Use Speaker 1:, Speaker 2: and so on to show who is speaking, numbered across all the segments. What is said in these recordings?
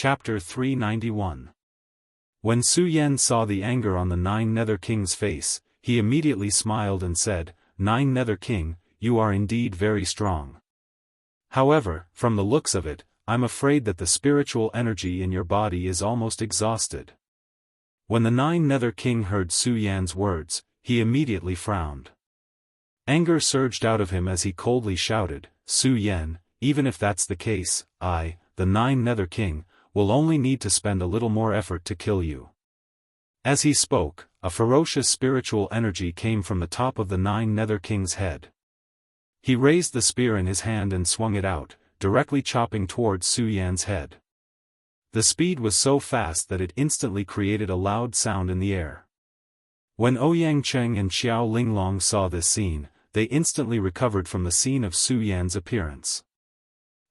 Speaker 1: Chapter 391. When Su Yan saw the anger on the Nine Nether King's face, he immediately smiled and said, "Nine Nether King, you are indeed very strong. However, from the looks of it, I'm afraid that the spiritual energy in your body is almost exhausted." When the Nine Nether King heard Su Yan's words, he immediately frowned. Anger surged out of him as he coldly shouted, "Su Yan, even if that's the case, I, the Nine Nether King, will only need to spend a little more effort to kill you." As he spoke, a ferocious spiritual energy came from the top of the Nine Nether King's head. He raised the spear in his hand and swung it out, directly chopping towards Su Yan's head. The speed was so fast that it instantly created a loud sound in the air. When Ouyang Cheng and Xiao Linglong saw this scene, they instantly recovered from the scene of Su Yan's appearance.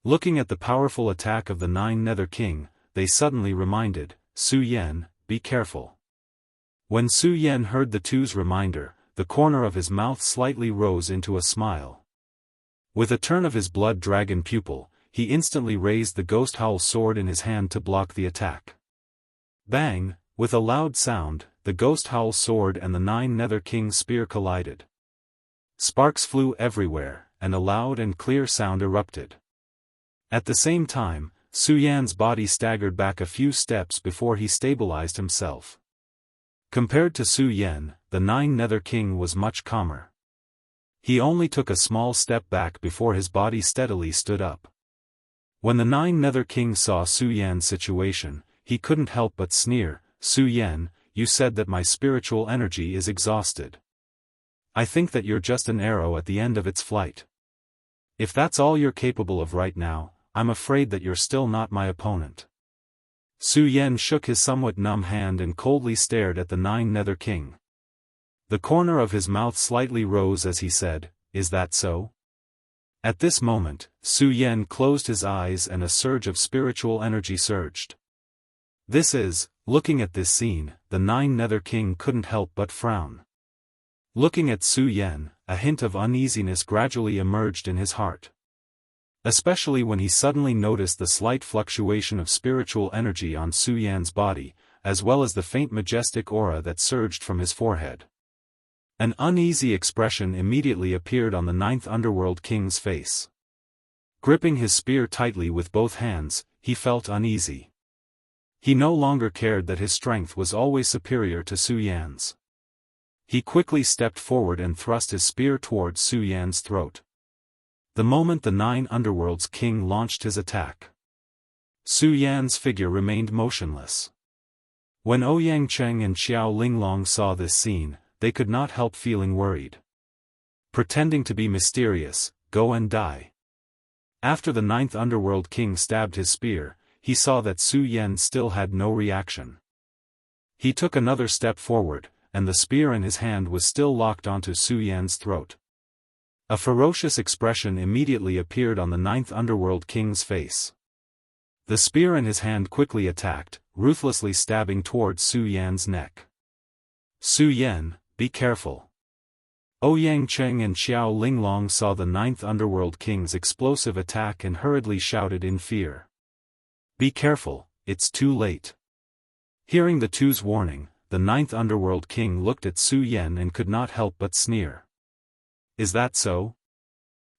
Speaker 1: Looking at the powerful attack of the Nine Nether King, they suddenly reminded, "Su Yan, be careful." When Su Yan heard the two's reminder, the corner of his mouth slightly rose into a smile. With a turn of his blood dragon pupil, he instantly raised the Ghost Howl sword in his hand to block the attack. Bang! With a loud sound, the Ghost Howl sword and the Nine Nether King's spear collided. Sparks flew everywhere, and a loud and clear sound erupted. At the same time, Su Yan's body staggered back a few steps before he stabilized himself. Compared to Su Yan, the Nine Nether King was much calmer. He only took a small step back before his body steadily stood up. When the Nine Nether King saw Su Yan's situation, he couldn't help but sneer, "Su Yan, you said that my spiritual energy is exhausted. I think that you're just an arrow at the end of its flight. If that's all you're capable of right now, I'm afraid that you're still not my opponent." Su Yan shook his somewhat numb hand and coldly stared at the Nine Nether King. The corner of his mouth slightly rose as he said, "Is that so?" At this moment, Su Yan closed his eyes and a surge of spiritual energy surged. Looking at this scene, the Nine Nether King couldn't help but frown. Looking at Su Yan, a hint of uneasiness gradually emerged in his heart. Especially when he suddenly noticed the slight fluctuation of spiritual energy on Su Yan's body, as well as the faint majestic aura that surged from his forehead. An uneasy expression immediately appeared on the Ninth Underworld King's face. Gripping his spear tightly with both hands, he felt uneasy. He no longer cared that his strength was always superior to Su Yan's. He quickly stepped forward and thrust his spear towards Su Yan's throat. The moment the Nine Underworld's king launched his attack, Su Yan's figure remained motionless. When Ouyang Cheng and Xiao Linglong saw this scene, they could not help feeling worried. Pretending to be mysterious, "Go and die." After the Ninth Underworld King stabbed his spear, he saw that Su Yan still had no reaction. He took another step forward, and the spear in his hand was still locked onto Su Yan's throat. A ferocious expression immediately appeared on the Ninth Underworld King's face. The spear in his hand quickly attacked, ruthlessly stabbing towards Su Yan's neck. "Su Yan, be careful." Ouyang Cheng and Xiao Linglong saw the Ninth Underworld King's explosive attack and hurriedly shouted in fear, "Be careful, it's too late." Hearing the two's warning, the Ninth Underworld King looked at Su Yan and could not help but sneer. "Is that so?"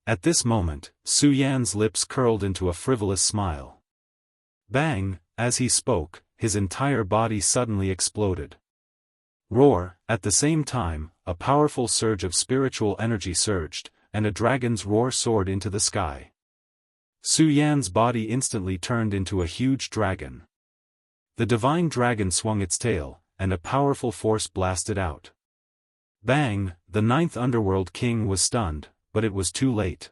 Speaker 1: At this moment, Su Yan's lips curled into a frivolous smile. Bang! As he spoke, his entire body suddenly exploded. Roar! At the same time, a powerful surge of spiritual energy surged, and a dragon's roar soared into the sky. Su Yan's body instantly turned into a huge dragon. The divine dragon swung its tail, and a powerful force blasted out. Bang! The Ninth Underworld King was stunned, but it was too late.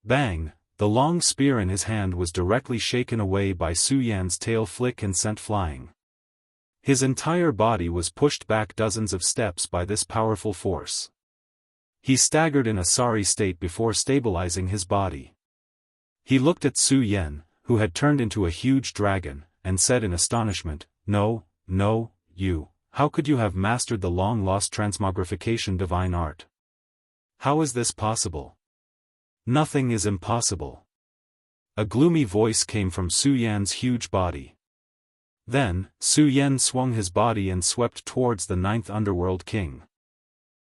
Speaker 1: Bang! The long spear in his hand was directly shaken away by Su Yan's tail flick and sent flying. His entire body was pushed back dozens of steps by this powerful force. He staggered in a sorry state before stabilizing his body. He looked at Su Yan, who had turned into a huge dragon, and said in astonishment, No, you, how could you have mastered the long-lost transmogrification divine art? How is this possible?" "Nothing is impossible. A gloomy voice came from Su Yan's huge body. Then, Su Yan swung his body and swept towards the ninth underworld king.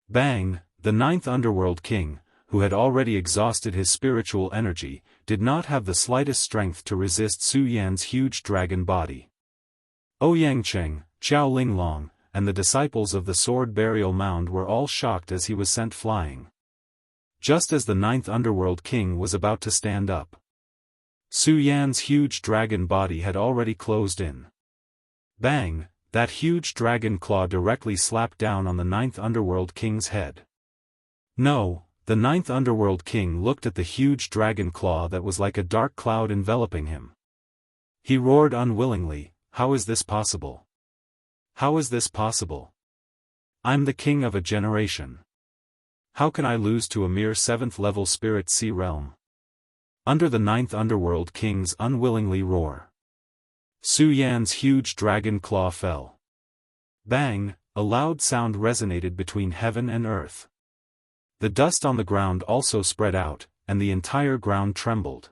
Speaker 1: Bang! The ninth underworld king, who had already exhausted his spiritual energy, did not have the slightest strength to resist Su Yan's huge dragon body. Ouyang Cheng, Xiao Linglong, and the disciples of the sword burial mound were all shocked as he was sent flying. Just as the ninth underworld king was about to stand up, Su Yan's huge dragon body had already closed in. Bang! That huge dragon claw directly slapped down on the ninth underworld king's head. No, the ninth underworld king looked at the huge dragon claw that was like a dark cloud enveloping him. He roared unwillingly, "How is this possible? How is this possible? I'm the king of a generation. How can I lose to a mere 7th-level spirit sea realm?" Under the ninth underworld king's unwillingly roar, Su Yan's huge dragon claw fell. Bang! A loud sound resonated between heaven and earth. The dust on the ground also spread out, and the entire ground trembled.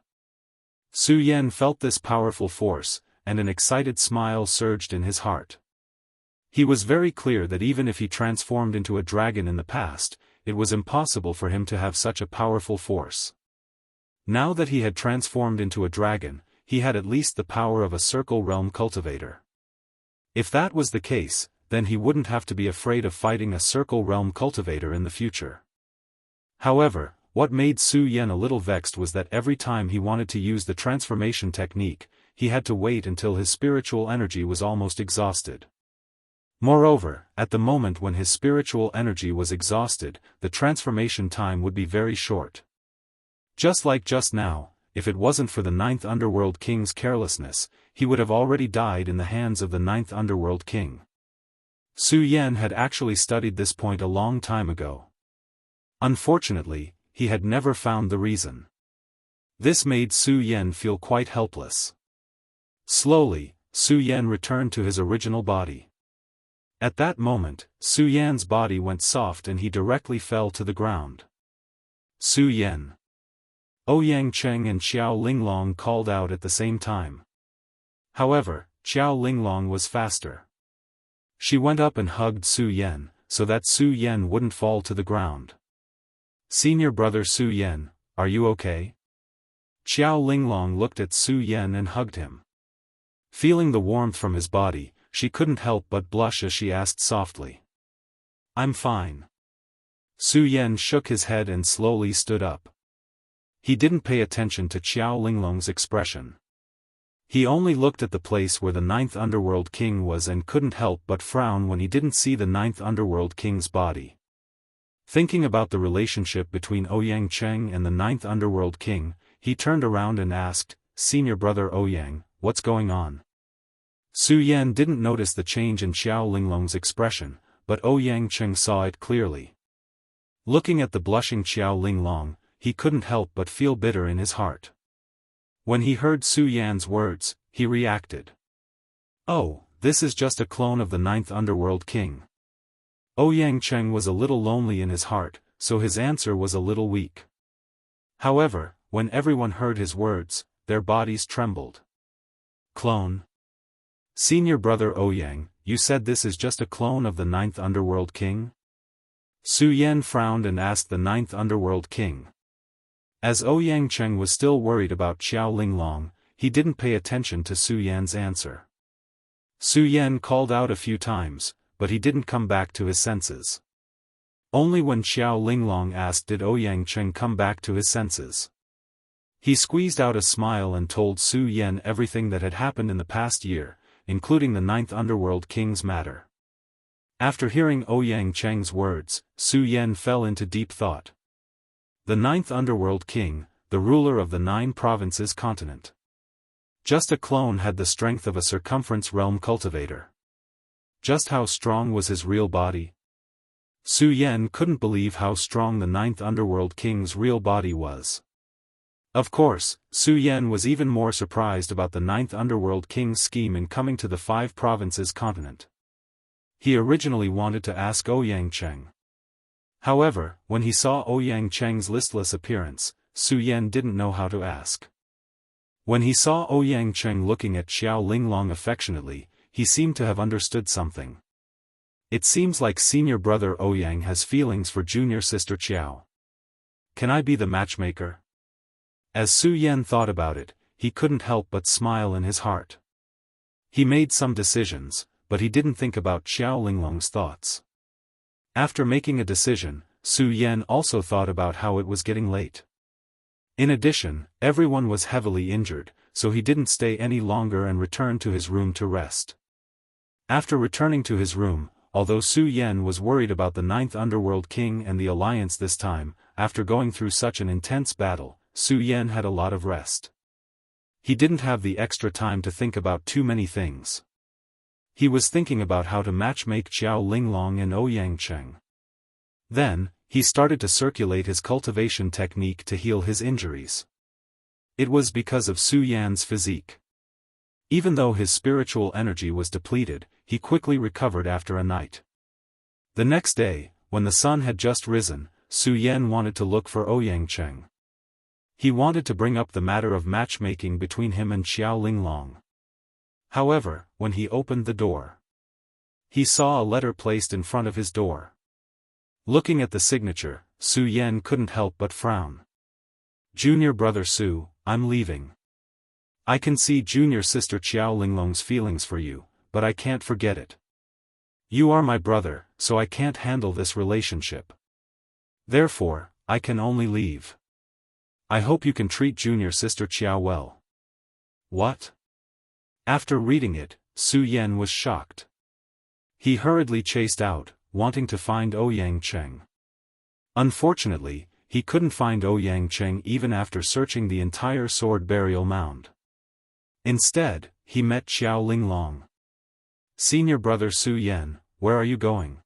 Speaker 1: Su Yan felt this powerful force, and an excited smile surged in his heart. He was very clear that even if he transformed into a dragon in the past, it was impossible for him to have such a powerful force. Now that he had transformed into a dragon, he had at least the power of a circle realm cultivator. If that was the case, then he wouldn't have to be afraid of fighting a circle realm cultivator in the future. However, what made Su Yan a little vexed was that every time he wanted to use the transformation technique, he had to wait until his spiritual energy was almost exhausted. Moreover, at the moment when his spiritual energy was exhausted, the transformation time would be very short. Just like just now, if it wasn't for the ninth underworld king's carelessness, he would have already died in the hands of the ninth underworld king. Su Yan had actually studied this point a long time ago. Unfortunately, he had never found the reason. This made Su Yan feel quite helpless. Slowly, Su Yan returned to his original body. At that moment, Su Yan's body went soft and he directly fell to the ground. Su Yan. Ouyang Cheng and Xiao Linglong called out at the same time. However, Xiao Linglong was faster. She went up and hugged Su Yan, so that Su Yan wouldn't fall to the ground. "Senior brother Su Yan, are you okay?" Xiao Linglong looked at Su Yan and hugged him. Feeling the warmth from his body, she couldn't help but blush as she asked softly. "I'm fine." Su Yan shook his head and slowly stood up. He didn't pay attention to Xiao Linglong's expression. He only looked at the place where the ninth underworld king was and couldn't help but frown when he didn't see the ninth underworld king's body. Thinking about the relationship between Ouyang Cheng and the ninth underworld king, he turned around and asked, "Senior brother Ouyang, what's going on?" Su Yan didn't notice the change in Xiao Linglong's expression, but Ouyang Cheng saw it clearly. Looking at the blushing Xiao Linglong, he couldn't help but feel bitter in his heart. When he heard Su Yan's words, he reacted. "Oh, this is just a clone of the ninth underworld king." Ouyang Cheng was a little lonely in his heart, so his answer was a little weak. However, when everyone heard his words, their bodies trembled. "Clone? Senior brother Ouyang, you said this is just a clone of the ninth underworld king?" Su Yan frowned and asked the ninth underworld king. As Ouyang Cheng was still worried about Xiao Linglong, he didn't pay attention to Su Yan's answer. Su Yan called out a few times, but he didn't come back to his senses. Only when Xiao Linglong asked did Ouyang Cheng come back to his senses. He squeezed out a smile and told Su Yan everything that had happened in the past year, including the ninth underworld king's matter. After hearing Ouyang Cheng's words, Su Yan fell into deep thought. The ninth underworld king, the ruler of the 9 provinces continent. Just a clone had the strength of a circumference realm cultivator. Just how strong was his real body? Su Yan couldn't believe how strong the ninth underworld king's real body was. Of course, Su Yan was even more surprised about the ninth underworld king's scheme in coming to the 5 provinces continent. He originally wanted to ask Ouyang Cheng. However, when he saw Ouyang Cheng's listless appearance, Su Yan didn't know how to ask. When he saw Ouyang Cheng looking at Xiao Linglong affectionately, he seemed to have understood something. It seems like senior brother Ouyang has feelings for junior sister Xiao. Can I be the matchmaker? As Su Yan thought about it, he couldn't help but smile in his heart. He made some decisions, but he didn't think about Xiao Linglong's thoughts. After making a decision, Su Yan also thought about how it was getting late. In addition, everyone was heavily injured, so he didn't stay any longer and returned to his room to rest. After returning to his room, although Su Yan was worried about the 9th Underworld King and the Alliance this time, after going through such an intense battle, Su Yan had a lot of rest. He didn't have the extra time to think about too many things. He was thinking about how to matchmake Xiao Linglong and Ouyang Cheng. Then, he started to circulate his cultivation technique to heal his injuries. It was because of Su Yan's physique. Even though his spiritual energy was depleted, he quickly recovered after a night. The next day, when the sun had just risen, Su Yan wanted to look for Ouyang Cheng. He wanted to bring up the matter of matchmaking between him and Xiao Linglong. However, when he opened the door, he saw a letter placed in front of his door. Looking at the signature, Su Yan couldn't help but frown. Junior brother Su, I'm leaving. I can see junior sister Xiao Linglong's feelings for you, but I can't forget it. You are my brother, so I can't handle this relationship. Therefore, I can only leave. I hope you can treat junior sister Xiao well. What? After reading it, Su Yan was shocked. He hurriedly chased out, wanting to find Ouyang Cheng. Unfortunately, he couldn't find Ouyang Cheng even after searching the entire sword burial mound. Instead, he met Xiao Linglong. Senior brother Su Yan, where are you going?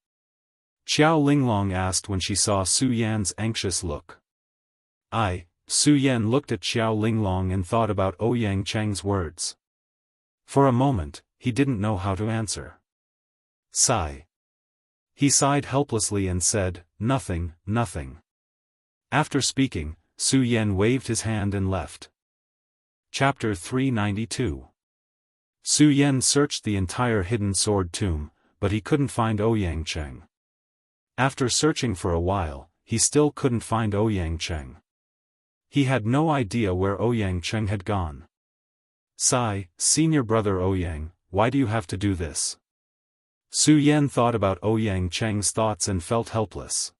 Speaker 1: Xiao Linglong asked when she saw Su Yan's anxious look. Su Yan looked at Xiao Linglong and thought about Ouyang Cheng's words. For a moment, he didn't know how to answer. Sigh. He sighed helplessly and said, nothing, nothing. After speaking, Su Yan waved his hand and left. Chapter 392. Su Yan searched the entire hidden sword tomb, but he couldn't find Ouyang Cheng. After searching for a while, he still couldn't find Ouyang Cheng. He had no idea where Ouyang Cheng had gone. Sigh, senior brother Ouyang, why do you have to do this? Su Yan thought about Ouyang Cheng's thoughts and felt helpless.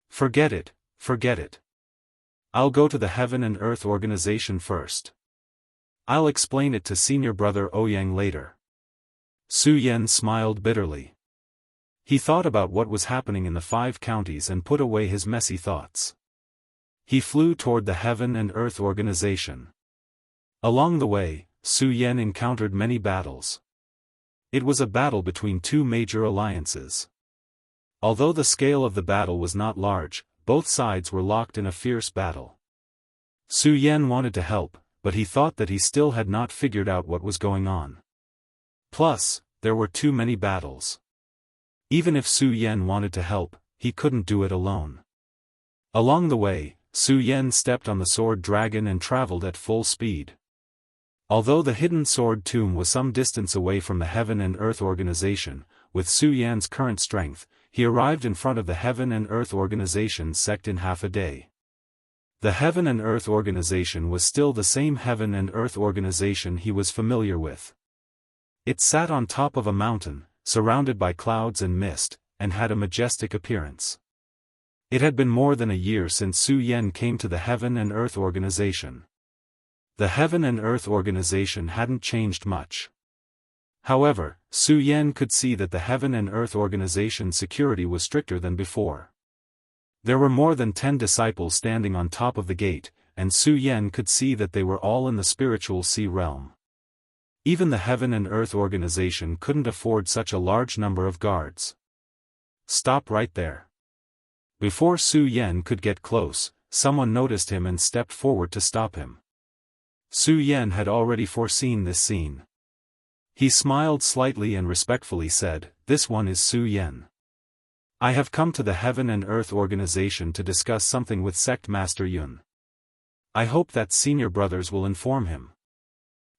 Speaker 1: Forget it, forget it. I'll go to the Heaven and Earth organization first. I'll explain it to senior brother Ouyang later. Su Yan smiled bitterly. He thought about what was happening in the 5 counties and put away his messy thoughts. He flew toward the Heaven and Earth organization. Along the way, Su Yan encountered many battles. It was a battle between 2 major alliances. Although the scale of the battle was not large, both sides were locked in a fierce battle. Su Yan wanted to help, but he thought that he still had not figured out what was going on. Plus, there were too many battles. Even if Su Yan wanted to help, he couldn't do it alone. Along the way, Su Yan stepped on the sword dragon and traveled at full speed. Although the hidden sword tomb was some distance away from the Heaven and Earth organization, with Su Yan's current strength, he arrived in front of the Heaven and Earth organization's sect in half a day. The Heaven and Earth organization was still the same Heaven and Earth organization he was familiar with. It sat on top of a mountain, surrounded by clouds and mist, and had a majestic appearance. It had been more than a year since Su Yan came to the Heaven and Earth organization. The Heaven and Earth organization hadn't changed much. However, Su Yan could see that the Heaven and Earth organization's security was stricter than before. There were more than 10 disciples standing on top of the gate, and Su Yan could see that they were all in the spiritual sea realm. Even the Heaven and Earth organization couldn't afford such a large number of guards. Stop right there. Before Su Yan could get close, someone noticed him and stepped forward to stop him. Su Yan had already foreseen this scene. He smiled slightly and respectfully said, "This one is Su Yan. I have come to the Heaven and Earth organization to discuss something with Sect Master Yun. I hope that senior brothers will inform him."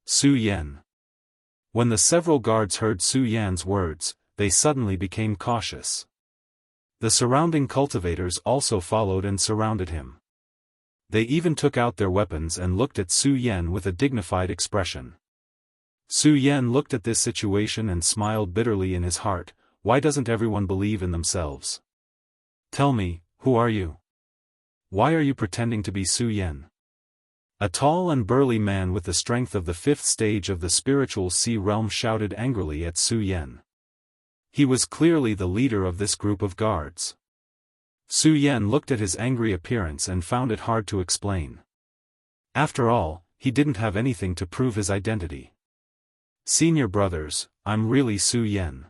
Speaker 1: Su Yan. When the several guards heard Su Yan's words, they suddenly became cautious. The surrounding cultivators also followed and surrounded him. They even took out their weapons and looked at Su Yan with a dignified expression. Su Yan looked at this situation and smiled bitterly in his heart. Why doesn't everyone believe in themselves? Tell me, who are you? Why are you pretending to be Su Yan? A tall and burly man with the strength of the fifth stage of the spiritual sea realm shouted angrily at Su Yan. He was clearly the leader of this group of guards. Su Yan looked at his angry appearance and found it hard to explain. After all, he didn't have anything to prove his identity. Senior brothers, I'm really Su Yan.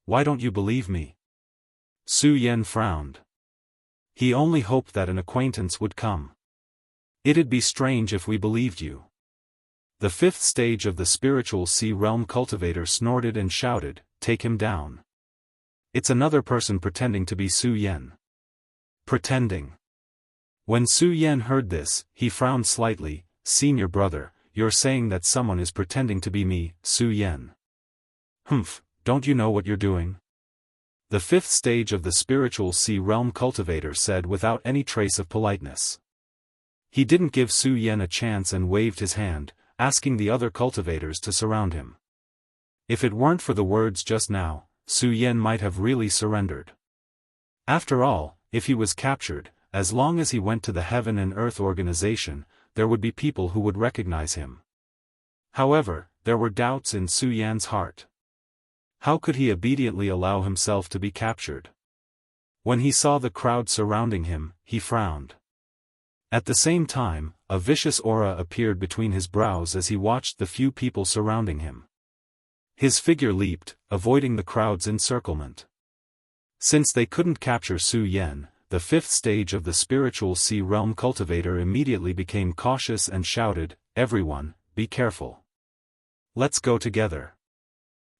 Speaker 1: Why don't you believe me? Su Yan frowned. He only hoped that an acquaintance would come. It'd be strange if we believed you. The fifth stage of the spiritual sea realm cultivator snorted and shouted, take him down. It's another person pretending to be Su Yan. Pretending. When Su Yan heard this, he frowned slightly. Senior brother, you're saying that someone is pretending to be me, Su Yan. Humph, don't you know what you're doing? The fifth stage of the spiritual sea realm cultivator said without any trace of politeness. He didn't give Su Yan a chance and waved his hand, asking the other cultivators to surround him. If it weren't for the words just now, Su Yan might have really surrendered. After all, if he was captured, as long as he went to the Heaven and Earth organization, there would be people who would recognize him. However, there were doubts in Su Yan's heart. How could he obediently allow himself to be captured? When he saw the crowd surrounding him, he frowned. At the same time, a vicious aura appeared between his brows as he watched the few people surrounding him. His figure leaped, avoiding the crowd's encirclement. Since they couldn't capture Su Yan, the fifth stage of the spiritual sea realm cultivator immediately became cautious and shouted, everyone, be careful. Let's go together.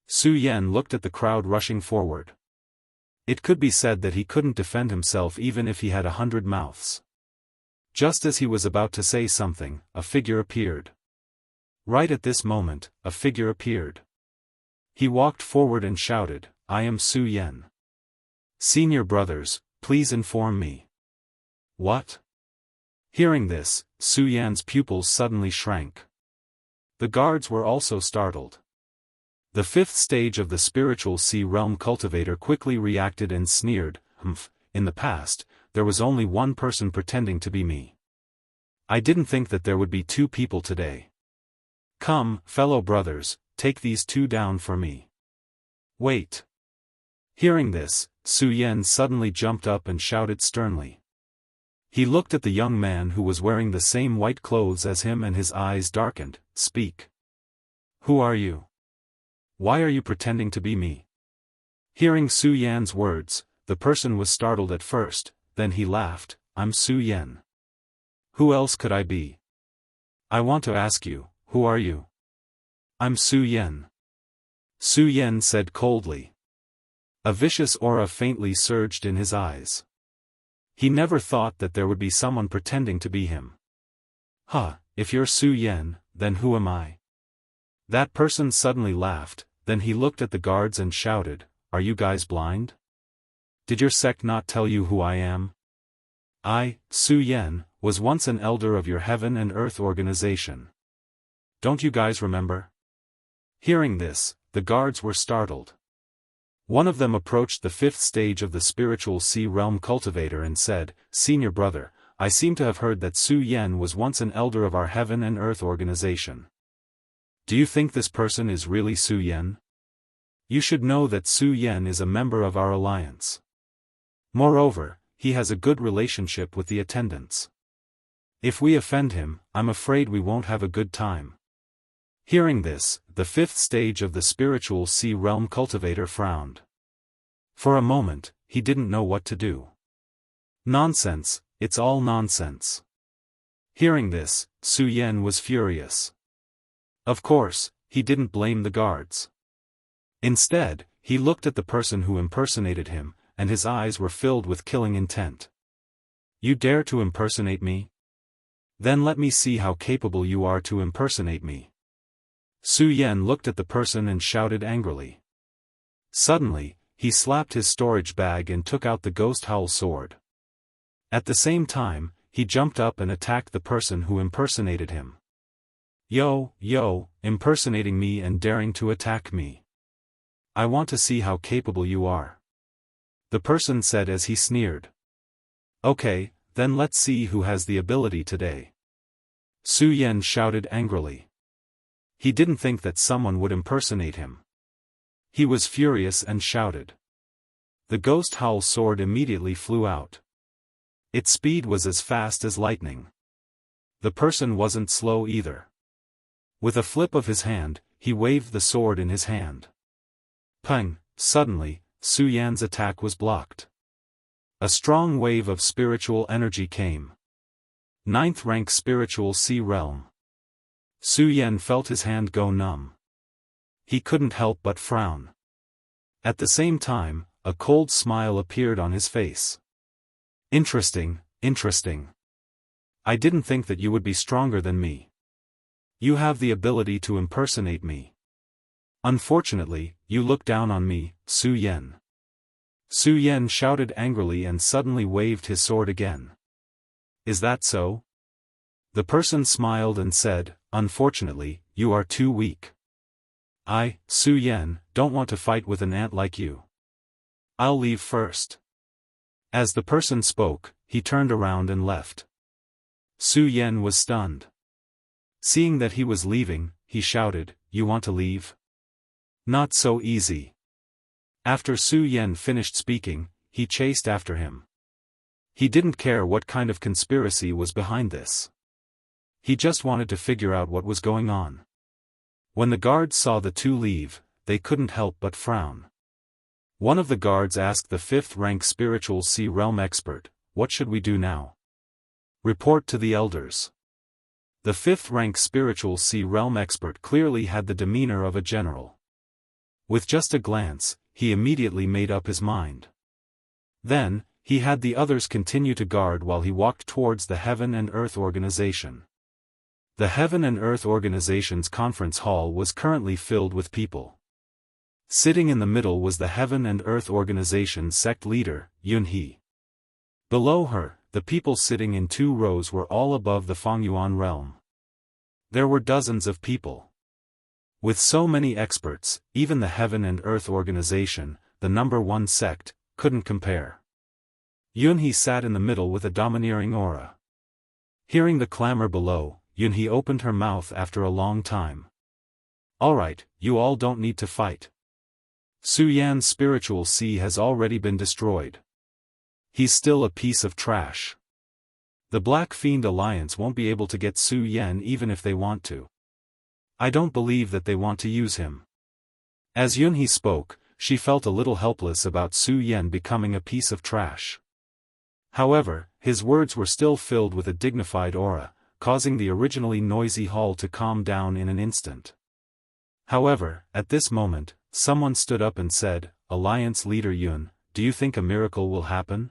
Speaker 1: Su Yan looked at the crowd rushing forward. It could be said that he couldn't defend himself even if he had 100 mouths. Just as he was about to say something, a figure appeared. Right at this moment, a figure appeared. He walked forward and shouted, I am Su Yan. Senior brothers, please inform me. What? Hearing this, Su Yan's pupils suddenly shrank. The guards were also startled. The fifth stage of the spiritual sea realm cultivator quickly reacted and sneered, humph, in the past, there was only one person pretending to be me. I didn't think that there would be two people today. Come, fellow brothers, take these two down for me. Wait. Hearing this, Su Yan suddenly jumped up and shouted sternly. He looked at the young man who was wearing the same white clothes as him and his eyes darkened. Speak. Who are you? Why are you pretending to be me? Hearing Su Yan's words, the person was startled at first, then he laughed, I'm Su Yan. Who else could I be? I want to ask you, who are you? I'm Su Yan. Su Yan said coldly. A vicious aura faintly surged in his eyes. He never thought that there would be someone pretending to be him. If you're Su Yan, then who am I? That person suddenly laughed, then he looked at the guards and shouted, are you guys blind? Did your sect not tell you who I am? I, Su Yan, was once an elder of your Heaven and Earth organization. Don't you guys remember? Hearing this, the guards were startled. One of them approached the fifth stage of the spiritual sea realm cultivator and said, Senior brother, I seem to have heard that Su Yan was once an elder of our Heaven and Earth organization. Do you think this person is really Su Yan? You should know that Su Yan is a member of our alliance. Moreover, he has a good relationship with the attendants. If we offend him, I'm afraid we won't have a good time. Hearing this, the fifth stage of the spiritual sea realm cultivator frowned. For a moment, he didn't know what to do. Nonsense, it's all nonsense. Hearing this, Su Yan was furious. Of course, he didn't blame the guards. Instead, he looked at the person who impersonated him, and his eyes were filled with killing intent. You dare to impersonate me? Then let me see how capable you are to impersonate me. Su Yan looked at the person and shouted angrily. Suddenly, he slapped his storage bag and took out the ghost howl sword. At the same time, he jumped up and attacked the person who impersonated him. Yo, impersonating me and daring to attack me. I want to see how capable you are. The person said as he sneered. Okay, then let's see who has the ability today. Su Yan shouted angrily. He didn't think that someone would impersonate him. He was furious and shouted. The ghost howl sword immediately flew out. Its speed was as fast as lightning. The person wasn't slow either. With a flip of his hand, he waved the sword in his hand. Pang! Suddenly, Su Yan's attack was blocked. A strong wave of spiritual energy came. 9th rank spiritual sea realm. Su Yan felt his hand go numb. He couldn't help but frown. At the same time, a cold smile appeared on his face. Interesting. I didn't think that you would be stronger than me. You have the ability to impersonate me. Unfortunately, you look down on me, Su Yan. Su Yan shouted angrily and suddenly waved his sword again. Is that so? The person smiled and said, unfortunately, you are too weak. I, Su Yan, don't want to fight with an ant like you. I'll leave first. As the person spoke, he turned around and left. Su Yan was stunned. Seeing that he was leaving, he shouted, you want to leave? Not so easy. After Su Yan finished speaking, he chased after him. He didn't care what kind of conspiracy was behind this. He just wanted to figure out what was going on. When the guards saw the two leave, they couldn't help but frown. One of the guards asked the 5th rank spiritual sea realm expert, what should we do now? Report to the elders. The 5th rank spiritual sea realm expert clearly had the demeanor of a general. With just a glance, he immediately made up his mind. Then, he had the others continue to guard while he walked towards the Heaven and Earth Organization. The Heaven and Earth Organization's conference hall was currently filled with people. Sitting in the middle was the Heaven and Earth Organization's sect leader, Yunhe. Below her, the people sitting in 2 rows were all above the Fengyuan realm. There were dozens of people. With so many experts, even the Heaven and Earth Organization, the #1 sect, couldn't compare. Yunhe sat in the middle with a domineering aura. Hearing the clamor below, Yunhe opened her mouth after a long time. Alright, you all don't need to fight. Su Yan's spiritual sea has already been destroyed. He's still a piece of trash. The Black Fiend Alliance won't be able to get Su Yan even if they want to. I don't believe that they want to use him. As Yunhe spoke, she felt a little helpless about Su Yan becoming a piece of trash. However, his words were still filled with a dignified aura, causing the originally noisy hall to calm down in an instant. However, at this moment, someone stood up and said, Alliance leader Yun, do you think a miracle will happen?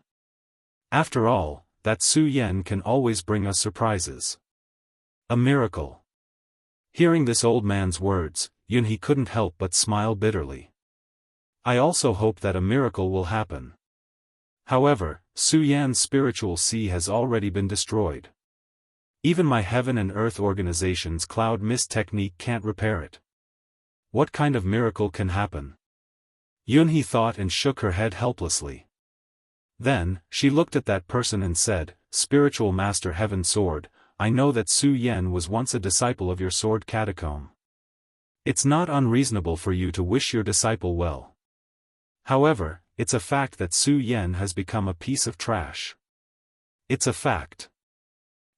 Speaker 1: After all, that Su Yan can always bring us surprises. A miracle. Hearing this old man's words, Yunhe couldn't help but smile bitterly. I also hope that a miracle will happen. However, Su Yan's spiritual sea has already been destroyed. Even my Heaven and Earth Organization's cloud mist technique can't repair it. What kind of miracle can happen? Yunhe thought and shook her head helplessly. Then, she looked at that person and said, Spiritual Master Heaven Sword, I know that Su Yan was once a disciple of your sword catacomb. It's not unreasonable for you to wish your disciple well. However, it's a fact that Su Yan has become a piece of trash. It's a fact.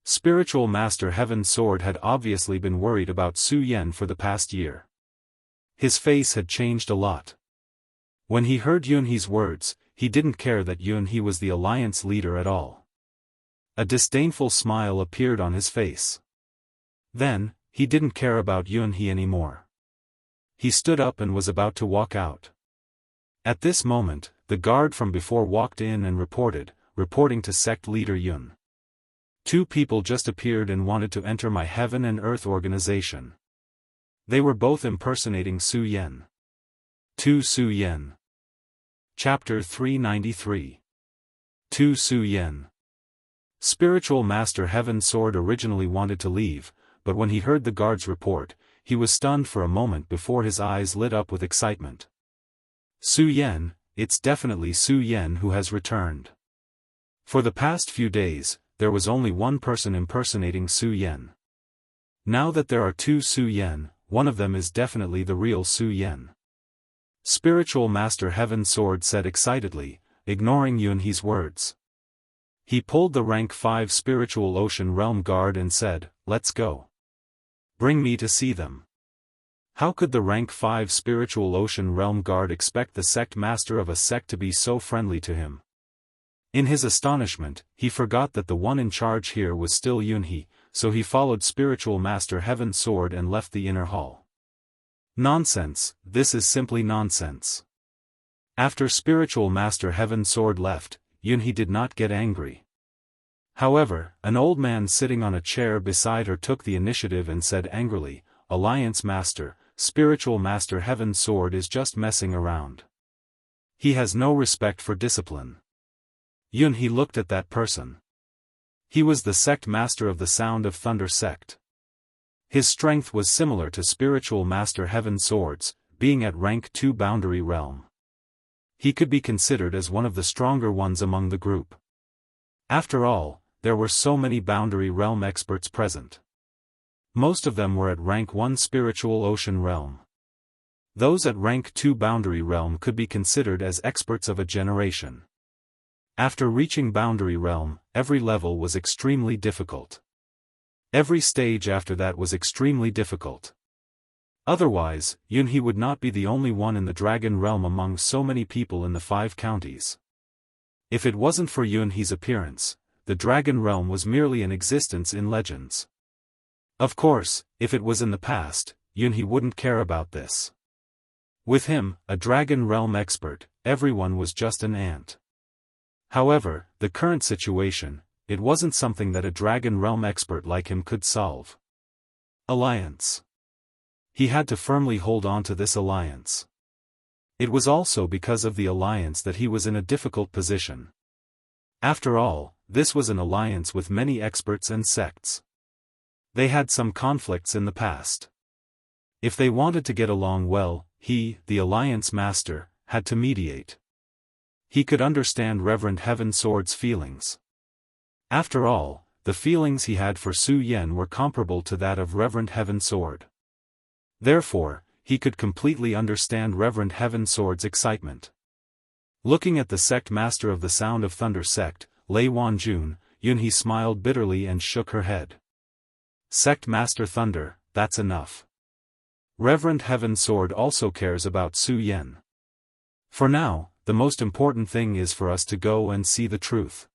Speaker 1: Spiritual Master Heaven Sword had obviously been worried about Su Yan for the past year. His face had changed a lot. When he heard Yunhe's words, he didn't care that Yunhe was the alliance leader at all. A disdainful smile appeared on his face. Then, he didn't care about Yunhe anymore. He stood up and was about to walk out. At this moment, the guard from before walked in and reporting to sect leader Yun. 2 people just appeared and wanted to enter my Heaven and Earth Organization. They were both impersonating Su Yan. 2 Su Yan. Chapter 393. 2 Su Yan. Spiritual Master Heaven Sword originally wanted to leave, but when he heard the guard's report, he was stunned for a moment before his eyes lit up with excitement. Su Yan, it's definitely Su Yan who has returned. For the past few days, there was only one person impersonating Su Yan. Now that there are 2 Su Yan, one of them is definitely the real Su Yan. Spiritual Master Heaven Sword said excitedly, ignoring Yunhe's words. He pulled the rank 5 Spiritual Ocean Realm Guard and said, "Let's go. Bring me to see them." How could the rank 5 Spiritual Ocean Realm Guard expect the sect master of a sect to be so friendly to him? In his astonishment, he forgot that the one in charge here was still Yunhe, so he followed Spiritual Master Heaven Sword and left the inner hall. Nonsense, this is simply nonsense. After Spiritual Master Heaven Sword left, Yunhe did not get angry. However, an old man sitting on a chair beside her took the initiative and said angrily, "Alliance Master, Spiritual Master Heaven Sword is just messing around. He has no respect for discipline." Yunhe looked at that person. He was the sect master of the Sound of Thunder sect. His strength was similar to Spiritual Master Heaven Sword's, being at rank 2 Boundary Realm. He could be considered as one of the stronger ones among the group. After all, there were so many Boundary Realm experts present. Most of them were at rank 1 Spiritual Ocean Realm. Those at rank 2 Boundary Realm could be considered as experts of a generation. After reaching Boundary Realm, every level was extremely difficult. Every stage after that was extremely difficult. Otherwise, Yunhe would not be the only one in the Dragon Realm among so many people in the 5 counties. If it wasn't for Yunhe's appearance, the Dragon Realm was merely an existence in legends. Of course, if it was in the past, Yunhe wouldn't care about this. With him, a Dragon Realm expert, everyone was just an ant. However, the current situation, it wasn't something that a Dragon Realm expert like him could solve. Alliance. He had to firmly hold on to this alliance. It was also because of the alliance that he was in a difficult position. After all, this was an alliance with many experts and sects. They had some conflicts in the past. If they wanted to get along well, he, the alliance master, had to mediate. He could understand Reverend Heaven Sword's feelings. After all, the feelings he had for Su Yan were comparable to that of Reverend Heaven Sword. Therefore, he could completely understand Reverend Heaven Sword's excitement. Looking at the sect master of the Sound of Thunder sect, Lei Wanjun, Yunhe smiled bitterly and shook her head. Sect Master Thunder, that's enough. Reverend Heaven Sword also cares about Su Yan. For now, the most important thing is for us to go and see the truth.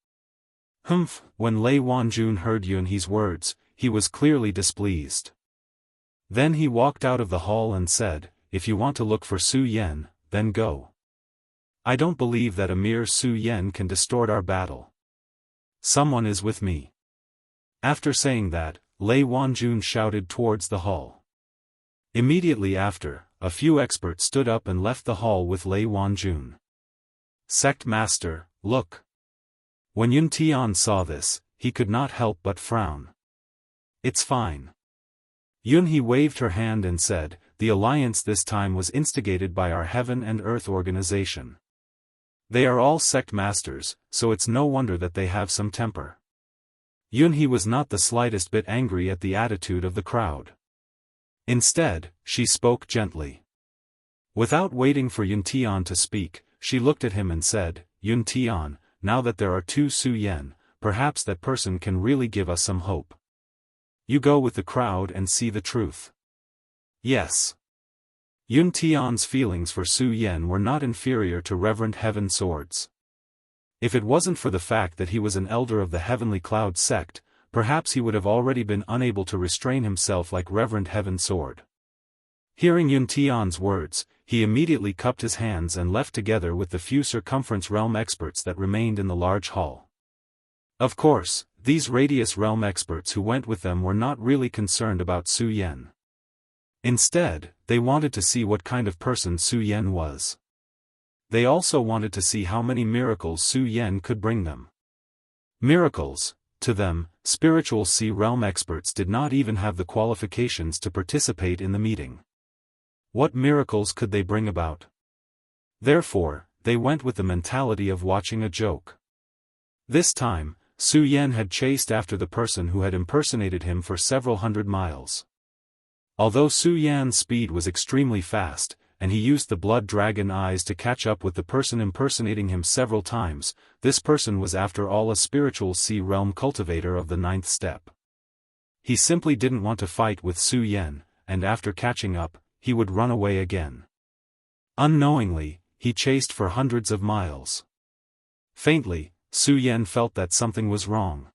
Speaker 1: Humph, when Lei Wanjun heard Yunhe's words, he was clearly displeased. Then he walked out of the hall and said, "If you want to look for Su Yan, then go. I don't believe that a mere Su Yan can distort our battle. Someone is with me." After saying that, Lei Wanjun shouted towards the hall. Immediately after, a few experts stood up and left the hall with Lei Wanjun. "Sect Master, look." When Yun Tian saw this, he could not help but frown. "It's fine." Yunhe waved her hand and said, "The alliance this time was instigated by our Heaven and Earth organization. They are all sect masters, so it's no wonder that they have some temper." Yunhe was not the slightest bit angry at the attitude of the crowd. Instead, she spoke gently. Without waiting for Yun Tian to speak, she looked at him and said, "Yun Tian, now that there are 2 Su Yan, perhaps that person can really give us some hope. You go with the crowd and see the truth." Yes. Yun Tian's feelings for Su Yan were not inferior to Reverend Heaven Sword's. If it wasn't for the fact that he was an elder of the Heavenly Cloud sect, perhaps he would have already been unable to restrain himself like Reverend Heaven Sword. Hearing Yun Tian's words, he immediately cupped his hands and left together with the few Circumference Realm experts that remained in the large hall. Of course, these Radius Realm experts who went with them were not really concerned about Su Yan. Instead, they wanted to see what kind of person Su Yan was. They also wanted to see how many miracles Su Yan could bring them. Miracles, to them, spiritual Sea Realm experts did not even have the qualifications to participate in the meeting. What miracles could they bring about? Therefore, they went with the mentality of watching a joke. This time, Su Yan had chased after the person who had impersonated him for several hundred miles. Although Su Yan's speed was extremely fast, and he used the blood dragon eyes to catch up with the person impersonating him several times, this person was after all a spiritual Sea Realm cultivator of the 9th step. He simply didn't want to fight with Su Yan, and after catching up, he would run away again. Unknowingly, he chased for hundreds of miles. Faintly, Su Yan felt that something was wrong.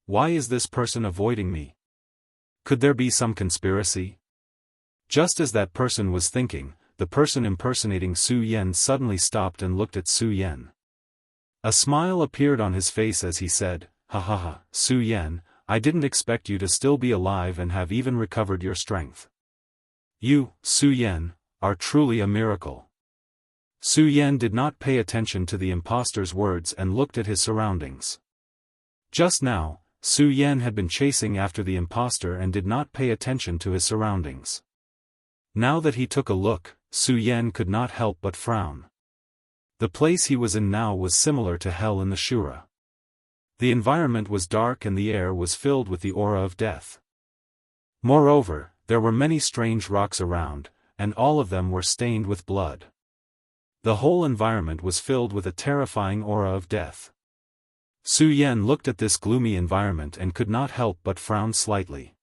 Speaker 1: Why is this person avoiding me? Could there be some conspiracy? Just as that person was thinking, the person impersonating Su Yan suddenly stopped and looked at Su Yan. A smile appeared on his face as he said, "Ha ha ha, Su Yan, I didn't expect you to still be alive and have even recovered your strength. You, Su Yan, are truly a miracle." Su Yan did not pay attention to the impostor's words and looked at his surroundings. Just now, Su Yan had been chasing after the impostor and did not pay attention to his surroundings. Now that he took a look, Su Yan could not help but frown. The place he was in now was similar to hell in the Shura. The environment was dark and the air was filled with the aura of death. Moreover, there were many strange rocks around, and all of them were stained with blood. The whole environment was filled with a terrifying aura of death. Su Yan looked at this gloomy environment and could not help but frown slightly.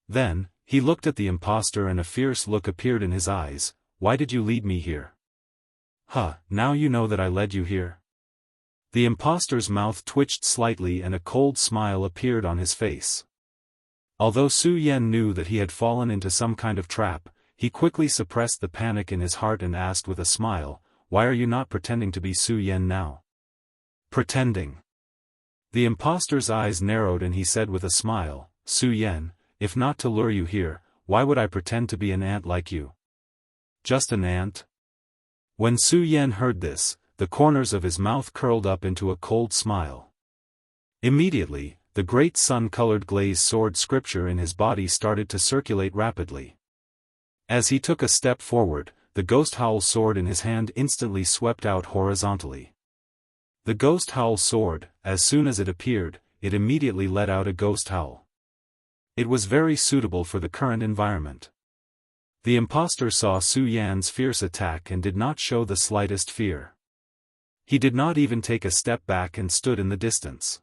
Speaker 1: Then, he looked at the impostor and a fierce look appeared in his eyes. "Why did you lead me here?" "Huh, now you know that I led you here?" The impostor's mouth twitched slightly and a cold smile appeared on his face. Although Su Yan knew that he had fallen into some kind of trap, he quickly suppressed the panic in his heart and asked with a smile, "Why are you not pretending to be Su Yan now?" "Pretending?" The impostor's eyes narrowed and he said with a smile, "Su Yan, if not to lure you here, why would I pretend to be an ant like you?" "Just an ant?" When Su Yan heard this, the corners of his mouth curled up into a cold smile. Immediately, the great sun-colored glazed sword scripture in his body started to circulate rapidly. As he took a step forward, the ghost howl sword in his hand instantly swept out horizontally. The ghost howl sword, as soon as it appeared, it immediately let out a ghost howl. It was very suitable for the current environment. The impostor saw Su Yan's fierce attack and did not show the slightest fear. He did not even take a step back and stood in the distance.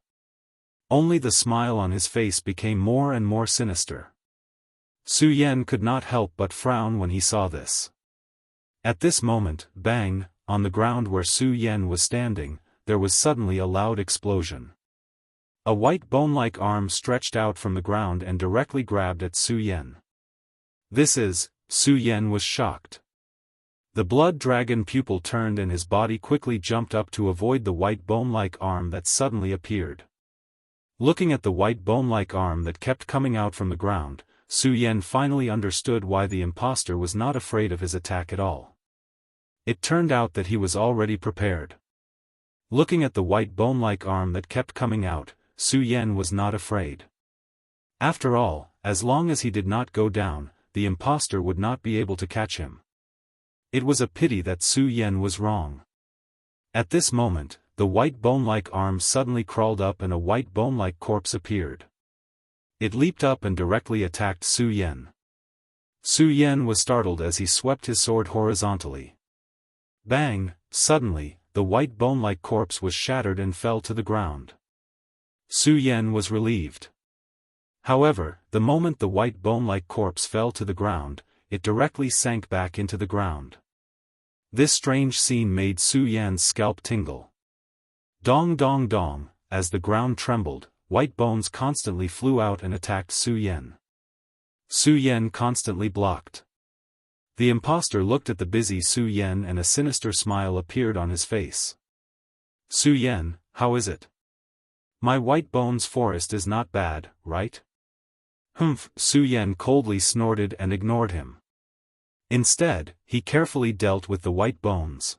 Speaker 1: Only the smile on his face became more and more sinister. Su Yan could not help but frown when he saw this. At this moment, bang, on the ground where Su Yan was standing, there was suddenly a loud explosion. A white bone-like arm stretched out from the ground and directly grabbed at Su Yan. Su Yan was shocked. The blood dragon pupil turned and his body quickly jumped up to avoid the white bone-like arm that suddenly appeared. Looking at the white bone-like arm that kept coming out from the ground, Su Yan finally understood why the impostor was not afraid of his attack at all. It turned out that he was already prepared. Looking at the white bone-like arm that kept coming out, Su Yan was not afraid. After all, as long as he did not go down, the impostor would not be able to catch him. It was a pity that Su Yan was wrong. At this moment, the white bone-like arm suddenly crawled up and a white bone-like corpse appeared. It leaped up and directly attacked Su Yan. Su Yan was startled as he swept his sword horizontally. Bang! Suddenly, the white bone-like corpse was shattered and fell to the ground. Su Yan was relieved. However, the moment the white bone-like corpse fell to the ground, it directly sank back into the ground. This strange scene made Su Yan's scalp tingle. Dong dong dong, as the ground trembled, white bones constantly flew out and attacked Su Yan. Su Yan constantly blocked. The impostor looked at the busy Su Yan and a sinister smile appeared on his face. "Su Yan, how is it? My white bones forest is not bad, right?" Humph! Su Yan coldly snorted and ignored him. Instead, he carefully dealt with the white bones.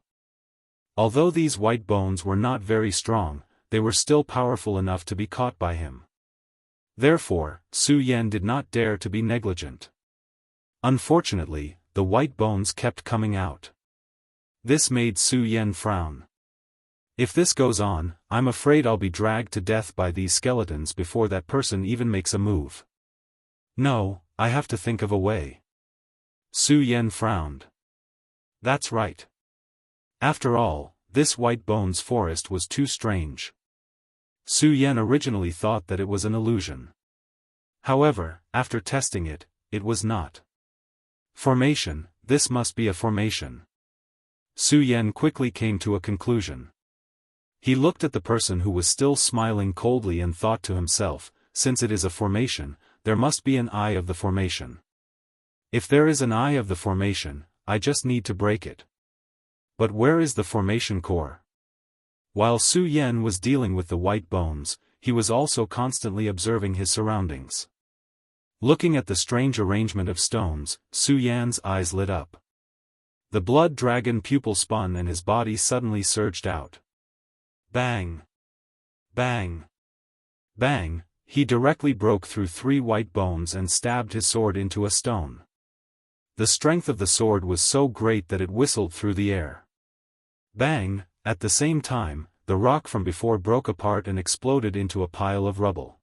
Speaker 1: Although these white bones were not very strong, they were still powerful enough to be caught by him. Therefore, Su Yan did not dare to be negligent. Unfortunately, the white bones kept coming out. This made Su Yan frown. If this goes on, I'm afraid I'll be dragged to death by these skeletons before that person even makes a move. No, I have to think of a way. Su Yan frowned. That's right. After all, this white bones forest was too strange. Su Yan originally thought that it was an illusion. However, after testing it, it was not. Formation, this must be a formation. Su Yan quickly came to a conclusion. He looked at the person who was still smiling coldly and thought to himself, since it is a formation, there must be an eye of the formation. If there is an eye of the formation, I just need to break it. But where is the formation core? While Su Yan was dealing with the white bones, he was also constantly observing his surroundings. Looking at the strange arrangement of stones, Su Yan's eyes lit up. The blood dragon pupil spun and his body suddenly surged out. Bang! Bang! Bang! He directly broke through 3 white bones and stabbed his sword into a stone. The strength of the sword was so great that it whistled through the air. Bang! At the same time, the rock from before broke apart and exploded into a pile of rubble.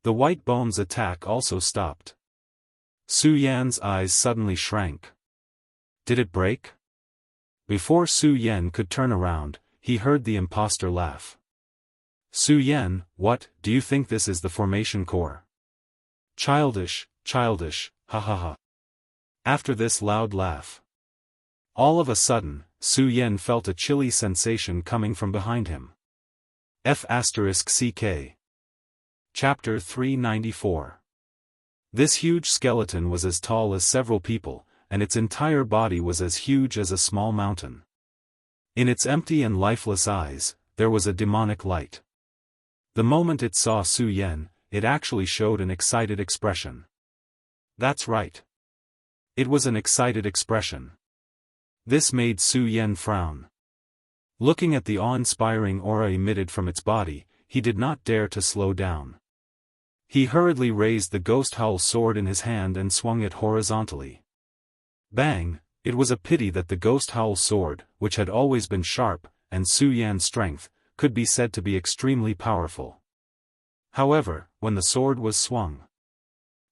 Speaker 1: The white bones' attack also stopped. Su Yan's eyes suddenly shrank. Did it break? Before Su Yan could turn around, he heard the impostor laugh. Su Yan, what, do you think this is the formation core? Childish, childish, ha ha ha. After this loud laugh, all of a sudden, Su Yan felt a chilly sensation coming from behind him. F***CK. Chapter 394. This huge skeleton was as tall as several people, and its entire body was as huge as a small mountain. In its empty and lifeless eyes, there was a demonic light. The moment it saw Su Yan, it actually showed an excited expression. That's right. It was an excited expression. This made Su Yan frown. Looking at the awe-inspiring aura emitted from its body, he did not dare to slow down. He hurriedly raised the ghost howl sword in his hand and swung it horizontally. Bang! It was a pity that the ghost howl sword, which had always been sharp, and Su Yan's strength, could be said to be extremely powerful. However, when the sword was swung,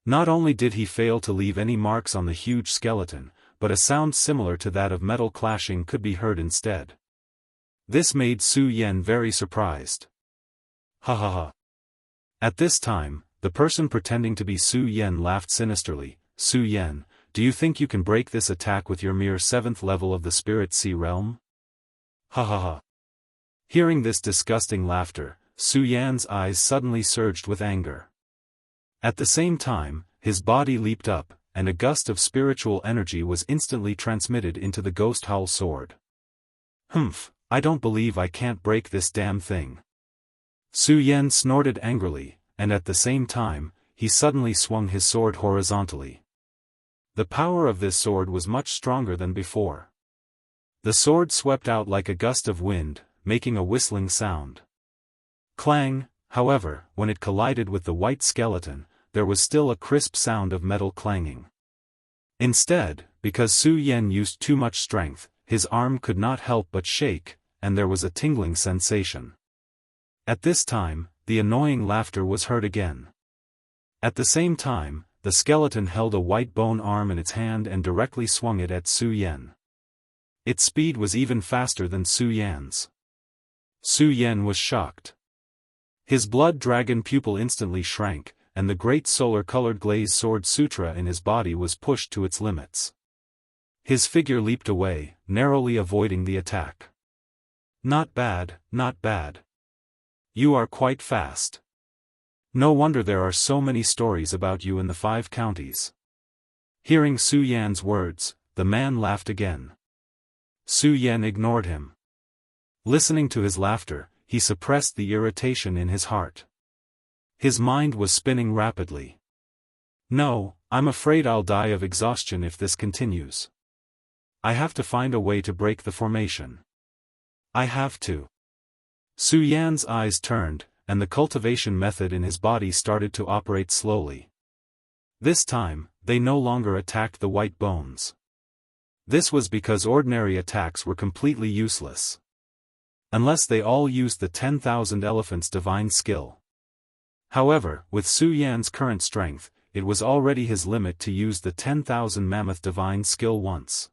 Speaker 1: not only did he fail to leave any marks on the huge skeleton, but a sound similar to that of metal clashing could be heard instead. This made Su Yan very surprised. Ha ha ha. At this time, the person pretending to be Su Yan laughed sinisterly. Su Yan, do you think you can break this attack with your mere 7th level of the Spirit Sea realm? Ha ha ha. Hearing this disgusting laughter, Su Yan's eyes suddenly surged with anger. At the same time, his body leaped up, and a gust of spiritual energy was instantly transmitted into the ghost howl sword. Humph, I don't believe I can't break this damn thing. Su Yan snorted angrily, and at the same time, he suddenly swung his sword horizontally. The power of this sword was much stronger than before. The sword swept out like a gust of wind, making a whistling sound. Clang! However, when it collided with the white skeleton, there was still a crisp sound of metal clanging. Instead, because Su Yan used too much strength, his arm could not help but shake, and there was a tingling sensation. At this time, the annoying laughter was heard again. At the same time, the skeleton held a white bone arm in its hand and directly swung it at Su Yan. Its speed was even faster than Su Yan's. Su Yan was shocked. His blood dragon pupil instantly shrank, and the great solar-colored glaze sword sutra in his body was pushed to its limits. His figure leaped away, narrowly avoiding the attack. Not bad, not bad. You are quite fast. No wonder there are so many stories about you in the 5 counties. Hearing Su Yan's words, the man laughed again. Su Yan ignored him. Listening to his laughter, he suppressed the irritation in his heart. His mind was spinning rapidly. No, I'm afraid I'll die of exhaustion if this continues. I have to find a way to break the formation. I have to. Su Yan's eyes turned, and the cultivation method in his body started to operate slowly. This time, they no longer attacked the white bones. This was because ordinary attacks were completely useless. Unless they all used the 10,000 elephants' divine skill. However, with Su Yan's current strength, it was already his limit to use the 10,000 mammoth divine skill once.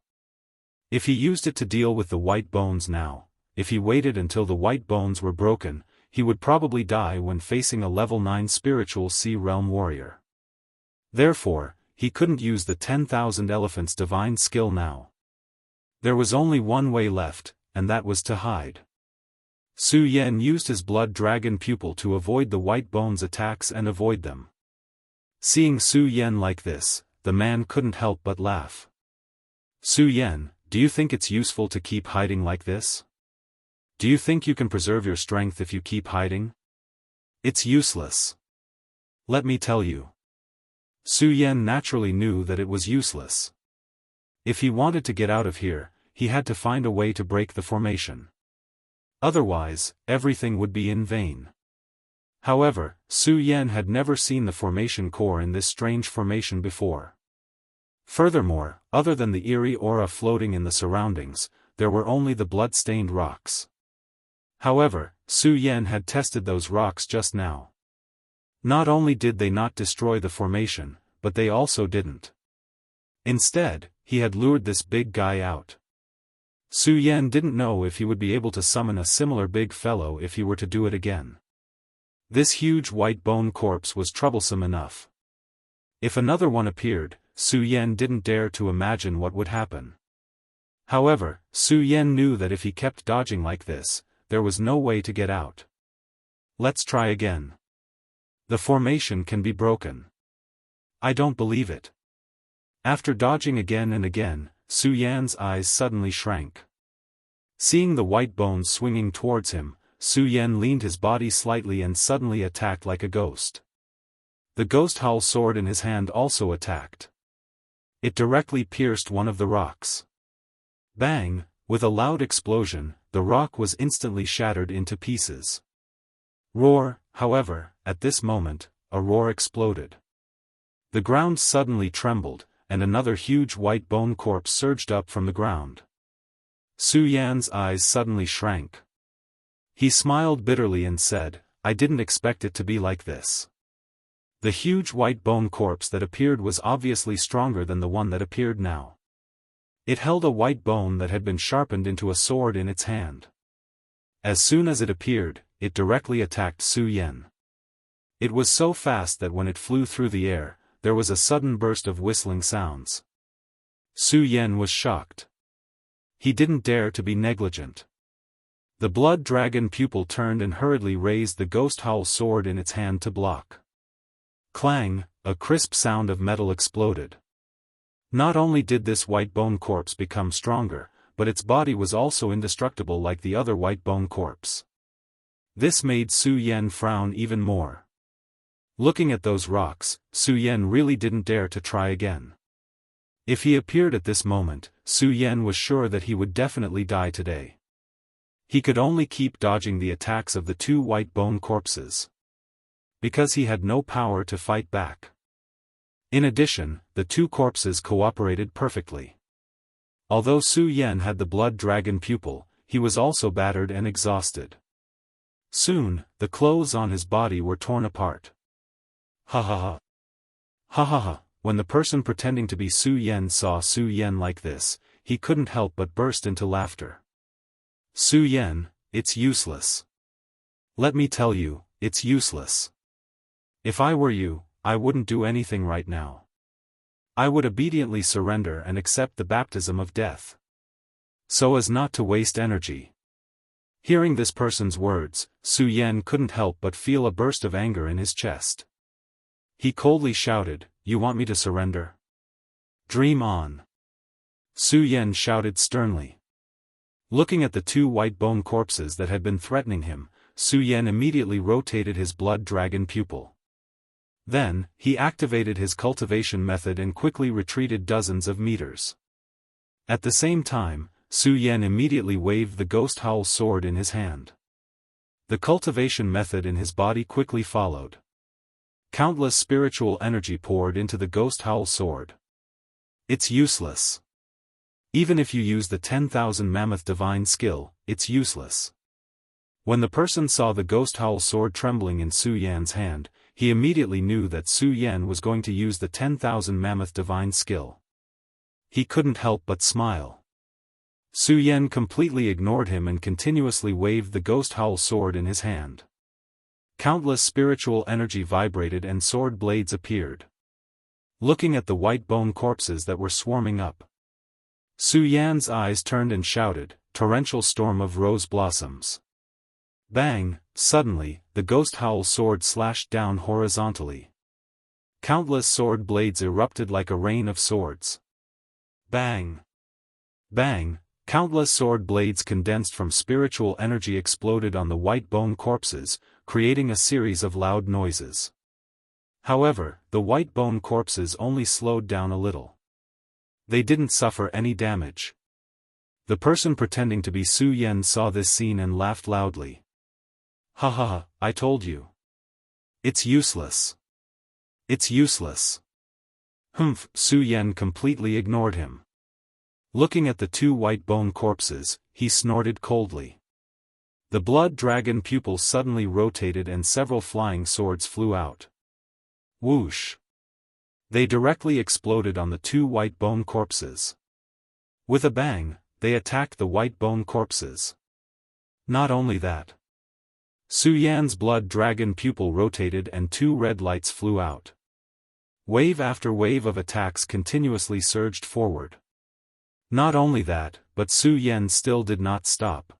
Speaker 1: If he used it to deal with the white bones now, if he waited until the white bones were broken, he would probably die when facing a level 9 spiritual sea realm warrior. Therefore, he couldn't use the 10,000 elephants' divine skill now. There was only one way left, and that was to hide. Su Yan used his blood dragon pupil to avoid the white bones' attacks and avoid them. Seeing Su Yan like this, the man couldn't help but laugh. Su Yan, do you think it's useful to keep hiding like this? Do you think you can preserve your strength if you keep hiding? It's useless. Let me tell you. Su Yan naturally knew that it was useless. If he wanted to get out of here, he had to find a way to break the formation. Otherwise, everything would be in vain. However, Su Yan had never seen the formation core in this strange formation before. Furthermore, other than the eerie aura floating in the surroundings, there were only the blood-stained rocks. However, Su Yan had tested those rocks just now. Not only did they not destroy the formation, but they also didn't. Instead, he had lured this big guy out. Su Yan didn't know if he would be able to summon a similar big fellow if he were to do it again. This huge white bone corpse was troublesome enough. If another one appeared, Su Yan didn't dare to imagine what would happen. However, Su Yan knew that if he kept dodging like this, there was no way to get out. Let's try again. The formation can be broken. I don't believe it. After dodging again and again, Su Yan's eyes suddenly shrank. Seeing the white bones swinging towards him, Su Yan leaned his body slightly and suddenly attacked like a ghost. The ghost howl sword in his hand also attacked. It directly pierced one of the rocks. Bang! With a loud explosion, the rock was instantly shattered into pieces. Roar! However, at this moment, a roar exploded. The ground suddenly trembled, and another huge white bone corpse surged up from the ground. Su Yan's eyes suddenly shrank. He smiled bitterly and said, I didn't expect it to be like this. The huge white bone corpse that appeared was obviously stronger than the one that appeared now. It held a white bone that had been sharpened into a sword in its hand. As soon as it appeared, it directly attacked Su Yan. It was so fast that when it flew through the air, there was a sudden burst of whistling sounds. Su Yan was shocked. He didn't dare to be negligent. The blood dragon pupil turned and hurriedly raised the ghost howl sword in its hand to block. Clang! A crisp sound of metal exploded. Not only did this white bone corpse become stronger, but its body was also indestructible like the other white bone corpse. This made Su Yan frown even more. Looking at those rocks, Su Yan really didn't dare to try again. If he appeared at this moment, Su Yan was sure that he would definitely die today. He could only keep dodging the attacks of the two white bone corpses. Because he had no power to fight back. In addition, the two corpses cooperated perfectly. Although Su Yan had the blood dragon pupil, he was also battered and exhausted. Soon, the clothes on his body were torn apart. Ha ha ha. Ha ha ha. When the person pretending to be Su Yan saw Su Yan like this, he couldn't help but burst into laughter. Su Yan, it's useless. Let me tell you, it's useless. If I were you, I wouldn't do anything right now. I would obediently surrender and accept the baptism of death. So as not to waste energy. Hearing this person's words, Su Yan couldn't help but feel a burst of anger in his chest. He coldly shouted, "You want me to surrender? Dream on." Su Yan shouted sternly. Looking at the two white bone corpses that had been threatening him, Su Yan immediately rotated his blood dragon pupil. Then, he activated his cultivation method and quickly retreated dozens of meters. At the same time, Su Yan immediately waved the ghost howl sword in his hand. The cultivation method in his body quickly followed. Countless spiritual energy poured into the ghost howl sword. It's useless. Even if you use the 10,000 mammoth divine skill, it's useless. When the person saw the ghost howl sword trembling in Su Yan's hand, he immediately knew that Su Yan was going to use the 10,000 mammoth divine skill. He couldn't help but smile. Su Yan completely ignored him and continuously waved the ghost howl sword in his hand. Countless spiritual energy vibrated and sword blades appeared. Looking at the white bone corpses that were swarming up, Su Yan's eyes turned and shouted, "Torrential storm of rose blossoms." Bang! Suddenly, the ghost howl sword slashed down horizontally. Countless sword blades erupted like a rain of swords. Bang! Bang! Countless sword blades condensed from spiritual energy exploded on the white bone corpses, creating a series of loud noises. However, the white bone corpses only slowed down a little. They didn't suffer any damage. The person pretending to be Su Yan saw this scene and laughed loudly. "Ha ha ha, I told you. It's useless. It's useless." Humph! Su Yan completely ignored him. Looking at the two white bone corpses, he snorted coldly. The blood dragon pupils suddenly rotated and several flying swords flew out. Whoosh! They directly exploded on the two white bone corpses. With a bang, they attacked the white bone corpses. Not only that, Su Yan's blood dragon pupil rotated and two red lights flew out. Wave after wave of attacks continuously surged forward. Not only that, but Su Yan still did not stop.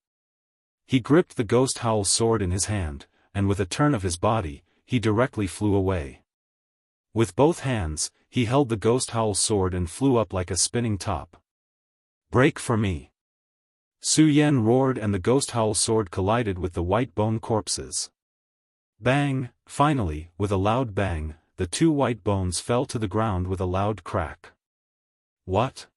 Speaker 1: He gripped the ghost howl sword in his hand, and with a turn of his body, he directly flew away. With both hands, he held the ghost howl sword and flew up like a spinning top. "Break for me!" Su Yan roared and the ghost howl sword collided with the white bone corpses. Bang! Finally, with a loud bang, the two white bones fell to the ground with a loud crack. What?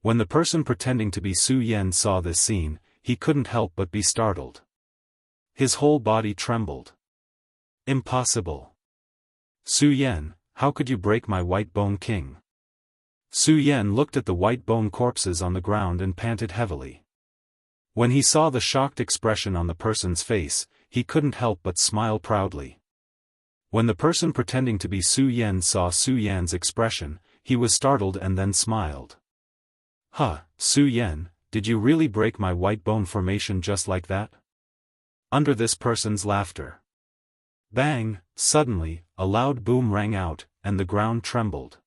Speaker 1: When the person pretending to be Su Yan saw this scene, he couldn't help but be startled. His whole body trembled. Impossible. Su Yan, how could you break my white bone king? Su Yan looked at the white bone corpses on the ground and panted heavily. When he saw the shocked expression on the person's face, he couldn't help but smile proudly. When the person pretending to be Su Yan saw Su Yan's expression, he was startled and then smiled. "Huh, Su Yan, did you really break my white bone formation just like that?" Under this person's laughter. Bang! Suddenly, a loud boom rang out, and the ground trembled.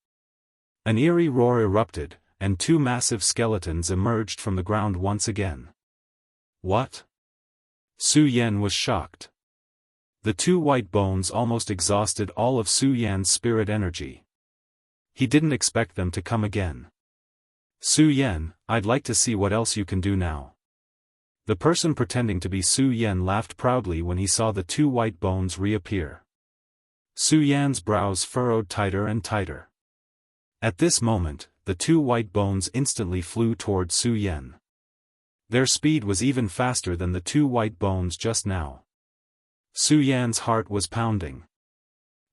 Speaker 1: An eerie roar erupted, and two massive skeletons emerged from the ground once again. What? Su Yan was shocked. The two white bones almost exhausted all of Su Yan's spirit energy. He didn't expect them to come again. "Su Yan, I'd like to see what else you can do now." The person pretending to be Su Yan laughed proudly when he saw the two white bones reappear. Su Yan's brows furrowed tighter and tighter. At this moment, the two white bones instantly flew toward Su Yan. Their speed was even faster than the two white bones just now. Su Yan's heart was pounding.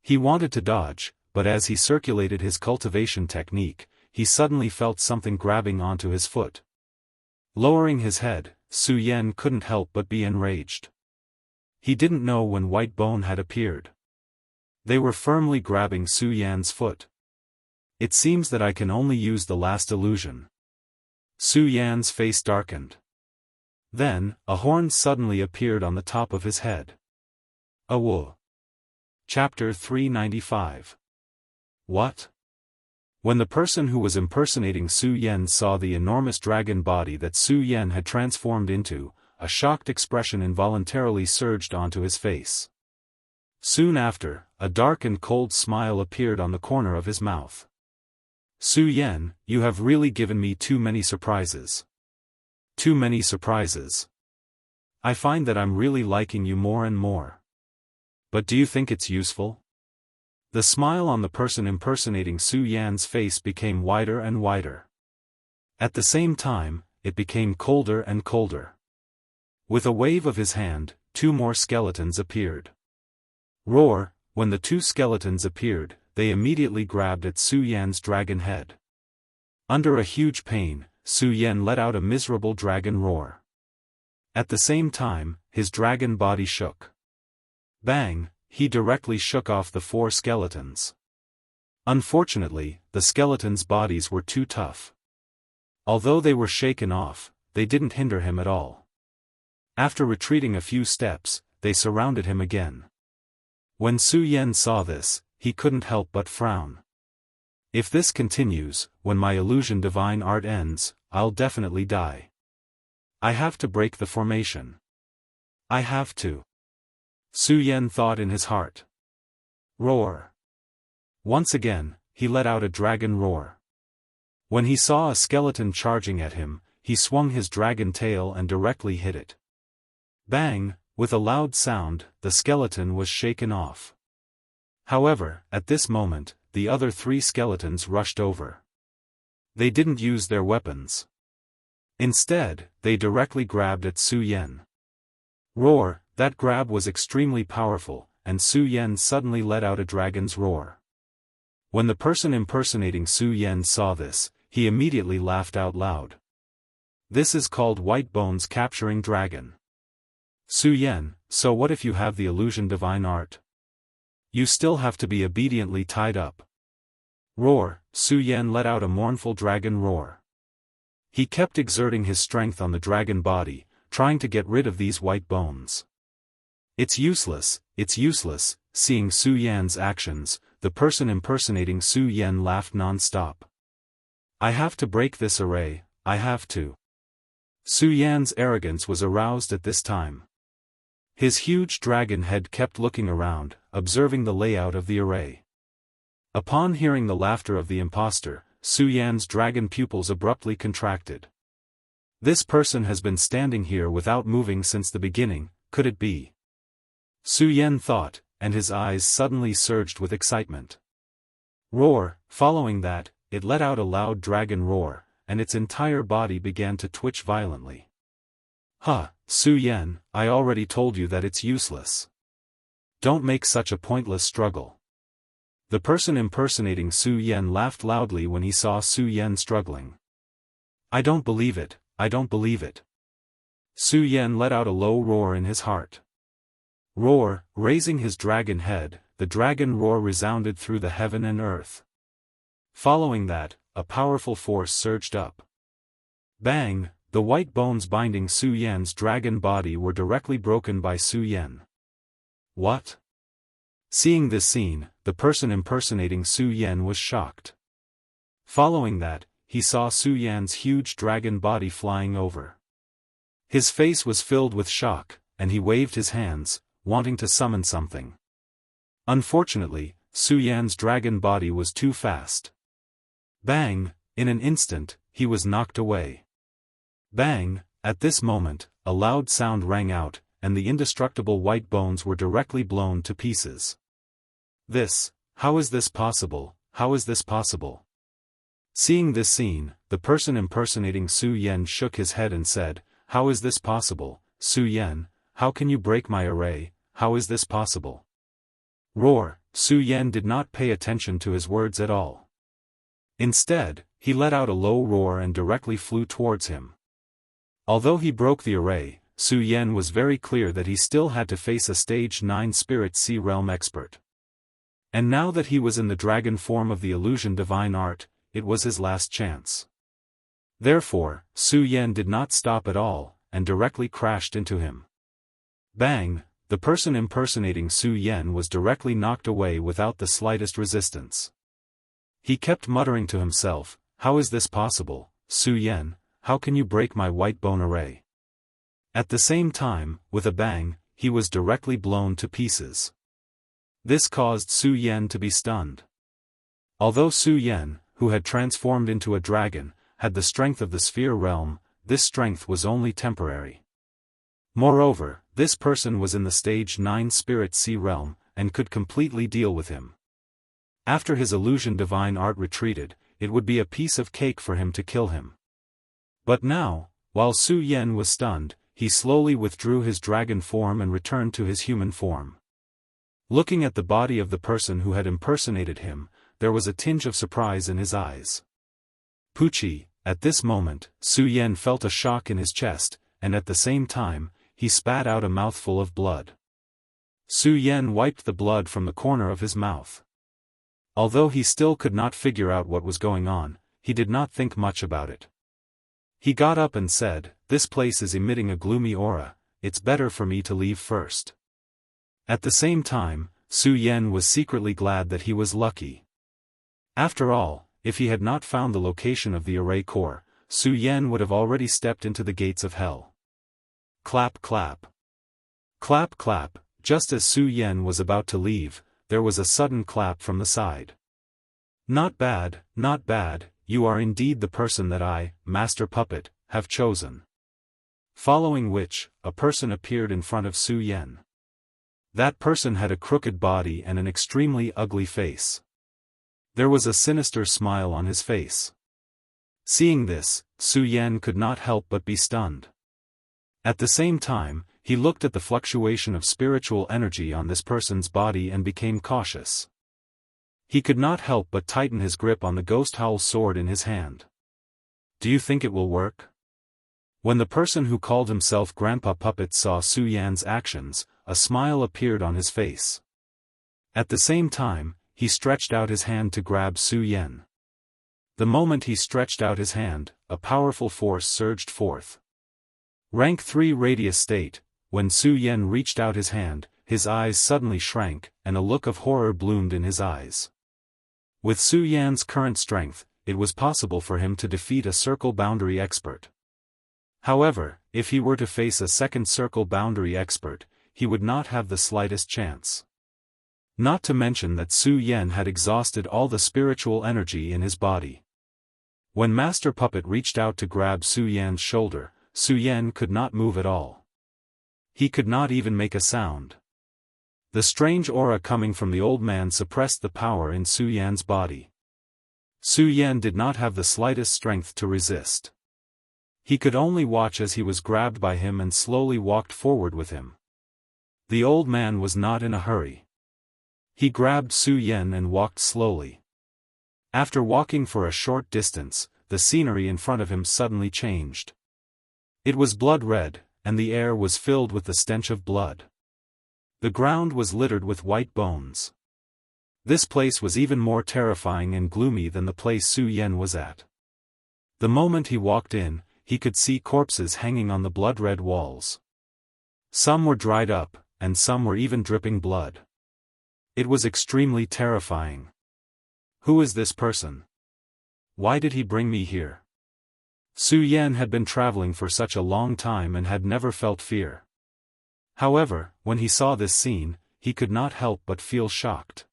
Speaker 1: He wanted to dodge, but as he circulated his cultivation technique, he suddenly felt something grabbing onto his foot. Lowering his head, Su Yan couldn't help but be enraged. He didn't know when white bone had appeared. They were firmly grabbing Su Yan's foot. "It seems that I can only use the last illusion." Su Yan's face darkened. Then, a horn suddenly appeared on the top of his head. Awo. Chapter 395. What? When the person who was impersonating Su Yan saw the enormous dragon body that Su Yan had transformed into, a shocked expression involuntarily surged onto his face. Soon after, a dark and cold smile appeared on the corner of his mouth. "Su Yan, you have really given me too many surprises. Too many surprises. I find that I'm really liking you more and more. But do you think it's useful?" The smile on the person impersonating Su Yan's face became wider and wider. At the same time, it became colder and colder. With a wave of his hand, 2 more skeletons appeared. Roar! When the 2 skeletons appeared, they immediately grabbed at Su Yan's dragon head. Under a huge pain, Su Yan let out a miserable dragon roar. At the same time, his dragon body shook. Bang! He directly shook off the 4 skeletons. Unfortunately, the skeletons' bodies were too tough. Although they were shaken off, they didn't hinder him at all. After retreating a few steps, they surrounded him again. When Su Yan saw this, he couldn't help but frown. If this continues, when my illusion divine art ends, I'll definitely die. I have to break the formation. I have to. Su Yan thought in his heart. Roar. Once again, he let out a dragon roar. When he saw a skeleton charging at him, he swung his dragon tail and directly hit it. Bang! With a loud sound, the skeleton was shaken off. However, at this moment, the other 3 skeletons rushed over. They didn't use their weapons. Instead, they directly grabbed at Su Yan. Roar! That grab was extremely powerful, and Su Yan suddenly let out a dragon's roar. When the person impersonating Su Yan saw this, he immediately laughed out loud. This is called White Bones capturing dragon. Su Yan, so what if you have the illusion divine art? You still have to be obediently tied up. Roar! Su Yan let out a mournful dragon roar. He kept exerting his strength on the dragon body, trying to get rid of these white bones. It's useless, seeing Su Yan's actions, the person impersonating Su Yan laughed non-stop. I have to break this array, I have to. Su Yan's arrogance was aroused at this time. His huge dragon head kept looking around, observing the layout of the array. Upon hearing the laughter of the impostor, Su Yan's dragon pupils abruptly contracted. This person has been standing here without moving since the beginning, could it be? Su Yan thought, and his eyes suddenly surged with excitement. Roar! Following that, it let out a loud dragon roar, and its entire body began to twitch violently. Huh, Su Yan, I already told you that it's useless. Don't make such a pointless struggle. The person impersonating Su Yan laughed loudly when he saw Su Yan struggling. I don't believe it, I don't believe it. Su Yan let out a low roar in his heart. Roar! Raising his dragon head, the dragon roar resounded through the heaven and earth. Following that, a powerful force surged up. Bang! The white bones binding Su Yan's dragon body were directly broken by Su Yan. What? Seeing this scene, the person impersonating Su Yan was shocked. Following that, he saw Su Yan's huge dragon body flying over. His face was filled with shock, and he waved his hands, wanting to summon something. Unfortunately, Su Yan's dragon body was too fast. Bang! In an instant, he was knocked away. Bang! At this moment, a loud sound rang out, and the indestructible white bones were directly blown to pieces. How is this possible, how is this possible? Seeing this scene, the person impersonating Su Yan shook his head and said, How is this possible, Su Yan? How can you break my array, how is this possible? Roar! Su Yan did not pay attention to his words at all. Instead, he let out a low roar and directly flew towards him. Although he broke the array, Su Yan was very clear that he still had to face a stage 9 spirit sea realm expert. And now that he was in the dragon form of the illusion divine art, it was his last chance. Therefore, Su Yan did not stop at all, and directly crashed into him. Bang! The person impersonating Su Yan was directly knocked away without the slightest resistance. He kept muttering to himself, How is this possible, Su Yan? How can you break my white bone array? At the same time, with a bang, he was directly blown to pieces. This caused Su Yan to be stunned. Although Su Yan, who had transformed into a dragon, had the strength of the sphere realm, this strength was only temporary. Moreover, this person was in the stage 9 spirit sea realm, and could completely deal with him. After his illusion divine art retreated, it would be a piece of cake for him to kill him. But now, while Su Yan was stunned, he slowly withdrew his dragon form and returned to his human form. Looking at the body of the person who had impersonated him, there was a tinge of surprise in his eyes. Pucci, at this moment, Su Yan felt a shock in his chest, and at the same time, he spat out a mouthful of blood. Su Yan wiped the blood from the corner of his mouth. Although he still could not figure out what was going on, he did not think much about it. He got up and said, "This place is emitting a gloomy aura, it's better for me to leave first." At the same time, Su Yan was secretly glad that he was lucky. After all, if he had not found the location of the array core, Su Yan would have already stepped into the gates of hell. Clap clap. Clap clap, just as Su Yan was about to leave, there was a sudden clap from the side. Not bad, you are indeed the person that I, Master Puppet, have chosen." Following which, a person appeared in front of Su Yan. That person had a crooked body and an extremely ugly face. There was a sinister smile on his face. Seeing this, Su Yan could not help but be stunned. At the same time, he looked at the fluctuation of spiritual energy on this person's body and became cautious. He could not help but tighten his grip on the ghost howl sword in his hand. "Do you think it will work?" When the person who called himself Grandpa Puppet saw Su Yan's actions, a smile appeared on his face. At the same time, he stretched out his hand to grab Su Yan. The moment he stretched out his hand, a powerful force surged forth. Rank 3 Radius State. When Su Yan reached out his hand, his eyes suddenly shrank, and a look of horror bloomed in his eyes. With Su Yan's current strength, it was possible for him to defeat a circle boundary expert. However, if he were to face a second circle boundary expert, he would not have the slightest chance. Not to mention that Su Yan had exhausted all the spiritual energy in his body. When Master Puppet reached out to grab Su Yan's shoulder, Su Yan could not move at all. He could not even make a sound. The strange aura coming from the old man suppressed the power in Su Yan's body. Su Yan did not have the slightest strength to resist. He could only watch as he was grabbed by him and slowly walked forward with him. The old man was not in a hurry. He grabbed Su Yan and walked slowly. After walking for a short distance, the scenery in front of him suddenly changed. It was blood red, and the air was filled with the stench of blood. The ground was littered with white bones. This place was even more terrifying and gloomy than the place Su Yan was at. The moment he walked in, he could see corpses hanging on the blood-red walls. Some were dried up, and some were even dripping blood. It was extremely terrifying. Who is this person? Why did he bring me here? Su Yan had been traveling for such a long time and had never felt fear. However, when he saw this scene, he could not help but feel shocked.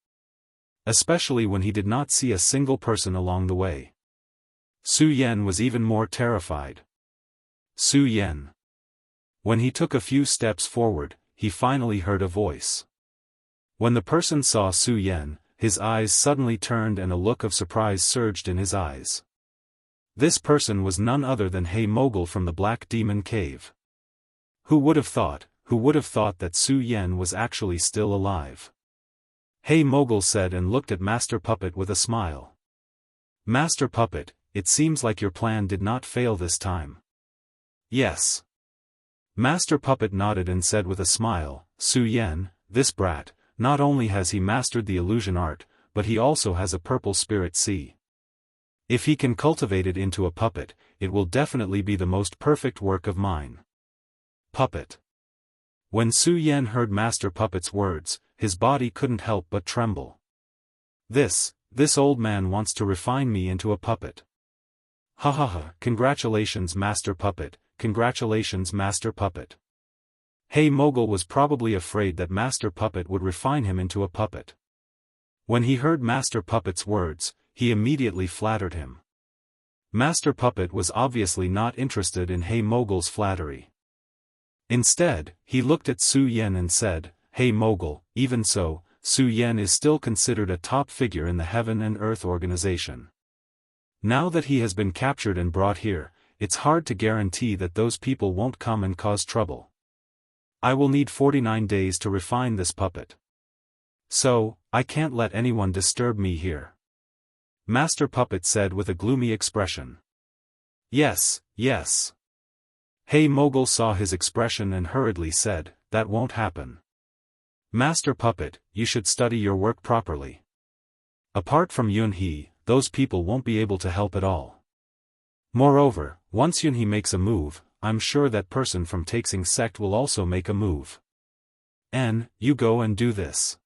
Speaker 1: Especially when he did not see a single person along the way. Su Yan was even more terrified. Su Yan. When he took a few steps forward, he finally heard a voice. When the person saw Su Yan, his eyes suddenly turned and a look of surprise surged in his eyes. This person was none other than Hey Mogul from the Black Demon Cave. Who would have thought that Su Yan was actually still alive? Hey Mogul said and looked at Master Puppet with a smile. Master Puppet, it seems like your plan did not fail this time. Yes. Master Puppet nodded and said with a smile, Su Yan, this brat, not only has he mastered the illusion art, but he also has a purple spirit sea. If he can cultivate it into a puppet, it will definitely be the most perfect work of mine. Puppet. When Su Yan heard Master Puppet's words, his body couldn't help but tremble. This old man wants to refine me into a puppet. Ha ha ha, congratulations Master Puppet, congratulations Master Puppet. Hey Mogul was probably afraid that Master Puppet would refine him into a puppet. When he heard Master Puppet's words, he immediately flattered him. Master Puppet was obviously not interested in Hey Mogul's flattery. Instead, he looked at Su Yan and said, Hey Mogul, even so, Su Yan is still considered a top figure in the Heaven and Earth organization. Now that he has been captured and brought here, it's hard to guarantee that those people won't come and cause trouble. I will need 49 days to refine this puppet. So, I can't let anyone disturb me here. Master Puppet said with a gloomy expression. Yes, yes. Hey Mogul saw his expression and hurriedly said, that won't happen. Master Puppet, you should study your work properly. Apart from Yunhe, those people won't be able to help at all. Moreover, once Yunhe makes a move, I'm sure that person from Taixing sect will also make a move. You go and do this.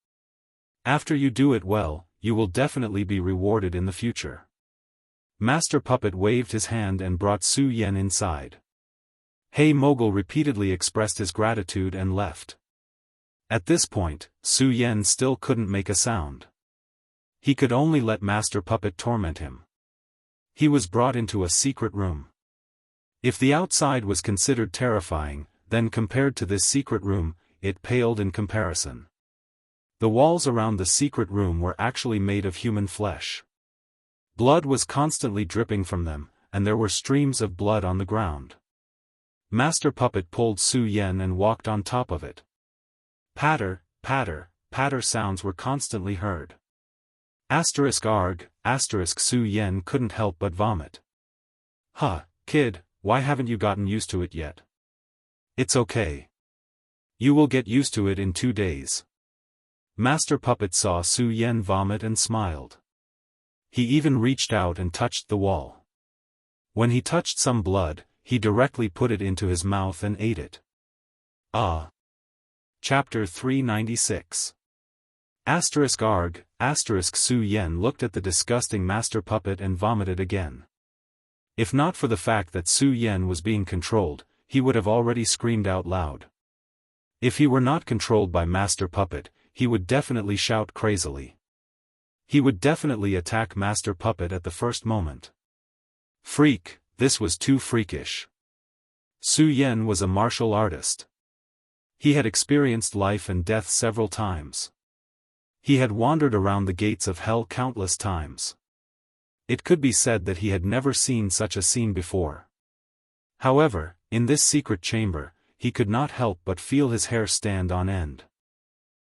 Speaker 1: After you do it well, you will definitely be rewarded in the future. Master Puppet waved his hand and brought Su Yan inside. Hey Mogul repeatedly expressed his gratitude and left. At this point, Su Yan still couldn't make a sound. He could only let Master Puppet torment him. He was brought into a secret room. If the outside was considered terrifying, then compared to this secret room, it paled in comparison. The walls around the secret room were actually made of human flesh. Blood was constantly dripping from them, and there were streams of blood on the ground. Master Puppet pulled Su Yan and walked on top of it. Patter, patter, patter sounds were constantly heard. Su Yan couldn't help but vomit. Huh, kid, why haven't you gotten used to it yet? It's okay. You will get used to it in 2 days. Master Puppet saw Su Yan vomit and smiled. He even reached out and touched the wall. When he touched some blood, he directly put it into his mouth and ate it. Chapter 396. Su Yan looked at the disgusting Master Puppet and vomited again. If not for the fact that Su Yan was being controlled, he would have already screamed out loud. If he were not controlled by Master Puppet, he would definitely shout crazily. He would definitely attack Master Puppet at the first moment. Freak, this was too freakish. Su Yan was a martial artist. He had experienced life and death several times. He had wandered around the gates of hell countless times. It could be said that he had never seen such a scene before. However, in this secret chamber, he could not help but feel his hair stand on end.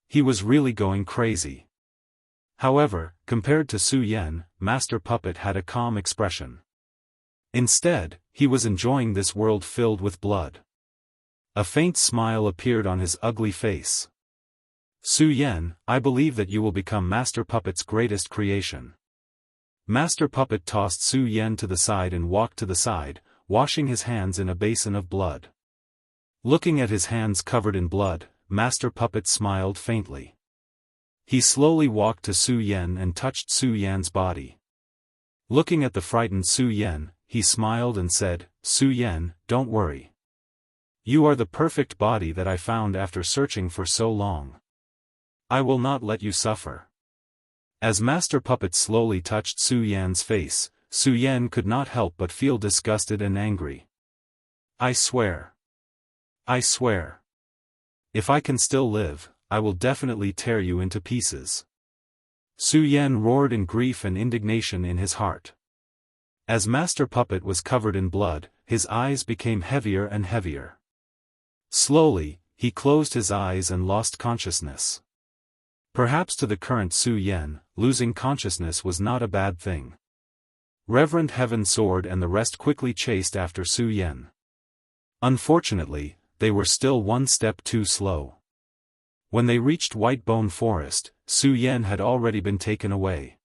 Speaker 1: He was really going crazy. However, compared to Su Yan, Master Puppet had a calm expression. Instead, he was enjoying this world filled with blood. A faint smile appeared on his ugly face. Su Yan, I believe that you will become Master Puppet's greatest creation. Master Puppet tossed Su Yan to the side and walked to the side, washing his hands in a basin of blood. Looking at his hands covered in blood, Master Puppet smiled faintly. He slowly walked to Su Yan and touched Su Yan's body. Looking at the frightened Su Yan, he smiled and said, Su Yan, don't worry. You are the perfect body that I found after searching for so long. I will not let you suffer. As Master Puppet slowly touched Su Yan's face, Su Yan could not help but feel disgusted and angry. I swear. I swear. If I can still live, I will definitely tear you into pieces. Su Yan roared in grief and indignation in his heart. As Master Puppet was covered in blood, his eyes became heavier and heavier. Slowly, he closed his eyes and lost consciousness. Perhaps to the current Su Yan, losing consciousness was not a bad thing. Reverend Heaven Sword and the rest quickly chased after Su Yan. Unfortunately, they were still one step too slow. When they reached White Bone Forest, Su Yan had already been taken away.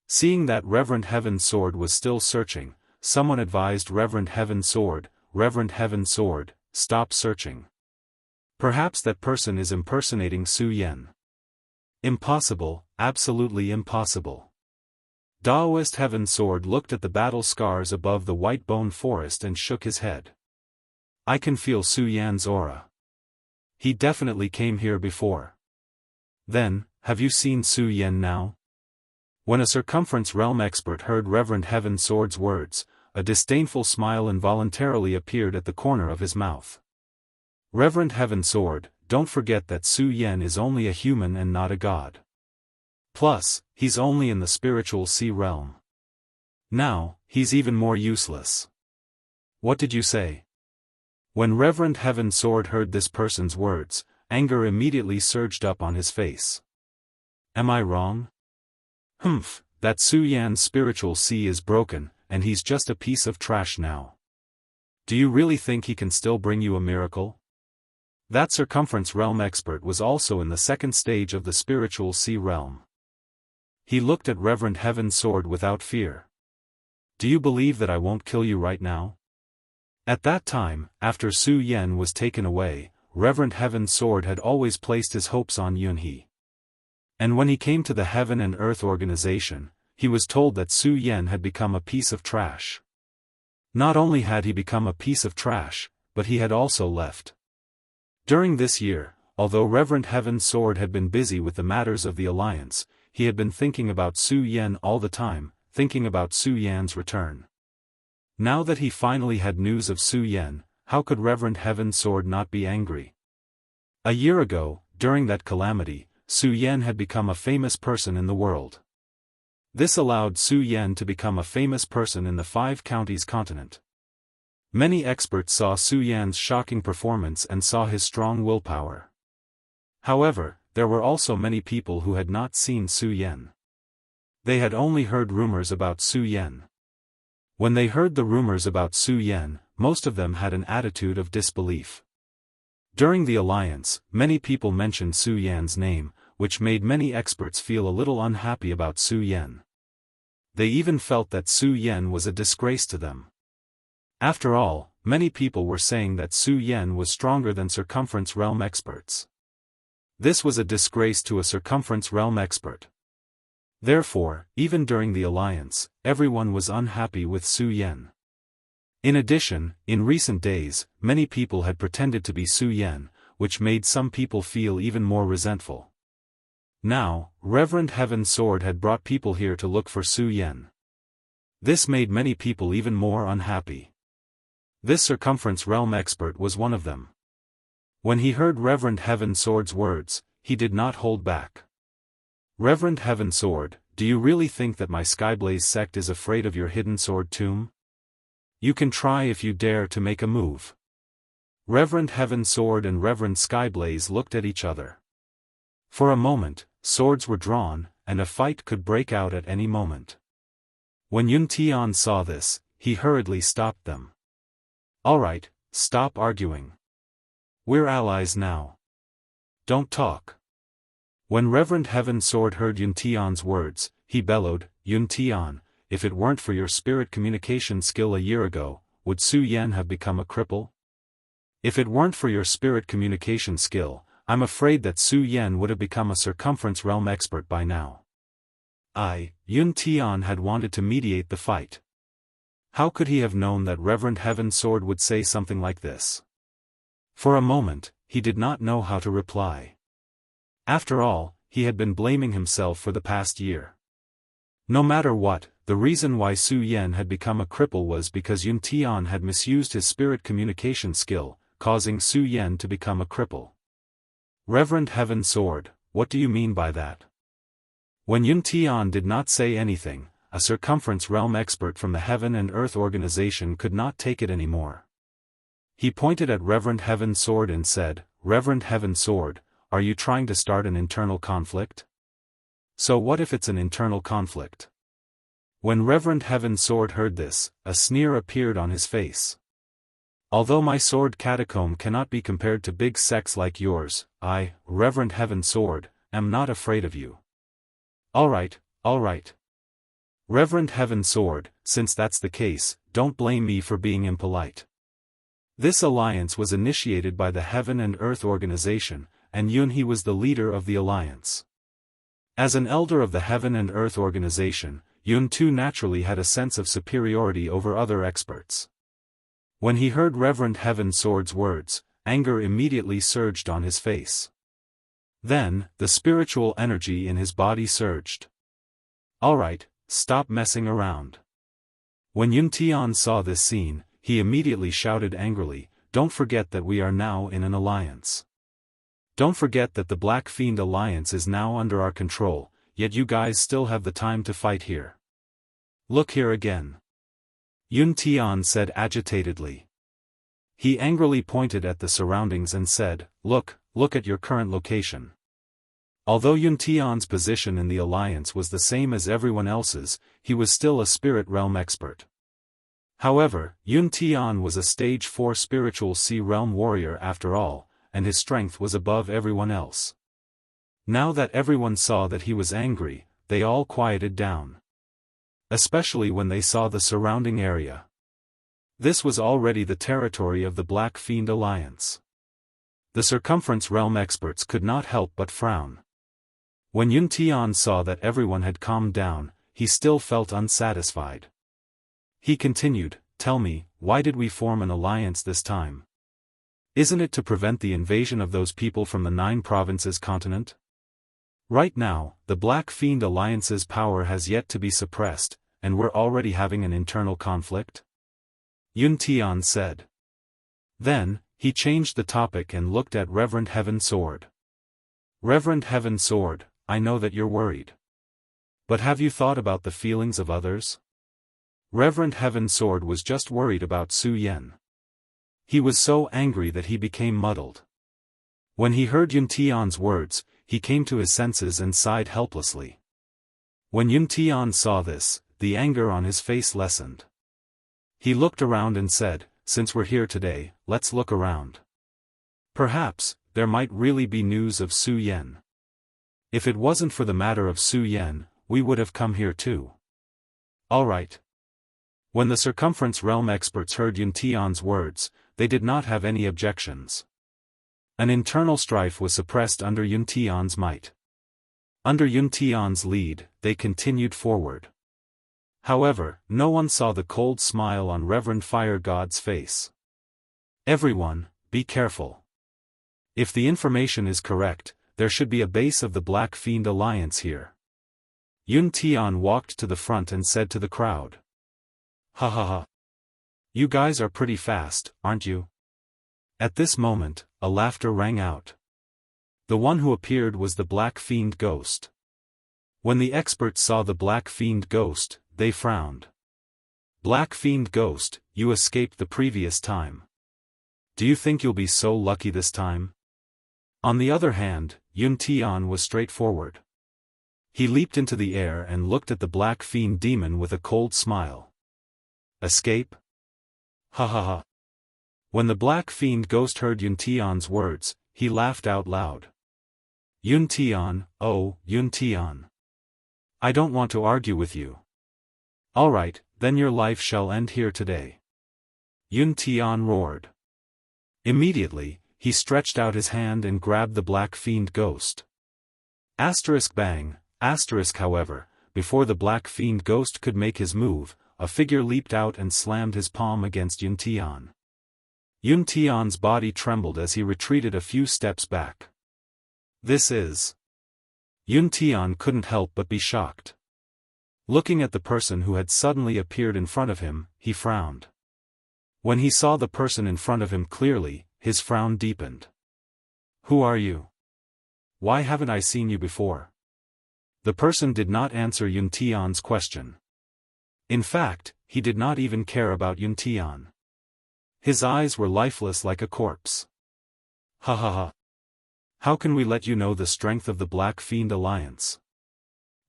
Speaker 1: Seeing that Reverend Heaven Sword was still searching, someone advised Reverend Heaven Sword, stop searching. Perhaps that person is impersonating Su Yan. Impossible, absolutely impossible. Daoist Heaven Sword looked at the battle scars above the White Bone Forest and shook his head. I can feel Su Yan's aura. He definitely came here before. Then, have you seen Su Yan now? When a circumference realm expert heard Reverend Heaven Sword's words, a disdainful smile involuntarily appeared at the corner of his mouth. Reverend Heaven Sword, don't forget that Su Yan is only a human and not a god. Plus, he's only in the spiritual sea realm. Now, he's even more useless. What did you say? When Reverend Heaven Sword heard this person's words, anger immediately surged up on his face. Am I wrong? Humph, that Su Yan's spiritual sea is broken, and he's just a piece of trash now. Do you really think he can still bring you a miracle? That circumference realm expert was also in the second stage of the spiritual sea realm. He looked at Reverend Heaven Sword without fear. Do you believe that I won't kill you right now? At that time, after Su Yan was taken away, Reverend Heaven Sword had always placed his hopes on Yunhe. And when he came to the Heaven and Earth organization, he was told that Su Yan had become a piece of trash. Not only had he become a piece of trash, but he had also left. During this year, although Reverend Heaven Sword had been busy with the matters of the Alliance, he had been thinking about Su Yan all the time, thinking about Su Yan's return. Now that he finally had news of Su Yan, how could Reverend Heaven Sword not be angry? A year ago, during that calamity, Su Yan had become a famous person in the world. This allowed Su Yan to become a famous person in the 5 counties continent. Many experts saw Su Yan's shocking performance and saw his strong willpower. However, there were also many people who had not seen Su Yan. They had only heard rumors about Su Yan. When they heard the rumors about Su Yan, most of them had an attitude of disbelief. During the Alliance, many people mentioned Su Yan's name, which made many experts feel a little unhappy about Su Yan. They even felt that Su Yan was a disgrace to them. After all, many people were saying that Su Yan was stronger than circumference realm experts. This was a disgrace to a circumference realm expert. Therefore, even during the Alliance, everyone was unhappy with Su Yan. In addition, in recent days, many people had pretended to be Su Yan, which made some people feel even more resentful. Now, Reverend Heaven Sword had brought people here to look for Su Yan. This made many people even more unhappy. This circumference realm expert was one of them. When he heard Reverend Heaven Sword's words, he did not hold back. Reverend Heaven Sword, do you really think that my Skyblaze sect is afraid of your hidden sword tomb? You can try if you dare to make a move. Reverend Heaven Sword and Reverend Skyblaze looked at each other. For a moment, swords were drawn, and a fight could break out at any moment. When Yun Tian saw this, he hurriedly stopped them. Alright, stop arguing. We're allies now. Don't talk. When Reverend Heaven Sword heard Yun Tian's words, he bellowed, Yun Tian, if it weren't for your spirit communication skill a year ago, would Su Yan have become a cripple? If it weren't for your spirit communication skill, I'm afraid that Su Yan would have become a circumference realm expert by now. Yun Tian had wanted to mediate the fight. How could he have known that Reverend Heaven Sword would say something like this? For a moment, he did not know how to reply. After all, he had been blaming himself for the past year. No matter what, the reason why Su Yan had become a cripple was because Yun Tian had misused his spirit communication skill, causing Su Yan to become a cripple. Reverend Heaven Sword, what do you mean by that? When Yun Tian did not say anything, a circumference realm expert from the Heaven and Earth organization could not take it anymore. He pointed at Reverend Heaven Sword and said, Reverend Heaven Sword, are you trying to start an internal conflict? So what if it's an internal conflict? When Reverend Heaven Sword heard this, a sneer appeared on his face. Although my sword catacomb cannot be compared to big sects like yours, I, Reverend Heaven Sword, am not afraid of you. Alright. Reverend Heaven Sword, since that's the case, don't blame me for being impolite. This alliance was initiated by the Heaven and Earth organization, and Yunhe was the leader of the alliance. As an elder of the Heaven and Earth organization, Yun too naturally had a sense of superiority over other experts. When he heard Reverend Heaven Sword's words, anger immediately surged on his face. Then, the spiritual energy in his body surged. Alright, stop messing around. When Yun Tian saw this scene, he immediately shouted angrily, don't forget that we are now in an alliance. Don't forget that the Black Fiend Alliance is now under our control, yet you guys still have the time to fight here. Look here again. Yun Tian said agitatedly. He angrily pointed at the surroundings and said, look at your current location. Although Yun Tian's position in the alliance was the same as everyone else's, he was still a spirit realm expert. However, Yun Tian was a stage 4 spiritual sea realm warrior after all, and his strength was above everyone else. Now that everyone saw that he was angry, they all quieted down. Especially when they saw the surrounding area. This was already the territory of the Black Fiend Alliance. The Circumference Realm experts could not help but frown. When Yun Tian saw that everyone had calmed down, he still felt unsatisfied. He continued, tell me, why did we form an alliance this time? Isn't it to prevent the invasion of those people from the 9 provinces continent? Right now, the Black Fiend Alliance's power has yet to be suppressed, and we're already having an internal conflict? Yun Tian said. Then, he changed the topic and looked at Reverend Heaven Sword. Reverend Heaven Sword, I know that you're worried. But have you thought about the feelings of others? Reverend Heaven Sword was just worried about Su Yan. He was so angry that he became muddled. When he heard Yun Tian's words, he came to his senses and sighed helplessly. When Yun Tian saw this, the anger on his face lessened. He looked around and said, since we're here today, let's look around. Perhaps, there might really be news of Su Yan. If it wasn't for the matter of Su Yan, we would have come here too. Alright. When the Circumference Realm experts heard Yun Tian's words, they did not have any objections. An internal strife was suppressed under Yun Tian's might. Under Yun Tian's lead, they continued forward. However, no one saw the cold smile on Reverend Fire God's face. Everyone, be careful. If the information is correct, there should be a base of the Black Fiend Alliance here. Yun Tian walked to the front and said to the crowd. Ha ha ha. You guys are pretty fast, aren't you? At this moment, a laughter rang out. The one who appeared was the Black Fiend Ghost. When the experts saw the Black Fiend Ghost, they frowned. Black Fiend Ghost, you escaped the previous time. Do you think you'll be so lucky this time? On the other hand, Yun Tian was straightforward. He leaped into the air and looked at the Black Fiend Demon with a cold smile. Escape? Ha ha ha. When the Black Fiend Ghost heard Yun Tian's words, he laughed out loud. Yun Tian, oh, Yun Tian. I don't want to argue with you. Alright, then your life shall end here today. Yun Tian roared. Immediately, he stretched out his hand and grabbed the Black Fiend Ghost. Asterisk bang, asterisk however, before the Black Fiend Ghost could make his move, a figure leaped out and slammed his palm against Yun Tian. Yun Tian's body trembled as he retreated a few steps back. This is... Yun Tian couldn't help but be shocked. Looking at the person who had suddenly appeared in front of him, he frowned. When he saw the person in front of him clearly, his frown deepened. Who are you? Why haven't I seen you before? The person did not answer Yun Tian's question. In fact, he did not even care about Yun Tian. His eyes were lifeless like a corpse. Ha ha ha. How can we let you know the strength of the Black Fiend Alliance?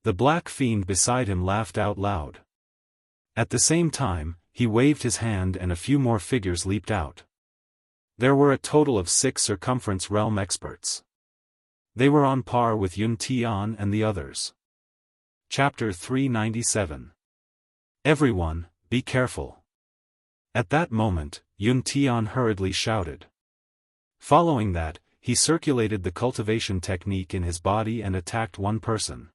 Speaker 1: The Black Fiend beside him laughed out loud. At the same time, he waved his hand and a few more figures leaped out. There were a total of 6 Circumference Realm experts. They were on par with Yun Tian and the others. Chapter 397. Everyone, be careful. At that moment, Yun Tian hurriedly shouted. Following that, he circulated the cultivation technique in his body and attacked one person.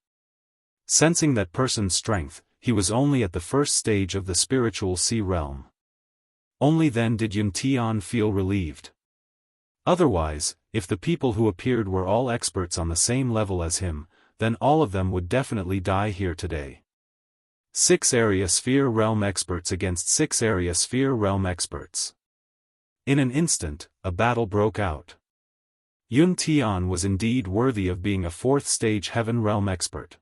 Speaker 1: Sensing that person's strength, he was only at the first stage of the spiritual sea realm. Only then did Yun Tian feel relieved. Otherwise, if the people who appeared were all experts on the same level as him, then all of them would definitely die here today. 6 area sphere realm experts against 6 area sphere realm experts. In an instant, a battle broke out. Yun Tian was indeed worthy of being a fourth-stage heaven realm expert.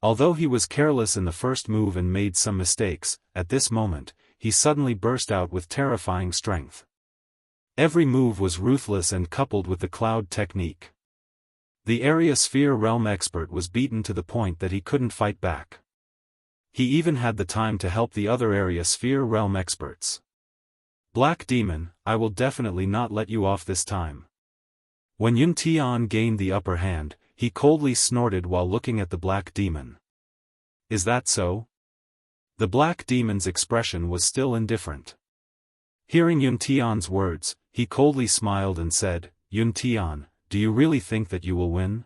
Speaker 1: Although he was careless in the first move and made some mistakes, at this moment, he suddenly burst out with terrifying strength. Every move was ruthless and coupled with the cloud technique. The area sphere realm expert was beaten to the point that he couldn't fight back. He even had the time to help the other area sphere realm experts. Black Demon, I will definitely not let you off this time. When Yun Tian gained the upper hand, he coldly snorted while looking at the Black Demon. Is that so? The Black Demon's expression was still indifferent. Hearing Yun Tian's words, he coldly smiled and said, Yun Tian, do you really think that you will win?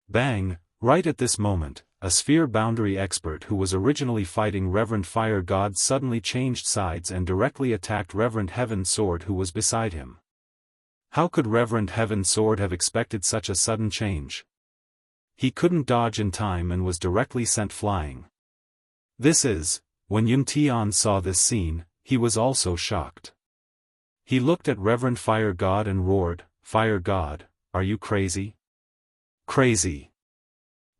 Speaker 1: Bang! Right at this moment, a sphere boundary expert who was originally fighting Reverend Fire God suddenly changed sides and directly attacked Reverend Heaven Sword who was beside him. How could Reverend Heaven Sword have expected such a sudden change? He couldn't dodge in time and was directly sent flying. When Yun Tian saw this scene, he was also shocked. He looked at Reverend Fire God and roared, Fire God, are you crazy? Crazy.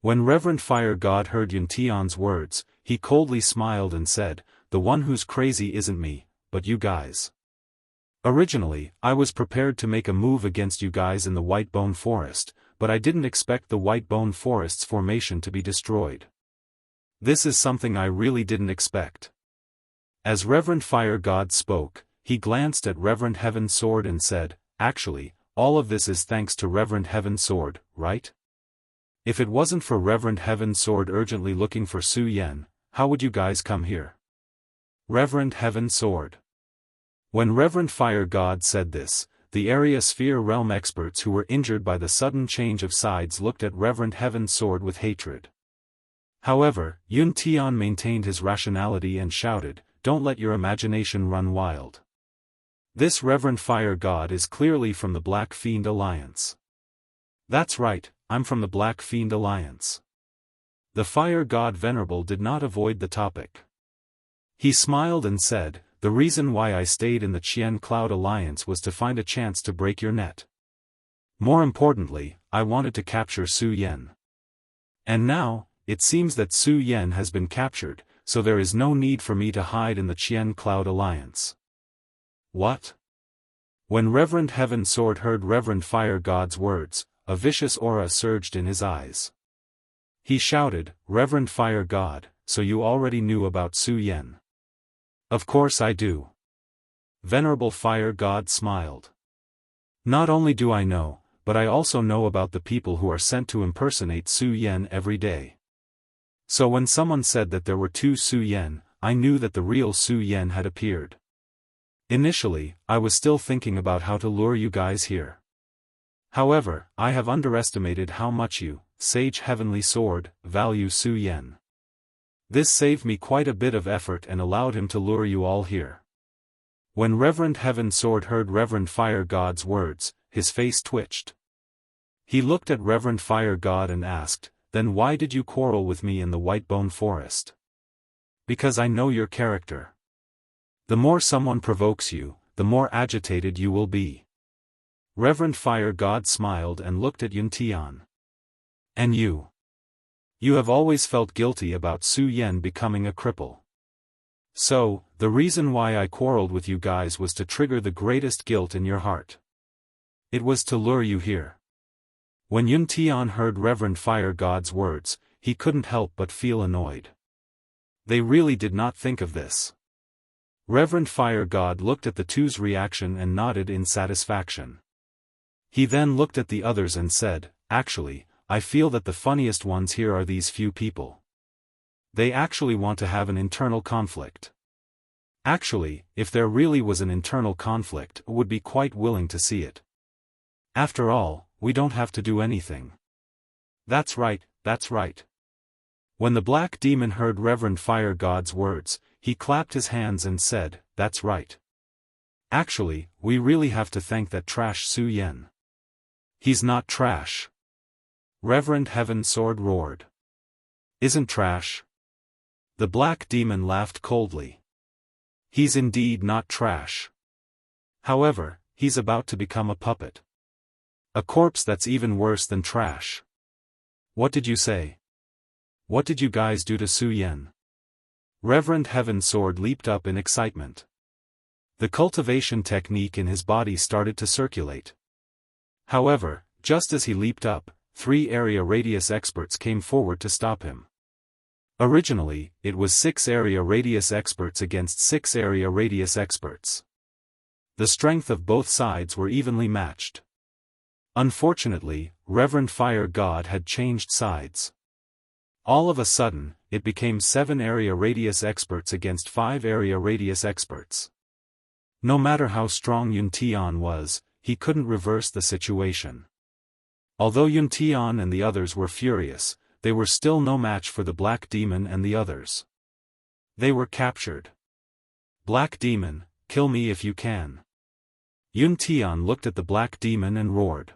Speaker 1: When Reverend Fire God heard Yun Tian's words, he coldly smiled and said, the one who's crazy isn't me, but you guys. Originally, I was prepared to make a move against you guys in the White Bone Forest, but I didn't expect the White Bone Forest's formation to be destroyed. This is something I really didn't expect. As Reverend Fire God spoke, he glanced at Reverend Heaven Sword and said, actually, all of this is thanks to Reverend Heaven Sword, right? If it wasn't for Reverend Heaven Sword urgently looking for Su Yan, how would you guys come here? Reverend Heaven Sword. When Reverend Fire God said this, the area sphere realm experts who were injured by the sudden change of sides looked at Reverend Heaven Sword with hatred. However, Yun Tian maintained his rationality and shouted, don't let your imagination run wild. This Reverend Fire God is clearly from the Black Fiend Alliance. That's right, I'm from the Black Fiend Alliance. The Fire God Venerable did not avoid the topic. He smiled and said, the reason why I stayed in the Qian Cloud Alliance was to find a chance to break your net. More importantly, I wanted to capture Su Yan. And now, it seems that Su Yan has been captured, so there is no need for me to hide in the Qian Cloud Alliance. What? When Reverend Heaven Sword heard Reverend Fire God's words, a vicious aura surged in his eyes. He shouted, Reverend Fire God, so you already knew about Su Yan? Of course I do. Venerable Fire God smiled. Not only do I know, but I also know about the people who are sent to impersonate Su Yan every day. So when someone said that there were two Su Yan, I knew that the real Su Yan had appeared. Initially, I was still thinking about how to lure you guys here. However, I have underestimated how much you, Sage Heavenly Sword, value Su Yan. This saved me quite a bit of effort and allowed him to lure you all here. When Reverend Heaven Sword heard Reverend Fire God's words, his face twitched. He looked at Reverend Fire God and asked, then why did you quarrel with me in the White Bone Forest? Because I know your character. The more someone provokes you, the more agitated you will be. Reverend Fire God smiled and looked at Yun Tian. And you? You have always felt guilty about Su Yan becoming a cripple. So, the reason why I quarreled with you guys was to trigger the greatest guilt in your heart. It was to lure you here. When Yun Tian heard Reverend Fire God's words, he couldn't help but feel annoyed. They really did not think of this. Reverend Fire God looked at the two's reaction and nodded in satisfaction. He then looked at the others and said, actually, I feel that the funniest ones here are these few people. They actually want to have an internal conflict. Actually, if there really was an internal conflict, I would be quite willing to see it. After all, we don't have to do anything. That's right, that's right. When the Black Demon heard Reverend Fire God's words, he clapped his hands and said, that's right. Actually, we really have to thank that trash Su Yan. He's not trash. Reverend Heaven Sword roared. Isn't trash? The Black Demon laughed coldly. He's indeed not trash. However, he's about to become a puppet. A corpse that's even worse than trash. What did you say? What did you guys do to Su Yan? Reverend Heaven's sword leaped up in excitement. The cultivation technique in his body started to circulate. However, just as he leaped up, 3 area radius experts came forward to stop him. Originally, it was 6 area radius experts against 6 area radius experts. The strength of both sides were evenly matched. Unfortunately, Reverend Fire God had changed sides. All of a sudden, it became 7 area radius experts against 5 area radius experts. No matter how strong Yun Tian was, he couldn't reverse the situation. Although Yun Tian and the others were furious, they were still no match for the Black Demon and the others. They were captured. Black Demon, kill me if you can. Yun Tian looked at the Black Demon and roared.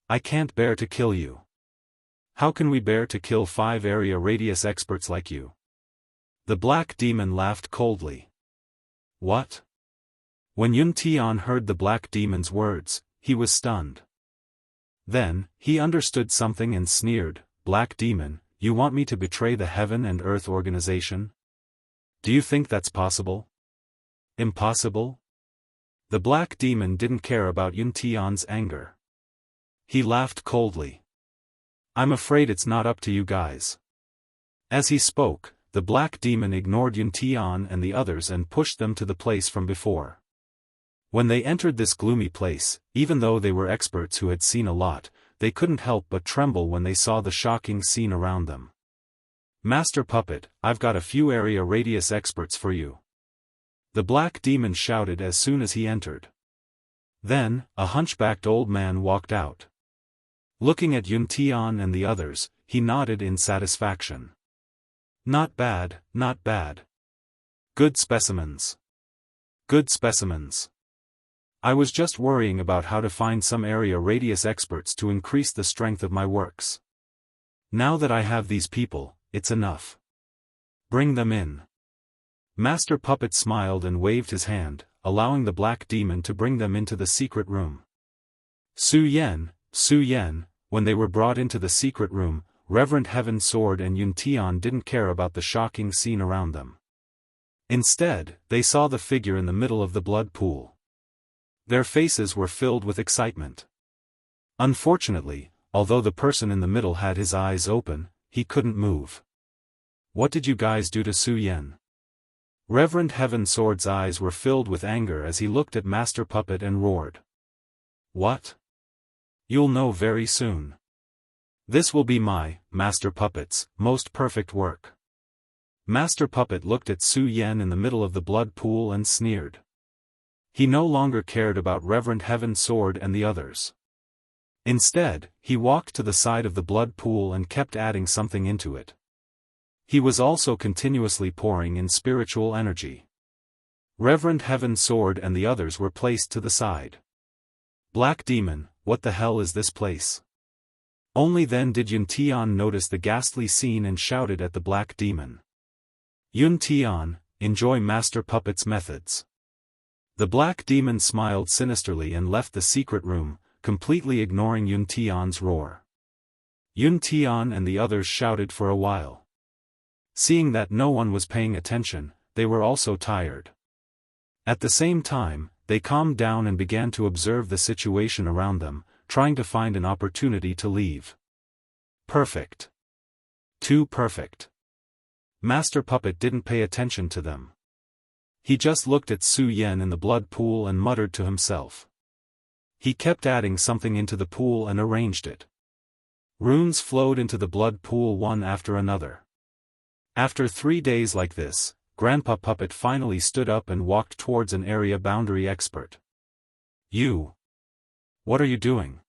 Speaker 1: I can't bear to kill you. How can we bear to kill 5 area radius experts like you? The Black Demon laughed coldly. What? When Yun Tian heard the Black Demon's words, he was stunned. Then, he understood something and sneered, Black Demon, you want me to betray the Heaven and Earth organization? Do you think that's possible? Impossible? The Black Demon didn't care about Yun Tian's anger. He laughed coldly. I'm afraid it's not up to you guys. As he spoke, the Black Demon ignored Yun Tian and the others and pushed them to the place from before. When they entered this gloomy place, even though they were experts who had seen a lot, they couldn't help but tremble when they saw the shocking scene around them. Master Puppet, I've got a few area radius experts for you. The Black Demon shouted as soon as he entered. Then, a hunchbacked old man walked out. Looking at Yun Tian and the others, he nodded in satisfaction. Not bad, not bad. Good specimens. Good specimens. I was just worrying about how to find some area radius experts to increase the strength of my works. Now that I have these people, it's enough. Bring them in. Master Puppet smiled and waved his hand, allowing the Black Demon to bring them into the secret room. Su Yan, when they were brought into the secret room, Reverend Heaven's sword and Yun Tian didn't care about the shocking scene around them. Instead, they saw the figure in the middle of the blood pool. Their faces were filled with excitement. Unfortunately, although the person in the middle had his eyes open, he couldn't move. What did you guys do to Su Yan? Reverend Heaven's sword's eyes were filled with anger as he looked at Master Puppet and roared. What? You'll know very soon. This will be my, Master Puppet's, most perfect work. Master Puppet looked at Su Yan in the middle of the blood pool and sneered. He no longer cared about Reverend Heaven's sword and the others. Instead, he walked to the side of the blood pool and kept adding something into it. He was also continuously pouring in spiritual energy. Reverend Heaven's sword and the others were placed to the side. Black Demon, what the hell is this place? Only then did Yun Tian notice the ghastly scene and shouted at the Black Demon. Yun Tian, enjoy Master Puppet's methods. The Black Demon smiled sinisterly and left the secret room, completely ignoring Yun Tian's roar. Yun Tian and the others shouted for a while. Seeing that no one was paying attention, they were also tired. At the same time, they calmed down and began to observe the situation around them, trying to find an opportunity to leave. Perfect. Too perfect. Master Puppet didn't pay attention to them. He just looked at Su Yan in the blood pool and muttered to himself. He kept adding something into the pool and arranged it. Runes flowed into the blood pool one after another. After 3 days like this, Grandpa Puppet finally stood up and walked towards an area boundary expert. You. What are you doing?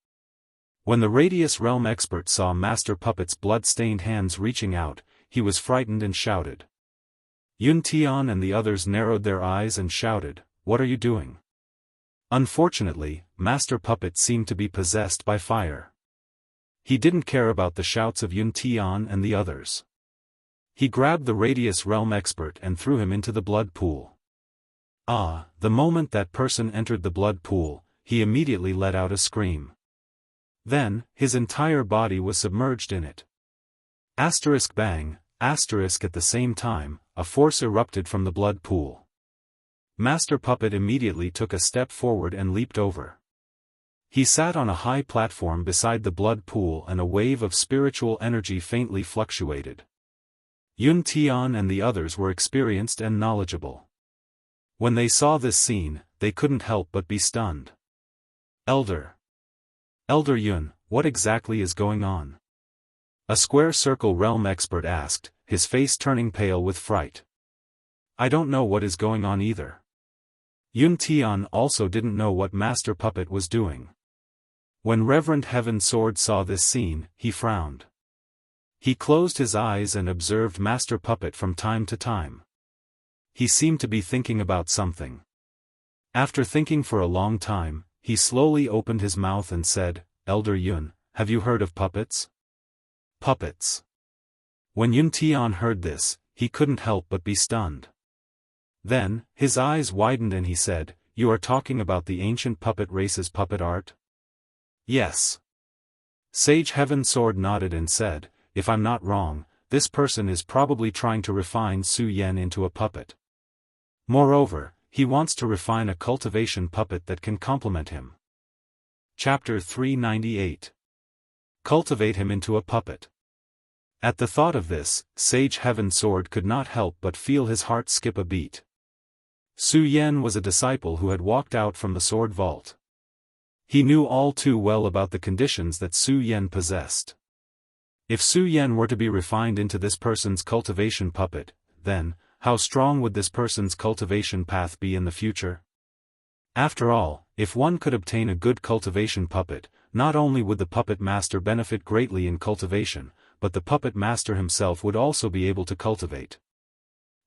Speaker 1: When the Radius Realm expert saw Master Puppet's blood-stained hands reaching out, he was frightened and shouted. Yun Tian and the others narrowed their eyes and shouted, "What are you doing?" Unfortunately, Master Puppet seemed to be possessed by fire. He didn't care about the shouts of Yun Tian and the others. He grabbed the Radius Realm expert and threw him into the blood pool. The moment that person entered the blood pool, he immediately let out a scream. Then, his entire body was submerged in it. Asterisk bang, asterisk at the same time, a force erupted from the blood pool. Master Puppet immediately took a step forward and leaped over. He sat on a high platform beside the blood pool and a wave of spiritual energy faintly fluctuated. Yun Tian and the others were experienced and knowledgeable. When they saw this scene, they couldn't help but be stunned. Elder Yun, what exactly is going on? A square circle realm expert asked, his face turning pale with fright. I don't know what is going on either. Yun Tian also didn't know what Master Puppet was doing. When Reverend Heaven Sword saw this scene, he frowned. He closed his eyes and observed Master Puppet from time to time. He seemed to be thinking about something. After thinking for a long time, he slowly opened his mouth and said, Elder Yun, have you heard of puppets? Puppets. When Yun Tian heard this, he couldn't help but be stunned. Then, his eyes widened and he said, You are talking about the ancient puppet race's puppet art? Yes. Sage Heaven Sword nodded and said, If I'm not wrong, this person is probably trying to refine Su Yan into a puppet. Moreover, he wants to refine a cultivation puppet that can complement him. Chapter 398. Cultivate him into a puppet. At the thought of this, Sage Heaven Sword could not help but feel his heart skip a beat. Su Yan was a disciple who had walked out from the sword vault. He knew all too well about the conditions that Su Yan possessed. If Su Yan were to be refined into this person's cultivation puppet, then, how strong would this person's cultivation path be in the future? After all, if one could obtain a good cultivation puppet, not only would the puppet master benefit greatly in cultivation, but the puppet master himself would also be able to cultivate.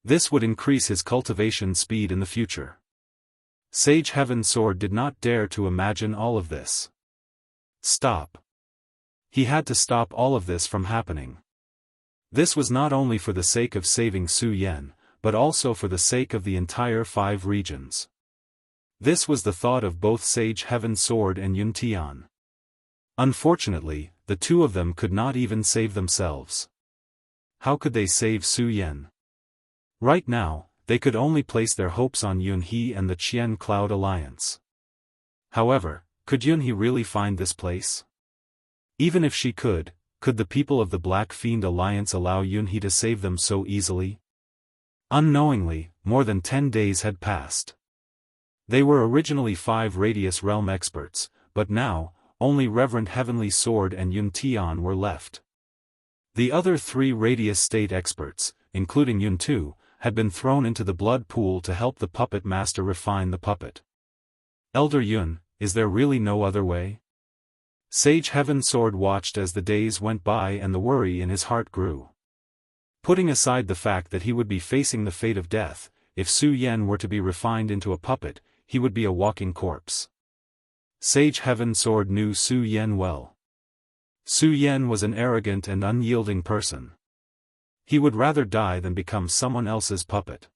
Speaker 1: This would increase his cultivation speed in the future. Sage Heaven Sword did not dare to imagine all of this. Stop. He had to stop all of this from happening. This was not only for the sake of saving Su Yan, but also for the sake of the entire 5 regions. This was the thought of both Sage Heaven Sword and Yun Tian. Unfortunately, the two of them could not even save themselves. How could they save Su Yan? Right now, they could only place their hopes on Yun He and the Qian Cloud Alliance. However, could Yun He really find this place? Even if she could the people of the Black Fiend Alliance allow Yun He to save them so easily? Unknowingly, more than 10 days had passed. They were originally 5 Radius Realm experts, but now, only Reverend Heavenly Sword and Yun Tian were left. The other 3 Radius State experts, including Yun Tu, had been thrown into the blood pool to help the puppet master refine the puppet. Elder Yun, is there really no other way? Sage Heaven Sword watched as the days went by and the worry in his heart grew. Putting aside the fact that he would be facing the fate of death, if Su Yan were to be refined into a puppet, he would be a walking corpse. Sage Heaven Sword knew Su Yan well. Su Yan was an arrogant and unyielding person. He would rather die than become someone else's puppet.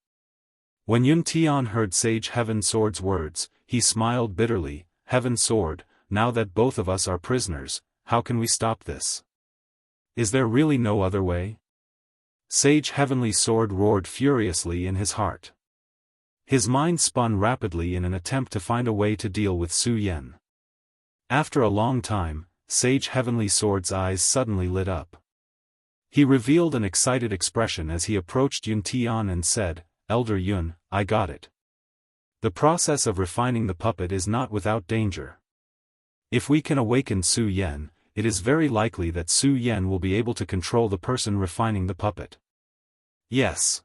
Speaker 1: When Yun Tian heard Sage Heaven Sword's words, he smiled bitterly, Heaven Sword, now that both of us are prisoners, how can we stop this? Is there really no other way? Sage Heavenly Sword roared furiously in his heart. His mind spun rapidly in an attempt to find a way to deal with Su Yan. After a long time, Sage Heavenly Sword's eyes suddenly lit up. He revealed an excited expression as he approached Yun Tian and said, Elder Yun, I got it. The process of refining the puppet is not without danger. If we can awaken Su Yan, it is very likely that Su Yan will be able to control the person refining the puppet. Yes.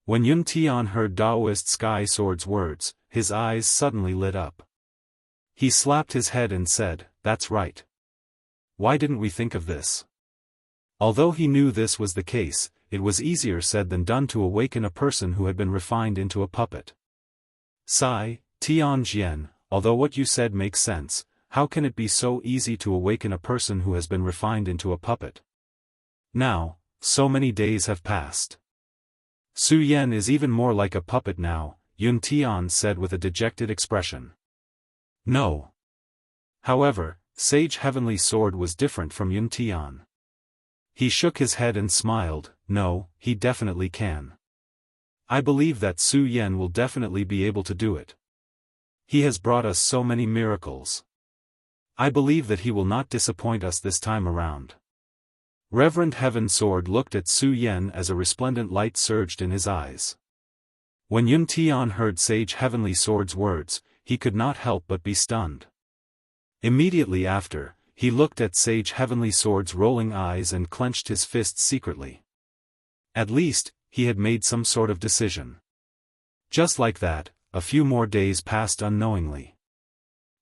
Speaker 1: When Yun Tian heard Daoist Sky Sword's words, his eyes suddenly lit up. He slapped his head and said, That's right. Why didn't we think of this? Although he knew this was the case, it was easier said than done to awaken a person who had been refined into a puppet. Sai, Tian Jian, although what you said makes sense, how can it be so easy to awaken a person who has been refined into a puppet? Now, so many days have passed. Su Yan is even more like a puppet now, Yun Tian said with a dejected expression. No. However, Sage Heavenly Sword was different from Yun Tian. He shook his head and smiled. No, he definitely can. I believe that Su Yan will definitely be able to do it. He has brought us so many miracles. I believe that he will not disappoint us this time around. Reverend Heaven Sword looked at Su Yan as a resplendent light surged in his eyes. When Yun Tian heard Sage Heavenly Sword's words, he could not help but be stunned. Immediately after, he looked at Sage Heavenly Sword's rolling eyes and clenched his fists secretly. At least, he had made some sort of decision. Just like that, a few more days passed unknowingly.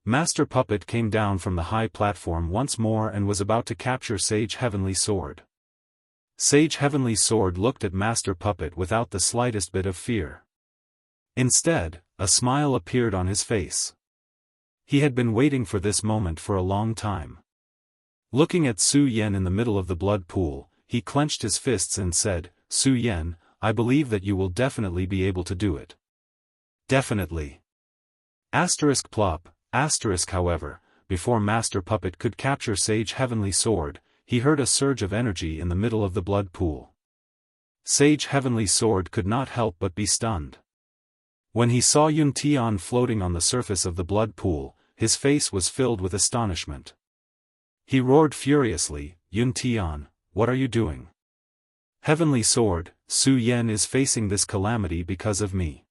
Speaker 1: Master Puppet came down from the high platform once more and was about to capture Sage Heavenly Sword. Sage Heavenly Sword looked at Master Puppet without the slightest bit of fear. Instead, a smile appeared on his face. He had been waiting for this moment for a long time. Looking at Su Yan in the middle of the blood pool, he clenched his fists and said, Su Yan, I believe that you will definitely be able to do it. Definitely. Asterisk plop. Asterisk however, before Master Puppet could capture Sage Heavenly Sword, he heard a surge of energy in the middle of the blood pool. Sage Heavenly Sword could not help but be stunned. When he saw Yun Tian floating on the surface of the blood pool, his face was filled with astonishment. He roared furiously, Yun Tian, what are you doing? Heavenly Sword, Su Yan is facing this calamity because of me.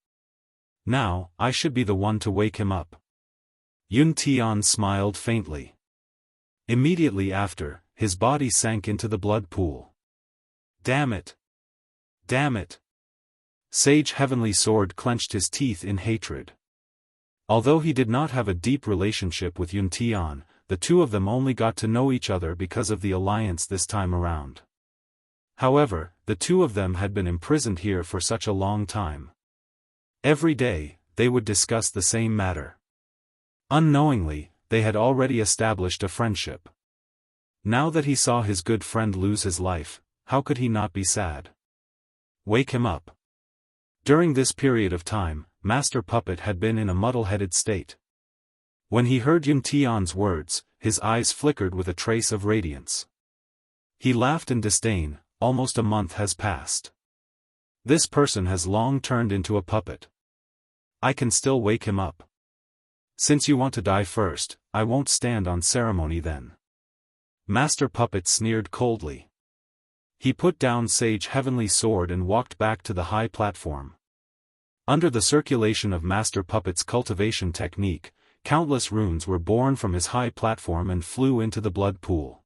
Speaker 1: Now, I should be the one to wake him up. Yun Tian smiled faintly. Immediately after, his body sank into the blood pool. Damn it! Damn it! Sage Heavenly Sword clenched his teeth in hatred. Although he did not have a deep relationship with Yun Tian, the two of them only got to know each other because of the alliance this time around. However, the two of them had been imprisoned here for such a long time. Every day, they would discuss the same matter. Unknowingly, they had already established a friendship. Now that he saw his good friend lose his life, how could he not be sad? Wake him up. During this period of time, Master Puppet had been in a muddle-headed state. When he heard Yun Tian's words, his eyes flickered with a trace of radiance. He laughed in disdain. Almost a month has passed. This person has long turned into a puppet. I can still wake him up. Since you want to die first, I won't stand on ceremony then. Master Puppet sneered coldly. He put down Sage Heavenly Sword and walked back to the high platform. Under the circulation of Master Puppet's cultivation technique, countless runes were born from his high platform and flew into the blood pool.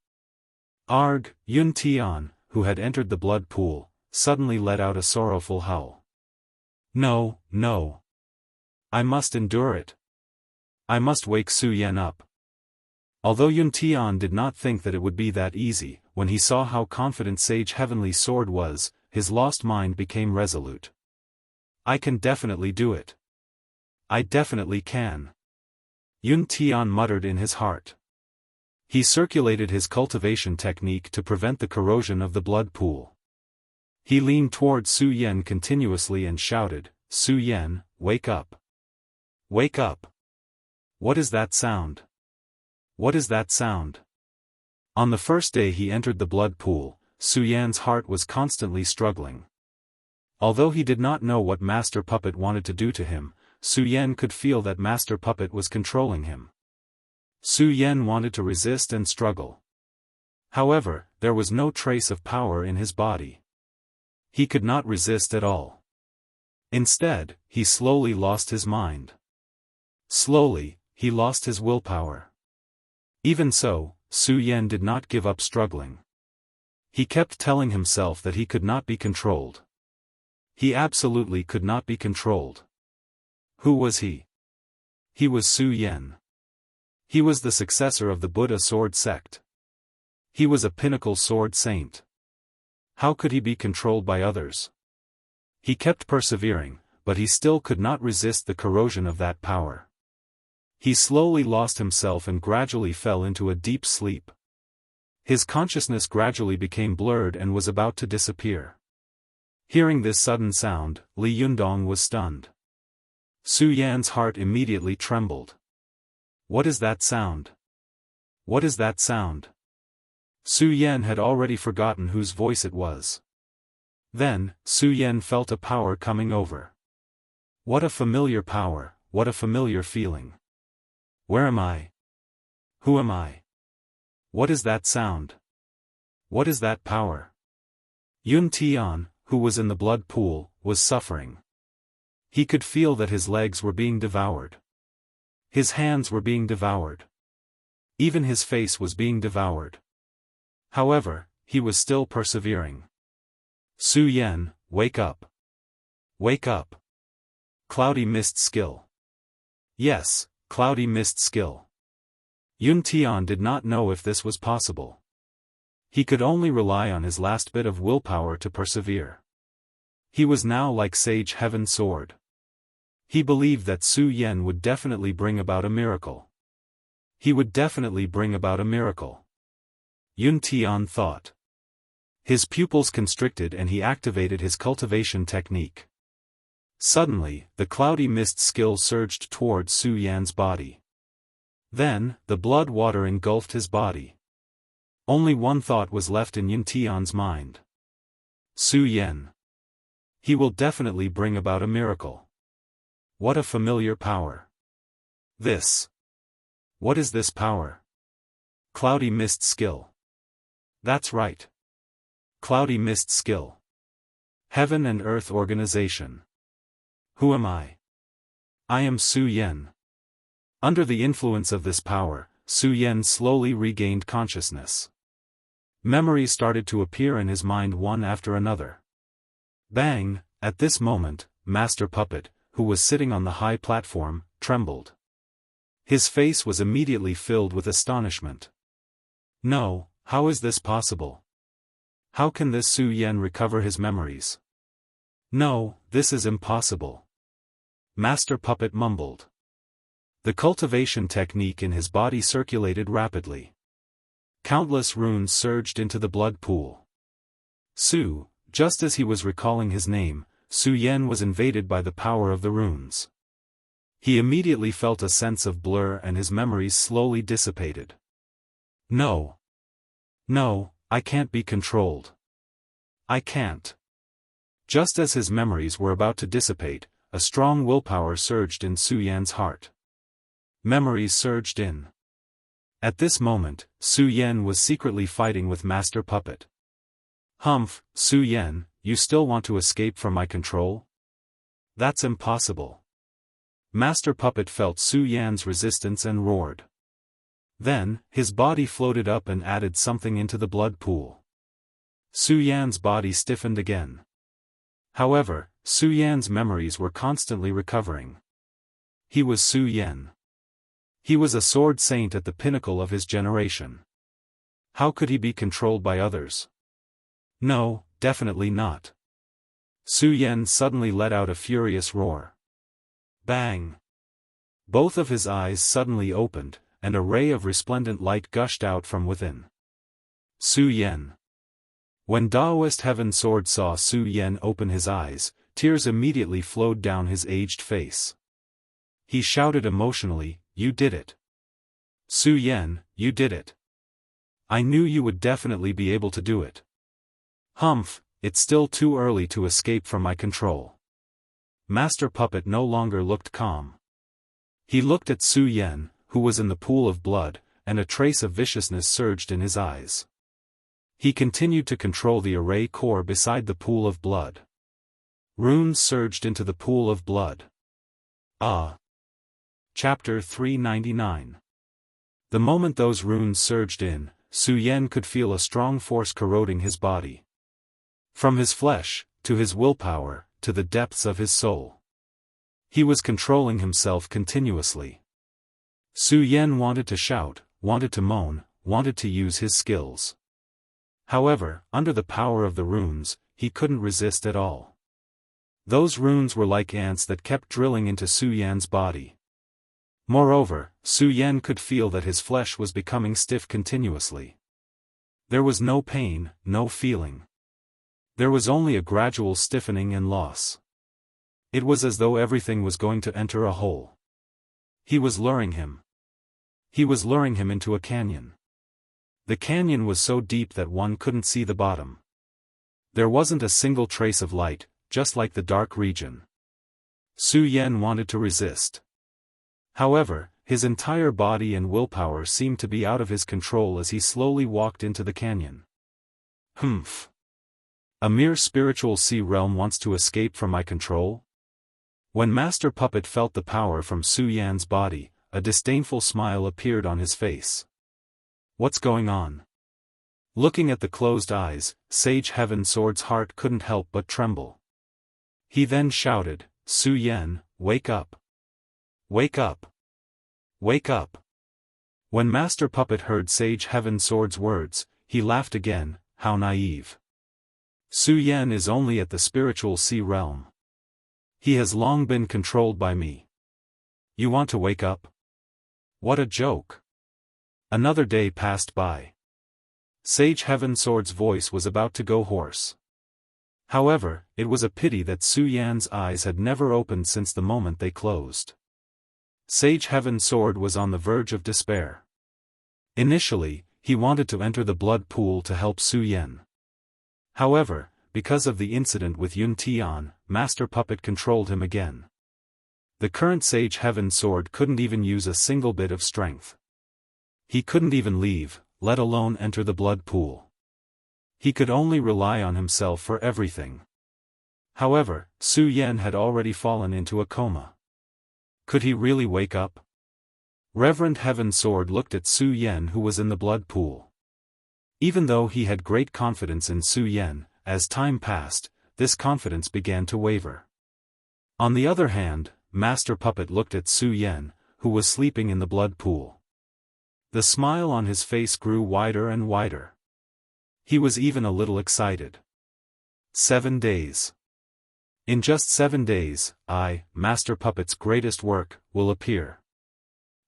Speaker 1: Arg! Yun Tian, who had entered the blood pool, suddenly let out a sorrowful howl. No, no. I must endure it. I must wake Su Yan up. Although Yun Tian did not think that it would be that easy, when he saw how confident Sage Heavenly Sword was, his lost mind became resolute. I can definitely do it. I definitely can. Yun Tian muttered in his heart. He circulated his cultivation technique to prevent the corrosion of the blood pool. He leaned toward Su Yan continuously and shouted, Su Yan, wake up. Wake up. What is that sound? What is that sound? On the first day he entered the blood pool, Su Yan's heart was constantly struggling. Although he did not know what Master Puppet wanted to do to him, Su Yan could feel that Master Puppet was controlling him. Su Yan wanted to resist and struggle. However, there was no trace of power in his body. He could not resist at all. Instead, he slowly lost his mind. Slowly, he lost his willpower. Even so, Su Yan did not give up struggling. He kept telling himself that he could not be controlled. He absolutely could not be controlled. Who was he? He was Su Yan. He was the successor of the Buddha sword sect. He was a pinnacle sword saint. How could he be controlled by others? He kept persevering, but he still could not resist the corrosion of that power. He slowly lost himself and gradually fell into a deep sleep. His consciousness gradually became blurred and was about to disappear. Hearing this sudden sound, Li Yundong was stunned. Su Yan's heart immediately trembled. What is that sound? What is that sound? Su Yan had already forgotten whose voice it was. Then, Su Yan felt a power coming over. What a familiar power, what a familiar feeling. Where am I? Who am I? What is that sound? What is that power? Yun Tian, who was in the blood pool, was suffering. He could feel that his legs were being devoured. His hands were being devoured. Even his face was being devoured. However, he was still persevering. Su Yan, wake up. Wake up. Cloudy mist skill. Yes, cloudy mist skill. Yun Tian did not know if this was possible. He could only rely on his last bit of willpower to persevere. He was now like Sage Heaven Sword. He believed that Su Yan would definitely bring about a miracle. He would definitely bring about a miracle. Yun Tian thought. His pupils constricted and he activated his cultivation technique. Suddenly, the cloudy mist skill surged towards Su Yan's body. Then, the blood water engulfed his body. Only one thought was left in Yun Tian's mind. Su Yan. He will definitely bring about a miracle. What a familiar power. This. What is this power? Cloudy mist skill. That's right. Cloudy mist skill. Heaven and Earth organization. Who am I? I am Su Yan. Under the influence of this power, Su Yan slowly regained consciousness. Memories started to appear in his mind one after another. Bang! At this moment, Master Puppet, who was sitting on the high platform, trembled. His face was immediately filled with astonishment. No, how is this possible? How can this Su Yan recover his memories? No, this is impossible. Master Puppet mumbled. The cultivation technique in his body circulated rapidly. Countless runes surged into the blood pool. Just as he was recalling his name, Su Yan was invaded by the power of the runes. He immediately felt a sense of blur and his memories slowly dissipated. No. No, I can't be controlled. I can't. Just as his memories were about to dissipate, a strong willpower surged in Su Yan's heart. Memories surged in. At this moment, Su Yan was secretly fighting with Master Puppet. Humph, Su Yan, you still want to escape from my control? That's impossible. Master Puppet felt Su Yan's resistance and roared. Then, his body floated up and added something into the blood pool. Su Yan's body stiffened again. However, Su Yan's memories were constantly recovering. He was Su Yan. He was a sword saint at the pinnacle of his generation. How could he be controlled by others? No, definitely not. Su Yan suddenly let out a furious roar. Bang! Both of his eyes suddenly opened, and a ray of resplendent light gushed out from within. Su Yan. When Daoist Heaven Sword saw Su Yan open his eyes, tears immediately flowed down his aged face. He shouted emotionally, "You did it! Su Yan, you did it! I knew you would definitely be able to do it. Humph, it's still too early to escape from my control." Master Puppet no longer looked calm. He looked at Su Yan, who was in the pool of blood, and a trace of viciousness surged in his eyes. He continued to control the array core beside the pool of blood. Runes surged into the pool of blood. Chapter 399. The moment those runes surged in, Su Yan could feel a strong force corroding his body. From his flesh, to his willpower, to the depths of his soul. He was controlling himself continuously. Su Yan wanted to shout, wanted to moan, wanted to use his skills. However, under the power of the runes, he couldn't resist at all. Those runes were like ants that kept drilling into Su Yan's body. Moreover, Su Yan could feel that his flesh was becoming stiff continuously. There was no pain, no feeling. There was only a gradual stiffening and loss. It was as though everything was going to enter a hole. He was luring him. He was luring him into a canyon. The canyon was so deep that one couldn't see the bottom. There wasn't a single trace of light, just like the dark region. Su Yan wanted to resist. However, his entire body and willpower seemed to be out of his control as he slowly walked into the canyon. Humph. A mere spiritual sea realm wants to escape from my control? When Master Puppet felt the power from Su Yan's body, a disdainful smile appeared on his face. What's going on? Looking at the closed eyes, Sage Heaven Sword's heart couldn't help but tremble. He then shouted, Su Yan, wake up! Wake up! Wake up! When Master Puppet heard Sage Heaven Sword's words, he laughed again. How naive. Su Yan is only at the spiritual sea realm. He has long been controlled by me. You want to wake up? What a joke. Another day passed by. Sage Heaven Sword's voice was about to go hoarse. However, it was a pity that Su Yan's eyes had never opened since the moment they closed. Sage Heaven Sword was on the verge of despair. Initially, he wanted to enter the blood pool to help Su Yan. However, because of the incident with Yun Tian, Master Puppet controlled him again. The current Sage Heaven Sword couldn't even use a single bit of strength. He couldn't even leave, let alone enter the blood pool. He could only rely on himself for everything. However, Su Yan had already fallen into a coma. Could he really wake up? Reverend Heaven Sword looked at Su Yan, who was in the blood pool. Even though he had great confidence in Su Yan, as time passed, this confidence began to waver. On the other hand, Master Puppet looked at Su Yan, who was sleeping in the blood pool. The smile on his face grew wider and wider. He was even a little excited. 7 days. In just 7 days, I, Master Puppet's greatest work, will appear.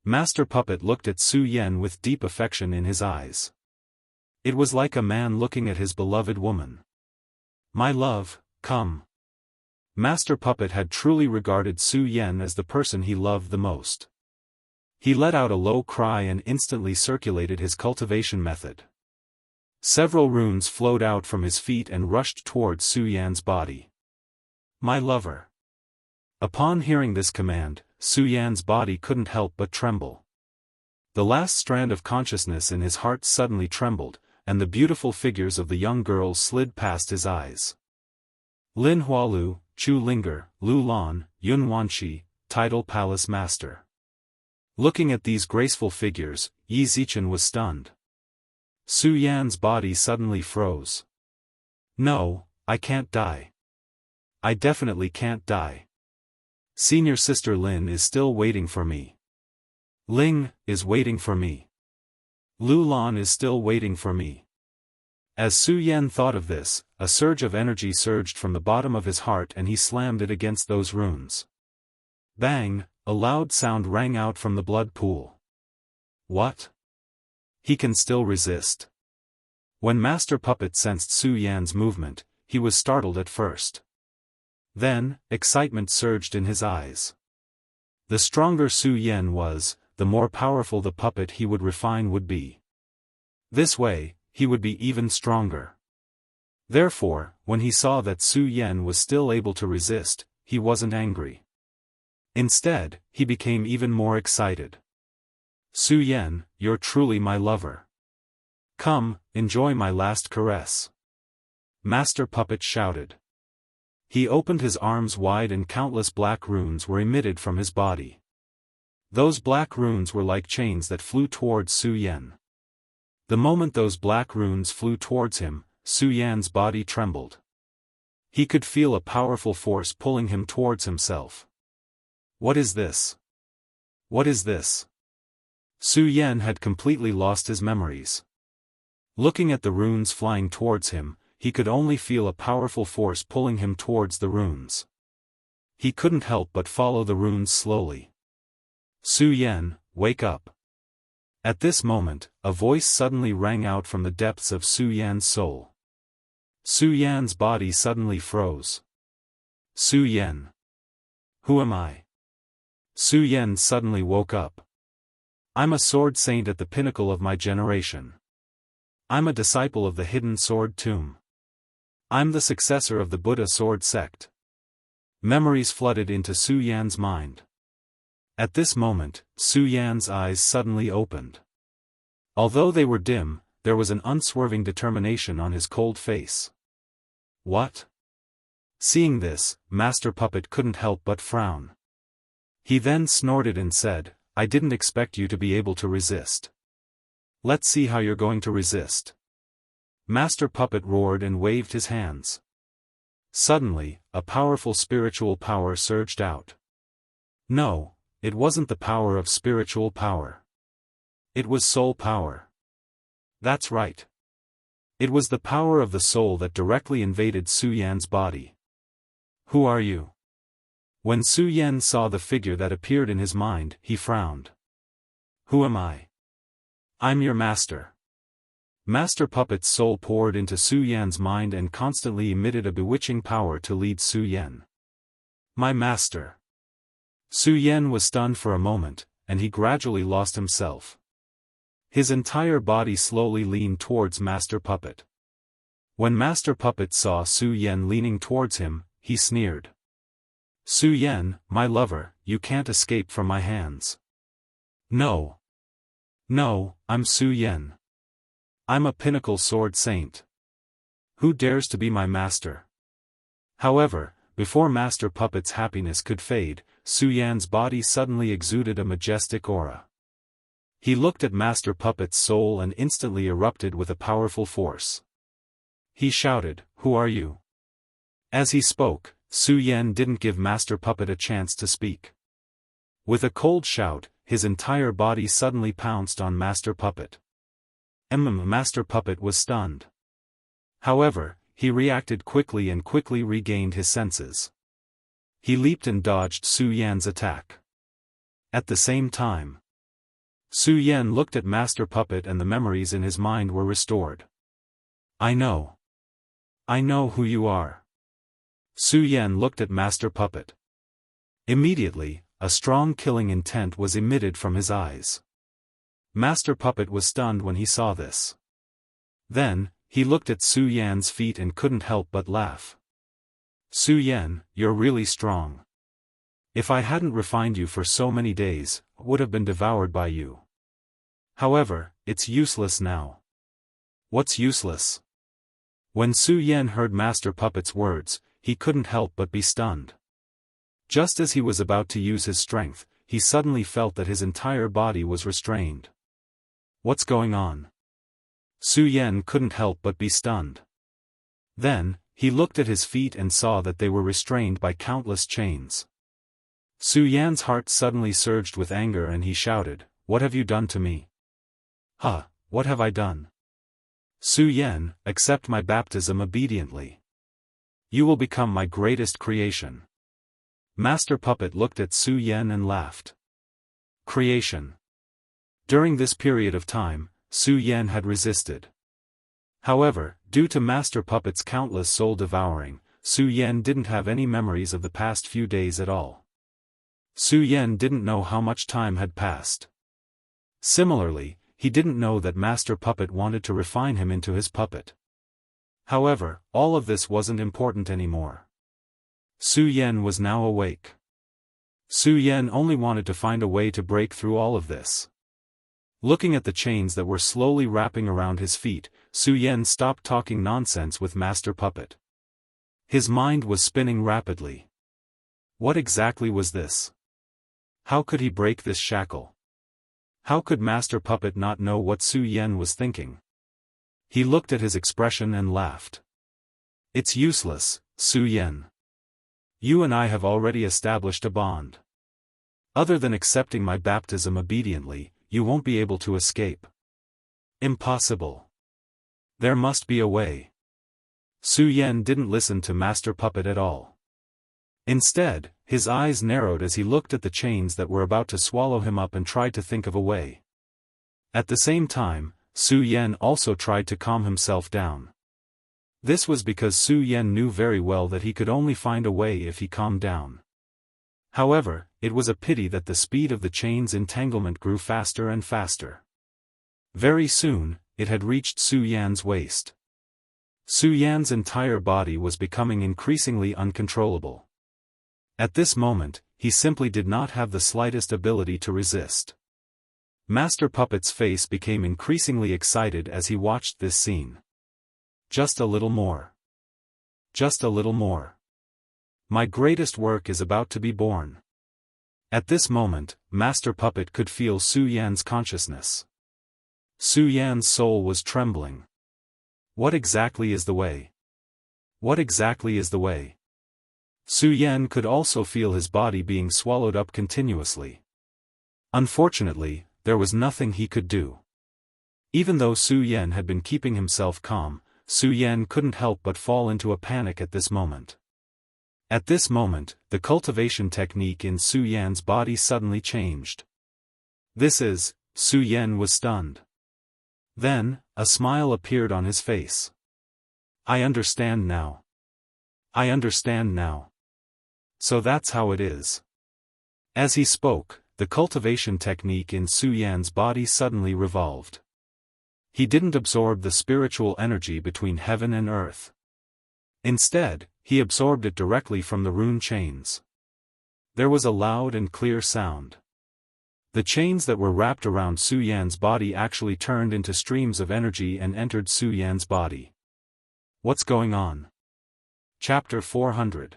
Speaker 1: Master Puppet looked at Su Yan with deep affection in his eyes. It was like a man looking at his beloved woman. My love, come. Master Puppet had truly regarded Su Yan as the person he loved the most. He let out a low cry and instantly circulated his cultivation method. Several runes flowed out from his feet and rushed towards Su Yan's body. My lover. Upon hearing this command, Su Yan's body couldn't help but tremble. The last strand of consciousness in his heart suddenly trembled, and the beautiful figures of the young girls slid past his eyes. Lin Hualu, Chu Linger, Lu Lan, Yun Wanqi, Tidal Palace Master. Looking at these graceful figures, Yi Zichen was stunned. Su Yan's body suddenly froze. No, I can't die. I definitely can't die. Senior sister Lin is still waiting for me. Ling is waiting for me. Lu Lan is still waiting for me. As Su Yan thought of this, a surge of energy surged from the bottom of his heart and he slammed it against those runes. Bang, a loud sound rang out from the blood pool. What? He can still resist. When Master Puppet sensed Su Yan's movement, he was startled at first. Then, excitement surged in his eyes. The stronger Su Yan was, the more powerful the puppet he would refine would be. This way, he would be even stronger. Therefore, when he saw that Su Yan was still able to resist, he wasn't angry. Instead, he became even more excited. Su Yan, you're truly my lover. Come, enjoy my last caress. Master Puppet shouted. He opened his arms wide and countless black runes were emitted from his body. Those black runes were like chains that flew towards Su Yan. The moment those black runes flew towards him, Su Yan's body trembled. He could feel a powerful force pulling him towards himself. What is this? What is this? Su Yan had completely lost his memories. Looking at the runes flying towards him, he could only feel a powerful force pulling him towards the runes. He couldn't help but follow the runes slowly. Su Yan, wake up. At this moment, a voice suddenly rang out from the depths of Su Yan's soul. Su Yan's body suddenly froze. Su Yan. Who am I? Su Yan suddenly woke up. I'm a sword saint at the pinnacle of my generation. I'm a disciple of the hidden sword tomb. I'm the successor of the Buddha sword sect. Memories flooded into Su Yan's mind. At this moment, Su Yan's eyes suddenly opened. Although they were dim, there was an unswerving determination on his cold face. What? Seeing this, Master Puppet couldn't help but frown. He then snorted and said, I didn't expect you to be able to resist. Let's see how you're going to resist. Master Puppet roared and waved his hands. Suddenly, a powerful spiritual power surged out. No, it wasn't the power of spiritual power. It was soul power. That's right. It was the power of the soul that directly invaded Su Yan's body. Who are you? When Su Yan saw the figure that appeared in his mind, he frowned. Who am I? I'm your master. Master Puppet's soul poured into Su Yan's mind and constantly emitted a bewitching power to lead Su Yan. My master. Su Yan was stunned for a moment, and he gradually lost himself. His entire body slowly leaned towards Master Puppet. When Master Puppet saw Su Yan leaning towards him, he sneered. Su Yan, my lover, you can't escape from my hands. No. No, I'm Su Yan. I'm a pinnacle sword saint. Who dares to be my master? However, before Master Puppet's happiness could fade, Su Yan's body suddenly exuded a majestic aura. He looked at Master Puppet's soul and instantly erupted with a powerful force. He shouted, Who are you? As he spoke, Su Yan didn't give Master Puppet a chance to speak. With a cold shout, his entire body suddenly pounced on Master Puppet. Master Puppet was stunned. However, he reacted quickly and quickly regained his senses. He leaped and dodged Su Yan's attack. At the same time, Su Yan looked at Master Puppet and the memories in his mind were restored. I know. I know who you are. Su Yan looked at Master Puppet. Immediately, a strong killing intent was emitted from his eyes. Master Puppet was stunned when he saw this. Then, he looked at Su Yan's feet and couldn't help but laugh. Su Yan, you're really strong. If I hadn't refined you for so many days, I would have been devoured by you. However, it's useless now. What's useless? When Su Yan heard Master Puppet's words, he couldn't help but be stunned. Just as he was about to use his strength, he suddenly felt that his entire body was restrained. What's going on? Su Yan couldn't help but be stunned. Then, he looked at his feet and saw that they were restrained by countless chains. Su Yan's heart suddenly surged with anger and he shouted, What have you done to me? Huh, what have I done? Su Yan, accept my baptism obediently. You will become my greatest creation. Master Puppet looked at Su Yan and laughed. Creation. During this period of time, Su Yan had resisted. However, due to Master Puppet's countless soul devouring, Su Yan didn't have any memories of the past few days at all. Su Yan didn't know how much time had passed. Similarly, he didn't know that Master Puppet wanted to refine him into his puppet. However, all of this wasn't important anymore. Su Yan was now awake. Su Yan only wanted to find a way to break through all of this. Looking at the chains that were slowly wrapping around his feet, Su Yan stopped talking nonsense with Master Puppet. His mind was spinning rapidly. What exactly was this? How could he break this shackle? How could Master Puppet not know what Su Yan was thinking? He looked at his expression and laughed. It's useless, Su Yan. You and I have already established a bond. Other than accepting my baptism obediently, you won't be able to escape. Impossible. There must be a way. Su Yan didn't listen to Master Puppet at all. Instead, his eyes narrowed as he looked at the chains that were about to swallow him up and tried to think of a way. At the same time, Su Yan also tried to calm himself down. This was because Su Yan knew very well that he could only find a way if he calmed down. However, it was a pity that the speed of the chain's entanglement grew faster and faster. Very soon, it had reached Su Yan's waist. Su Yan's entire body was becoming increasingly uncontrollable. At this moment, he simply did not have the slightest ability to resist. Master Puppet's face became increasingly excited as he watched this scene. Just a little more. Just a little more. My greatest work is about to be born. At this moment, Master Puppet could feel Su Yan's consciousness. Su Yan's soul was trembling. What exactly is the way? What exactly is the way? Su Yan could also feel his body being swallowed up continuously. Unfortunately, there was nothing he could do. Even though Su Yan had been keeping himself calm, Su Yan couldn't help but fall into a panic at this moment. At this moment, the cultivation technique in Su Yan's body suddenly changed. Su Yan was stunned. Then, a smile appeared on his face. I understand now. I understand now. So that's how it is. As he spoke, the cultivation technique in Su Yan's body suddenly revolved. He didn't absorb the spiritual energy between heaven and earth. Instead, he absorbed it directly from the rune chains. There was a loud and clear sound. The chains that were wrapped around Su Yan's body actually turned into streams of energy and entered Su Yan's body. What's going on? Chapter 400.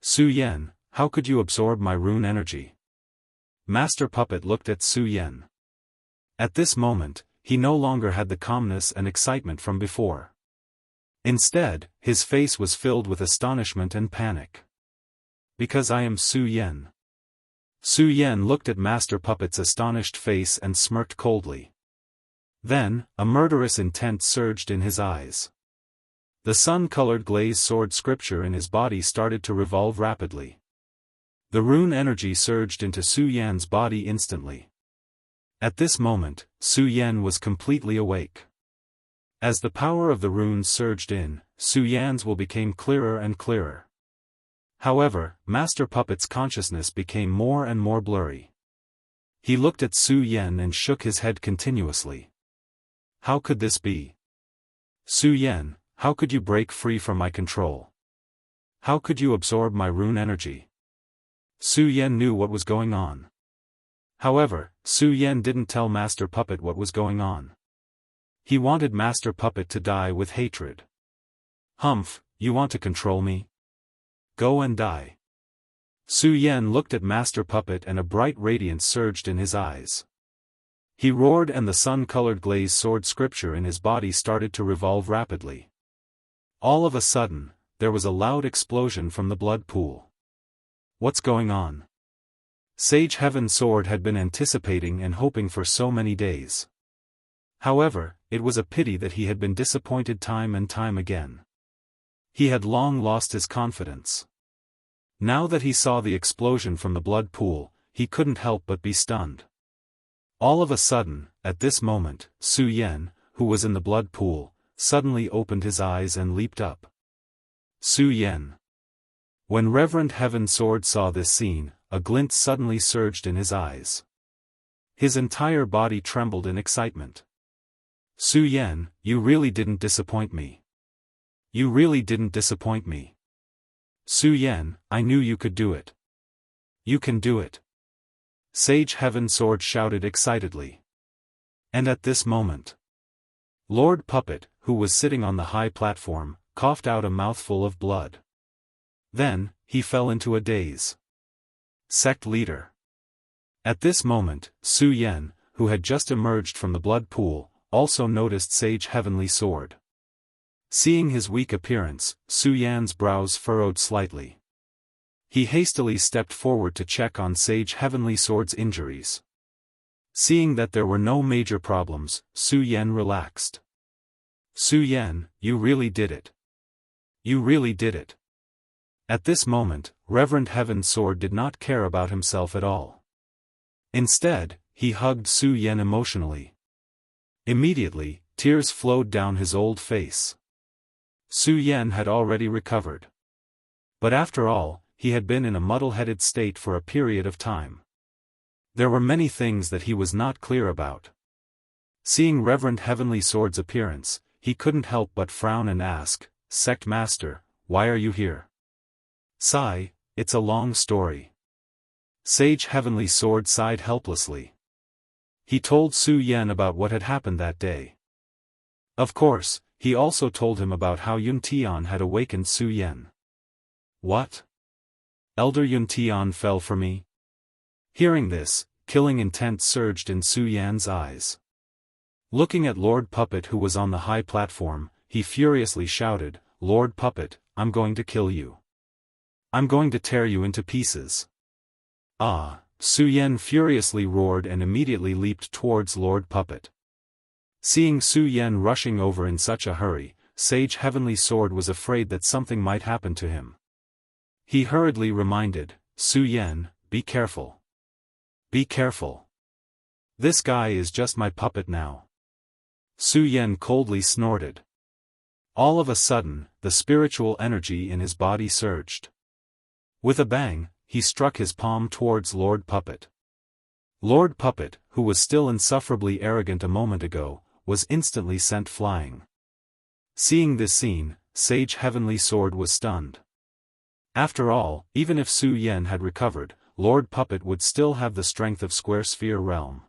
Speaker 1: Su Yan, how could you absorb my rune energy? Master Puppet looked at Su Yan. At this moment, he no longer had the calmness and excitement from before. Instead, his face was filled with astonishment and panic. Because I am Su Yan. Su Yan looked at Master Puppet's astonished face and smirked coldly. Then, a murderous intent surged in his eyes. The sun-colored glazed sword scripture in his body started to revolve rapidly. The rune energy surged into Su Yan's body instantly. At this moment, Su Yan was completely awake. As the power of the runes surged in, Su Yan's will became clearer and clearer. However, Master Puppet's consciousness became more and more blurry. He looked at Su Yan and shook his head continuously. How could this be? Su Yan, how could you break free from my control? How could you absorb my rune energy? Su Yan knew what was going on. However, Su Yan didn't tell Master Puppet what was going on. He wanted Master Puppet to die with hatred. Humph, you want to control me? Go and die. Su Yan looked at Master Puppet and a bright radiance surged in his eyes. He roared and the sun-colored glazed sword scripture in his body started to revolve rapidly. All of a sudden, there was a loud explosion from the blood pool. What's going on? Sage Heaven's sword had been anticipating and hoping for so many days. However, it was a pity that he had been disappointed time and time again. He had long lost his confidence. Now that he saw the explosion from the blood pool, he couldn't help but be stunned. All of a sudden, at this moment, Su Yan, who was in the blood pool, suddenly opened his eyes and leaped up. Su Yan. When Reverend Heaven's sword saw this scene, a glint suddenly surged in his eyes. His entire body trembled in excitement. Su Yan, you really didn't disappoint me. You really didn't disappoint me. Su Yan, I knew you could do it. You can do it. Sage Heaven's sword shouted excitedly. And at this moment, Lord Puppet, who was sitting on the high platform, coughed out a mouthful of blood. Then, he fell into a daze. Sect leader. At this moment, Su Yan, who had just emerged from the blood pool, also noticed Sage Heavenly Sword. Seeing his weak appearance, Su Yan's brows furrowed slightly. He hastily stepped forward to check on Sage Heavenly Sword's injuries. Seeing that there were no major problems, Su Yan relaxed. Su Yan, you really did it. You really did it. At this moment, Reverend Heaven's sword did not care about himself at all. Instead, he hugged Su Yan emotionally. Immediately, tears flowed down his old face. Su Yan had already recovered. But after all, he had been in a muddle-headed state for a period of time. There were many things that he was not clear about. Seeing Reverend Heavenly Sword's appearance, he couldn't help but frown and ask, "Sect Master, why are you here?" "Sigh, it's a long story." Sage Heavenly Sword sighed helplessly. He told Su Yan about what had happened that day. Of course, he also told him about how Yun Tian had awakened Su Yan. "What? Elder Yun Tian fell for me?" Hearing this, killing intent surged in Su Yan's eyes. Looking at Lord Puppet who was on the high platform, he furiously shouted, "Lord Puppet, I'm going to kill you. I'm going to tear you into pieces." "Ah!" Su Yan furiously roared and immediately leaped towards Lord Puppet. Seeing Su Yan rushing over in such a hurry, Sage Heavenly Sword was afraid that something might happen to him. He hurriedly reminded, "Su Yan, be careful. Be careful. This guy is just my puppet now." Su Yan coldly snorted. All of a sudden, the spiritual energy in his body surged. With a bang, he struck his palm towards Lord Puppet. Lord Puppet, who was still insufferably arrogant a moment ago, was instantly sent flying. Seeing this scene, Sage Heavenly Sword was stunned. After all, even if Su Yan had recovered, Lord Puppet would still have the strength of Square Sphere Realm.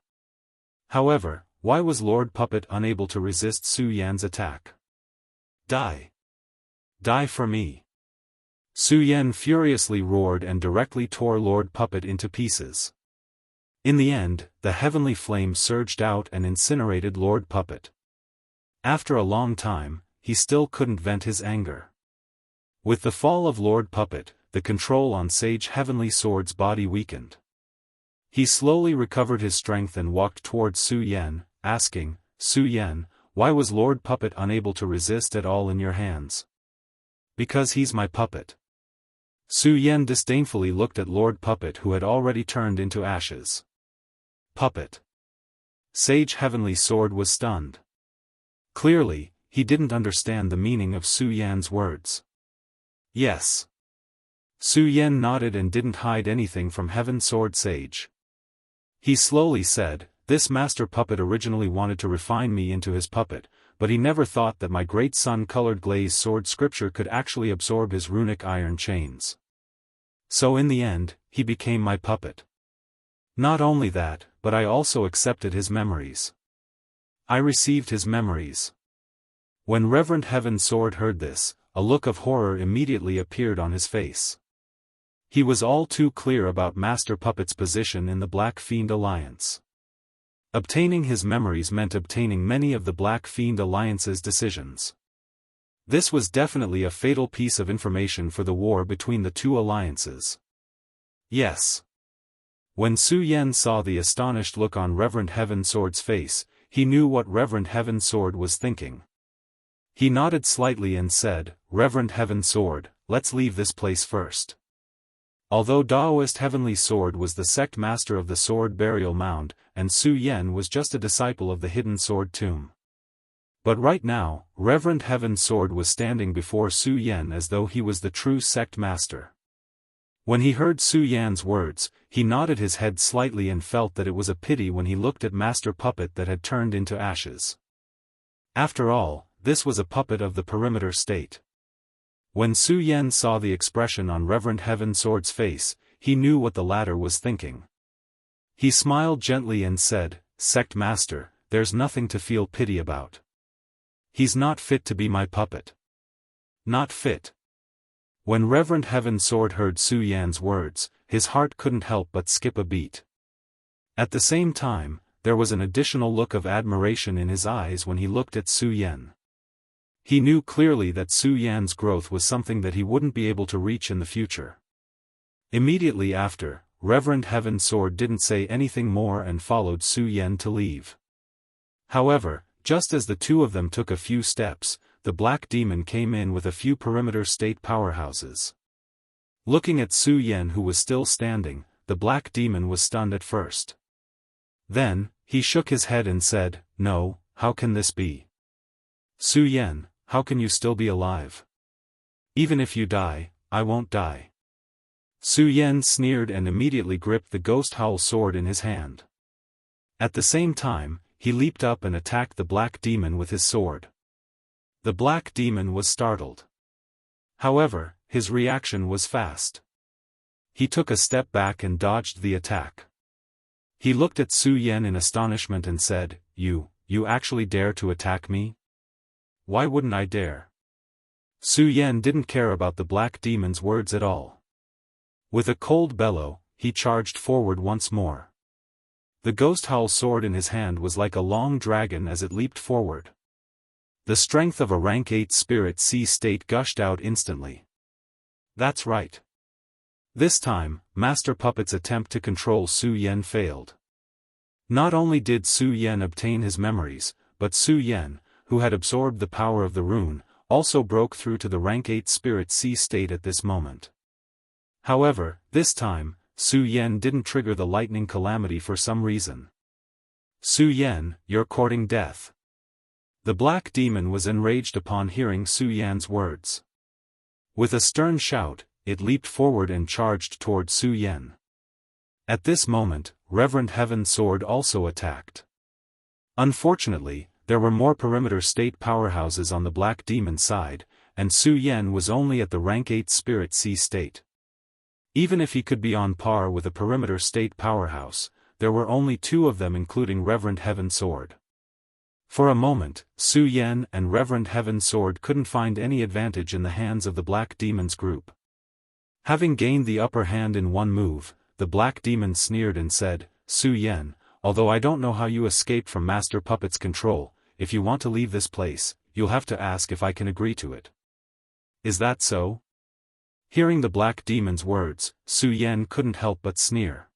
Speaker 1: However, why was Lord Puppet unable to resist Su Yan's attack? "Die! Die for me!" Su Yan furiously roared and directly tore Lord Puppet into pieces. In the end, the heavenly flame surged out and incinerated Lord Puppet. After a long time, he still couldn't vent his anger. With the fall of Lord Puppet, the control on Sage Heavenly Sword's body weakened. He slowly recovered his strength and walked towards Su Yan, asking, "Su Yan, why was Lord Puppet unable to resist at all in your hands?" "Because he's my puppet." Su Yan disdainfully looked at Lord Puppet who had already turned into ashes. "Puppet." Sage Heavenly Sword was stunned. Clearly, he didn't understand the meaning of Su Yan's words. "Yes." Su Yan nodded and didn't hide anything from Heaven Sword Sage. He slowly said, "This master puppet originally wanted to refine me into his puppet, but he never thought that my great sun-colored glazed sword scripture could actually absorb his runic iron chains. So in the end, he became my puppet. Not only that, but I also accepted his memories. I received his memories." When Reverend Heaven Sword heard this, a look of horror immediately appeared on his face. He was all too clear about Master Puppet's position in the Black Fiend Alliance. Obtaining his memories meant obtaining many of the Black Fiend Alliance's decisions. This was definitely a fatal piece of information for the war between the two alliances. "Yes." When Su Yan saw the astonished look on Reverend Heaven Sword's face, he knew what Reverend Heaven Sword was thinking. He nodded slightly and said, "Reverend Heaven Sword, let's leave this place first." Although Daoist Heavenly Sword was the sect master of the Sword Burial Mound, and Su Yan was just a disciple of the Hidden Sword Tomb. But right now, Reverend Heaven Sword was standing before Su Yan as though he was the true sect master. When he heard Su Yan's words, he nodded his head slightly and felt that it was a pity when he looked at Master Puppet that had turned into ashes. After all, this was a puppet of the perimeter state. When Su Yan saw the expression on Reverend Heaven Sword's face, he knew what the latter was thinking. He smiled gently and said, "Sect Master, there's nothing to feel pity about. He's not fit to be my puppet. Not fit." When Reverend Heaven Sword heard Su Yan's words, his heart couldn't help but skip a beat. At the same time, there was an additional look of admiration in his eyes when he looked at Su Yan. He knew clearly that Su Yan's growth was something that he wouldn't be able to reach in the future. Immediately after, Reverend Heaven Sword didn't say anything more and followed Su Yan to leave. However, just as the two of them took a few steps, the Black Demon came in with a few perimeter state powerhouses. Looking at Su Yan who was still standing, the Black Demon was stunned at first. Then, he shook his head and said, "No, how can this be? Su Yan, how can you still be alive? Even if you die, I won't die." Su Yan sneered and immediately gripped the ghost howl sword in his hand. At the same time, he leaped up and attacked the black demon with his sword. The black demon was startled. However, his reaction was fast. He took a step back and dodged the attack. He looked at Su Yan in astonishment and said, You actually dare to attack me? Why wouldn't I dare? Su Yan didn't care about the black demon's words at all. With a cold bellow, he charged forward once more. The ghost howl sword in his hand was like a long dragon as it leaped forward. The strength of a rank 8 spirit sea state gushed out instantly. That's right. This time, Master Puppet's attempt to control Su Yan failed. Not only did Su Yan obtain his memories, but Su Yan, who had absorbed the power of the rune, also broke through to the rank 8 spirit sea state at this moment. However, this time, Su Yan didn't trigger the lightning calamity for some reason. Su Yan, you're courting death. The black demon was enraged upon hearing Su Yan's words. With a stern shout, it leaped forward and charged toward Su Yan. At this moment, Reverend Heaven's sword also attacked. Unfortunately, there were more perimeter state powerhouses on the black demon's side, and Su Yan was only at the rank 8 spirit sea state. Even if he could be on par with a perimeter state powerhouse, there were only 2 of them including Reverend Heaven's sword. For a moment, Su Yan and Reverend Heaven's sword couldn't find any advantage in the hands of the black demon's group. Having gained the upper hand in one move, the black demon sneered and said, Su Yan, although I don't know how you escaped from Master Puppet's control, if you want to leave this place, you'll have to ask if I can agree to it. Is that so? Hearing the black demon's words, Su Yan couldn't help but sneer.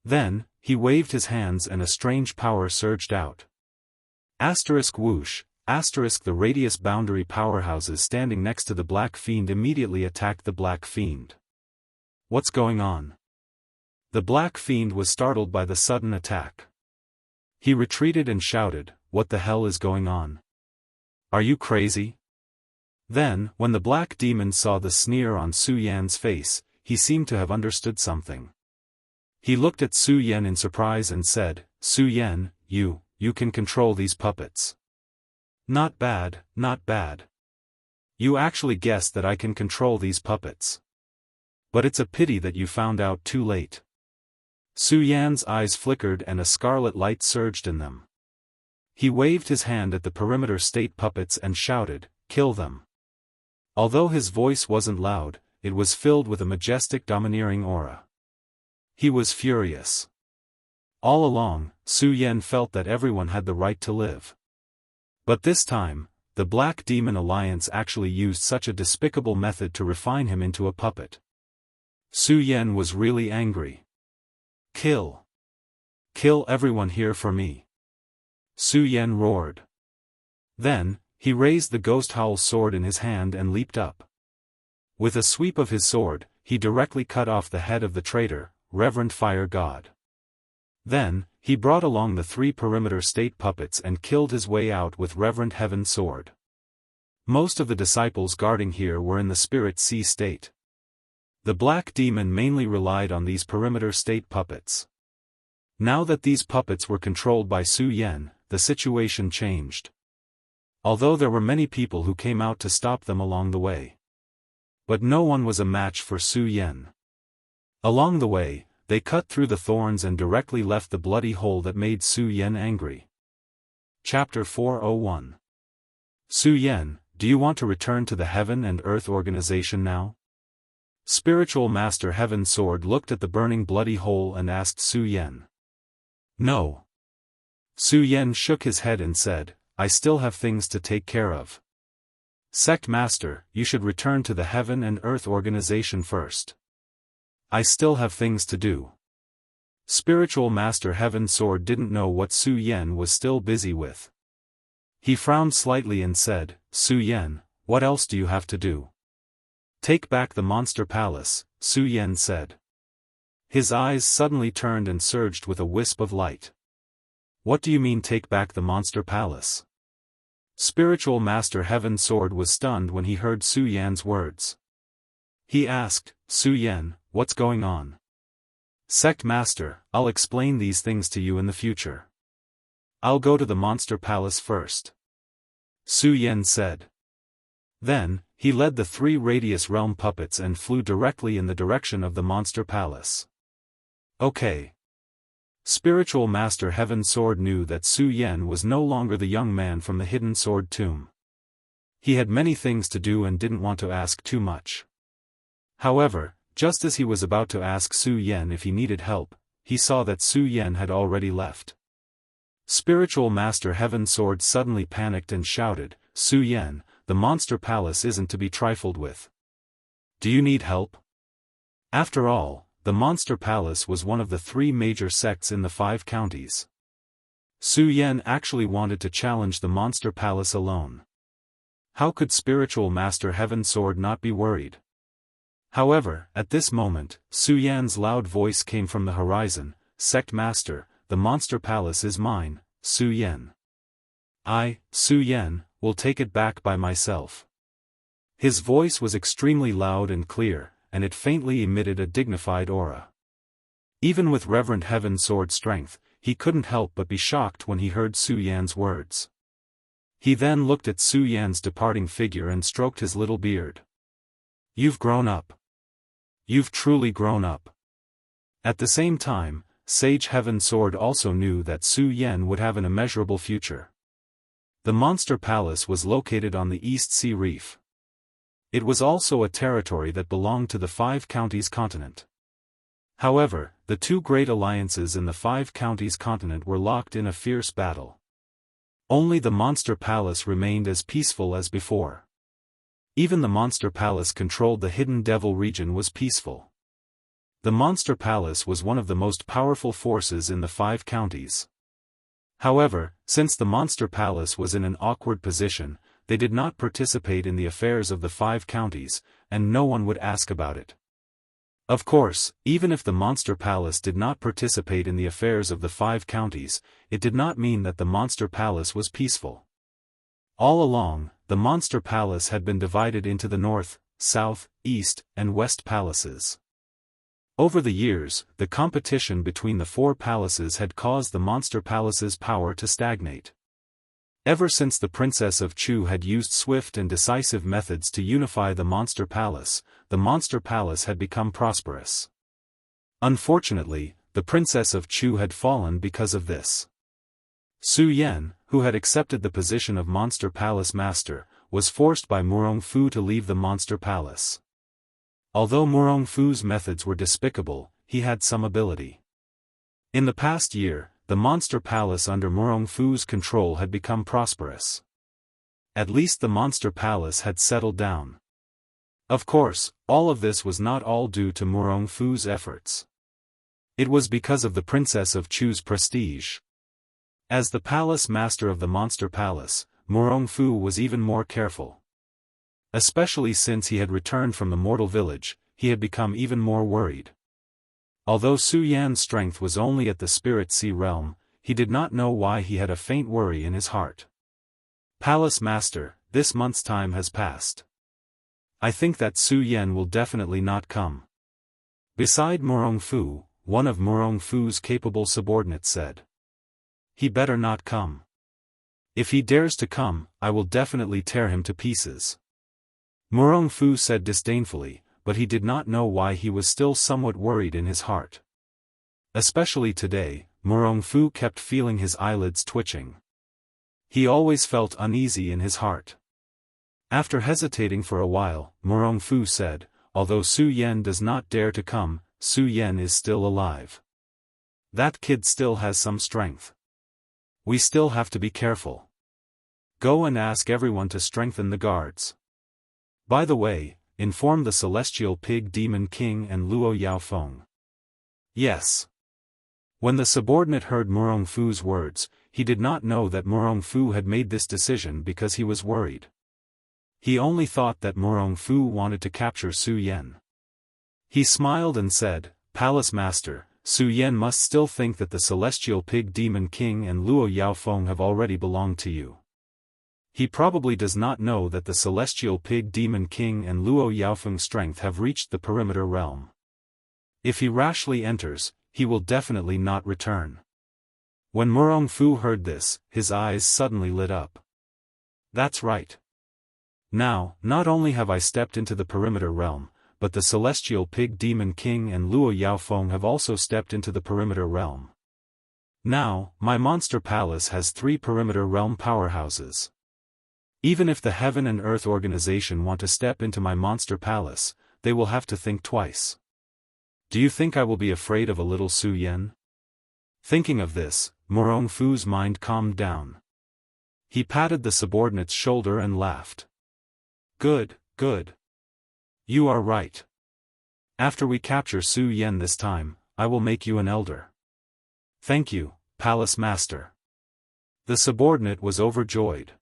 Speaker 1: Then, he waved his hands and a strange power surged out. Whoosh, the radius boundary powerhouses standing next to the Black Fiend immediately attacked the Black Fiend. What's going on? The Black Fiend was startled by the sudden attack. He retreated and shouted, What the hell is going on? Are you crazy? Then, when the Black Demon saw the sneer on Su Yan's face, he seemed to have understood something. He looked at Su Yan in surprise and said, Su Yan, you can control these puppets. Not bad, not bad. You actually guessed that I can control these puppets. But it's a pity that you found out too late. Su Yan's eyes flickered and a scarlet light surged in them. He waved his hand at the perimeter state puppets and shouted, Kill them. Although his voice wasn't loud, it was filled with a majestic domineering aura. He was furious. All along, Su Yan felt that everyone had the right to live. But this time, the Black Demon Alliance actually used such a despicable method to refine him into a puppet. Su Yan was really angry. Kill everyone here for me. Su Yan roared. Then, he raised the ghost howl sword in his hand and leaped up. With a sweep of his sword, he directly cut off the head of the traitor, Reverend Fire God. Then, he brought along the 3 perimeter state puppets and killed his way out with Reverend Heaven's sword. Most of the disciples guarding here were in the spirit sea state. The Black Demon mainly relied on these perimeter state puppets. Now that these puppets were controlled by Su Yan, the situation changed. Although there were many people who came out to stop them along the way. But no one was a match for Su Yan. Along the way, they cut through the thorns and directly left the bloody hole that made Su Yan angry. Chapter 401. Su Yan, do you want to return to the Heaven and Earth organization now? Spiritual Master Heaven's sword looked at the burning bloody hole and asked Su Yan. No. Su Yan shook his head and said, I still have things to take care of. Sect Master, you should return to the Heaven and Earth organization first. I still have things to do. Spiritual Master Heaven's sword didn't know what Su Yan was still busy with. He frowned slightly and said, Su Yan, what else do you have to do? Take back the monster palace, Su Yan said. His eyes suddenly turned and surged with a wisp of light. What do you mean take back the monster palace? Spiritual Master Heaven's sword was stunned when he heard Su Yan's words. He asked, Su Yan, what's going on? Sect Master, I'll explain these things to you in the future. I'll go to the monster palace first. Su Yan said. Then, he led the 3 radius realm puppets and flew directly in the direction of the monster palace. Okay. Spiritual Master Heaven Sword knew that Su Yan was no longer the young man from the hidden sword tomb. He had many things to do and didn't want to ask too much. However, just as he was about to ask Su Yan if he needed help, he saw that Su Yan had already left. Spiritual Master Heaven Sword suddenly panicked and shouted, "Su Yan, the monster palace isn't to be trifled with. Do you need help?" After all, the monster palace was one of the 3 major sects in the 5 counties. Su Yan actually wanted to challenge the monster palace alone. How could Spiritual Master Heaven Sword not be worried? However, at this moment, Su Yan's loud voice came from the horizon, "Sect Master, the monster palace is mine, Su Yan. I, Su Yan, will take it back by myself." His voice was extremely loud and clear, and it faintly emitted a dignified aura. Even with Reverend Heaven Sword strength, he couldn't help but be shocked when he heard Su Yan's words. He then looked at Su Yan's departing figure and stroked his little beard. "You've grown up. You've truly grown up." At the same time, Sage Heaven Sword also knew that Su Yan would have an immeasurable future. The monster palace was located on the East Sea Reef. It was also a territory that belonged to the 5 counties continent. However, the 2 great alliances in the 5 counties continent were locked in a fierce battle. Only the monster palace remained as peaceful as before. Even the monster palace controlled the hidden devil region was peaceful. The monster palace was one of the most powerful forces in the 5 counties. However, since the monster palace was in an awkward position, they did not participate in the affairs of the 5 counties, and no one would ask about it. Of course, even if the monster palace did not participate in the affairs of the 5 counties, it did not mean that the monster palace was peaceful. All along, the monster palace had been divided into the north, south, east, and west palaces. Over the years, the competition between the 4 palaces had caused the monster palace's power to stagnate. Ever since the Princess of Chu had used swift and decisive methods to unify the monster palace had become prosperous. Unfortunately, the Princess of Chu had fallen because of this. Su Yan, who had accepted the position of Monster Palace Master, was forced by Murong Fu to leave the Monster Palace. Although Murong Fu's methods were despicable, he had some ability. In the past year, the Monster Palace under Murong Fu's control had become prosperous. At least the Monster Palace had settled down. Of course, all of this was not all due to Murong Fu's efforts. It was because of the Princess of Chu's prestige. As the Palace Master of the Monster Palace, Murong Fu was even more careful. Especially since he had returned from the mortal village, he had become even more worried. Although Su Yan's strength was only at the Spirit Sea realm, he did not know why he had a faint worry in his heart. "Palace Master, this month's time has passed. I think that Su Yan will definitely not come." Beside Murong Fu, one of Murong Fu's capable subordinates said. "He better not come. If he dares to come, I will definitely tear him to pieces." Murong Fu said disdainfully, but he did not know why he was still somewhat worried in his heart. Especially today, Murong Fu kept feeling his eyelids twitching. He always felt uneasy in his heart. After hesitating for a while, Murong Fu said, "Although Su Yan does not dare to come, Su Yan is still alive. That kid still has some strength. We still have to be careful. Go and ask everyone to strengthen the guards. By the way, inform the Celestial Pig Demon King and Luo Yaofeng." Yes. When the subordinate heard Murong Fu's words, he did not know that Murong Fu had made this decision because he was worried. He only thought that Murong Fu wanted to capture Su Yan. He smiled and said, "Palace Master, Su Yan must still think that the Celestial Pig Demon King and Luo Yaofeng have already belonged to you. He probably does not know that the Celestial Pig Demon King and Luo Yaofeng's strength have reached the perimeter realm. If he rashly enters, he will definitely not return. When Murong Fu heard this, his eyes suddenly lit up. That's right. Now, not only have I stepped into the perimeter realm, but the celestial pig demon king and Luo Yaofeng have also stepped into the perimeter realm. Now, my monster palace has 3 perimeter realm powerhouses. Even if the Heaven and Earth organization want to step into my monster palace, they will have to think twice. Do you think I will be afraid of a little Su Yan? Thinking of this, Murong Fu's mind calmed down. He patted the subordinate's shoulder and laughed. Good, good. You are right. After we capture Su Yan this time, I will make you an elder. Thank you, Palace Master. The subordinate was overjoyed.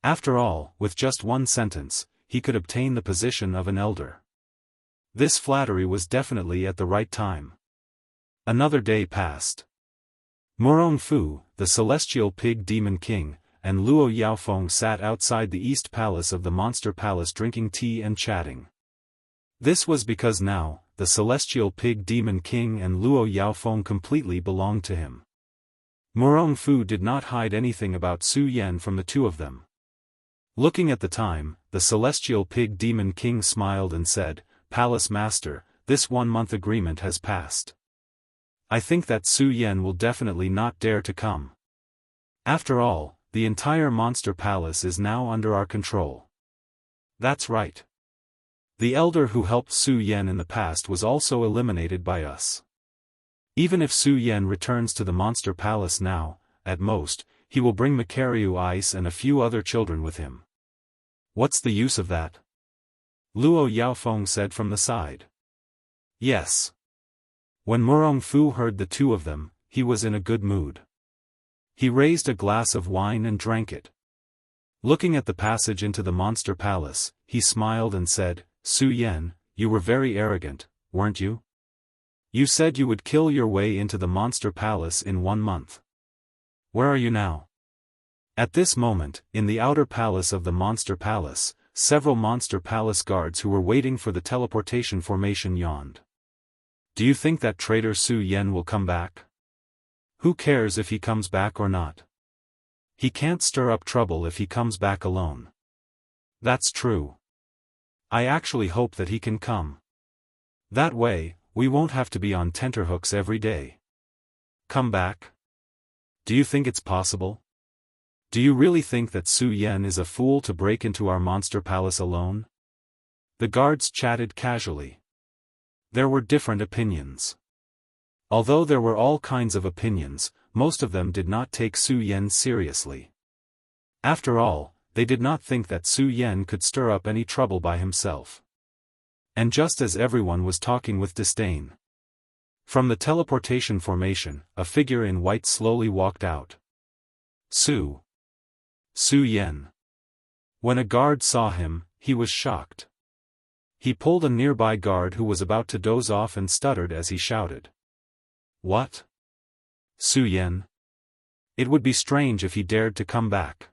Speaker 1: After all, with just one sentence, he could obtain the position of an elder. This flattery was definitely at the right time. Another day passed. Murong Fu, the celestial pig demon king, and Luo Yaofeng sat outside the East Palace of the Monster Palace drinking tea and chatting. This was because now, the celestial pig demon king and Luo Yaofeng completely belonged to him. Murong Fu did not hide anything about Su Yan from the two of them. Looking at the time, the celestial pig demon king smiled and said, Palace Master, this 1-month agreement has passed. I think that Su Yan will definitely not dare to come. After all, the entire monster palace is now under our control. That's right. The elder who helped Su Yan in the past was also eliminated by us. Even if Su Yan returns to the monster palace now, at most, he will bring Macario Ice and a few other children with him. What's the use of that? Luo Yaofeng said from the side. Yes. When Murong Fu heard the two of them, he was in a good mood. He raised a glass of wine and drank it. Looking at the passage into the monster palace, he smiled and said, Su Yan, you were very arrogant, weren't you? You said you would kill your way into the monster palace in 1 month. Where are you now? At this moment, in the outer palace of the monster palace, several monster palace guards who were waiting for the teleportation formation yawned. Do you think that traitor Su Yan will come back? Who cares if he comes back or not? He can't stir up trouble if he comes back alone. That's true. I actually hope that he can come. That way, we won't have to be on tenterhooks every day. Come back? Do you think it's possible? Do you really think that Su Yan is a fool to break into our monster palace alone? The guards chatted casually. There were different opinions. Although there were all kinds of opinions, most of them did not take Su Yan seriously. After all, they did not think that Su Yan could stir up any trouble by himself. And just as everyone was talking with disdain, from the teleportation formation, a figure in white slowly walked out. Su Yan. When a guard saw him, he was shocked. He pulled a nearby guard who was about to doze off and stuttered as he shouted. What? Su Yan? It would be strange if he dared to come back.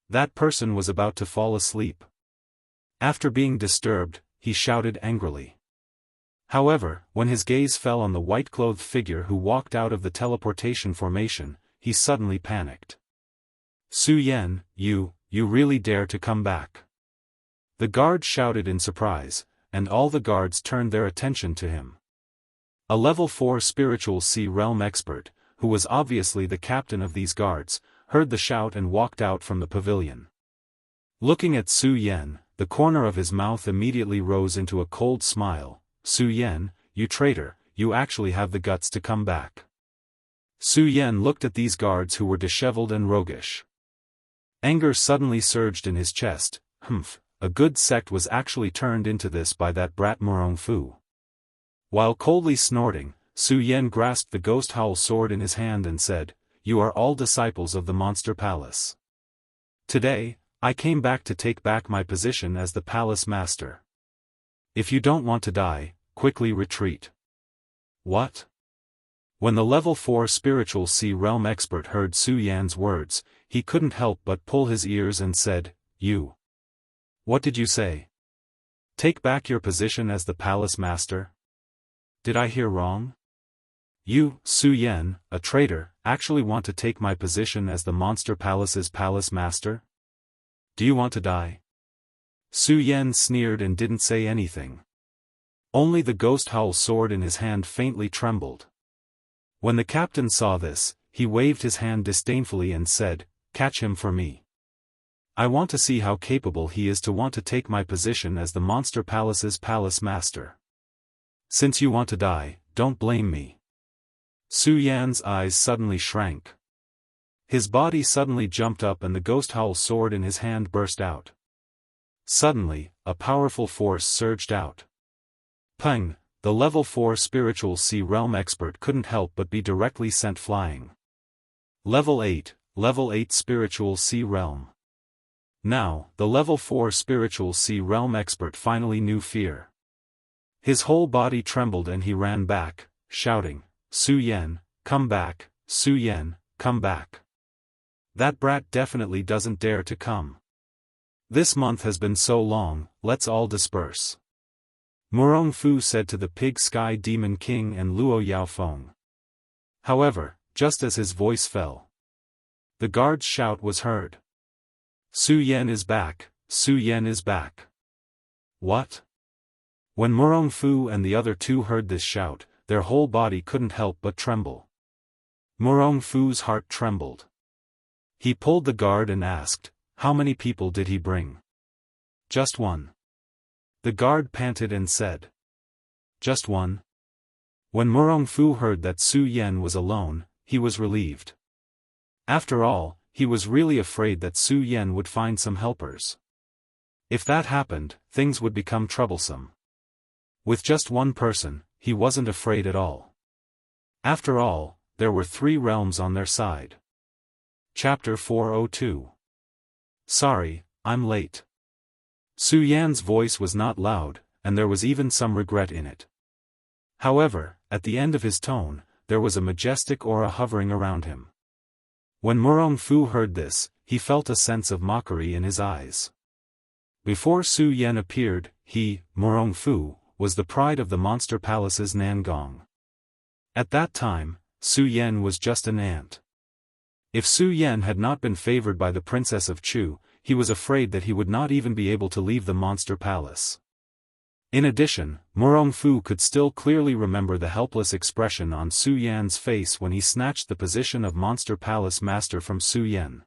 Speaker 1: That person was about to fall asleep. After being disturbed, he shouted angrily. However, when his gaze fell on the white-clothed figure who walked out of the teleportation formation, he suddenly panicked. Su Yan, you really dare to come back? The guard shouted in surprise, and all the guards turned their attention to him. A level 4 spiritual sea realm expert, who was obviously the captain of these guards, heard the shout and walked out from the pavilion. Looking at Su Yan, the corner of his mouth immediately rose into a cold smile. Su Yan, you traitor, you actually have the guts to come back. Su Yan looked at these guards who were disheveled and roguish. Anger suddenly surged in his chest. A good sect was actually turned into this by that brat Murong Fu. While coldly snorting, Su Yan grasped the ghost howl sword in his hand and said, You are all disciples of the Monster Palace. Today, I came back to take back my position as the Palace Master. If you don't want to die, quickly retreat. What? When the level 4 spiritual sea realm expert heard Su Yan's words, he couldn't help but pull his ears and said, You. What did you say? Take back your position as the Palace Master? Did I hear wrong? You, Su Yan, a traitor, actually want to take my position as the Monster Palace's palace master? Do you want to die? Su Yan sneered and didn't say anything. Only the ghost howl sword in his hand faintly trembled. When the captain saw this, he waved his hand disdainfully and said, "Catch him for me. I want to see how capable he is to want to take my position as the Monster Palace's palace master. Since you want to die, don't blame me." Su Yan's eyes suddenly shrank. His body suddenly jumped up and the ghost howl sword in his hand burst out. Suddenly, a powerful force surged out. Peng, the level 4 spiritual sea realm expert couldn't help but be directly sent flying. Level 8 spiritual sea realm. Now, the level 4 spiritual sea realm expert finally knew fear. His whole body trembled and he ran back, shouting, "Su Yan, come back, Su Yan, come back. That brat definitely doesn't dare to come. This month has been so long, let's all disperse." Murong Fu said to the Pig Sky Demon King and Luo Yaofeng. However, just as his voice fell, the guard's shout was heard. "Su Yan is back, Su Yan is back." What? When Murong Fu and the other two heard this shout, their whole body couldn't help but tremble. Murong Fu's heart trembled. He pulled the guard and asked, "How many people did he bring?" "Just one." The guard panted and said, "Just one?" When Murong Fu heard that Su Yan was alone, he was relieved. After all, he was really afraid that Su Yan would find some helpers. If that happened, things would become troublesome. With just one person, he wasn't afraid at all. After all, there were 3 realms on their side. Chapter 402. Sorry, I'm late. Su Yan's voice was not loud, and there was even some regret in it. However, at the end of his tone, there was a majestic aura hovering around him. When Murong Fu heard this, he felt a sense of mockery in his eyes. Before Su Yan appeared, he, Murong Fu, was the pride of the Monster Palace's Nangong. At that time, Su Yan was just an ant. If Su Yan had not been favored by the Princess of Chu, he was afraid that he would not even be able to leave the Monster Palace. In addition, Murong Fu could still clearly remember the helpless expression on Su Yan's face when he snatched the position of Monster Palace Master from Su Yan.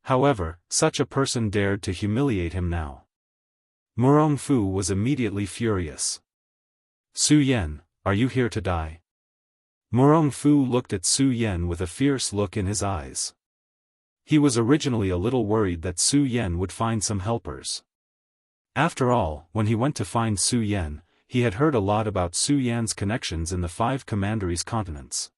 Speaker 1: However, such a person dared to humiliate him now. Murong Fu was immediately furious. "Su Yan, are you here to die?" Murong Fu looked at Su Yan with a fierce look in his eyes. He was originally a little worried that Su Yan would find some helpers. After all, when he went to find Su Yan, he had heard a lot about Su Yan's connections in the 5 commanderies continents.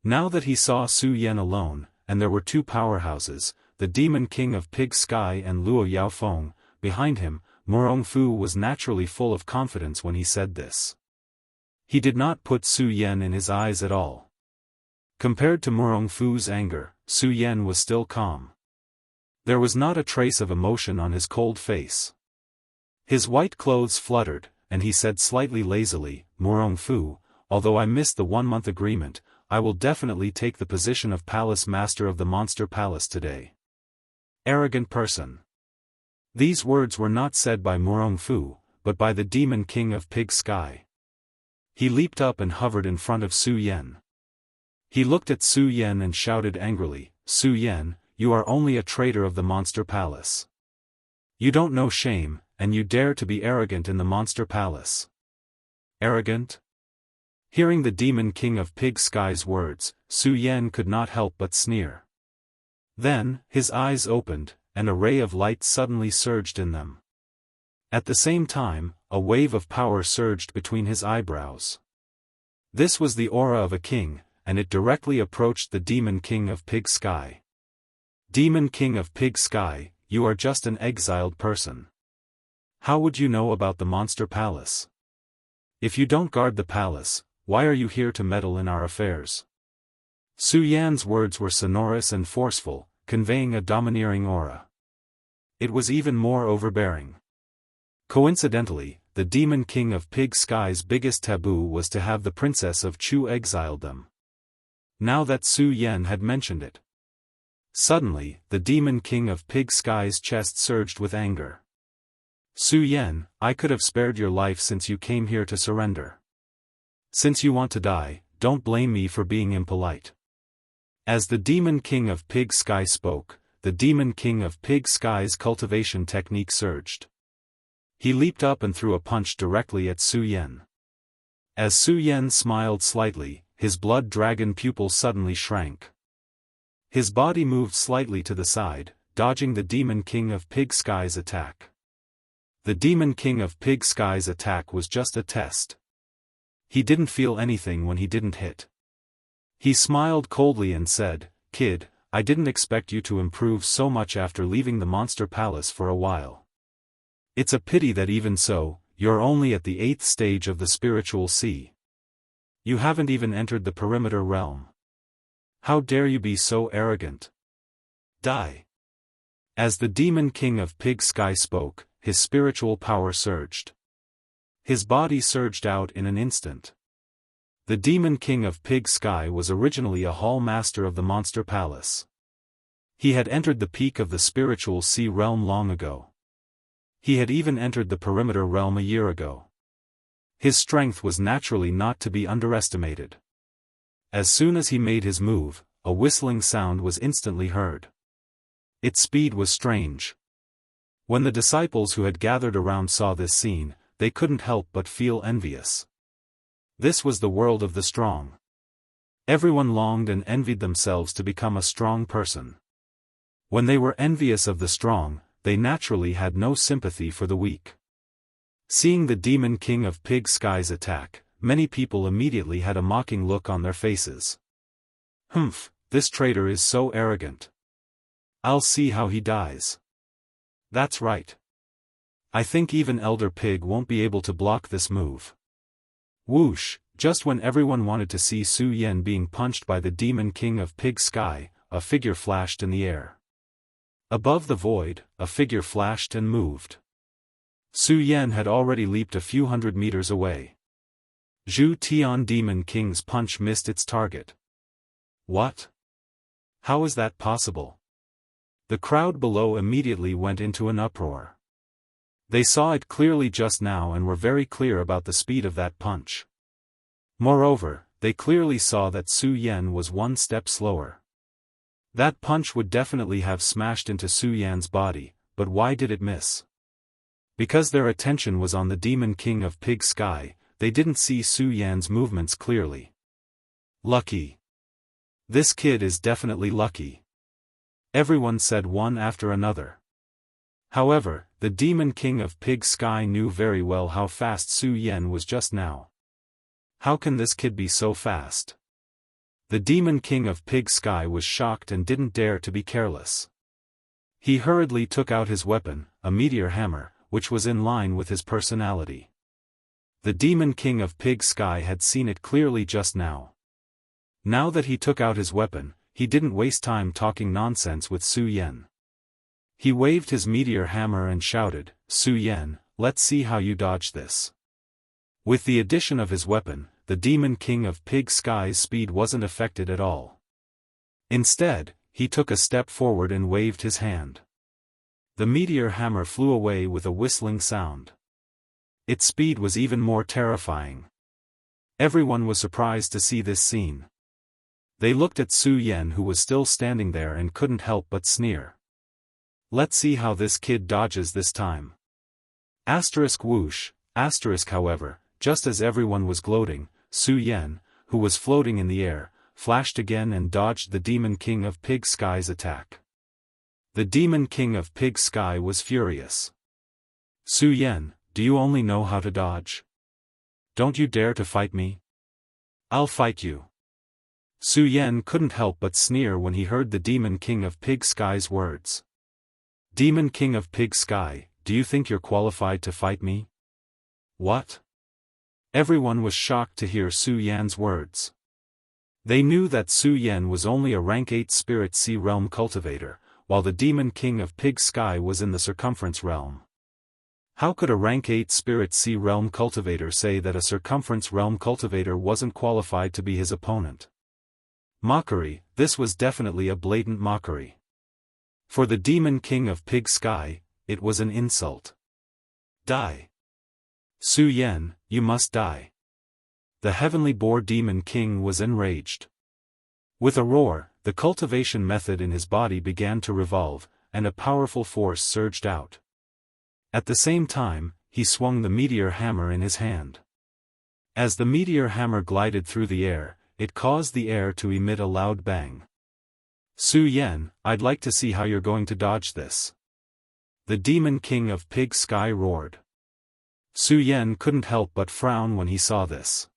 Speaker 1: Now that he saw Su Yan alone, and there were 2 powerhouses, the Demon King of Pig Sky and Luo Yaofeng, behind him, Murong Fu was naturally full of confidence when he said this. He did not put Su Yan in his eyes at all. Compared to Murong Fu's anger, Su Yan was still calm. There was not a trace of emotion on his cold face. His white clothes fluttered, and he said slightly lazily, "Murong Fu, although I missed the 1-month agreement, I will definitely take the position of Palace Master of the Monster Palace today." Arrogant person. These words were not said by Murong Fu, but by the Demon King of Pig Sky. He leaped up and hovered in front of Su Yan. He looked at Su Yan and shouted angrily, "Su Yan, you are only a traitor of the Monster Palace. You don't know shame, and you dare to be arrogant in the Monster Palace." Arrogant? Hearing the Demon King of Pig Sky's words, Su Yan could not help but sneer. Then, his eyes opened, and a ray of light suddenly surged in them. At the same time, a wave of power surged between his eyebrows. This was the aura of a king, and it directly approached the Demon King of Pig Sky. Demon King of Pig Sky, you are just an exiled person. How would you know about the Monster Palace? If you don't guard the palace, why are you here to meddle in our affairs? Su Yan's words were sonorous and forceful, conveying a domineering aura. It was even more overbearing. Coincidentally, the Demon King of Pig Sky's biggest taboo was to have the Princess of Chu exiled them. Now that Su Yan had mentioned it. Suddenly, the Demon King of Pig Sky's chest surged with anger. Su Yan, I could have spared your life since you came here to surrender. Since you want to die, don't blame me for being impolite. As the Demon King of Pig Sky spoke, the Demon King of Pig Sky's cultivation technique surged. He leaped up and threw a punch directly at Su Yan. As Su Yan smiled slightly, his blood dragon pupil suddenly shrank. His body moved slightly to the side, dodging the Demon King of Pig Sky's attack. The Demon King of Pig Sky's attack was just a test. He didn't feel anything when he didn't hit. He smiled coldly and said, "Kid, I didn't expect you to improve so much after leaving the Monster Palace for a while. It's a pity that even so, you're only at the 8th stage of the spiritual sea. You haven't even entered the perimeter realm. How dare you be so arrogant? Die." As the Demon King of Pig Sky spoke, his spiritual power surged. His body surged out in an instant. The Demon King of Pig Sky was originally a hall master of the Monster Palace. He had entered the peak of the spiritual sea realm long ago. He had even entered the perimeter realm a year ago. His strength was naturally not to be underestimated. As soon as he made his move, a whistling sound was instantly heard. Its speed was strange. When the disciples who had gathered around saw this scene, they couldn't help but feel envious. This was the world of the strong. Everyone longed and envied themselves to become a strong person. When they were envious of the strong, they naturally had no sympathy for the weak. Seeing the Demon King of Pig Sky's attack, many people immediately had a mocking look on their faces. "Humph, this traitor is so arrogant. I'll see how he dies. That's right. I think even Elder Pig won't be able to block this move." Whoosh, just when everyone wanted to see Su Yan being punched by the Demon King of Pig Sky, a figure flashed in the air. Above the void, a figure flashed and moved. Su Yan had already leaped a few hundred meters away. Zhu Tian Demon King's punch missed its target. What? How is that possible? The crowd below immediately went into an uproar. They saw it clearly just now and were very clear about the speed of that punch. Moreover, they clearly saw that Su Yan was one step slower. That punch would definitely have smashed into Su Yan's body, but why did it miss? Because their attention was on the Demon King of Pig Sky, they didn't see Su Yan's movements clearly. Lucky. This kid is definitely lucky. Everyone said one after another. However, the Demon King of Pig Sky knew very well how fast Su Yan was just now. How can this kid be so fast? The Demon King of Pig Sky was shocked and didn't dare to be careless. He hurriedly took out his weapon, a meteor hammer, which was in line with his personality. The Demon King of Pig Sky had seen it clearly just now. Now that he took out his weapon, he didn't waste time talking nonsense with Su Yan. He waved his meteor hammer and shouted, "Su Yan, let's see how you dodge this." With the addition of his weapon, the Demon King of Pig Sky's speed wasn't affected at all. Instead, he took a step forward and waved his hand. The meteor hammer flew away with a whistling sound. Its speed was even more terrifying. Everyone was surprised to see this scene. They looked at Su Yan, who was still standing there, and couldn't help but sneer. Let's see how this kid dodges this time. Asterisk whoosh, asterisk. However, just as everyone was gloating, Su Yan, who was floating in the air, flashed again and dodged the Demon King of Pig Sky's attack. The Demon King of Pig Sky was furious. "Su Yan, do you only know how to dodge? Don't you dare to fight me? I'll fight you." Su Yan couldn't help but sneer when he heard the Demon King of Pig Sky's words. "Demon King of Pig Sky, do you think you're qualified to fight me?" What? Everyone was shocked to hear Su Yan's words. They knew that Su Yan was only a rank 8 Spirit Sea Realm cultivator, while the Demon King of Pig Sky was in the Circumference Realm. How could a rank 8 Spirit Sea Realm cultivator say that a Circumference Realm cultivator wasn't qualified to be his opponent? Mockery, this was definitely a blatant mockery. For the Demon King of Pig Sky, it was an insult. Die. Su Yan, you must die. The Heavenly Boar Demon King was enraged. With a roar, the cultivation method in his body began to revolve, and a powerful force surged out. At the same time, he swung the meteor hammer in his hand. As the meteor hammer glided through the air, it caused the air to emit a loud bang. Su Yan, I'd like to see how you're going to dodge this. The Demon King of Pig Sky roared. Su Yan couldn't help but frown when he saw this.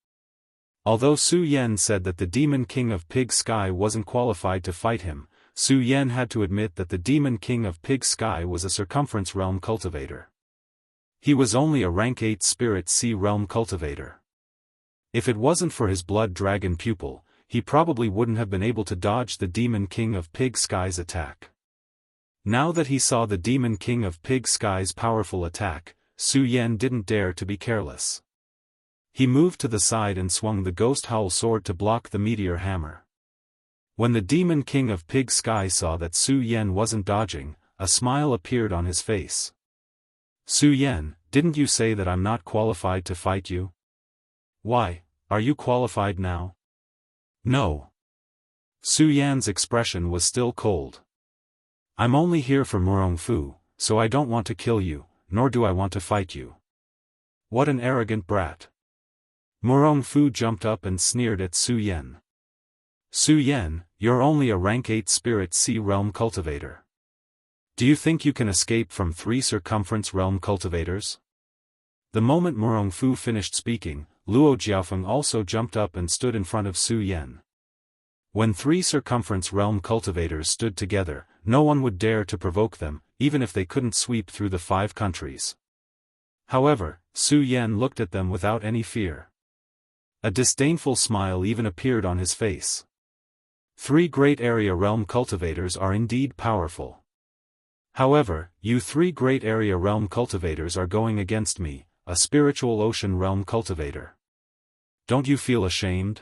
Speaker 1: Although Su Yan said that the Demon King of Pig Sky wasn't qualified to fight him, Su Yan had to admit that the Demon King of Pig Sky was a Circumference Realm cultivator. He was only a rank 8 Spirit Sea Realm cultivator. If it wasn't for his blood dragon pupil, he probably wouldn't have been able to dodge the Demon King of Pig Sky's attack. Now that he saw the Demon King of Pig Sky's powerful attack, Su Yan didn't dare to be careless. He moved to the side and swung the Ghost Howl sword to block the meteor hammer. When the Demon King of Pig Sky saw that Su Yan wasn't dodging, a smile appeared on his face. Su Yan, didn't you say that I'm not qualified to fight you? Why, are you qualified now? No. Su Yan's expression was still cold. I'm only here for Murong Fu, so I don't want to kill you, nor do I want to fight you. What an arrogant brat. Murong Fu jumped up and sneered at Su Yan. Su Yan, you're only a rank 8 Spirit Sea Realm cultivator. Do you think you can escape from 3 Circumference Realm cultivators? The moment Murong Fu finished speaking, Luo Jiaofeng also jumped up and stood in front of Su Yan. When 3 Circumference Realm cultivators stood together, no one would dare to provoke them, even if they couldn't sweep through the 5 countries. However, Su Yan looked at them without any fear. A disdainful smile even appeared on his face. 3 Great Area Realm cultivators are indeed powerful. However, you 3 Great Area Realm cultivators are going against me, a Spiritual Ocean Realm cultivator. Don't you feel ashamed?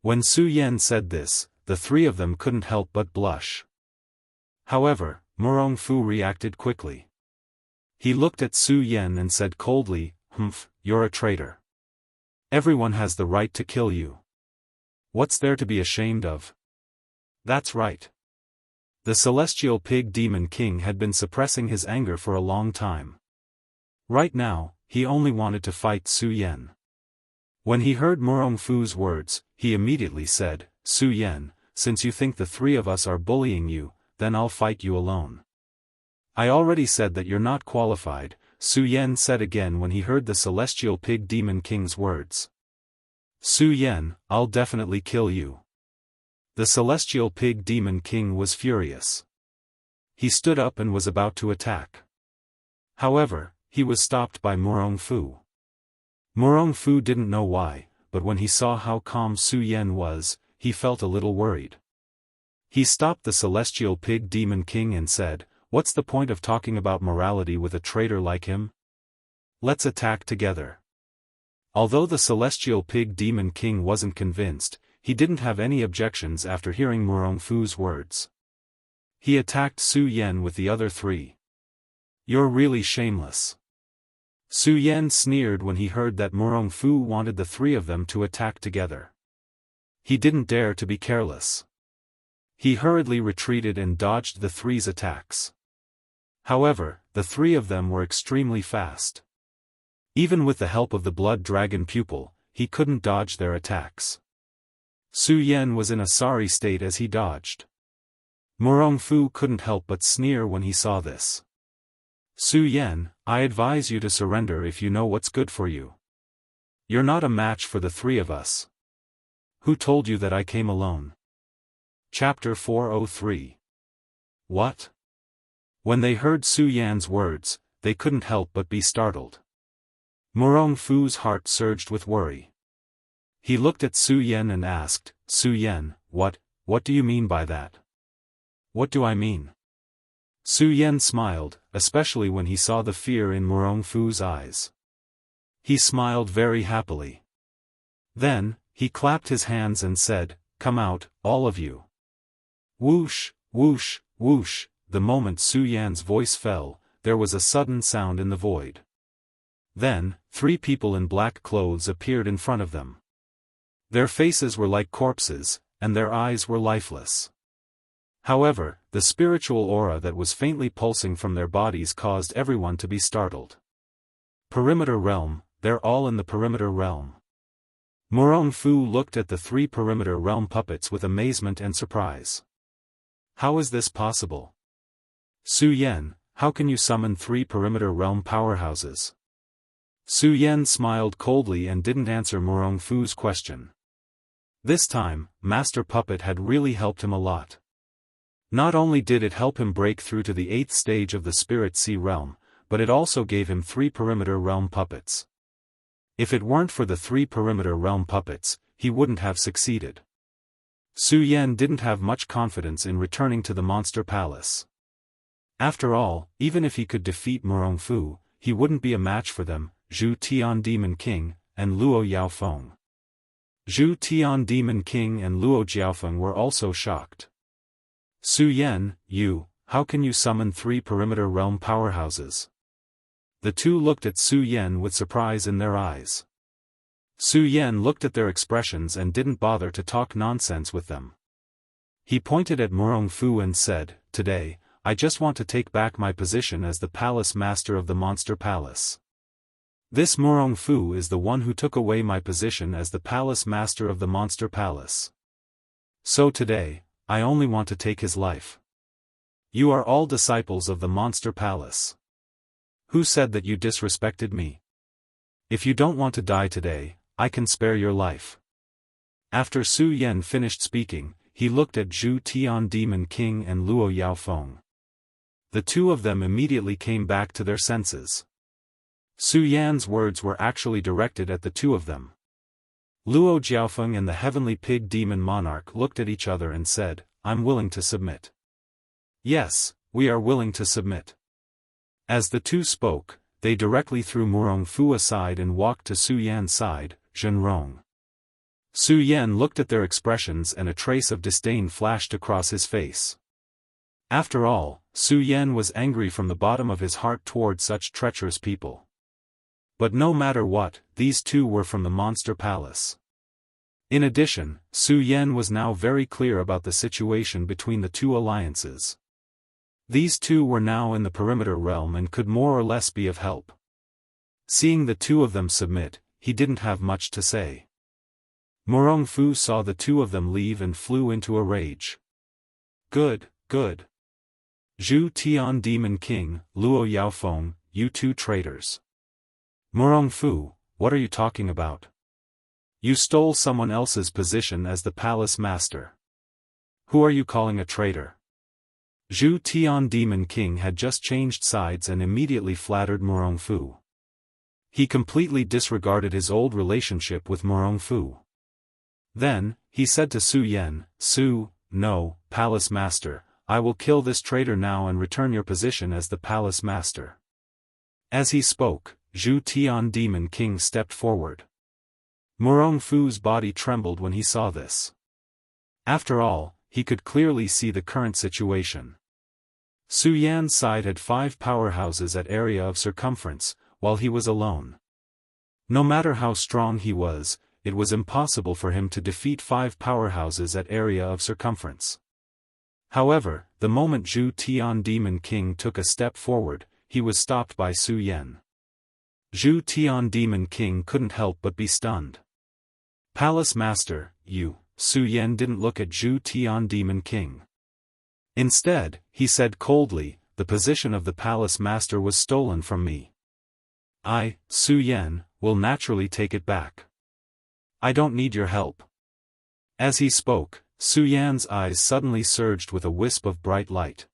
Speaker 1: When Su Yan said this, the 3 of them couldn't help but blush. However, Murong Fu reacted quickly. He looked at Su Yan and said coldly, "Humph, you're a traitor. Everyone has the right to kill you. What's there to be ashamed of?" That's right. The Celestial Pig Demon King had been suppressing his anger for a long time. Right now, he only wanted to fight Su Yan. When he heard Murong Fu's words, he immediately said, "Su Yan, since you think the 3 of us are bullying you, then I'll fight you alone." "I already said that you're not qualified," Su Yan said again when he heard the Celestial Pig Demon King's words. "Su Yan, I'll definitely kill you." The Celestial Pig Demon King was furious. He stood up and was about to attack. However, he was stopped by Murong Fu. Murong Fu didn't know why, but when he saw how calm Su Yan was, he felt a little worried. He stopped the Celestial Pig Demon King and said, "What's the point of talking about morality with a traitor like him? Let's attack together." Although the Celestial Pig Demon King wasn't convinced, he didn't have any objections after hearing Murong Fu's words. He attacked Su Yan with the other 3. "You're really shameless." Su Yan sneered when he heard that Murong Fu wanted the 3 of them to attack together. He didn't dare to be careless. He hurriedly retreated and dodged the 3's attacks. However, the 3 of them were extremely fast. Even with the help of the Blood Dragon pupil, he couldn't dodge their attacks. Su Yan was in a sorry state as he dodged. Murong Fu couldn't help but sneer when he saw this. "Su Yan, I advise you to surrender if you know what's good for you. You're not a match for the 3 of us. Who told you that I came alone?" Chapter 403. What? When they heard Su Yan's words, they couldn't help but be startled. Murong Fu's heart surged with worry. He looked at Su Yan and asked, "Su Yan, what do you mean by that?" "What do I mean?" Su Yan smiled, especially when he saw the fear in Murong Fu's eyes. He smiled very happily. Then, he clapped his hands and said, "Come out, all of you." Whoosh, whoosh, whoosh, the moment Su Yan's voice fell, there was a sudden sound in the void. Then, 3 people in black clothes appeared in front of them. Their faces were like corpses, and their eyes were lifeless. However, the spiritual aura that was faintly pulsing from their bodies caused everyone to be startled. Perimeter realm, they're all in the perimeter realm. Murong Fu looked at the 3 perimeter realm puppets with amazement and surprise. How is this possible? Su Yan, how can you summon 3 perimeter realm powerhouses? Su Yan smiled coldly and didn't answer Murong Fu's question. This time, Master Puppet had really helped him a lot. Not only did it help him break through to the 8th stage of the Spirit Sea realm, but it also gave him 3 perimeter realm puppets. If it weren't for the 3 perimeter realm puppets, he wouldn't have succeeded. Su Yan didn't have much confidence in returning to the Monster Palace. After all, even if he could defeat Murong Fu, he wouldn't be a match for them, Zhu Tian Demon King, and Luo Yaofeng. Zhu Tian Demon King and Luo Jiaofeng were also shocked. Su Yan, how can you summon 3 perimeter realm powerhouses? The 2 looked at Su Yan with surprise in their eyes. Su Yan looked at their expressions and didn't bother to talk nonsense with them. He pointed at Murong Fu and said, "Today, I just want to take back my position as the Palace Master of the Monster Palace. This Murong Fu is the one who took away my position as the Palace Master of the Monster Palace. So today, I only want to take his life. You are all disciples of the Monster Palace. Who said that you disrespected me? If you don't want to die today, I can spare your life." After Su Yan finished speaking, he looked at Zhu Tian Demon King and Luo Yaofeng. The 2 of them immediately came back to their senses. Su Yan's words were actually directed at the 2 of them. Luo Jiaofeng and the Heavenly Pig Demon Monarch looked at each other and said, "I'm willing to submit." "Yes, we are willing to submit." As the 2 spoke, they directly threw Murong Fu aside and walked to Su Yan's side, Zhenrong. Su Yan looked at their expressions and a trace of disdain flashed across his face. After all, Su Yan was angry from the bottom of his heart toward such treacherous people. But no matter what, these 2 were from the Monster Palace. In addition, Su Yan was now very clear about the situation between the 2 alliances. These 2 were now in the perimeter realm and could more or less be of help. Seeing the 2 of them submit, he didn't have much to say. Murong Fu saw the 2 of them leave and flew into a rage. Good, good. Zhu Tian Demon King, Luo Yaofeng, you 2 traitors. Murong Fu, what are you talking about? You stole someone else's position as the Palace Master. Who are you calling a traitor? Zhu Tian Demon King had just changed sides and immediately flattered Murong Fu. He completely disregarded his old relationship with Murong Fu. Then, he said to Su Yan, "No, Palace Master, I will kill this traitor now and return your position as the Palace Master." As he spoke, Zhu Tian Demon King stepped forward. Murong Fu's body trembled when he saw this. After all, he could clearly see the current situation. Su Yan's side had 5 powerhouses at area of circumference, while he was alone. No matter how strong he was, it was impossible for him to defeat 5 powerhouses at area of circumference. However, the moment Zhu Tian Demon King took a step forward, he was stopped by Su Yan. Zhu Tian Demon King couldn't help but be stunned. "Palace Master, Su Yan didn't look at Zhu Tian Demon King. Instead, he said coldly, "The position of the Palace Master was stolen from me. I, Su Yan, will naturally take it back. I don't need your help." As he spoke, Su Yan's eyes suddenly surged with a wisp of bright light.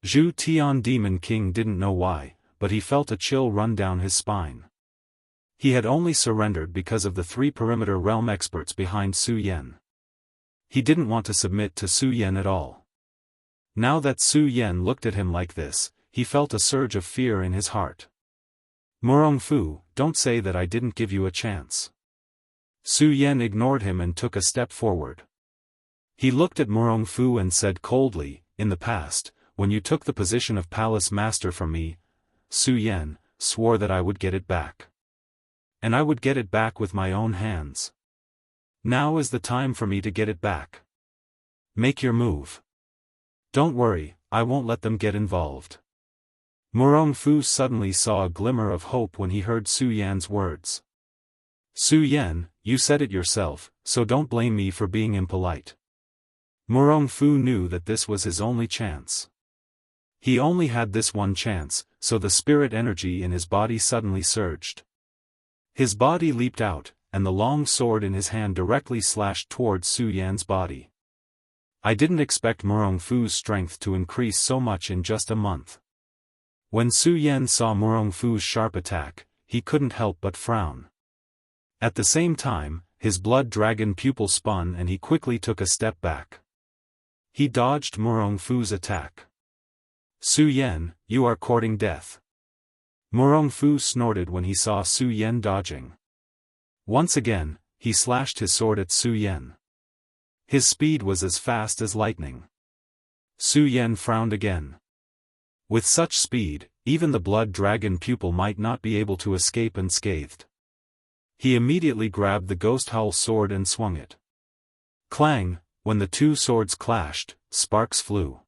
Speaker 1: Zhu Tian Demon King didn't know why, but he felt a chill run down his spine. He had only surrendered because of the 3 perimeter realm experts behind Su Yan. He didn't want to submit to Su Yan at all. Now that Su Yan looked at him like this, he felt a surge of fear in his heart. Murong Fu, don't say that I didn't give you a chance. Su Yan ignored him and took a step forward. He looked at Murong Fu and said coldly, in the past, when you took the position of palace master from me, Su Yan swore that I would get it back. And I would get it back with my own hands. Now is the time for me to get it back. Make your move. Don't worry, I won't let them get involved. Murong Fu suddenly saw a glimmer of hope when he heard Su Yan's words. Su Yan, you said it yourself, so don't blame me for being impolite. Murong Fu knew that this was his only chance. He only had this one chance, so the spirit energy in his body suddenly surged. His body leaped out, and the long sword in his hand directly slashed towards Su Yan's body. I didn't expect Murong Fu's strength to increase so much in just a month. When Su Yan saw Murong Fu's sharp attack, he couldn't help but frown. At the same time, his blood dragon pupil spun and he quickly took a step back. He dodged Murong Fu's attack. Su Yan, you are courting death. Murong Fu snorted when he saw Su Yan dodging. Once again, he slashed his sword at Su Yan. His speed was as fast as lightning. Su Yan frowned again. With such speed, even the blood dragon pupil might not be able to escape unscathed. He immediately grabbed the ghost howl sword and swung it. Clang, when the two swords clashed, sparks flew.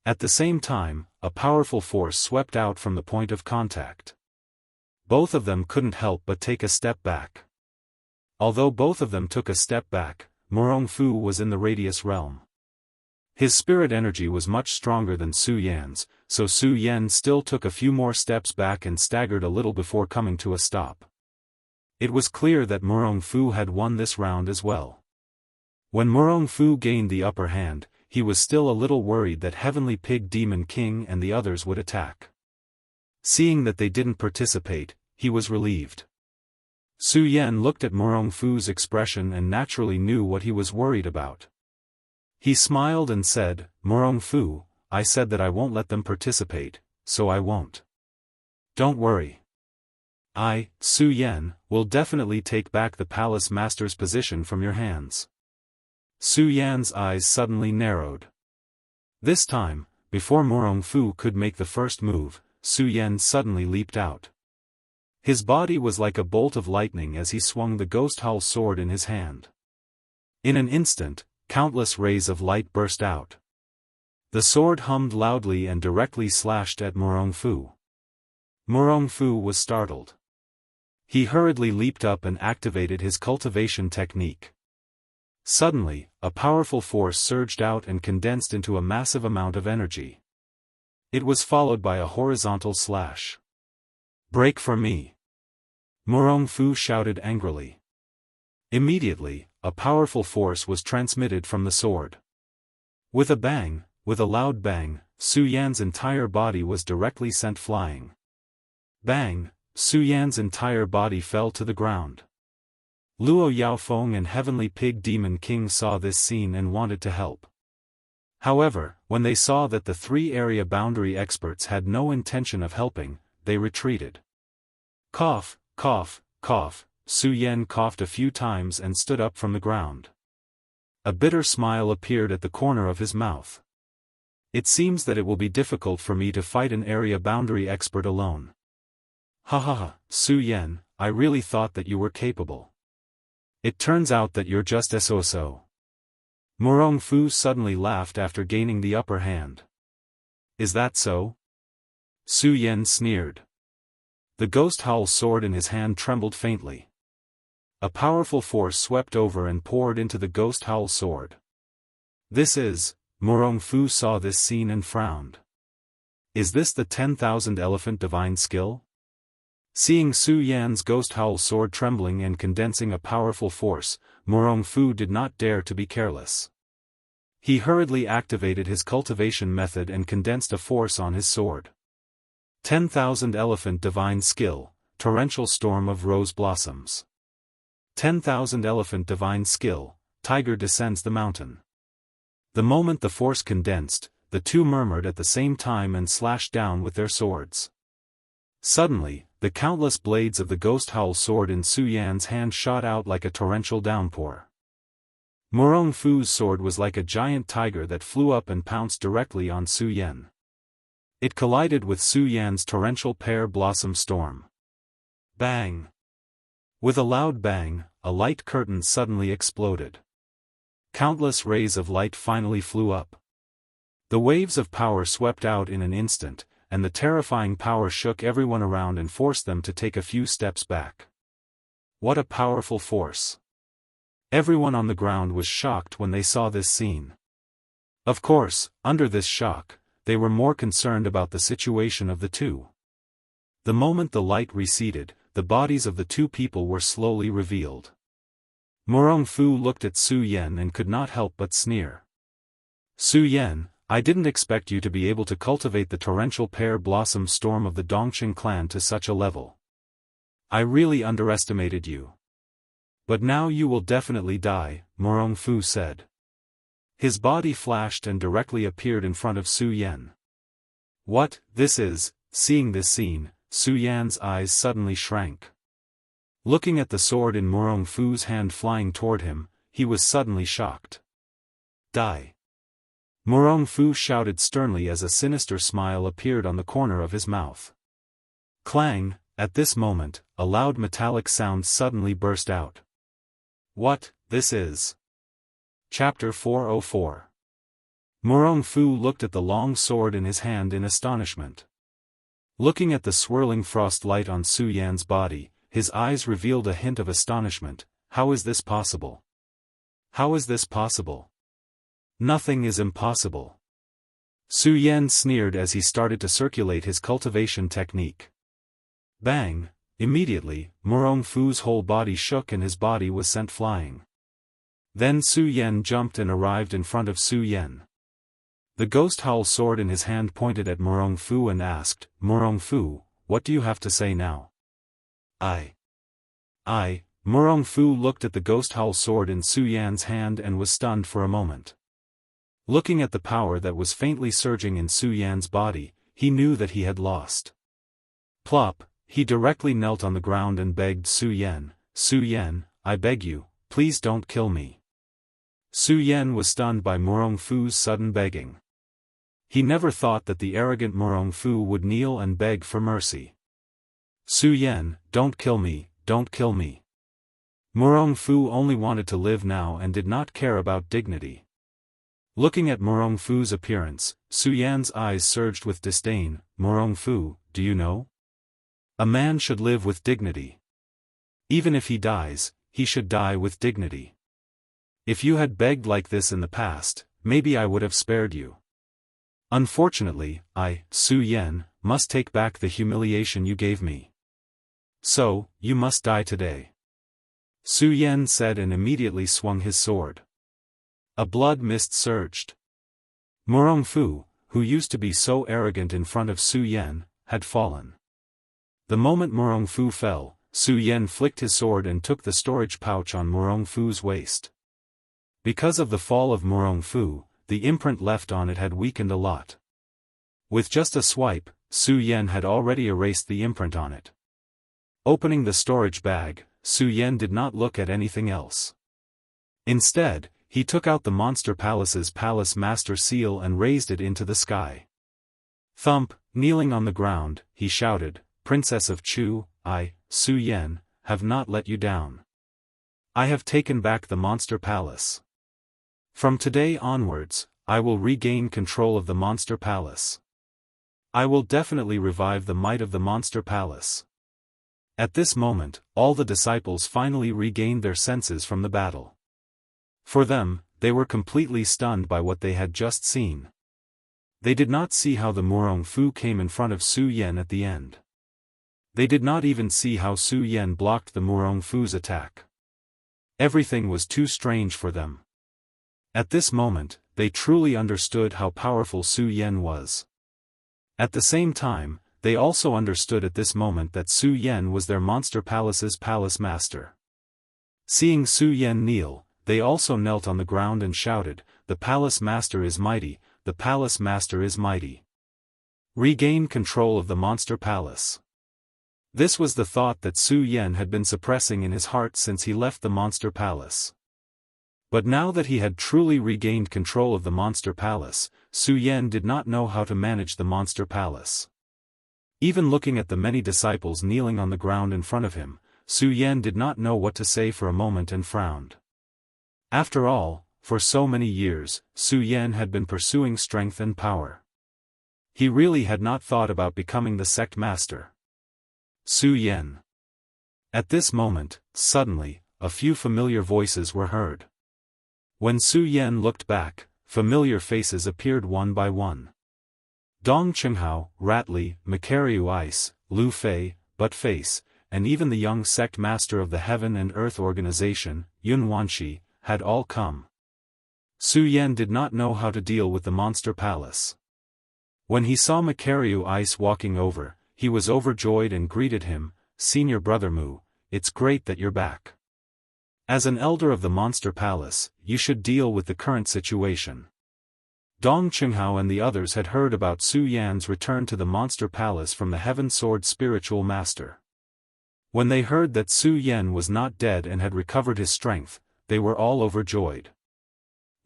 Speaker 1: At the same time, a powerful force swept out from the point of contact. Both of them couldn't help but take a step back. Although both of them took a step back, Murong Fu was in the radius realm. His spirit energy was much stronger than Su Yan's, so Su Yan still took a few more steps back and staggered a little before coming to a stop. It was clear that Murong Fu had won this round as well. When Murong Fu gained the upper hand, he was still a little worried that Heavenly Pig Demon King and the others would attack. Seeing that they didn't participate, he was relieved. Su Yan looked at Murong Fu's expression and naturally knew what he was worried about. He smiled and said, Murong Fu, I said that I won't let them participate, so I won't. Don't worry. I, Su Yan, will definitely take back the palace master's position from your hands. Su Yan's eyes suddenly narrowed. This time, before Murong Fu could make the first move, Su Yan suddenly leaped out. His body was like a bolt of lightning as he swung the ghost howl sword in his hand. In an instant, countless rays of light burst out. The sword hummed loudly and directly slashed at Murong Fu. Murong Fu was startled. He hurriedly leaped up and activated his cultivation technique. Suddenly, a powerful force surged out and condensed into a massive amount of energy. It was followed by a horizontal slash. Break for me! Murong Fu shouted angrily. Immediately, a powerful force was transmitted from the sword. With a loud bang, Su Yan's entire body was directly sent flying. Bang! Su Yan's entire body fell to the ground. Luo Yaofeng and Heavenly Pig Demon King saw this scene and wanted to help. However, when they saw that the three area boundary experts had no intention of helping, they retreated. Cough, cough, cough, Su Yan coughed a few times and stood up from the ground. A bitter smile appeared at the corner of his mouth. It seems that it will be difficult for me to fight an area boundary expert alone. Ha ha ha, Su Yan, I really thought that you were capable. It turns out that you're just so. Murong Fu suddenly laughed after gaining the upper hand. Is that so? Su Yan sneered. The ghost howl sword in his hand trembled faintly. A powerful force swept over and poured into the ghost howl sword. Murong Fu saw this scene and frowned. Is this the 10,000 elephant divine skill? Seeing Su Yan's ghost howl sword trembling and condensing a powerful force, Murong Fu did not dare to be careless. He hurriedly activated his cultivation method and condensed a force on his sword. 10,000 elephant divine skill, torrential storm of rose blossoms. 10,000 elephant divine skill, tiger descends the mountain. The moment the force condensed, the two murmured at the same time and slashed down with their swords. Suddenly, the countless blades of the ghost howl sword in Su Yan's hand shot out like a torrential downpour. Murong Fu's sword was like a giant tiger that flew up and pounced directly on Su Yan. It collided with Su Yan's torrential pear blossom storm. Bang! With a loud bang, a light curtain suddenly exploded. Countless rays of light finally flew up. The waves of power swept out in an instant, and the terrifying power shook everyone around and forced them to take a few steps back. What a powerful force! Everyone on the ground was shocked when they saw this scene. Of course, under this shock, they were more concerned about the situation of the two. The moment the light receded, the bodies of the two people were slowly revealed. Murong Fu looked at Su Yan and could not help but sneer. Su Yan, I didn't expect you to be able to cultivate the torrential pear blossom storm of the Dongqing clan to such a level. I really underestimated you. But now you will definitely die, Murong Fu said. His body flashed and directly appeared in front of Su Yan. What, this is, seeing this scene, Su Yan's eyes suddenly shrank. Looking at the sword in Murong Fu's hand flying toward him, he was suddenly shocked. Die! Murong Fu shouted sternly as a sinister smile appeared on the corner of his mouth. Clang! At this moment, a loud metallic sound suddenly burst out. What, this is? Chapter 404. Murong Fu looked at the long sword in his hand in astonishment. Looking at the swirling frost light on Su Yan's body, his eyes revealed a hint of astonishment. How is this possible? How is this possible? Nothing is impossible. Su Yan sneered as he started to circulate his cultivation technique. Bang! Immediately, Murong Fu's whole body shook and his body was sent flying. Then Su Yan jumped and arrived in front of Su Yan. The ghost howl sword in his hand pointed at Murong Fu and asked, Murong Fu, what do you have to say now? Murong Fu looked at the ghost howl sword in Su Yan's hand and was stunned for a moment. Looking at the power that was faintly surging in Su Yan's body, he knew that he had lost. Plop, he directly knelt on the ground and begged Su Yan, I beg you, please don't kill me. Su Yan was stunned by Murong Fu's sudden begging. He never thought that the arrogant Murong Fu would kneel and beg for mercy. Su Yan, don't kill me, don't kill me. Murong Fu only wanted to live now and did not care about dignity. Looking at Murong Fu's appearance, Su Yan's eyes surged with disdain. Murong Fu, do you know? A man should live with dignity. Even if he dies, he should die with dignity. If you had begged like this in the past, maybe I would have spared you. Unfortunately, I, Su Yan, must take back the humiliation you gave me. So, you must die today. Su Yan said and immediately swung his sword. A blood mist surged. Murong Fu, who used to be so arrogant in front of Su Yan, had fallen. The moment Murong Fu fell, Su Yan flicked his sword and took the storage pouch on Murong Fu's waist. Because of the fall of Murong Fu, the imprint left on it had weakened a lot. With just a swipe, Su Yan had already erased the imprint on it. Opening the storage bag, Su Yan did not look at anything else. Instead, he took out the Monster Palace's Palace Master Seal and raised it into the sky. Thump, kneeling on the ground, he shouted, Princess of Chu, I, Su Yan, have not let you down. I have taken back the Monster Palace. From today onwards, I will regain control of the Monster Palace. I will definitely revive the might of the Monster Palace. At this moment, all the disciples finally regained their senses from the battle. For them, they were completely stunned by what they had just seen. They did not see how the Murong Fu came in front of Su Yan at the end. They did not even see how Su Yan blocked the Murong Fu's attack. Everything was too strange for them. At this moment, they truly understood how powerful Su Yan was. At the same time, they also understood at this moment that Su Yan was their Monster Palace's palace master. Seeing Su Yan kneel, they also knelt on the ground and shouted, The palace master is mighty, the palace master is mighty. Regain control of the monster palace. This was the thought that Su Yan had been suppressing in his heart since he left the monster palace. But now that he had truly regained control of the monster palace, Su Yan did not know how to manage the monster palace. Even looking at the many disciples kneeling on the ground in front of him, Su Yan did not know what to say for a moment and frowned. After all, for so many years, Su Yan had been pursuing strength and power. He really had not thought about becoming the sect master. Su Yan. At this moment, suddenly, a few familiar voices were heard. When Su Yan looked back, familiar faces appeared one by one. Dong Qinghao, Ratli, Macariu Ice, Lu Fei, But Face, and even the young sect master of the Heaven and Earth organization, Yun Wanshi, had all come. Su Yan did not know how to deal with the monster palace. When he saw Macariu Ice walking over, he was overjoyed and greeted him, "Senior Brother Mu, it's great that you're back. As an elder of the monster palace, you should deal with the current situation." Dong Qinghao and the others had heard about Su Yan's return to the monster palace from the Heaven Sword spiritual master. When they heard that Su Yan was not dead and had recovered his strength, they were all overjoyed.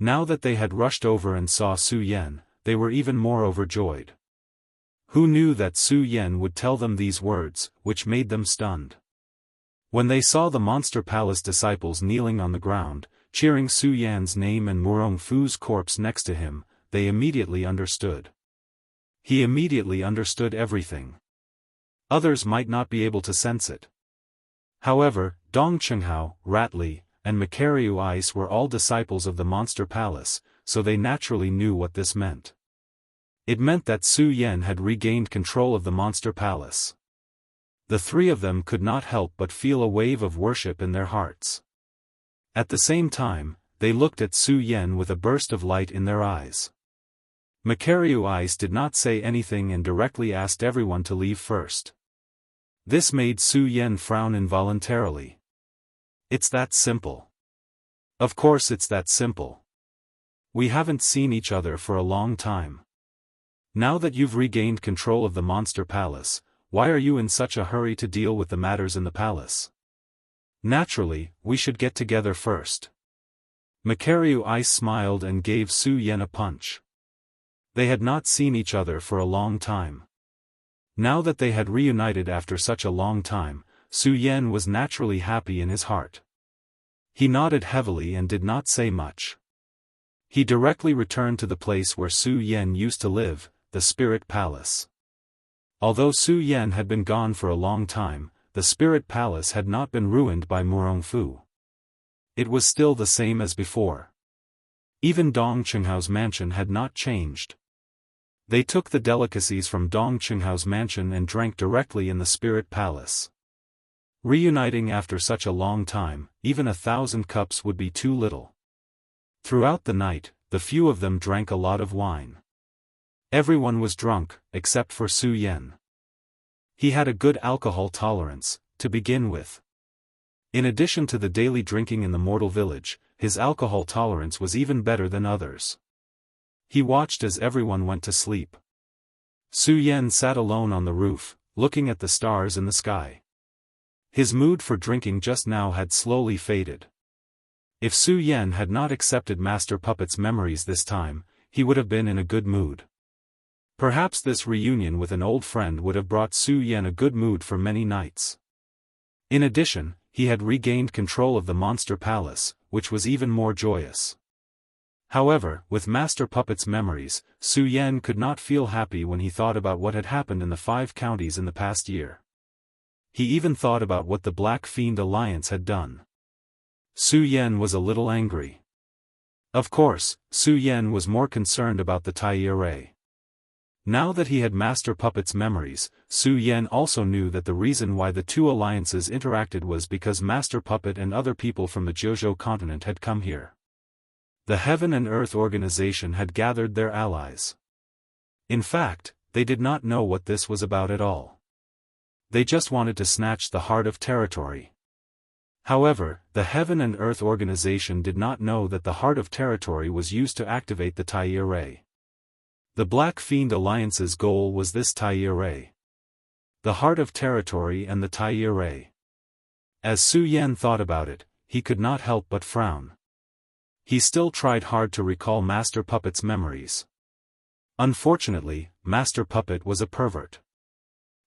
Speaker 1: Now that they had rushed over and saw Su Yan, they were even more overjoyed. Who knew that Su Yan would tell them these words, which made them stunned? When they saw the monster palace disciples kneeling on the ground, cheering Su Yan's name and Murong Fu's corpse next to him, they immediately understood. He immediately understood everything. Others might not be able to sense it. However, Dong Qinghao, Ratli, and Macariu Ice were all disciples of the monster palace, so they naturally knew what this meant. It meant that Su Yan had regained control of the monster palace. The three of them could not help but feel a wave of worship in their hearts. At the same time, they looked at Su Yan with a burst of light in their eyes. Macariu Ice did not say anything and directly asked everyone to leave first. This made Su Yan frown involuntarily. It's that simple. Of course it's that simple. We haven't seen each other for a long time. Now that you've regained control of the monster palace, why are you in such a hurry to deal with the matters in the palace? Naturally, we should get together first. Macariu Ice smiled and gave Su Yan a punch. They had not seen each other for a long time. Now that they had reunited after such a long time, Su Yan was naturally happy in his heart. He nodded heavily and did not say much. He directly returned to the place where Su Yan used to live, the Spirit Palace. Although Su Yan had been gone for a long time, the Spirit Palace had not been ruined by Murong Fu. It was still the same as before. Even Dong Qinghao's mansion had not changed. They took the delicacies from Dong Qinghao's mansion and drank directly in the Spirit Palace. Reuniting after such a long time, even 1,000 cups would be too little. Throughout the night, the few of them drank a lot of wine. Everyone was drunk, except for Su Yan. He had a good alcohol tolerance, to begin with. In addition to the daily drinking in the mortal village, his alcohol tolerance was even better than others. He watched as everyone went to sleep. Su Yan sat alone on the roof, looking at the stars in the sky. His mood for drinking just now had slowly faded. If Su Yan had not accepted Master Puppet's memories this time, he would have been in a good mood. Perhaps this reunion with an old friend would have brought Su Yan a good mood for many nights. In addition, he had regained control of the monster palace, which was even more joyous. However, with Master Puppet's memories, Su Yan could not feel happy when he thought about what had happened in the 5 counties in the past year. He even thought about what the Black Fiend Alliance had done. Su Yan was a little angry. Of course, Su Yan was more concerned about the Tai Array. Now that he had Master Puppet's memories, Su Yan also knew that the reason why the two alliances interacted was because Master Puppet and other people from the Jianghu continent had come here. The Heaven and Earth organization had gathered their allies. In fact, they did not know what this was about at all. They just wanted to snatch the Heart of Territory. However, the Heaven and Earth organization did not know that the Heart of Territory was used to activate the Tai Array. The Black Fiend Alliance's goal was this Tai-Rai. The heart of territory and the Tai-Rai. As Su Yan thought about it, he could not help but frown. He still tried hard to recall Master Puppet's memories. Unfortunately, Master Puppet was a pervert.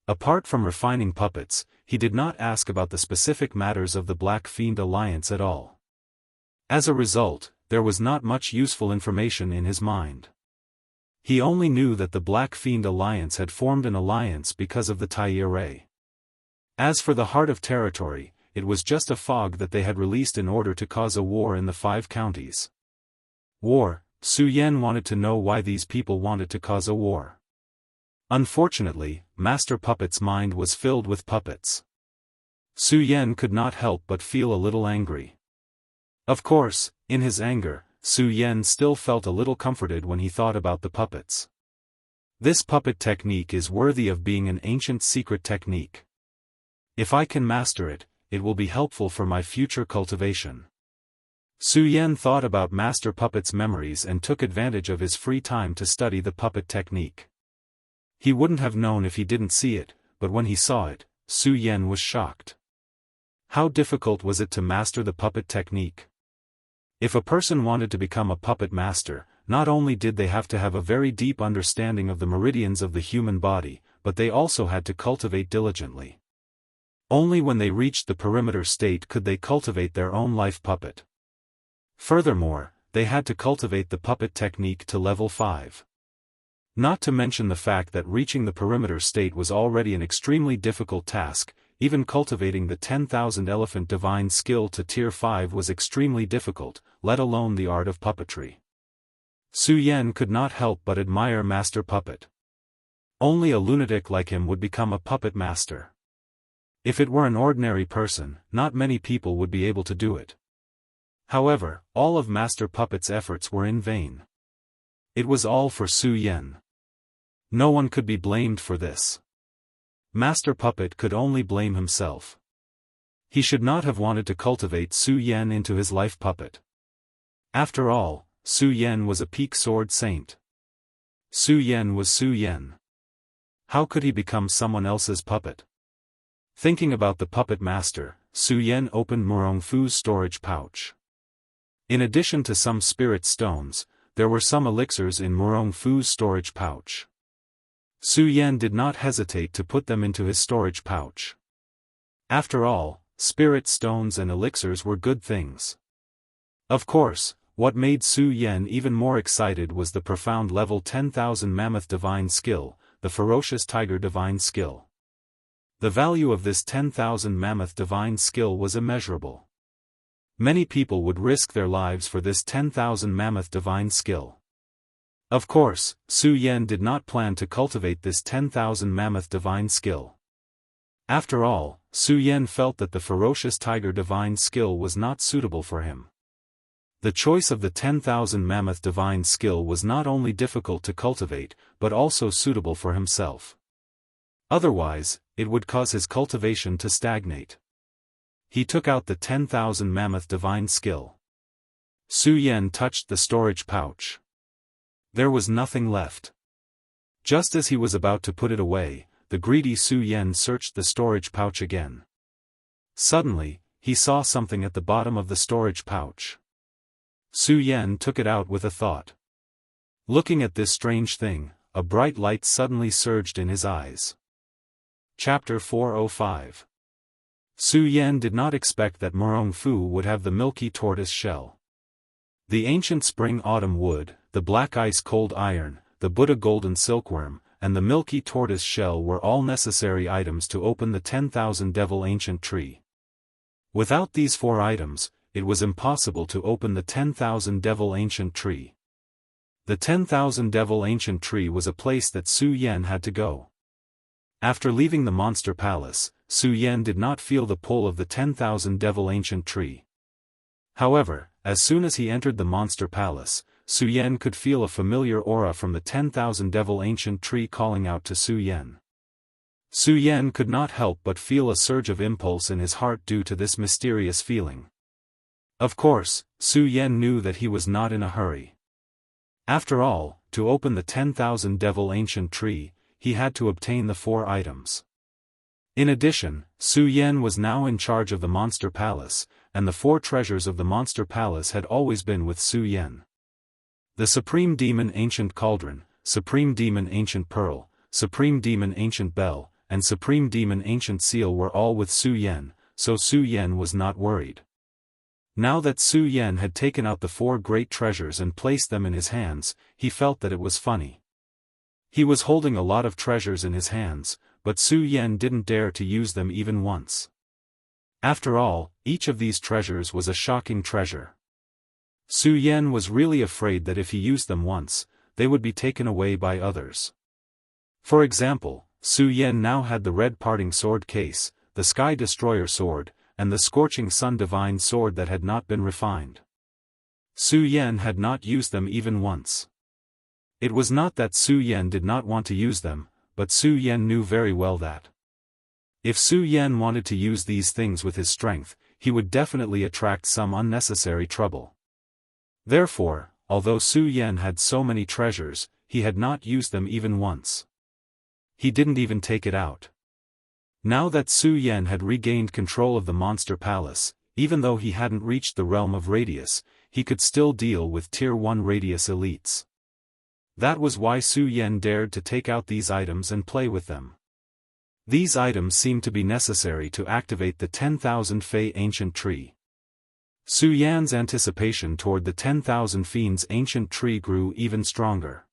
Speaker 1: Apart from refining puppets, he did not ask about the specific matters of the Black Fiend Alliance at all. As a result, there was not much useful information in his mind. He only knew that the Black Fiend Alliance had formed an alliance because of the Tai-Rai. As for the Heart of Territory, it was just a fog that they had released in order to cause a war in the 5 counties. War. Su Yan wanted to know why these people wanted to cause a war. Unfortunately, Master Puppet's mind was filled with puppets. Su Yan could not help but feel a little angry. Of course, in his anger, Su Yan still felt a little comforted when he thought about the puppets. This puppet technique is worthy of being an ancient secret technique. If I can master it, it will be helpful for my future cultivation. Su Yan thought about Master Puppet's memories and took advantage of his free time to study the puppet technique. He wouldn't have known if he didn't see it, but when he saw it, Su Yan was shocked. How difficult was it to master the puppet technique? If a person wanted to become a puppet master, not only did they have to have a very deep understanding of the meridians of the human body, but they also had to cultivate diligently. Only when they reached the perimeter state could they cultivate their own life puppet. Furthermore, they had to cultivate the puppet technique to level 5. Not to mention the fact that reaching the perimeter state was already an extremely difficult task. Even cultivating the 10,000 elephant divine skill to tier 5 was extremely difficult, let alone the art of puppetry. Su Yan could not help but admire Master Puppet. Only a lunatic like him would become a puppet master. If it were an ordinary person, not many people would be able to do it. However, all of Master Puppet's efforts were in vain. It was all for Su Yan. No one could be blamed for this. Master Puppet could only blame himself. He should not have wanted to cultivate Su Yan into his life puppet. After all, Su Yan was a peak sword saint. Su Yan was Su Yan. How could he become someone else's puppet? Thinking about the puppet master, Su Yan opened Murong Fu's storage pouch. In addition to some spirit stones, there were some elixirs in Murong Fu's storage pouch. Su Yan did not hesitate to put them into his storage pouch. After all, spirit stones and elixirs were good things. Of course, what made Su Yan even more excited was the profound level 10,000 mammoth divine skill, the ferocious tiger divine skill. The value of this 10,000 mammoth divine skill was immeasurable. Many people would risk their lives for this 10,000 mammoth divine skill. Of course, Su Yan did not plan to cultivate this 10,000 mammoth divine skill. After all, Su Yan felt that the ferocious tiger divine skill was not suitable for him. The choice of the 10,000 mammoth divine skill was not only difficult to cultivate, but also suitable for himself. Otherwise, it would cause his cultivation to stagnate. He took out the 10,000 mammoth divine skill. Su Yan touched the storage pouch. There was nothing left. Just as he was about to put it away, the greedy Su Yan searched the storage pouch again. Suddenly, he saw something at the bottom of the storage pouch. Su Yan took it out with a thought. Looking at this strange thing, a bright light suddenly surged in his eyes. Chapter 405. Su Yan did not expect that Murong Fu would have the milky tortoise shell. The ancient spring autumn wood, the black ice cold iron, the Buddha golden silkworm, and the milky tortoise shell were all necessary items to open the 10,000 devil ancient tree. Without these 4 items, it was impossible to open the 10,000 devil ancient tree. The 10,000 devil ancient tree was a place that Su Yan had to go. After leaving the monster palace, Su Yan did not feel the pull of the 10,000 devil ancient tree. However, as soon as he entered the monster palace, Su Yan could feel a familiar aura from the 10,000 devil ancient tree calling out to Su Yan. Su Yan could not help but feel a surge of impulse in his heart due to this mysterious feeling. Of course, Su Yan knew that he was not in a hurry. After all, to open the 10,000 devil ancient tree, he had to obtain the 4 items. In addition, Su Yan was now in charge of the Monster Palace, and the 4 treasures of the Monster Palace had always been with Su Yan. The Supreme Demon Ancient Cauldron, Supreme Demon Ancient Pearl, Supreme Demon Ancient Bell, and Supreme Demon Ancient Seal were all with Su Yan, so Su Yan was not worried. Now that Su Yan had taken out the 4 great treasures and placed them in his hands, he felt that it was funny. He was holding a lot of treasures in his hands, but Su Yan didn't dare to use them even once. After all, each of these treasures was a shocking treasure. Su Yan was really afraid that if he used them once, they would be taken away by others. For example, Su Yan now had the Red Parting Sword case, the Sky Destroyer sword, and the Scorching Sun Divine sword that had not been refined. Su Yan had not used them even once. It was not that Su Yan did not want to use them, but Su Yan knew very well that if Su Yan wanted to use these things with his strength, he would definitely attract some unnecessary trouble. Therefore, although Su Yan had so many treasures, he had not used them even once. He didn't even take it out. Now that Su Yan had regained control of the Monster Palace, even though he hadn't reached the realm of Radius, he could still deal with Tier 1 Radius elites. That was why Su Yan dared to take out these items and play with them. These items seemed to be necessary to activate the 10,000 Fey Ancient Tree. Su Yan's anticipation toward the 10,000 Fiends Ancient Tree grew even stronger.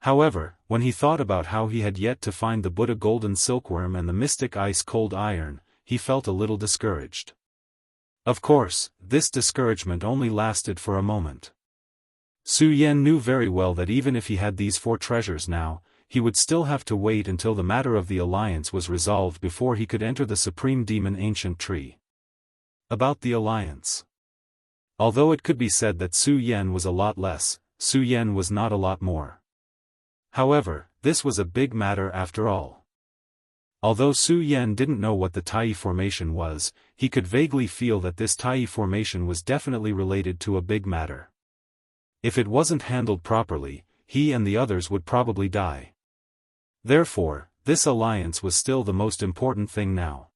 Speaker 1: However, when he thought about how he had yet to find the Buddha Golden Silkworm and the Mystic Ice Cold Iron, he felt a little discouraged. Of course, this discouragement only lasted for a moment. Su Yan knew very well that even if he had these 4 treasures now, he would still have to wait until the matter of the alliance was resolved before he could enter the Supreme Demon Ancient Tree. About the alliance. Although it could be said that Su Yan was a lot less, Su Yan was not a lot more. However, this was a big matter after all. Although Su Yan didn't know what the Tai formation was, he could vaguely feel that this Tai formation was definitely related to a big matter. If it wasn't handled properly, he and the others would probably die. Therefore, this alliance was still the most important thing now.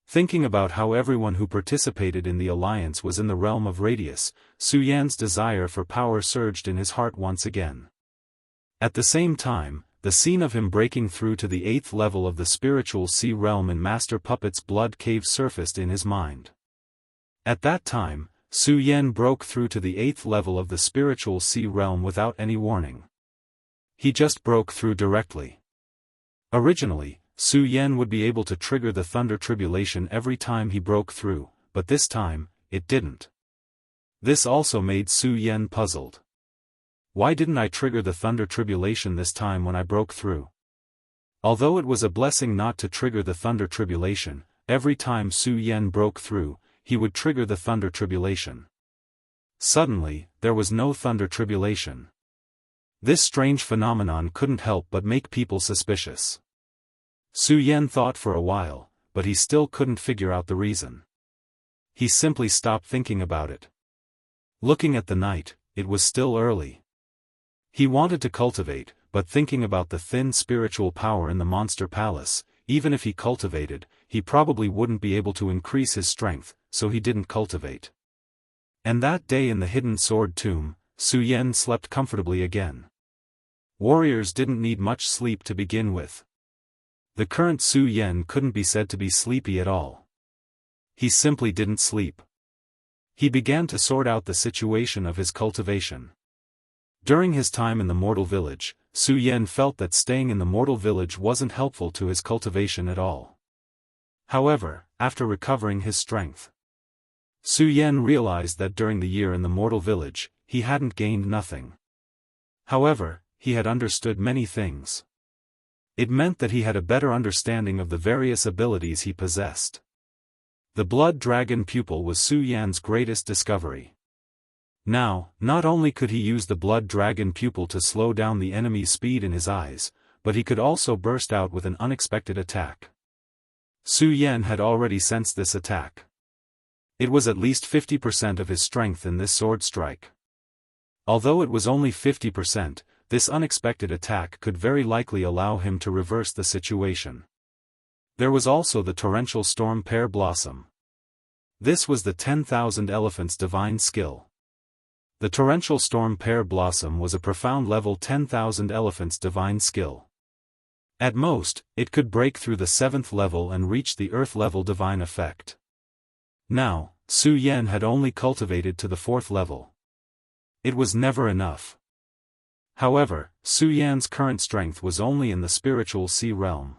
Speaker 1: Thinking about how everyone who participated in the alliance was in the realm of Radius, Su Yan's desire for power surged in his heart once again. At the same time, the scene of him breaking through to the 8th level of the spiritual sea realm in Master Puppet's blood cave surfaced in his mind. At that time, Su Yan broke through to the 8th level of the spiritual sea realm without any warning. He just broke through directly. Originally, Su Yan would be able to trigger the Thunder Tribulation every time he broke through, but this time, it didn't. This also made Su Yan puzzled. Why didn't I trigger the Thunder Tribulation this time when I broke through? Although it was a blessing not to trigger the Thunder Tribulation, every time Su Yan broke through, he would trigger the Thunder Tribulation. Suddenly, there was no Thunder Tribulation. This strange phenomenon couldn't help but make people suspicious. Su Yan thought for a while, but he still couldn't figure out the reason. He simply stopped thinking about it. Looking at the night, it was still early. He wanted to cultivate, but thinking about the thin spiritual power in the Monster Palace, even if he cultivated, he probably wouldn't be able to increase his strength, so he didn't cultivate. And that day in the Hidden Sword Tomb, Su Yan slept comfortably again. Warriors didn't need much sleep to begin with. The current Su Yan couldn't be said to be sleepy at all. He simply didn't sleep. He began to sort out the situation of his cultivation. During his time in the Mortal Village, Su Yan felt that staying in the Mortal Village wasn't helpful to his cultivation at all. However, after recovering his strength, Su Yan realized that during the year in the Mortal Village, he hadn't gained nothing. However, he had understood many things. It meant that he had a better understanding of the various abilities he possessed. The Blood Dragon Pupil was Su Yan's greatest discovery. Now, not only could he use the Blood Dragon Pupil to slow down the enemy's speed in his eyes, but he could also burst out with an unexpected attack. Su Yan had already sensed this attack. It was at least 50% of his strength in this sword strike. Although it was only 50%, this unexpected attack could very likely allow him to reverse the situation. There was also the torrential storm pear blossom. This was the 10,000 elephants' divine skill. The torrential storm pear blossom was a profound level 10,000 elephants' divine skill. At most, it could break through the 7th level and reach the earth level divine effect. Now, Su Yan had only cultivated to the 4th level. It was never enough. However, Su Yan's current strength was only in the spiritual sea realm.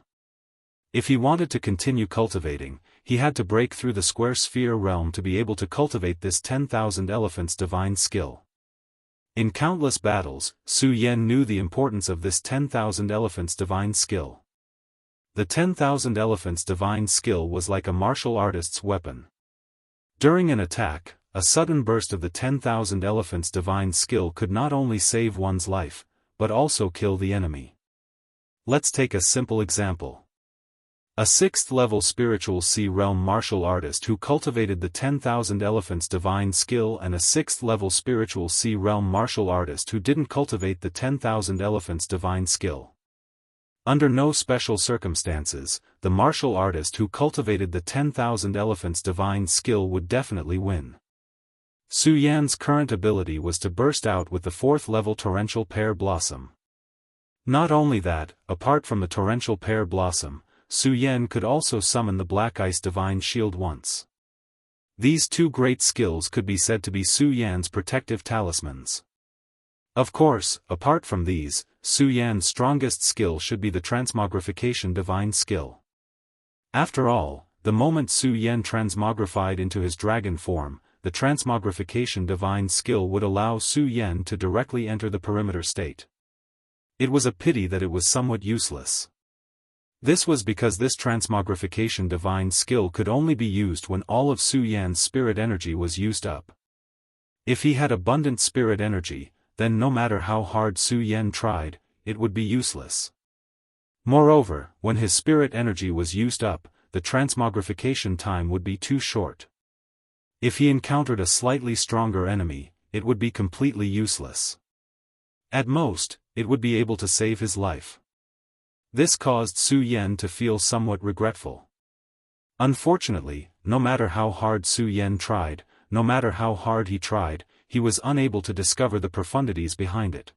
Speaker 1: If he wanted to continue cultivating, he had to break through the square sphere realm to be able to cultivate this 10,000 elephants' divine skill. In countless battles, Su Yan knew the importance of this 10,000 elephants' divine skill. The 10,000 elephants' divine skill was like a martial artist's weapon. During an attack, a sudden burst of the 10,000 elephants' divine skill could not only save one's life, but also kill the enemy. Let's take a simple example. A 6th level spiritual sea realm martial artist who cultivated the 10,000 elephants' divine skill and a 6th level spiritual sea realm martial artist who didn't cultivate the 10,000 elephants' divine skill. Under no special circumstances, the martial artist who cultivated the 10,000 elephants' divine skill would definitely win. Su Yan's current ability was to burst out with the 4th level torrential pear blossom. Not only that, apart from the torrential pear blossom, Su Yan could also summon the Black Ice Divine Shield once. These two great skills could be said to be Su Yan's protective talismans. Of course, apart from these, Su Yan's strongest skill should be the Transmogrification Divine Skill. After all, the moment Su Yan transmogrified into his dragon form, the Transmogrification Divine Skill would allow Su Yan to directly enter the perimeter state. It was a pity that it was somewhat useless. This was because this Transmogrification Divine Skill could only be used when all of Su Yan's spirit energy was used up. If he had abundant spirit energy, then no matter how hard Su Yan tried, it would be useless. Moreover, when his spirit energy was used up, the transmogrification time would be too short. If he encountered a slightly stronger enemy, it would be completely useless. At most, it would be able to save his life. This caused Su Yan to feel somewhat regretful. Unfortunately, no matter how hard Su Yan tried, no matter how hard he tried, he was unable to discover the profundities behind it.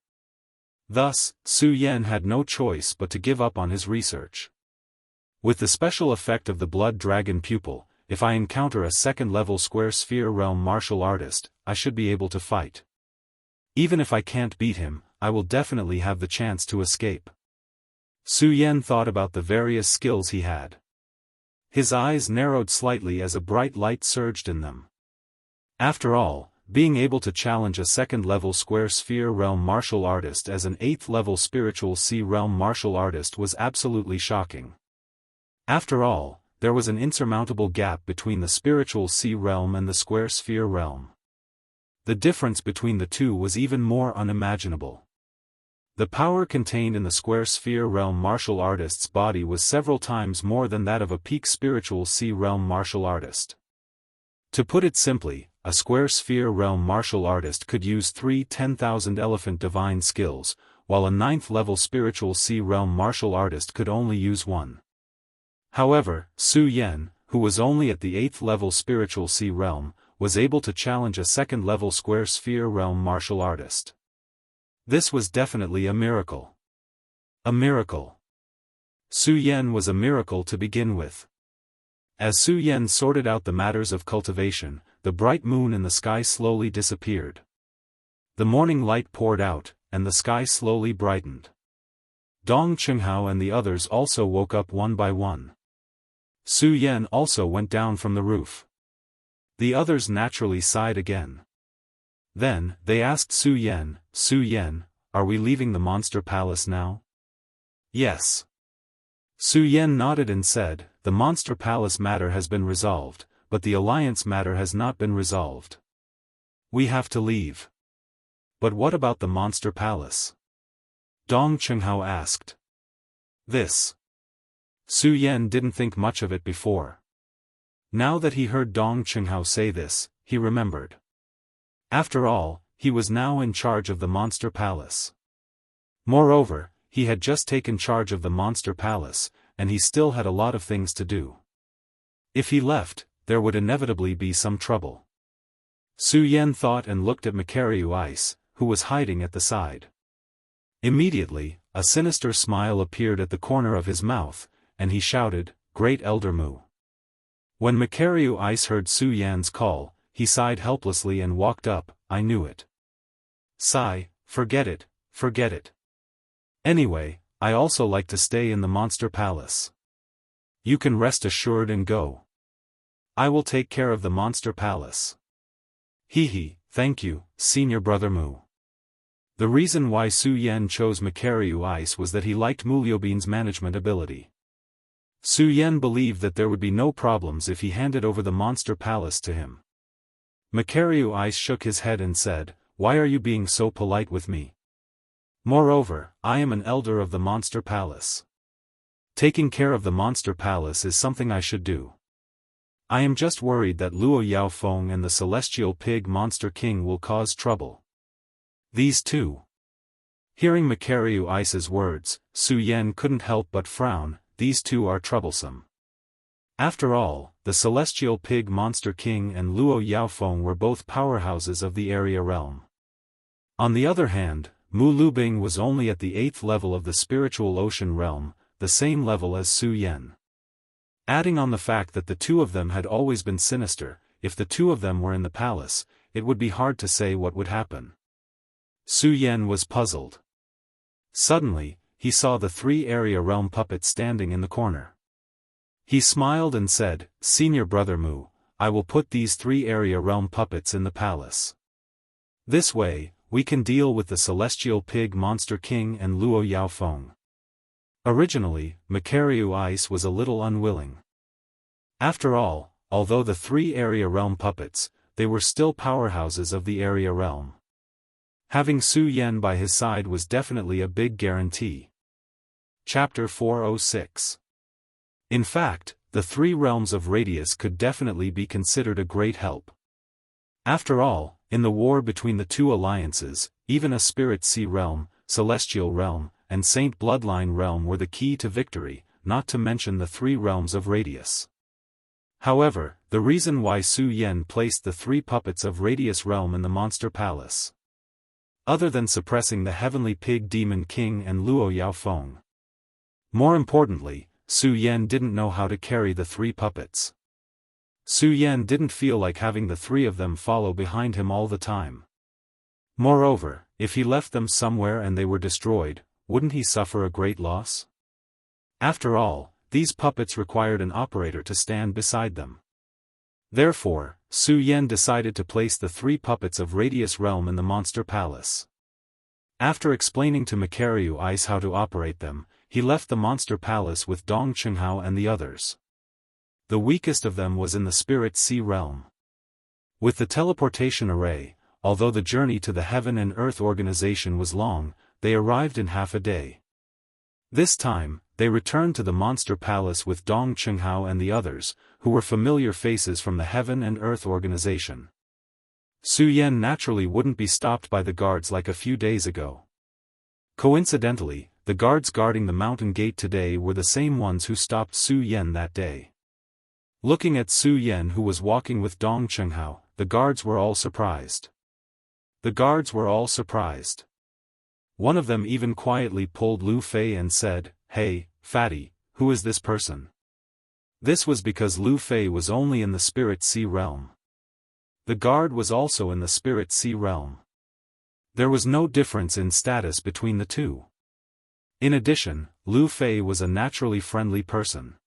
Speaker 1: Thus, Su Yan had no choice but to give up on his research. With the special effect of the Blood Dragon Pupil, if I encounter a 2nd-level square sphere realm martial artist, I should be able to fight. Even if I can't beat him, I will definitely have the chance to escape. Su Yan thought about the various skills he had. His eyes narrowed slightly as a bright light surged in them. After all, being able to challenge a 2nd-level square sphere realm martial artist as an 8th-level spiritual sea realm martial artist was absolutely shocking. After all, there was an insurmountable gap between the spiritual sea realm and the square sphere realm. The difference between the two was even more unimaginable. The power contained in the square sphere realm martial artist's body was several times more than that of a peak spiritual sea realm martial artist. To put it simply, a square sphere realm martial artist could use 3 10,000 elephant divine skills, while a 9th-level spiritual sea realm martial artist could only use 1. However, Su Yan, who was only at the 8th-level spiritual sea realm, was able to challenge a 2nd-level square sphere realm martial artist. This was definitely a miracle. A miracle. Su Yan was a miracle to begin with. As Su Yan sorted out the matters of cultivation, the bright moon in the sky slowly disappeared. The morning light poured out, and the sky slowly brightened. Dong Qinghao and the others also woke up one by one. Su Yan also went down from the roof. The others naturally sighed again. Then, they asked Su Yan, are we leaving the monster palace now? Yes. Su Yan nodded and said, the monster palace matter has been resolved, but the alliance matter has not been resolved. We have to leave. But what about the monster palace? Dong Qinghao asked. This. Su Yan didn't think much of it before. Now that he heard Dong Qinghao say this, he remembered. After all, he was now in charge of the Monster Palace. Moreover, he had just taken charge of the Monster Palace, and he still had a lot of things to do. If he left, there would inevitably be some trouble. Su Yan thought and looked at Makariu Ice, who was hiding at the side. Immediately, a sinister smile appeared at the corner of his mouth, and he shouted, "Great Elder Mu." When Makariu Ice heard Su Yan's call, he sighed helplessly and walked up. "I knew it. Sigh, forget it, forget it. Anyway, I also like to stay in the Monster Palace. You can rest assured and go. I will take care of the Monster Palace." "Hee, thank you, Senior Brother Mu." The reason why Su Yan chose Makariu Ice was that he liked Mu Liubian's management ability. Su Yan believed that there would be no problems if he handed over the Monster Palace to him. Makariu Ice shook his head and said, "Why are you being so polite with me? Moreover, I am an elder of the Monster Palace. Taking care of the Monster Palace is something I should do. I am just worried that Luo Yaofeng and the Celestial Pig Monster King will cause trouble. These two." Hearing Makariu Ice's words, Su Yan couldn't help but frown. These two are troublesome. After all, the Celestial Pig Monster King and Luo Yaofeng were both powerhouses of the area realm. On the other hand, Mu Lubing was only at the 8th level of the Spiritual Ocean realm, the same level as Su Yan. Adding on the fact that the two of them had always been sinister, if the two of them were in the palace, it would be hard to say what would happen. Su Yan was puzzled. Suddenly, he saw the 3 area realm puppets standing in the corner. He smiled and said, "Senior Brother Mu, I will put these 3 area realm puppets in the palace. This way, we can deal with the Celestial Pig Monster King and Luo Yaofeng." Originally, Makariu Ice was a little unwilling. After all, although the 3 area realm puppets, they were still powerhouses of the area realm. Having Su Yan by his side was definitely a big guarantee. Chapter 406. In fact, the 3 realms of Radius could definitely be considered a great help. After all, in the war between the 2 alliances, even a Spirit Sea realm, Celestial realm, and Saint Bloodline realm were the key to victory, not to mention the 3 realms of Radius. However, the reason why Su Yan placed the 3 puppets of Radius realm in the Monster Palace, other than suppressing the Heavenly Pig Demon King and Luo Yaofeng. More importantly, Su Yan didn't know how to carry the 3 puppets. Su Yan didn't feel like having the 3 of them follow behind him all the time. Moreover, if he left them somewhere and they were destroyed, wouldn't he suffer a great loss? After all, these puppets required an operator to stand beside them. Therefore, Su Yan decided to place the 3 puppets of Radius Realm in the Monster Palace. After explaining to Makariu Ice how to operate them, he left the Monster Palace with Dong Qinghao and the others. The weakest of them was in the Spirit Sea Realm. With the teleportation array, although the journey to the Heaven and Earth organization was long, they arrived in half a day. This time, they returned to the Monster Palace with Dong Qinghao and the others, who were familiar faces from the Heaven and Earth organization. Su Yan naturally wouldn't be stopped by the guards like a few days ago. Coincidentally, the guards guarding the mountain gate today were the same ones who stopped Su Yan that day. Looking at Su Yan, who was walking with Dong Qinghao, the guards were all surprised. One of them even quietly pulled Lu Fei and said, "Hey, fatty, who is this person?" This was because Lu Fei was only in the Spirit Sea Realm. The guard was also in the Spirit Sea Realm. There was no difference in status between the two. In addition, Lu Fei was a naturally friendly person.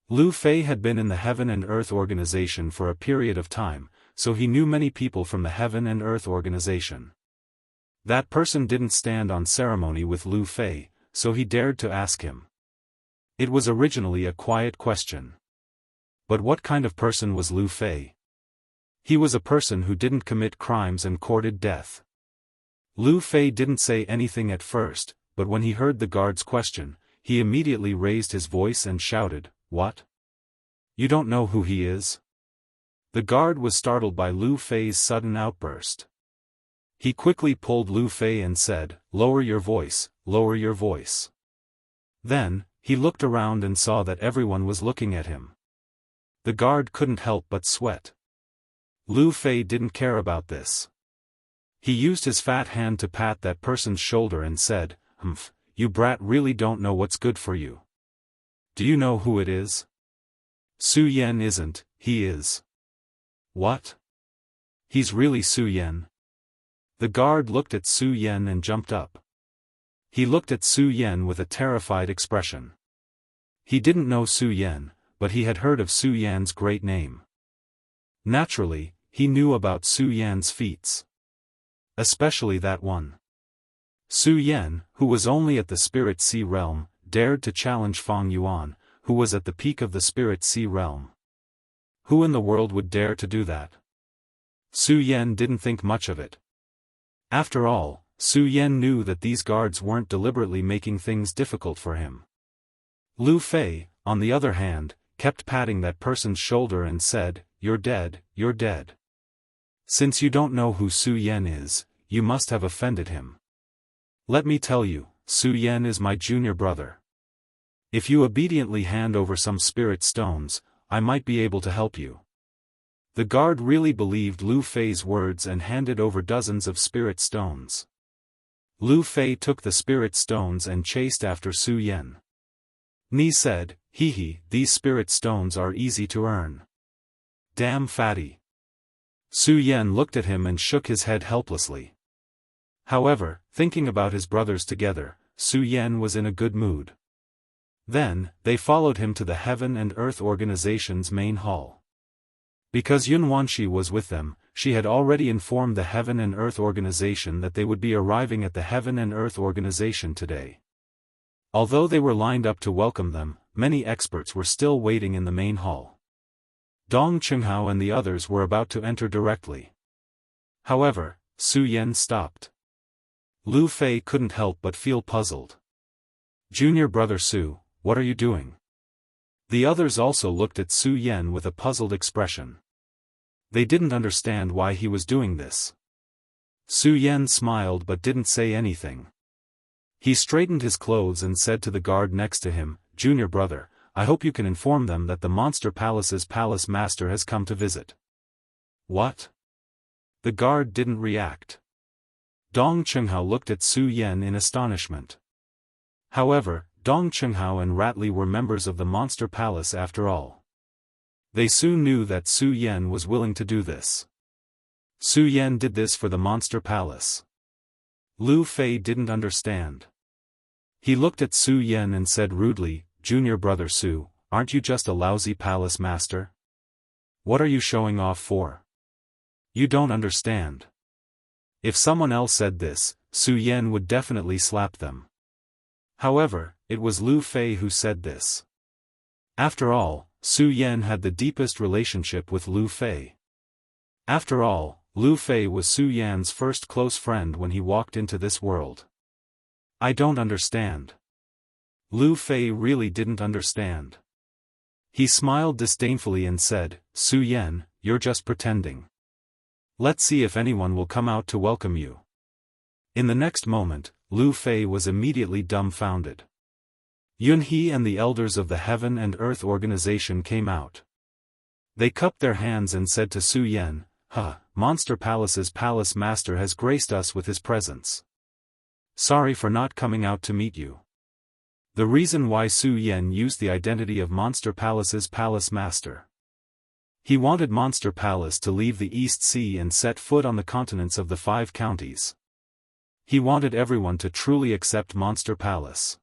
Speaker 1: Lu Fei had been in the Heaven and Earth organization for a period of time, so he knew many people from the Heaven and Earth organization. That person didn't stand on ceremony with Lu Fei, so he dared to ask him. It was originally a quiet question. But what kind of person was Lu Fei? He was a person who didn't commit crimes and courted death. Lu Fei didn't say anything at first, but when he heard the guard's question, he immediately raised his voice and shouted, "What? You don't know who he is?" The guard was startled by Lu Fei's sudden outburst. He quickly pulled Lu Fei and said, "Lower your voice, lower your voice." Then, he looked around and saw that everyone was looking at him. The guard couldn't help but sweat. Lu Fei didn't care about this. He used his fat hand to pat that person's shoulder and said, "Humph, you brat really don't know what's good for you. Do you know who it is?" "Su Yan isn't, he is." "What? He's really Su Yan?" The guard looked at Su Yan and jumped up. He looked at Su Yan with a terrified expression. He didn't know Su Yan, but he had heard of Su Yan's great name. Naturally, he knew about Su Yan's feats. Especially that one. Su Yan, who was only at the Spirit Sea realm, dared to challenge Feng Yuan, who was at the peak of the Spirit Sea realm. Who in the world would dare to do that? Su Yan didn't think much of it. After all, Su Yan knew that these guards weren't deliberately making things difficult for him. Lu Fei, on the other hand, kept patting that person's shoulder and said, "You're dead, you're dead. Since you don't know who Su Yan is, you must have offended him. Let me tell you, Su Yan is my junior brother. If you obediently hand over some spirit stones, I might be able to help you." The guard really believed Lu Fei's words and handed over dozens of spirit stones. Lu Fei took the spirit stones and chased after Su Yan. Ni said, "Hee, these spirit stones are easy to earn. Damn fatty." Su Yan looked at him and shook his head helplessly. However, thinking about his brothers together, Su Yan was in a good mood. Then, they followed him to the Heaven and Earth Organization's main hall. Because Yun Wanshi was with them, she had already informed the Heaven and Earth Organization that they would be arriving at the Heaven and Earth Organization today. Although they were lined up to welcome them, many experts were still waiting in the main hall. Dong Qinghao and the others were about to enter directly. However, Su Yan stopped. Lu Fei couldn't help but feel puzzled. "Junior brother Su, what are you doing?" The others also looked at Su Yan with a puzzled expression. They didn't understand why he was doing this. Su Yan smiled but didn't say anything. He straightened his clothes and said to the guard next to him, "Junior brother, I hope you can inform them that the Monster Palace's palace master has come to visit." "What?" The guard didn't react. Dong Qinghao looked at Su Yan in astonishment. However, Dong Qinghao and Ratley were members of the Monster Palace after all. They soon knew that Su Yan was willing to do this. Su Yan did this for the Monster Palace. Lu Fei didn't understand. He looked at Su Yan and said rudely, "Junior brother Su, aren't you just a lousy palace master? What are you showing off for? You don't understand." If someone else said this, Su Yan would definitely slap them. However, it was Lu Fei who said this. After all, Su Yan had the deepest relationship with Lu Fei. After all, Lu Fei was Su Yan's first close friend when he walked into this world. "I don't understand." Lu Fei really didn't understand. He smiled disdainfully and said, "Su Yan, you're just pretending. Let's see if anyone will come out to welcome you." In the next moment, Lu Fei was immediately dumbfounded. Yun He and the elders of the Heaven and Earth Organization came out. They cupped their hands and said to Su Yan, Monster Palace's palace master has graced us with his presence. Sorry for not coming out to meet you." The reason why Su Yan used the identity of Monster Palace's palace master. He wanted Monster Palace to leave the East Sea and set foot on the continents of the 5 counties. He wanted everyone to truly accept Monster Palace.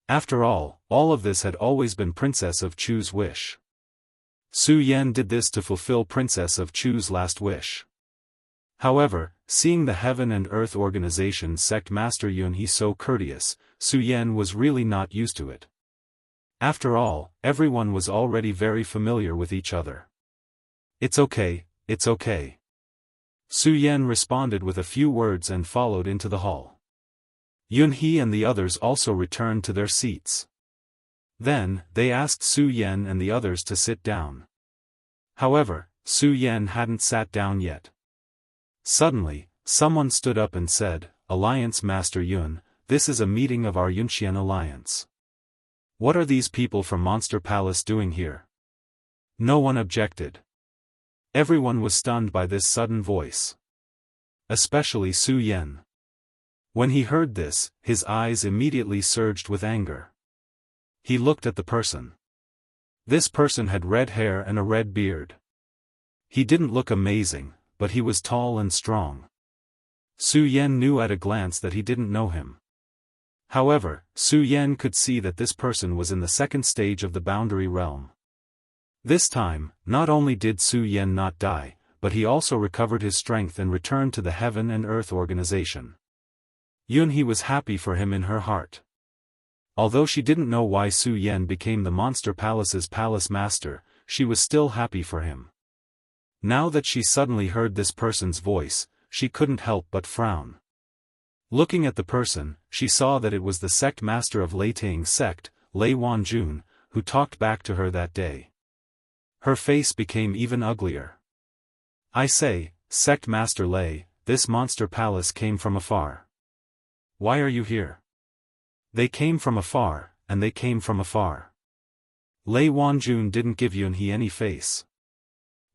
Speaker 1: After all of this had always been Princess of Chu's wish. Su Yan did this to fulfill Princess of Chu's last wish. However, seeing the Heaven and Earth Organization sect master Yun He so courteous, Su Yan was really not used to it. After all, everyone was already very familiar with each other. It's okay. Su Yan responded with a few words and followed into the hall. Yun He and the others also returned to their seats. Then, they asked Su Yan and the others to sit down. However, Su Yan hadn't sat down yet. Suddenly, someone stood up and said, "Alliance Master Yun, this is a meeting of our Yunxian Alliance. What are these people from Monster Palace doing here?" No one objected. Everyone was stunned by this sudden voice. Especially Su Yan. When he heard this, his eyes immediately surged with anger. He looked at the person. This person had red hair and a red beard. He didn't look amazing, but he was tall and strong. Su Yan knew at a glance that he didn't know him. However, Su Yan could see that this person was in the second stage of the boundary realm. This time, not only did Su Yan not die, but he also recovered his strength and returned to the Heaven and Earth organization. Yun-He was happy for him in her heart. Although she didn't know why Su Yan became the Monster Palace's palace master, she was still happy for him. Now that she suddenly heard this person's voice, she couldn't help but frown. Looking at the person, she saw that it was the sect master of Lei Tang's sect, Lei Wanjun, who talked back to her that day. Her face became even uglier. "I say, Sect Master Lei, this monster palace came from afar. Why are you here?" "They came from afar, and they came from afar." Lei Wanjun didn't give Yun-He any face.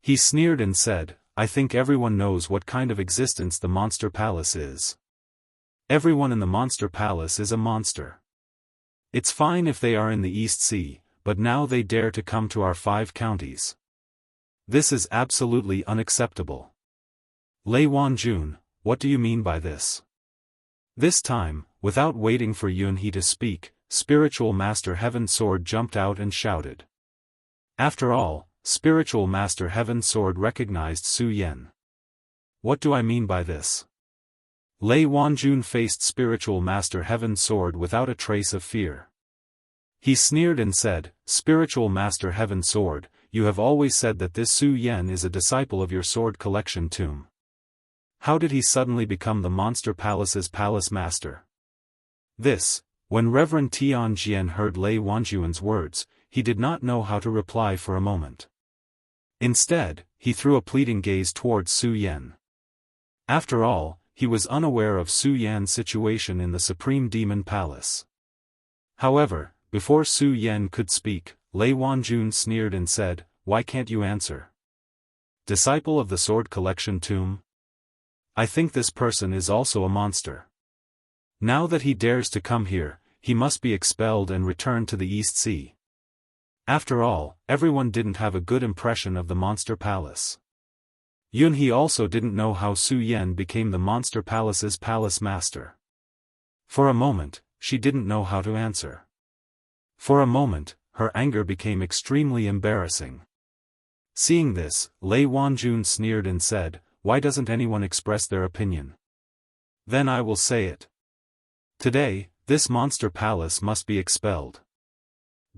Speaker 1: He sneered and said, "I think everyone knows what kind of existence the monster palace is. Everyone in the monster palace is a monster. It's fine if they are in the East Sea, but now they dare to come to our 5 counties. This is absolutely unacceptable. Lei Wanjun, what do you mean by this?" This time, without waiting for Yun-He to speak, Spiritual Master Heaven Sword jumped out and shouted. After all, Spiritual Master Heaven Sword recognized Su Yan. "What do I mean by this?" Lei Wanjun faced Spiritual Master Heaven Sword without a trace of fear. He sneered and said, "Spiritual Master Heaven Sword, you have always said that this Su Yan is a disciple of your sword collection tomb. How did he suddenly become the Monster Palace's palace master?" When Reverend Tian Jian heard Lei Wanjun's words, he did not know how to reply for a moment. Instead, he threw a pleading gaze towards Su Yan. After all, he was unaware of Su Yan's situation in the Supreme Demon Palace. However, before Su Yan could speak, Lei Wanjun sneered and said, "Why can't you answer? Disciple of the sword collection tomb? I think this person is also a monster. Now that he dares to come here, he must be expelled and returned to the East Sea." After all, everyone didn't have a good impression of the Monster Palace. Yun-He also didn't know how Su Yan became the Monster Palace's palace master. For a moment, she didn't know how to answer. For a moment, her anger became extremely embarrassing. Seeing this, Lei Wanjun sneered and said, "Why doesn't anyone express their opinion? Then I will say it. Today, this monster palace must be expelled."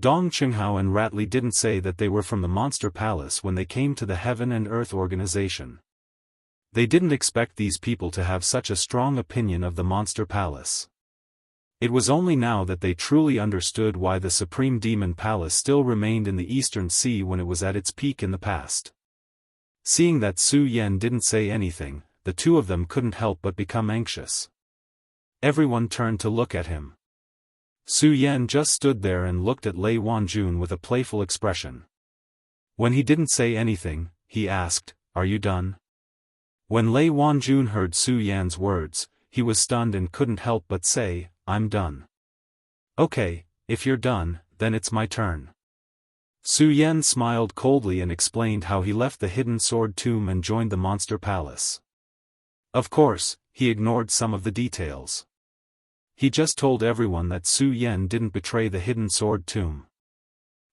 Speaker 1: Dong Qinghao and Ratley didn't say that they were from the Monster Palace when they came to the Heaven and Earth organization. They didn't expect these people to have such a strong opinion of the Monster Palace. It was only now that they truly understood why the Supreme Demon Palace still remained in the Eastern Sea when it was at its peak in the past. Seeing that Su Yan didn't say anything, the two of them couldn't help but become anxious. Everyone turned to look at him. Su Yan just stood there and looked at Lei Wanjun with a playful expression. When he didn't say anything, he asked, "Are you done?" When Lei Wanjun heard Su Yan's words, he was stunned and couldn't help but say, "I'm done." "Okay, if you're done, then it's my turn." Su Yan smiled coldly and explained how he left the hidden sword tomb and joined the Monster Palace. Of course, he ignored some of the details. He just told everyone that Su Yan didn't betray the hidden sword tomb.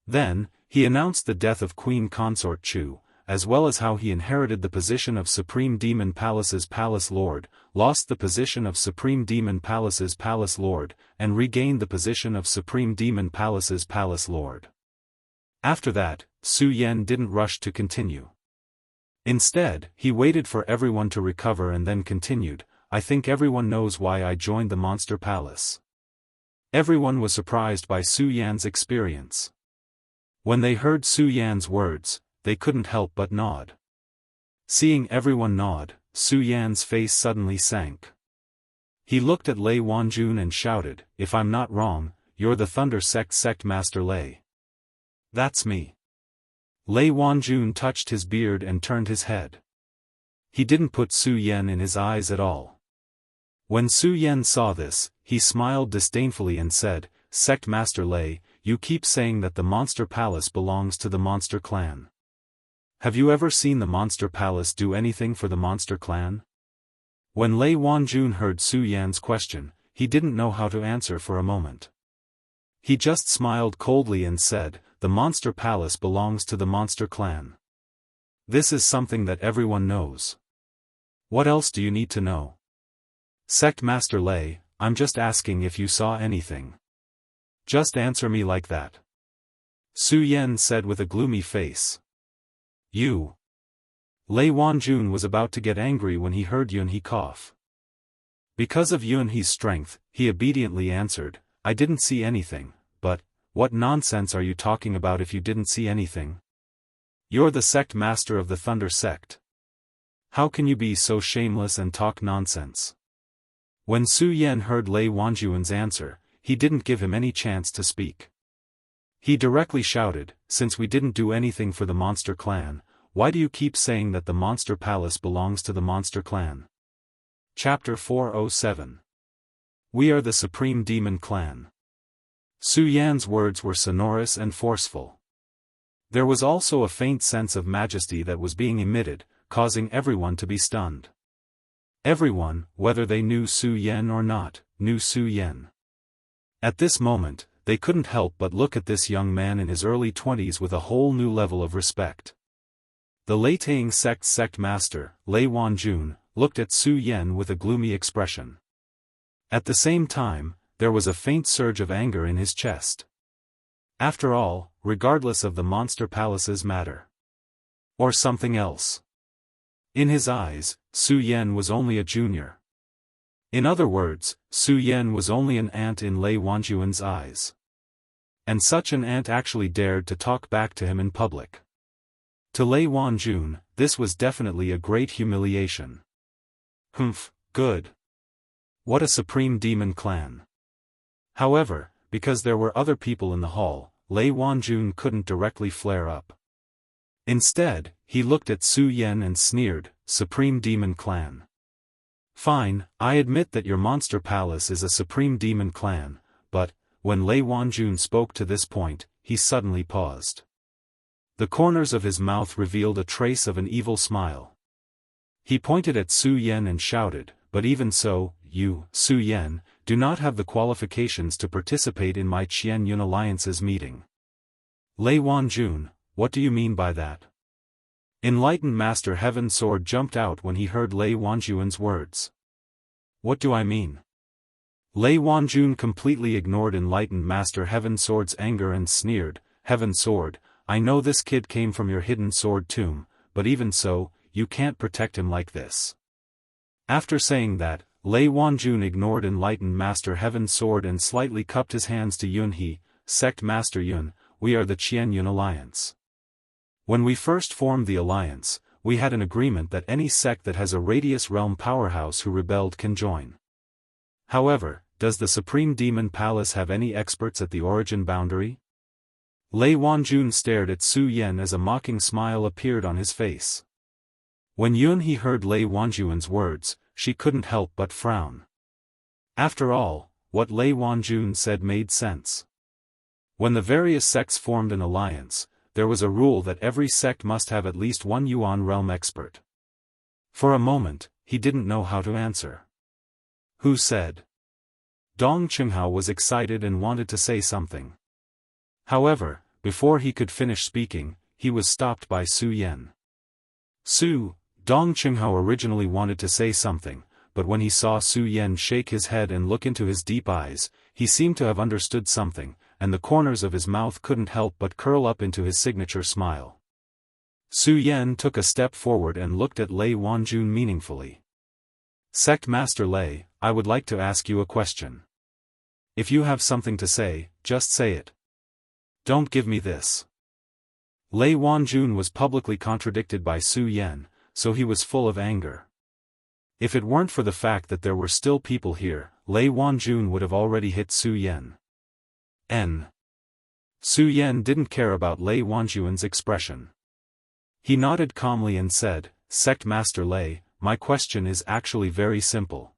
Speaker 1: Then, he announced the death of Queen Consort Chu, as well as how he inherited the position of Supreme Demon Palace's Palace Lord, lost the position of Supreme Demon Palace's Palace Lord, and regained the position of Supreme Demon Palace's Palace Lord. After that, Su Yan didn't rush to continue. Instead, he waited for everyone to recover and then continued, "I think everyone knows why I joined the Monster Palace." Everyone was surprised by Su Yan's experience. When they heard Su Yan's words, they couldn't help but nod. Seeing everyone nod, Su Yan's face suddenly sank. He looked at Lei Wanjun and shouted, "If I'm not wrong, you're the Thunder Sect Master Lei." "That's me." Lei Wanjun touched his beard and turned his head. He didn't put Su Yan in his eyes at all. When Su Yan saw this, he smiled disdainfully and said, "Sect Master Lei, you keep saying that the Monster Palace belongs to the Monster Clan. Have you ever seen the Monster Palace do anything for the Monster Clan?" When Lei Wanjun heard Su Yan's question, he didn't know how to answer for a moment. He just smiled coldly and said, "The Monster Palace belongs to the Monster Clan. This is something that everyone knows. What else do you need to know?" "Sect Master Lei, I'm just asking if you saw anything. Just answer me like that." Su Yan said with a gloomy face. "You." Lei Wanjun was about to get angry when he heard Yunhe cough. Because of Yunhe's strength, he obediently answered, "I didn't see anything, but, what nonsense are you talking about if you didn't see anything? You're the sect master of the Thunder Sect. How can you be so shameless and talk nonsense?" When Su Yan heard Lei Wanjun's answer, he didn't give him any chance to speak. He directly shouted, "Since we didn't do anything for the Monster Clan, why do you keep saying that the Monster Palace belongs to the Monster Clan?" Chapter 407. We are the Supreme Demon Clan. Su Yan's words were sonorous and forceful. There was also a faint sense of majesty that was being emitted, causing everyone to be stunned. Everyone, whether they knew Su Yan or not, knew Su Yan. At this moment, they couldn't help but look at this young man in his early 20s with a whole new level of respect. The Leitang sect master, Lei Wanjun, looked at Su Yan with a gloomy expression. At the same time, there was a faint surge of anger in his chest. After all, regardless of the Monster Palace's matter. Or something else. In his eyes, Su Yan was only a junior. In other words, Su Yan was only an ant in Lei Wanjun's eyes. And such an ant actually dared to talk back to him in public. To Lei Wanjun, this was definitely a great humiliation. Humph, good. What a supreme demon clan. However, because there were other people in the hall, Lei Wanjun couldn't directly flare up. Instead, he looked at Su Yan and sneered, "Supreme Demon Clan. Fine, I admit that your Monster Palace is a Supreme Demon Clan, but," when Lei Wanjun spoke to this point, he suddenly paused. The corners of his mouth revealed a trace of an evil smile. He pointed at Su Yan and shouted, "But even so, you, Su Yan, do not have the qualifications to participate in my Qianyun Alliance's meeting." "Lei Wanjun, what do you mean by that?" Enlightened Master Heaven Sword jumped out when he heard Lei Wanjun's words. "What do I mean?" Lei Wanjun completely ignored Enlightened Master Heaven Sword's anger and sneered, "Heaven Sword, I know this kid came from your hidden sword tomb, but even so, you can't protect him like this." After saying that, Lei Wanjun ignored Enlightened Master Heaven's Sword and slightly cupped his hands to Yunhe, "Sect Master Yun, we are the Qianyun Alliance. When we first formed the alliance, we had an agreement that any sect that has a Radius Realm powerhouse who rebelled can join. However, does the Supreme Demon Palace have any experts at the origin boundary?" Lei Wanjun stared at Su Yan as a mocking smile appeared on his face. When Yunhe heard Lei Wanjun's words, she couldn't help but frown. After all, what Lei Wanjun said made sense. When the various sects formed an alliance, there was a rule that every sect must have at least one Yuan realm expert. For a moment, he didn't know how to answer. Who said? Dong Qinghao was excited and wanted to say something. However, before he could finish speaking, he was stopped by Su Yan. Dong Qinghao originally wanted to say something, but when he saw Su Yan shake his head and look into his deep eyes, he seemed to have understood something, and the corners of his mouth couldn't help but curl up into his signature smile. Su Yan took a step forward and looked at Lei Wanjun meaningfully. "Sect Master Lei, I would like to ask you a question. If you have something to say, just say it. Don't give me this." Lei Wanjun was publicly contradicted by Su Yan, so he was full of anger. If it weren't for the fact that there were still people here, Lei Wanjun would have already hit Su Yan. Su Yan didn't care about Lei Wanjun's expression. He nodded calmly and said, Sect Master Lei, my question is actually very simple.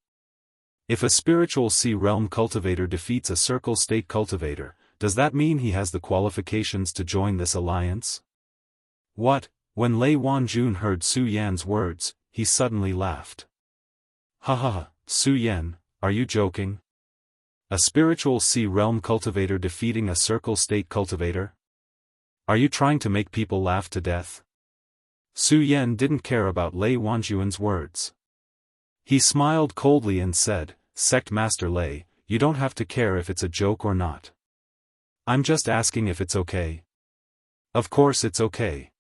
Speaker 1: If a spiritual sea realm cultivator defeats a circle state cultivator, does that mean he has the qualifications to join this alliance? What? When Lei Wanjun heard Su Yan's words, he suddenly laughed. Ha ha ha, Su Yan, are you joking? A spiritual sea realm cultivator defeating a circle state cultivator? Are you trying to make people laugh to death? Su Yan didn't care about Lei Wanjun's words. He smiled coldly and said, Sect Master Lei, you don't have to care if it's a joke or not. I'm just asking if it's okay. Of course it's okay.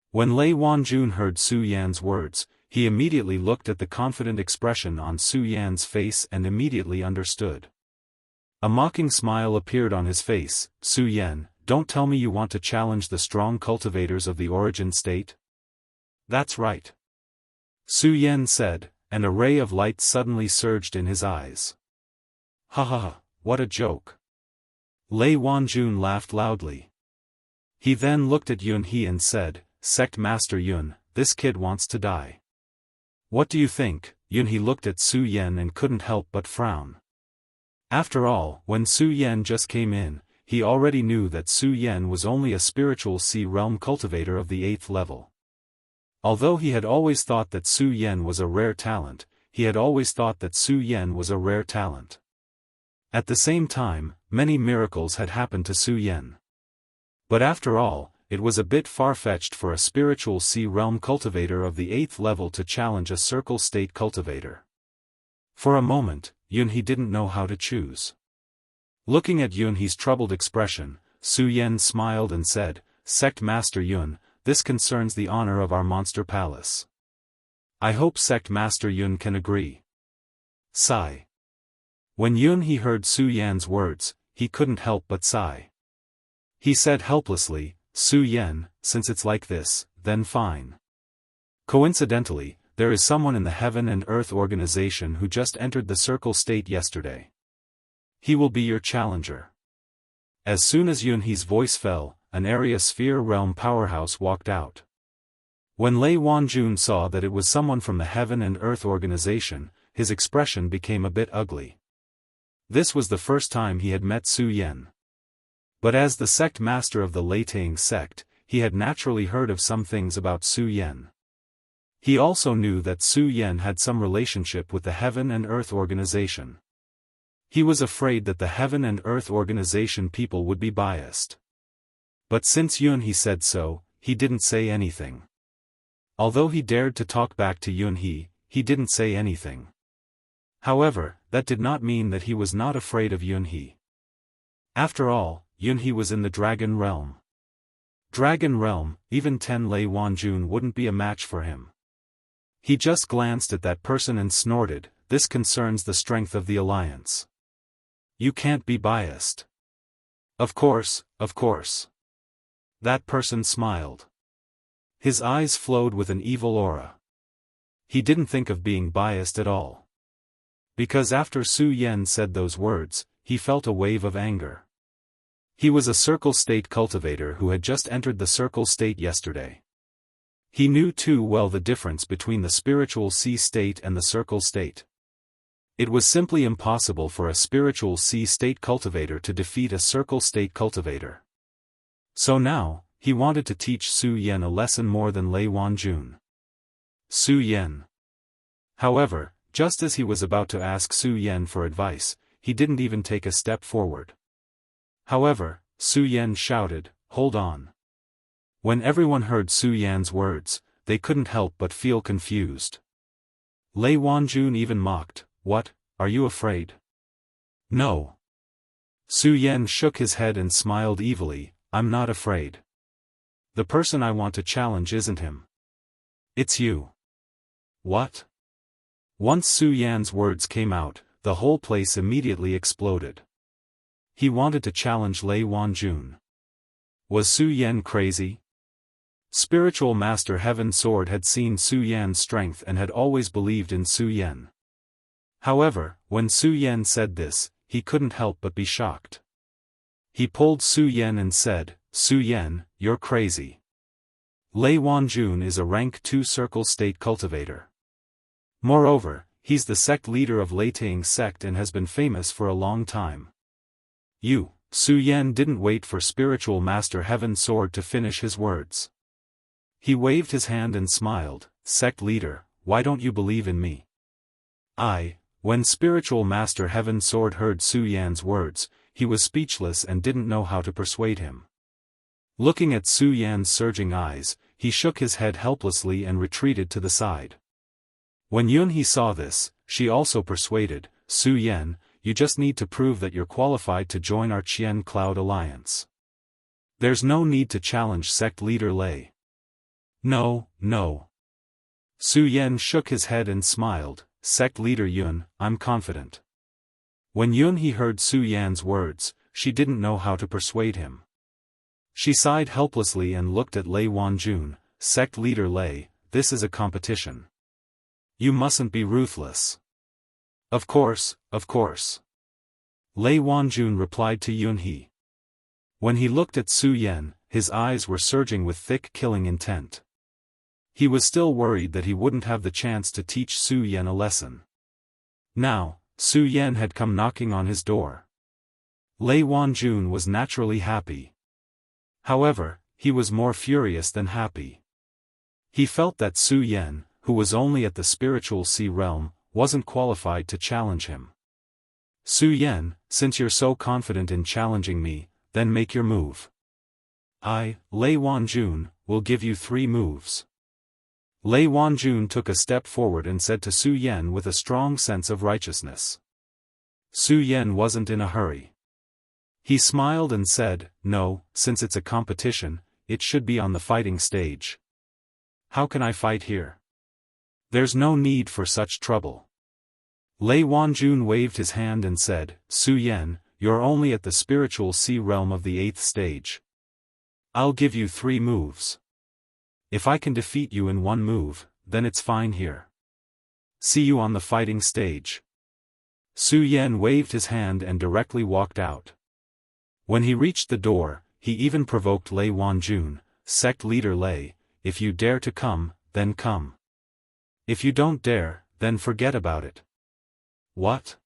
Speaker 1: When Lei Wanjun heard Su Yan's words, he immediately looked at the confident expression on Su Yan's face and immediately understood. A mocking smile appeared on his face. Su Yan, don't tell me you want to challenge the strong cultivators of the origin state? That's right. Su Yan said, and a ray of light suddenly surged in his eyes. Ha ha ha, what a joke. Lei Wanjun laughed loudly. He then looked at Yun He and said, Sect Master Yun, this kid wants to die. What do you think? Yun He looked at Su Yan and couldn't help but frown. After all, when Su Yan just came in, he already knew that Su Yan was only a spiritual sea realm cultivator of the 8th level. Although he had always thought that Su Yan was a rare talent, At the same time, many miracles had happened to Su Yan. But after all, it was a bit far-fetched for a spiritual sea realm cultivator of the 8th level to challenge a circle state cultivator. For a moment, Yun He didn't know how to choose. Looking at Yun He's troubled expression, Su Yan smiled and said, Sect Master Yun, this concerns the honor of our monster palace. I hope Sect Master Yun can agree. Sigh. When Yun He heard Su Yan's words, he couldn't help but sigh. He said helplessly, Su Yan, since it's like this, then fine. Coincidentally, there is someone in the Heaven and Earth organization who just entered the circle state yesterday. He will be your challenger. As soon as Yun He's voice fell, an area sphere realm powerhouse walked out. When Lei Wanjun saw that it was someone from the Heaven and Earth organization, his expression became a bit ugly. This was the first time he had met Su Yan. But as the sect master of the Leitang sect, he had naturally heard of some things about Su Yan. He also knew that Su Yan had some relationship with the Heaven and Earth organization. He was afraid that the Heaven and Earth organization people would be biased. But since Yun He said so, he didn't say anything. Although he dared to talk back to Yun He didn't say anything. However, that did not mean that he was not afraid of Yun He. After all, Yun He was in the Dragon Realm. Dragon Realm, even 10 Lei Wanjun wouldn't be a match for him. He just glanced at that person and snorted, this concerns the strength of the alliance. You can't be biased. Of course, of course. That person smiled. His eyes flowed with an evil aura. He didn't think of being biased at all. Because after Su Yan said those words, he felt a wave of anger. He was a circle state cultivator who had just entered the circle state yesterday. He knew too well the difference between the spiritual sea state and the circle state. It was simply impossible for a spiritual sea state cultivator to defeat a circle state cultivator. So now, he wanted to teach Su Yan a lesson more than Lei Wanjun. Su Yan. However, just as he was about to ask Su Yan for advice, he didn't even take a step forward. However, Su Yan shouted, hold on. When everyone heard Su Yan's words, they couldn't help but feel confused. Lei Wanjun even mocked, what, are you afraid? No. Su Yan shook his head and smiled evilly, I'm not afraid. The person I want to challenge isn't him. It's you. What? Once Su Yan's words came out, the whole place immediately exploded. He wanted to challenge Lei Wanjun. Was Su Yan crazy? Spiritual Master Heaven Sword had seen Su Yan's strength and had always believed in Su Yan. However, when Su Yan said this, he couldn't help but be shocked. He pulled Su Yan and said, "Su Yan, you're crazy. Lei Wanjun is a rank 2 circle state cultivator. Moreover, he's the sect leader of Leitang sect and has been famous for a long time." Su Yan didn't wait for Spiritual Master Heaven Sword to finish his words. He waved his hand and smiled, "Sect leader, why don't you believe in me?" When Spiritual Master Heaven Sword heard Su Yan's words, he was speechless and didn't know how to persuade him. Looking at Su Yan's surging eyes, he shook his head helplessly and retreated to the side. When Yunhe saw this, she also persuaded, "Su Yan, you just need to prove that you're qualified to join our Qian Cloud Alliance. There's no need to challenge sect leader Lei." No. Su Yan shook his head and smiled, "Sect leader Yun, I'm confident." When Yunhe heard Su Yan's words, she didn't know how to persuade him. She sighed helplessly and looked at Lei Wanjun, "Sect leader Lei, this is a competition. You mustn't be ruthless." Of course. Lei Wanjun replied to Yunhe. When he looked at Su Yan, his eyes were surging with thick killing intent. He was still worried that he wouldn't have the chance to teach Su Yan a lesson. Now, Su Yan had come knocking on his door. Lei Wanjun was naturally happy. However, he was more furious than happy. He felt that Su Yan, who was only at the spiritual sea realm, wasn't qualified to challenge him. "Su Yan, since you're so confident in challenging me, then make your move. I, Lei Wanjun, will give you 3 moves." Lei Wanjun took a step forward and said to Su Yan with a strong sense of righteousness. Su Yan wasn't in a hurry. He smiled and said, "No, since it's a competition, it should be on the fighting stage. How can I fight here? There's no need for such trouble." Lei Wanjun waved his hand and said, "Su Yan, you're only at the spiritual sea realm of the 8th stage. I'll give you 3 moves. If I can defeat you in 1 move, then it's fine here. See you on the fighting stage." Su Yan waved his hand and directly walked out. When he reached the door, he even provoked Lei Wanjun, "Sect leader Lei, if you dare to come, then come. If you don't dare, then forget about it." "What?"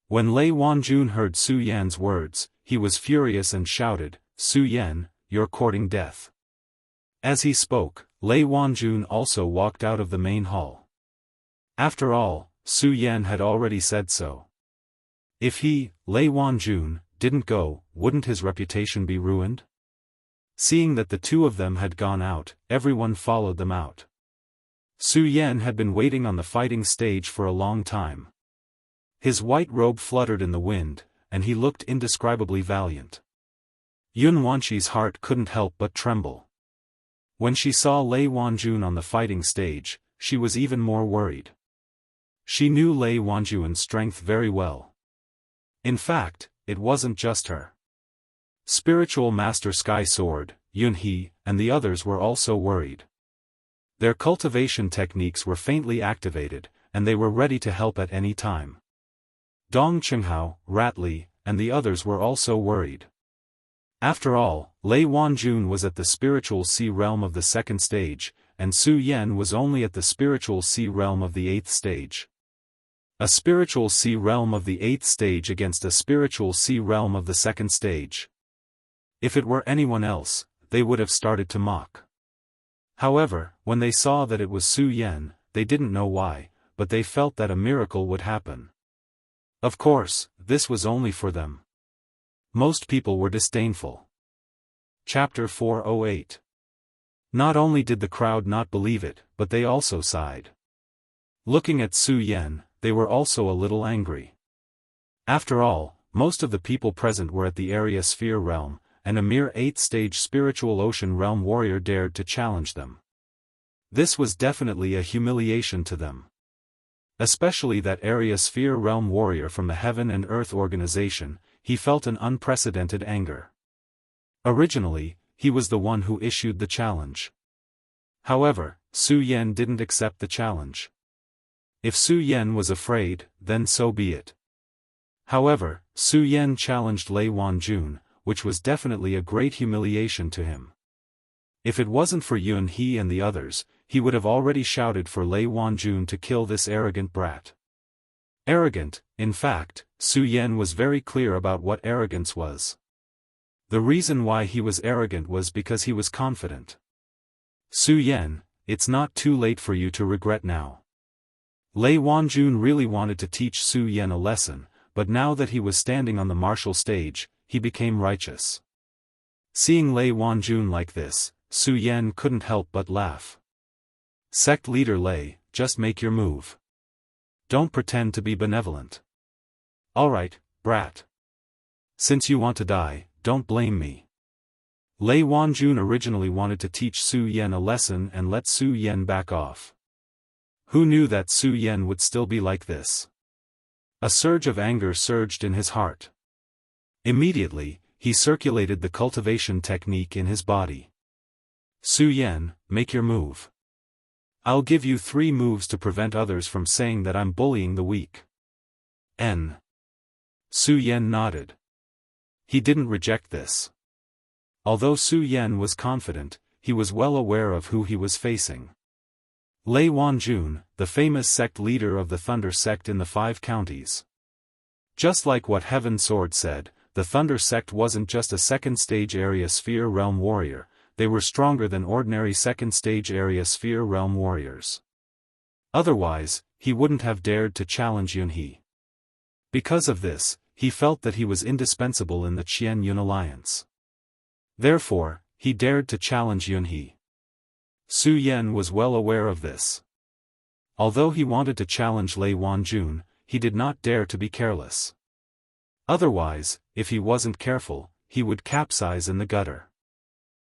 Speaker 1: When Lei Wanjun heard Su Yan's words, he was furious and shouted, "Su Yan, you're courting death." As he spoke, Lei Wanjun also walked out of the main hall. After all, Su Yan had already said so. If he, Lei Wanjun, didn't go, wouldn't his reputation be ruined? Seeing that the 2 of them had gone out, everyone followed them out. Su Yan had been waiting on the fighting stage for a long time. His white robe fluttered in the wind, and he looked indescribably valiant. Yun Wanqi's heart couldn't help but tremble. When she saw Lei Wanjun on the fighting stage, she was even more worried. She knew Lei Wanjun's strength very well. In fact, it wasn't just her. Spiritual Master Sky Sword, Yunhe, and the others were also worried. Their cultivation techniques were faintly activated, and they were ready to help at any time. Dong Qinghao, Ratli, and the others were also worried. After all, Lei Wanjun was at the spiritual sea realm of the 2nd stage, and Su Yan was only at the spiritual sea realm of the 8th stage. A spiritual sea realm of the 8th stage against a spiritual sea realm of the 2nd stage. If it were anyone else, they would have started to mock. However, when they saw that it was Su Yan, they didn't know why, but they felt that a miracle would happen. Of course, this was only for them. Most people were disdainful. Chapter 408. Not only did the crowd not believe it, but they also sighed. Looking at Su Yan, they were also a little angry. After all, most of the people present were at the area sphere realm, and a mere 8th-stage spiritual ocean realm warrior dared to challenge them. This was definitely a humiliation to them. Especially that area sphere realm warrior from the Heaven and Earth organization, he felt an unprecedented anger. Originally, he was the one who issued the challenge. However, Su Yan didn't accept the challenge. If Su Yan was afraid, then so be it. However, Su Yan challenged Lei Wanjun, which was definitely a great humiliation to him. If it wasn't for Yun He and the others, he would have already shouted for Lei Wanjun to kill this arrogant brat. Arrogant, in fact, Su Yan was very clear about what arrogance was. The reason why he was arrogant was because he was confident. Su Yan, it's not too late for you to regret now. Lei Wanjun really wanted to teach Su Yan a lesson, but now that he was standing on the martial stage, he became righteous. Seeing Lei Wanjun like this, Su Yan couldn't help but laugh. Sect leader Lei, just make your move. Don't pretend to be benevolent. Alright, brat. Since you want to die, don't blame me. Lei Wanjun originally wanted to teach Su Yan a lesson and let Su Yan back off. Who knew that Su Yan would still be like this? A surge of anger surged in his heart. Immediately, he circulated the cultivation technique in his body. Su Yan, make your move. I'll give you 3 moves to prevent others from saying that I'm bullying the weak. Su Yan nodded. He didn't reject this. Although Su Yan was confident, he was well aware of who he was facing. Lei Wanjun, the famous sect leader of the Thunder sect in the 5 counties. Just like what Heaven Sword said, the Thunder sect wasn't just a second-stage area sphere realm warrior, they were stronger than ordinary second-stage area sphere realm warriors. Otherwise, he wouldn't have dared to challenge Yun He. Because of this, he felt that he was indispensable in the Qian-Yun alliance. Therefore, he dared to challenge Yun He. Su Yan was well aware of this. Although he wanted to challenge Lei Wanjun, he did not dare to be careless. Otherwise, if he wasn't careful, he would capsize in the gutter.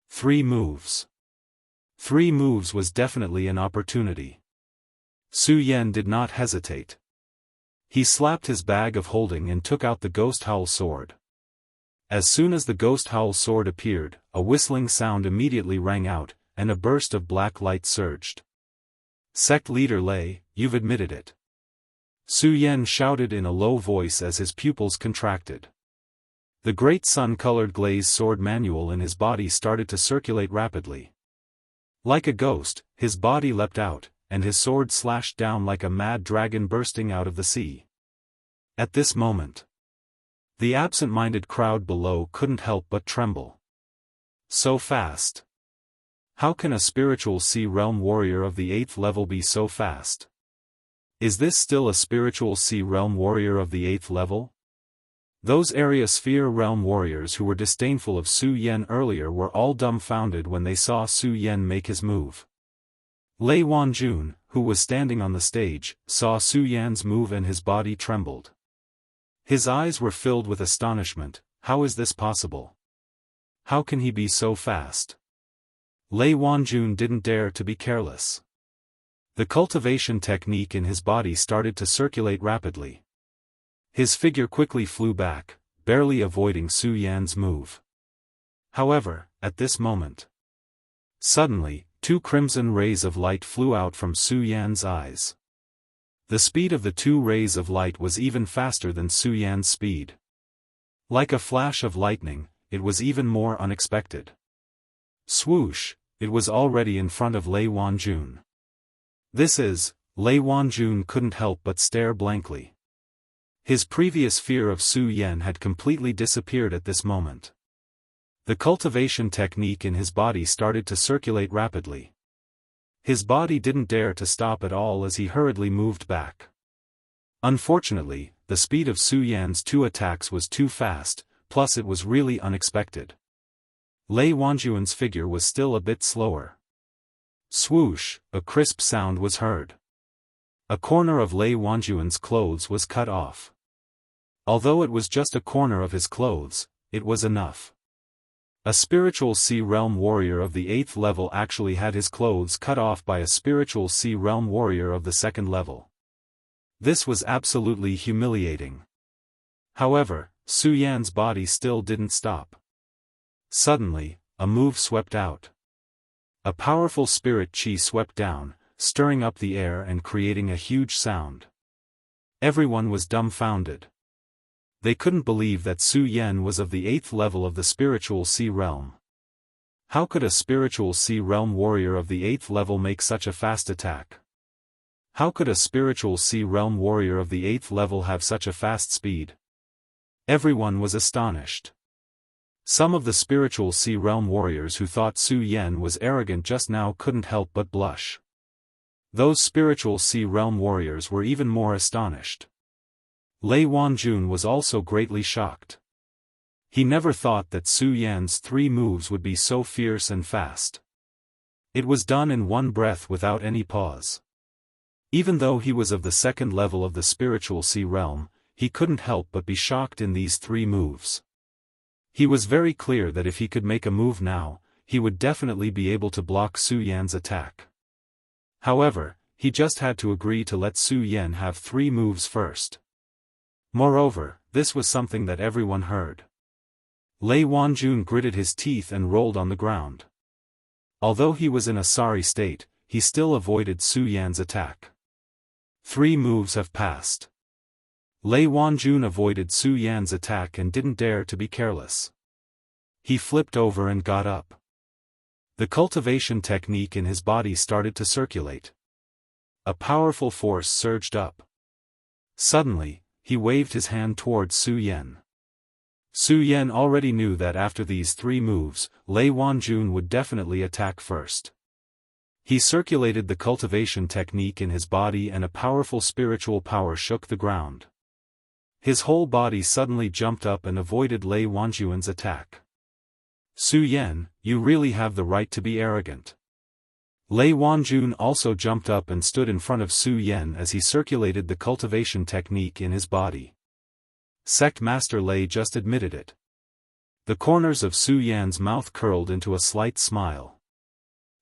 Speaker 1: 3 moves. 3 moves was definitely an opportunity. Su Yan did not hesitate. He slapped his bag of holding and took out the Ghost Howl sword. As soon as the Ghost Howl sword appeared, a whistling sound immediately rang out, and a burst of black light surged. Sect leader Lei, you've admitted it. Su Yan shouted in a low voice as his pupils contracted. The great sun-colored glazed sword manual in his body started to circulate rapidly. Like a ghost, his body leapt out, and his sword slashed down like a mad dragon bursting out of the sea. At this moment, the absent-minded crowd below couldn't help but tremble. So fast. How can a spiritual sea realm warrior of the 8th level be so fast? Is this still a spiritual sea realm warrior of the 8th level? Those area sphere realm warriors who were disdainful of Su Yan earlier were all dumbfounded when they saw Su Yan make his move. Lei Wanjun, who was standing on the stage, saw Su Yan's move and his body trembled. His eyes were filled with astonishment. How is this possible? How can he be so fast? Lei Wanjun didn't dare to be careless. The cultivation technique in his body started to circulate rapidly. His figure quickly flew back, barely avoiding Su Yan's move. However, at this moment, suddenly, 2 crimson rays of light flew out from Su Yan's eyes. The speed of the 2 rays of light was even faster than Su Yan's speed. Like a flash of lightning, it was even more unexpected. Swoosh, it was already in front of Lei Wanjun. Lei Wanjun couldn't help but stare blankly. His previous fear of Su Yan had completely disappeared at this moment. The cultivation technique in his body started to circulate rapidly. His body didn't dare to stop at all as he hurriedly moved back. Unfortunately, the speed of Su Yan's 2 attacks was too fast, plus it was really unexpected. Lei Wanjun's figure was still a bit slower. Swoosh, a crisp sound was heard. A corner of Lei Wanjun's clothes was cut off. Although it was just a corner of his clothes, it was enough. A spiritual sea realm warrior of the 8th level actually had his clothes cut off by a spiritual sea realm warrior of the 2nd level. This was absolutely humiliating. However, Su Yan's body still didn't stop. Suddenly, a move swept out. A powerful spirit chi swept down, stirring up the air and creating a huge sound. Everyone was dumbfounded. They couldn't believe that Su Yan was of the 8th level of the spiritual sea realm. How could a spiritual sea realm warrior of the 8th level make such a fast attack? How could a spiritual sea realm warrior of the 8th level have such a fast speed? Everyone was astonished. Some of the spiritual sea realm warriors who thought Su Yan was arrogant just now couldn't help but blush. Those spiritual sea realm warriors were even more astonished. Lei Wanjun was also greatly shocked. He never thought that Su Yan's 3 moves would be so fierce and fast. It was done in one breath without any pause. Even though he was of the 2nd level of the spiritual sea realm, he couldn't help but be shocked in these 3 moves. He was very clear that if he could make a move now, he would definitely be able to block Su Yan's attack. However, he just had to agree to let Su Yan have 3 moves first. Moreover, this was something that everyone heard. Lei Wanjun gritted his teeth and rolled on the ground. Although he was in a sorry state, he still avoided Su Yan's attack. 3 moves have passed. Lei Wanjun avoided Su Yan's attack and didn't dare to be careless. He flipped over and got up. The cultivation technique in his body started to circulate. A powerful force surged up. Suddenly, he waved his hand towards Su Yan. Su Yan already knew that after these 3 moves, Lei Wanjun would definitely attack first. He circulated the cultivation technique in his body and a powerful spiritual power shook the ground. His whole body suddenly jumped up and avoided Lei Wanjun's attack. Su Yan, you really have the right to be arrogant. Lei Wanjun also jumped up and stood in front of Su Yan as he circulated the cultivation technique in his body. Sect Master Lei just admitted it. The corners of Su Yan's mouth curled into a slight smile.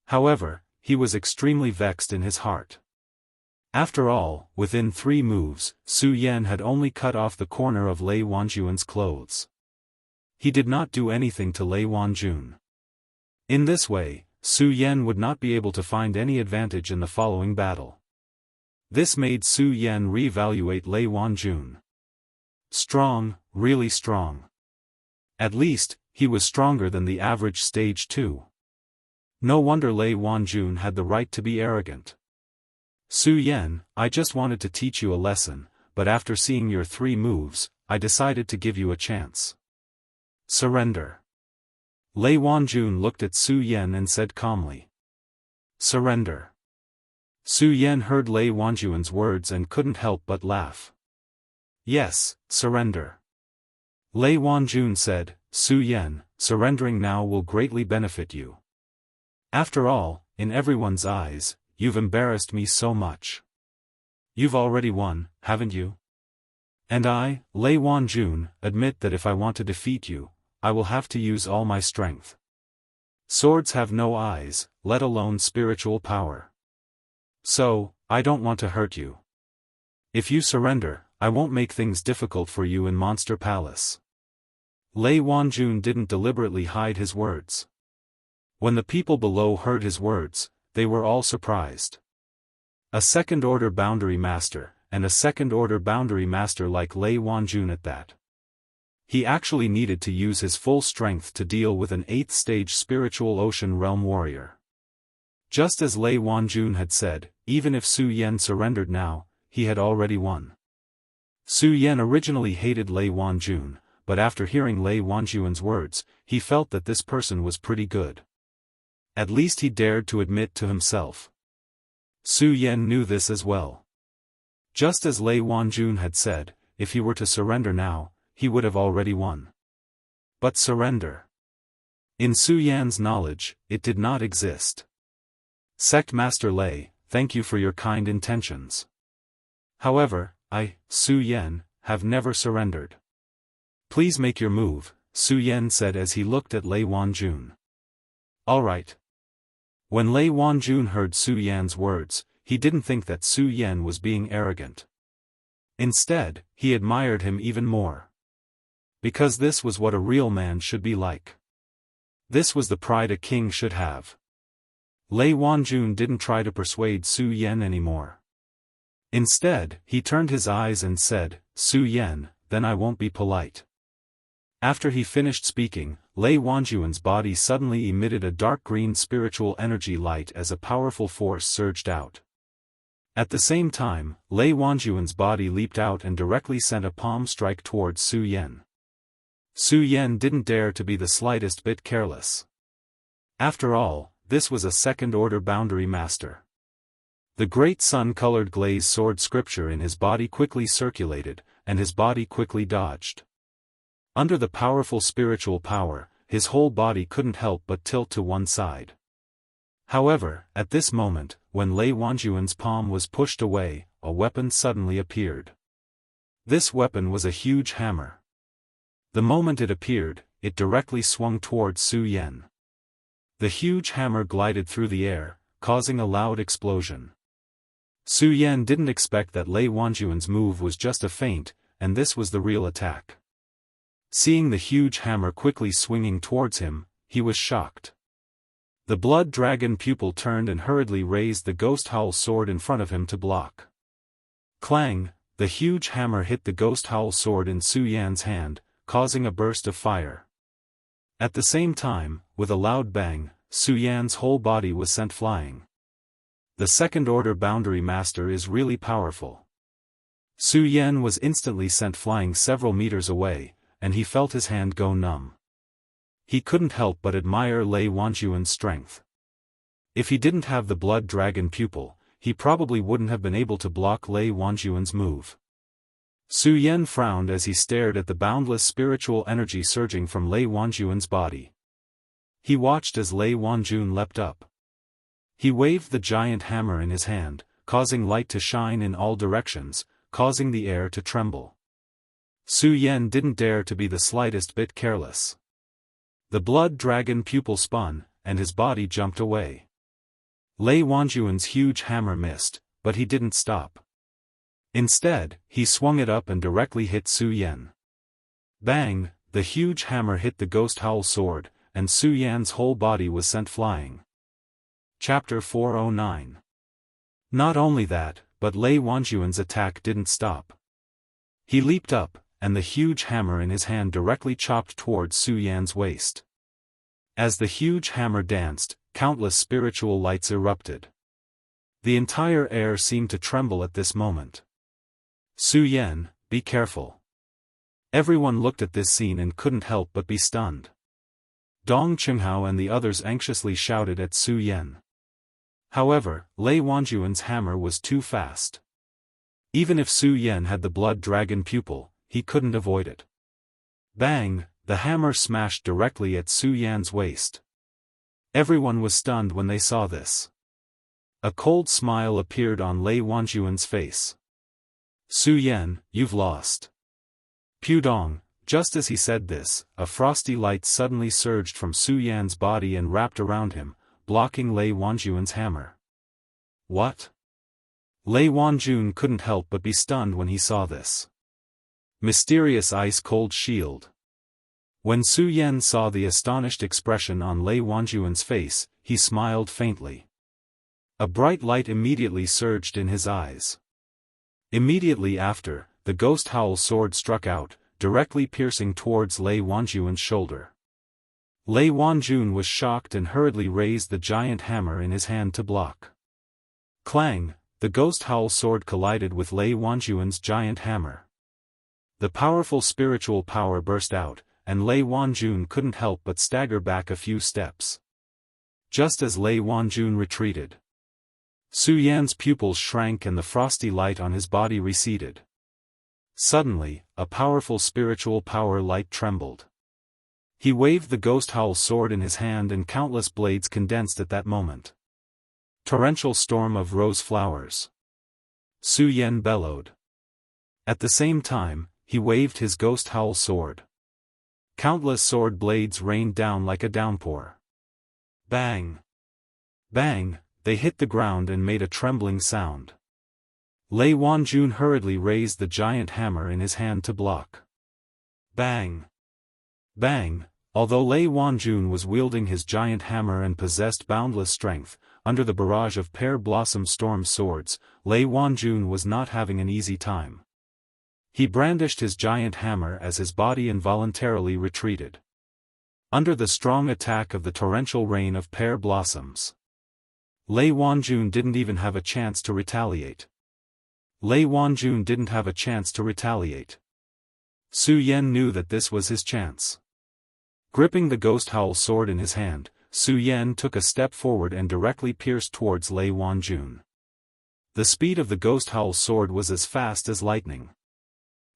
Speaker 1: However, he was extremely vexed in his heart. After all, within 3 moves, Su Yan had only cut off the corner of Lei Wanjun's clothes. He did not do anything to Lei Wanjun. In this way, Su Yan would not be able to find any advantage in the following battle. This made Su Yan re-evaluate Lei Wanjun. Strong, really strong. At least, he was stronger than the average stage 2. No wonder Lei Wanjun had the right to be arrogant. Su Yan, I just wanted to teach you a lesson, but after seeing your 3 moves, I decided to give you a chance. Surrender. Lei Wanjun looked at Su Yan and said calmly. Surrender. Su Yan heard Lei Wanjun's words and couldn't help but laugh. Yes, surrender. Lei Wanjun said, Su Yan, surrendering now will greatly benefit you. After all, in everyone's eyes, you've embarrassed me so much. You've already won, haven't you? And I, Lei Wanjun, admit that if I want to defeat you, I will have to use all my strength. Swords have no eyes, let alone spiritual power. So, I don't want to hurt you. If you surrender, I won't make things difficult for you in Monster Palace. Lei Wanjun didn't deliberately hide his words. When the people below heard his words, they were all surprised. A second-order boundary master, and a second-order boundary master like Lei Wanjun at that. He actually needed to use his full strength to deal with an 8th-stage spiritual ocean realm warrior. Just as Lei Wanjun had said, even if Su Yan surrendered now, he had already won. Su Yan originally hated Lei Wanjun, but after hearing Lei Wanjun's words, he felt that this person was pretty good. At least he dared to admit to himself. Su Yan knew this as well. Just as Lei Wanjun had said, if he were to surrender now, he would have already won. But surrender. In Su Yan's knowledge, it did not exist. Sect Master Lei, thank you for your kind intentions. However, I, Su Yan, have never surrendered. Please make your move, Su Yan said as he looked at Lei Wanjun. All right. When Lei Wanjun heard Su Yan's words, he didn't think that Su Yan was being arrogant. Instead, he admired him even more. Because this was what a real man should be like. This was the pride a king should have. Lei Wanjun didn't try to persuade Su Yan anymore. Instead, he turned his eyes and said, "Su Yan, then I won't be polite." After he finished speaking, Lei Wanjun's body suddenly emitted a dark green spiritual energy light as a powerful force surged out. At the same time, Lei Wanjun's body leaped out and directly sent a palm strike towards Su Yan. Su Yan didn't dare to be the slightest bit careless. After all, this was a second-order boundary master. The great sun-colored glazed sword scripture in his body quickly circulated, and his body quickly dodged. Under the powerful spiritual power, his whole body couldn't help but tilt to one side. However, at this moment, when Lei Wanjun's palm was pushed away, a weapon suddenly appeared. This weapon was a huge hammer. The moment it appeared, it directly swung towards Su Yan. The huge hammer glided through the air, causing a loud explosion. Su Yan didn't expect that Lei Wanjun's move was just a feint, and this was the real attack. Seeing the huge hammer quickly swinging towards him, he was shocked. The blood dragon pupil turned and hurriedly raised the ghost howl sword in front of him to block. Clang! The huge hammer hit the ghost howl sword in Su Yan's hand, causing a burst of fire. At the same time, with a loud bang, Su Yan's whole body was sent flying. The second-order boundary master is really powerful. Su Yan was instantly sent flying several meters away, and he felt his hand go numb. He couldn't help but admire Lei Wanjun's strength. If he didn't have the blood dragon pupil, he probably wouldn't have been able to block Lei Wanjun's move. Su Yan frowned as he stared at the boundless spiritual energy surging from Lei Wanjun's body. He watched as Lei Wanjun leapt up. He waved the giant hammer in his hand, causing light to shine in all directions, causing the air to tremble. Su Yan didn't dare to be the slightest bit careless. The blood dragon pupil spun, and his body jumped away. Lei Wanjun's huge hammer missed, but he didn't stop. Instead, he swung it up and directly hit Su Yan. Bang! The huge hammer hit the ghost howl sword, and Su Yan's whole body was sent flying. Chapter 409. Not only that, but Lei Wanjun's attack didn't stop. He leaped up, and the huge hammer in his hand directly chopped towards Su Yan's waist. As the huge hammer danced, countless spiritual lights erupted. The entire air seemed to tremble at this moment. Su Yan, be careful. Everyone looked at this scene and couldn't help but be stunned. Dong Qinghao and the others anxiously shouted at Su Yan. However, Lei Wanjun's hammer was too fast. Even if Su Yan had the blood dragon pupil, he couldn't avoid it. Bang! The hammer smashed directly at Su Yan's waist. Everyone was stunned when they saw this. A cold smile appeared on Lei Wanjun's face. Su Yan, you've lost. Pudong, just as he said this, a frosty light suddenly surged from Su Yan's body and wrapped around him, blocking Lei Wanjun's hammer. What? Lei Wanjun couldn't help but be stunned when he saw this. Mysterious ice-cold shield. When Su Yan saw the astonished expression on Lei Wanjun's face, he smiled faintly. A bright light immediately surged in his eyes. Immediately after, the ghost howl sword struck out, directly piercing towards Lei Wanjun's shoulder. Lei Wanjun was shocked and hurriedly raised the giant hammer in his hand to block. Clang! The ghost howl sword collided with Lei Wanjun's giant hammer. The powerful spiritual power burst out, and Lei Wanjun couldn't help but stagger back a few steps. Just as Lei Wanjun retreated, Su Yan's pupils shrank and the frosty light on his body receded. Suddenly, a powerful spiritual power light trembled. He waved the ghost howl sword in his hand and countless blades condensed at that moment. Torrential storm of rose flowers. Su Yan bellowed. At the same time, he waved his ghost howl sword. Countless sword blades rained down like a downpour. Bang! Bang! They hit the ground and made a trembling sound. Lei Wanjun hurriedly raised the giant hammer in his hand to block. Bang! Bang! Although Lei Wanjun was wielding his giant hammer and possessed boundless strength, under the barrage of Pear Blossom Storm swords, Lei Wanjun was not having an easy time. He brandished his giant hammer as his body involuntarily retreated under the strong attack of the torrential rain of pear blossoms. Lei Wanjun didn't even have a chance to retaliate. Lei Wanjun didn't have a chance to retaliate. Su Yan knew that this was his chance. Gripping the ghost howl sword in his hand, Su Yan took a step forward and directly pierced towards Lei Wanjun. The speed of the ghost howl sword was as fast as lightning.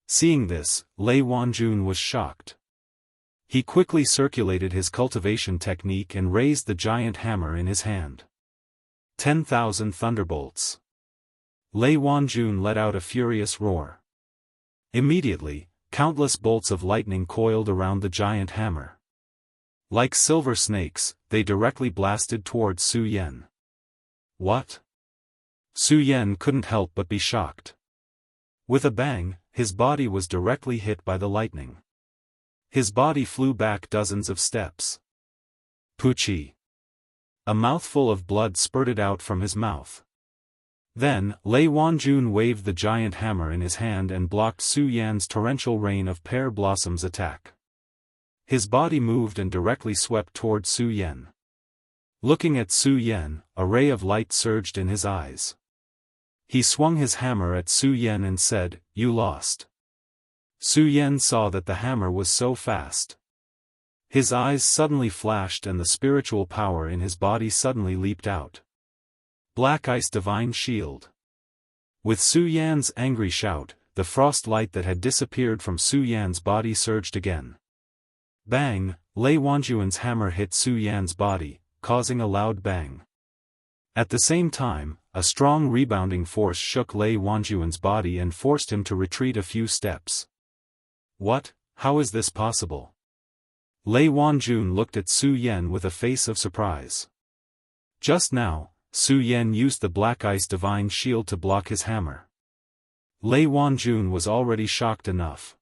Speaker 1: Seeing this, Lei Wanjun was shocked. He quickly circulated his cultivation technique and raised the giant hammer in his hand. 10,000 thunderbolts. Lei Wanjun let out a furious roar. Immediately, countless bolts of lightning coiled around the giant hammer. Like silver snakes, they directly blasted towards Su Yan. What? Su Yan couldn't help but be shocked. With a bang, his body was directly hit by the lightning. His body flew back dozens of steps. Puchi. A mouthful of blood spurted out from his mouth. Then, Lei Wanjun waved the giant hammer in his hand and blocked Su Yan's torrential rain of pear blossoms attack. His body moved and directly swept toward Su Yan. Looking at Su Yan, a ray of light surged in his eyes. He swung his hammer at Su Yan and said, "You lost." Su Yan saw that the hammer was so fast. His eyes suddenly flashed and the spiritual power in his body suddenly leaped out. Black Ice Divine Shield. With Su Yan's angry shout, the frost light that had disappeared from Su Yan's body surged again. Bang! Lei Wanjun's hammer hit Su Yan's body, causing a loud bang. At the same time, a strong rebounding force shook Lei Wanjun's body and forced him to retreat a few steps. What? How is this possible? Lei Wanjun looked at Su Yan with a face of surprise. Just now, Su Yan used the Black Ice Divine Shield to block his hammer. Lei Wanjun was already shocked enough.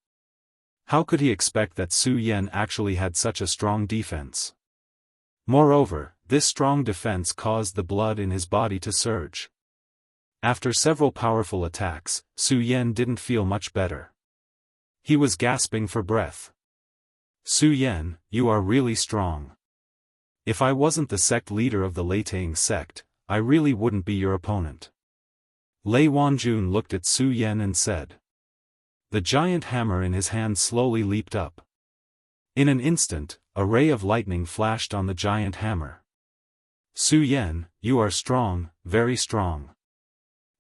Speaker 1: How could he expect that Su Yan actually had such a strong defense? Moreover, this strong defense caused the blood in his body to surge. After several powerful attacks, Su Yan didn't feel much better. He was gasping for breath. Su Yan, you are really strong. If I wasn't the sect leader of the Leitang sect, I really wouldn't be your opponent. Lei Wanjun looked at Su Yan and said. The giant hammer in his hand slowly leaped up. In an instant, a ray of lightning flashed on the giant hammer. Su Yan, you are strong, very strong.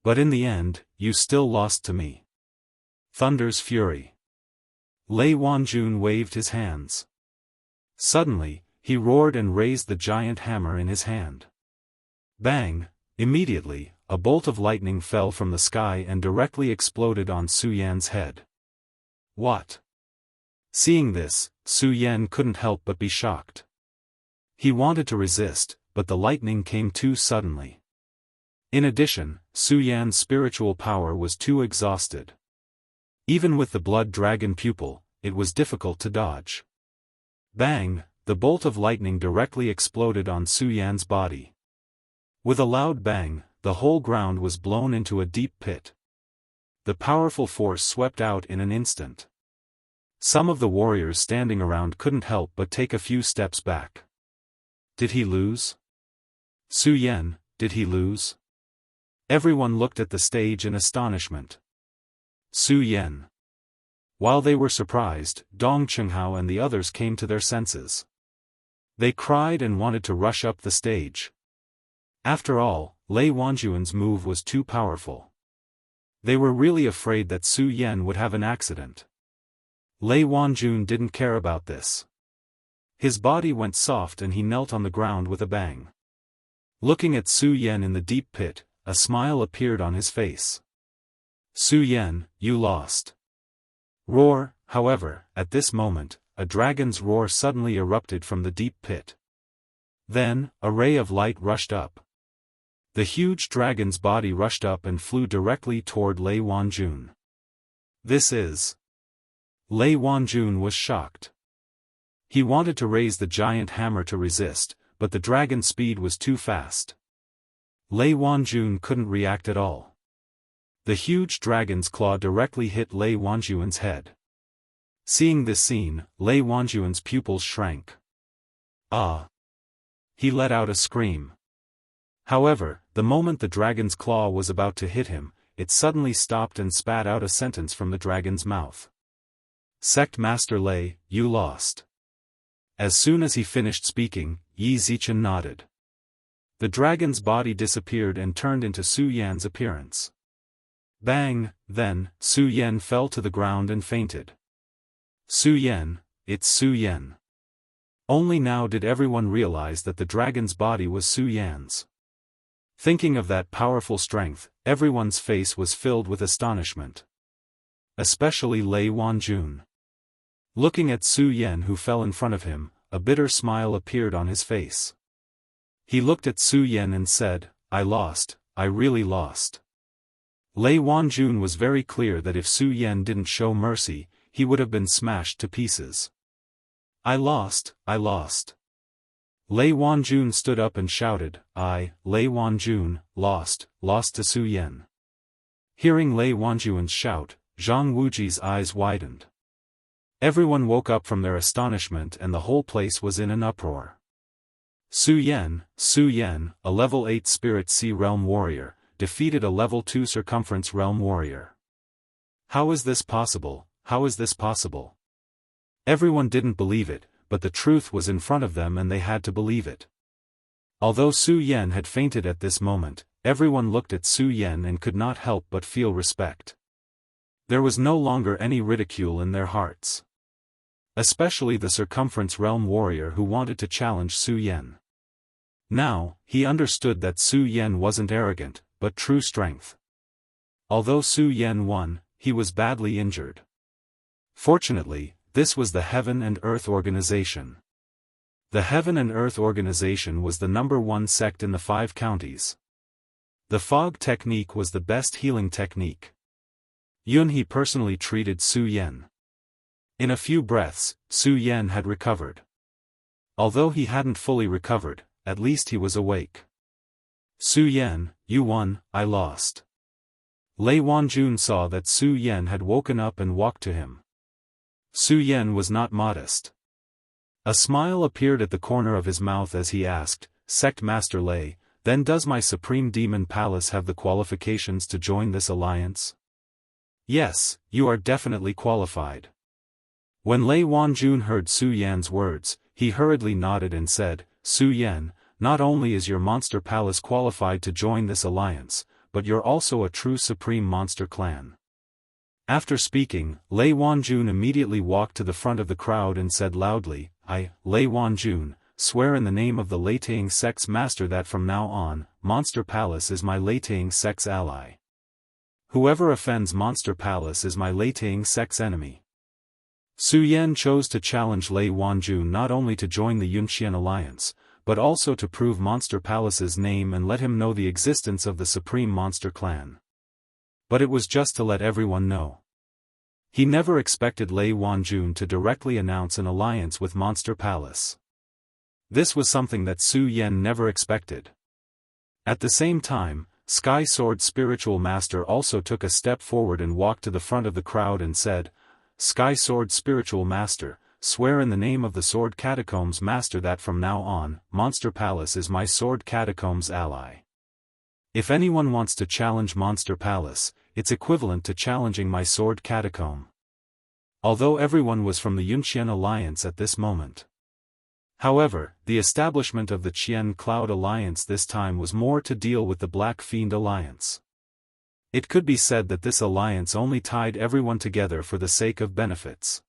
Speaker 1: But in the end, you still lost to me. Thunder's fury. Lei Wanjun waved his hands. Suddenly, he roared and raised the giant hammer in his hand. Bang! Immediately, a bolt of lightning fell from the sky and directly exploded on Su Yan's head. What? Seeing this, Su Yan couldn't help but be shocked. He wanted to resist, but the lightning came too suddenly. In addition, Su Yan's spiritual power was too exhausted. Even with the blood dragon pupil, it was difficult to dodge. Bang! The bolt of lightning directly exploded on Su Yan's body. With a loud bang, the whole ground was blown into a deep pit. The powerful force swept out in an instant. Some of the warriors standing around couldn't help but take a few steps back. Did he lose? Su Yan, did he lose? Everyone looked at the stage in astonishment. Su Yan. While they were surprised, Dong Chenghao and the others came to their senses. They cried and wanted to rush up the stage. After all, Lei Wanjun's move was too powerful. They were really afraid that Su Yan would have an accident. Lei Wanjun didn't care about this. His body went soft and he knelt on the ground with a bang. Looking at Su Yan in the deep pit, a smile appeared on his face. Su Yan, you lost. Roar, however, at this moment, a dragon's roar suddenly erupted from the deep pit. Then, a ray of light rushed up. The huge dragon's body rushed up and flew directly toward Lei Wanjun. This is... Lei Wanjun was shocked. He wanted to raise the giant hammer to resist, but the dragon's speed was too fast. Lei Wanjun couldn't react at all. The huge dragon's claw directly hit Lei Wanjun's head. Seeing this scene, Lei Wanjun's pupils shrank. Ah! He let out a scream. However, the moment the dragon's claw was about to hit him, it suddenly stopped and spat out a sentence from the dragon's mouth. Sect Master Lei, you lost. As soon as he finished speaking, Yi Zichen nodded. The dragon's body disappeared and turned into Su Yan's appearance. Bang! Then, Su Yan fell to the ground and fainted. Su Yan, it's Su Yan. Only now did everyone realize that the dragon's body was Su Yan's. Thinking of that powerful strength, everyone's face was filled with astonishment. Especially Lei Wanjun. Looking at Su Yan who fell in front of him, a bitter smile appeared on his face. He looked at Su Yan and said, I lost, I really lost. Lei Wanjun was very clear that if Su Yan didn't show mercy, he would have been smashed to pieces. I lost, I lost. Lei Wanjun stood up and shouted, I, Lei Wanjun, lost to Su Yan. Hearing Lei Wanjun's shout, Zhang Wuji's eyes widened. Everyone woke up from their astonishment and the whole place was in an uproar. Su Yan, a level 8 Spirit Sea Realm warrior, defeated a level 2 Circumference Realm warrior. How is this possible? How is this possible? Everyone didn't believe it, but the truth was in front of them and they had to believe it. Although Su Yan had fainted at this moment, everyone looked at Su Yan and could not help but feel respect. There was no longer any ridicule in their hearts. Especially the Circumference Realm warrior who wanted to challenge Su Yan. Now, he understood that Su Yan wasn't arrogant, but true strength. Although Su Yan won, he was badly injured. Fortunately, this was the Heaven and Earth Organization. The Heaven and Earth Organization was the #1 sect in the 5 counties. The fog technique was the best healing technique. Yunhe personally treated Su Yan. In a few breaths, Su Yan had recovered. Although he hadn't fully recovered, at least he was awake. Su Yan, you won, I lost. Lei Wanjun saw that Su Yan had woken up and walked to him. Su Yan was not modest. A smile appeared at the corner of his mouth as he asked, Sect Master Lei, then does my Supreme Demon Palace have the qualifications to join this alliance? Yes, you are definitely qualified. When Lei Wanjun heard Su Yan's words, he hurriedly nodded and said, Su Yan, not only is your monster palace qualified to join this alliance, but you're also a true supreme monster clan. After speaking, Lei Wanjun immediately walked to the front of the crowd and said loudly, I, Lei Wanjun, swear in the name of the Leitang sect's master that from now on, Monster Palace is my Leitang sect's ally. Whoever offends Monster Palace is my Leitang sect's enemy. Su Yan chose to challenge Lei Wanjun not only to join the Yunxian alliance, but also to prove Monster Palace's name and let him know the existence of the Supreme Monster Clan. But it was just to let everyone know. He never expected Lei Wanjun to directly announce an alliance with Monster Palace. This was something that Su Yan never expected. At the same time, Sky Sword Spiritual Master also took a step forward and walked to the front of the crowd and said, Sky Sword Spiritual Master, swear in the name of the Sword Catacombs Master that from now on, Monster Palace is my Sword Catacombs ally. If anyone wants to challenge Monster Palace, it's equivalent to challenging my Sword Catacomb. Although everyone was from the Yunxian Alliance at this moment. However, the establishment of the Qian Cloud Alliance this time was more to deal with the Black Fiend Alliance. It could be said that this alliance only tied everyone together for the sake of benefits.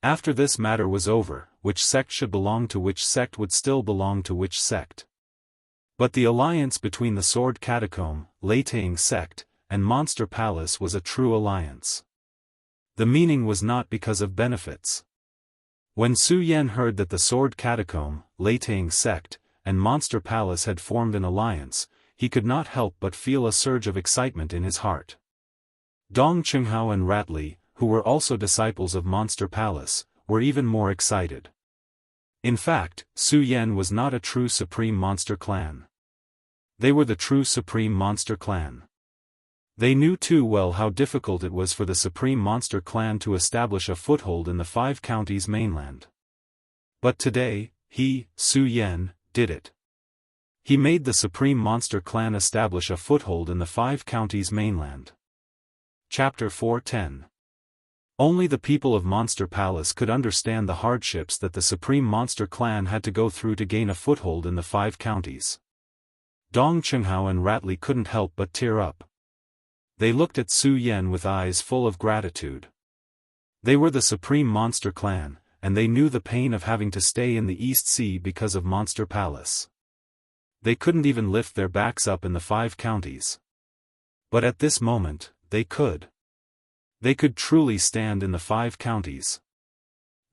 Speaker 1: After this matter was over, which sect should belong to which sect would still belong to which sect. But the alliance between the Sword Catacomb, Leitang sect, and Monster Palace was a true alliance. The meaning was not because of benefits. When Su Yan heard that the Sword Catacomb, Leitang sect, and Monster Palace had formed an alliance, he could not help but feel a surge of excitement in his heart. Dong Qinghao and Rat Li, who were also disciples of Monster Palace, were even more excited. In fact, Su Yan was not a true supreme monster clan. They were the true Supreme Monster Clan. They knew too well how difficult it was for the Supreme Monster Clan to establish a foothold in the Five Counties mainland. But today, he, Su Yan, did it. He made the Supreme Monster Clan establish a foothold in the Five Counties mainland. Chapter 410. Only the people of Monster Palace could understand the hardships that the Supreme Monster Clan had to go through to gain a foothold in the Five Counties. Dong Chenghao and Ratley couldn't help but tear up. They looked at Su Yan with eyes full of gratitude. They were the Supreme Monster Clan, and they knew the pain of having to stay in the East Sea because of Monster Palace. They couldn't even lift their backs up in the Five Counties. But at this moment, they could. They could truly stand in the Five Counties.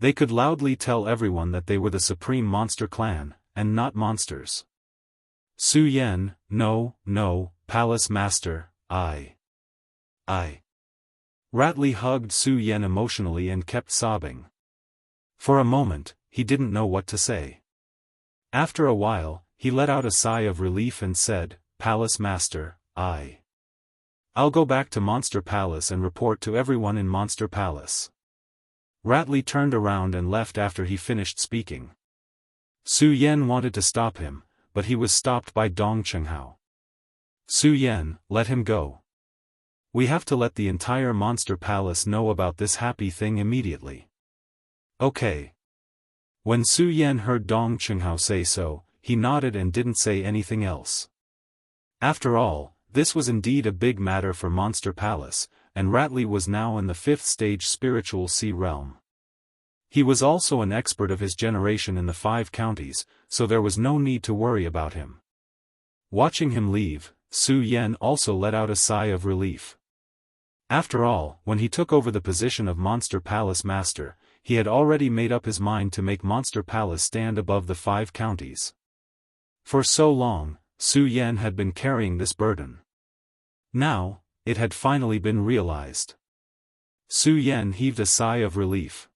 Speaker 1: They could loudly tell everyone that they were the Supreme Monster Clan, and not monsters. Su Yan, no, Palace Master, I. Ratley hugged Su Yan emotionally and kept sobbing. For a moment, he didn't know what to say. After a while, he let out a sigh of relief and said, Palace Master, I'll go back to Monster Palace and report to everyone in Monster Palace. Ratley turned around and left after he finished speaking. Su Yan wanted to stop him, but he was stopped by Dong Chenghao. Su Yan, let him go. We have to let the entire Monster Palace know about this happy thing immediately. Okay. When Su Yan heard Dong Chenghao say so, he nodded and didn't say anything else. After all, this was indeed a big matter for Monster Palace, and Ratley was now in the 5th stage spiritual sea realm. He was also an expert of his generation in the Five Counties, so there was no need to worry about him. Watching him leave, Su Yan also let out a sigh of relief. After all, when he took over the position of Monster Palace Master, he had already made up his mind to make Monster Palace stand above the Five Counties. For so long, Su Yan had been carrying this burden. Now, it had finally been realized. Su Yan heaved a sigh of relief.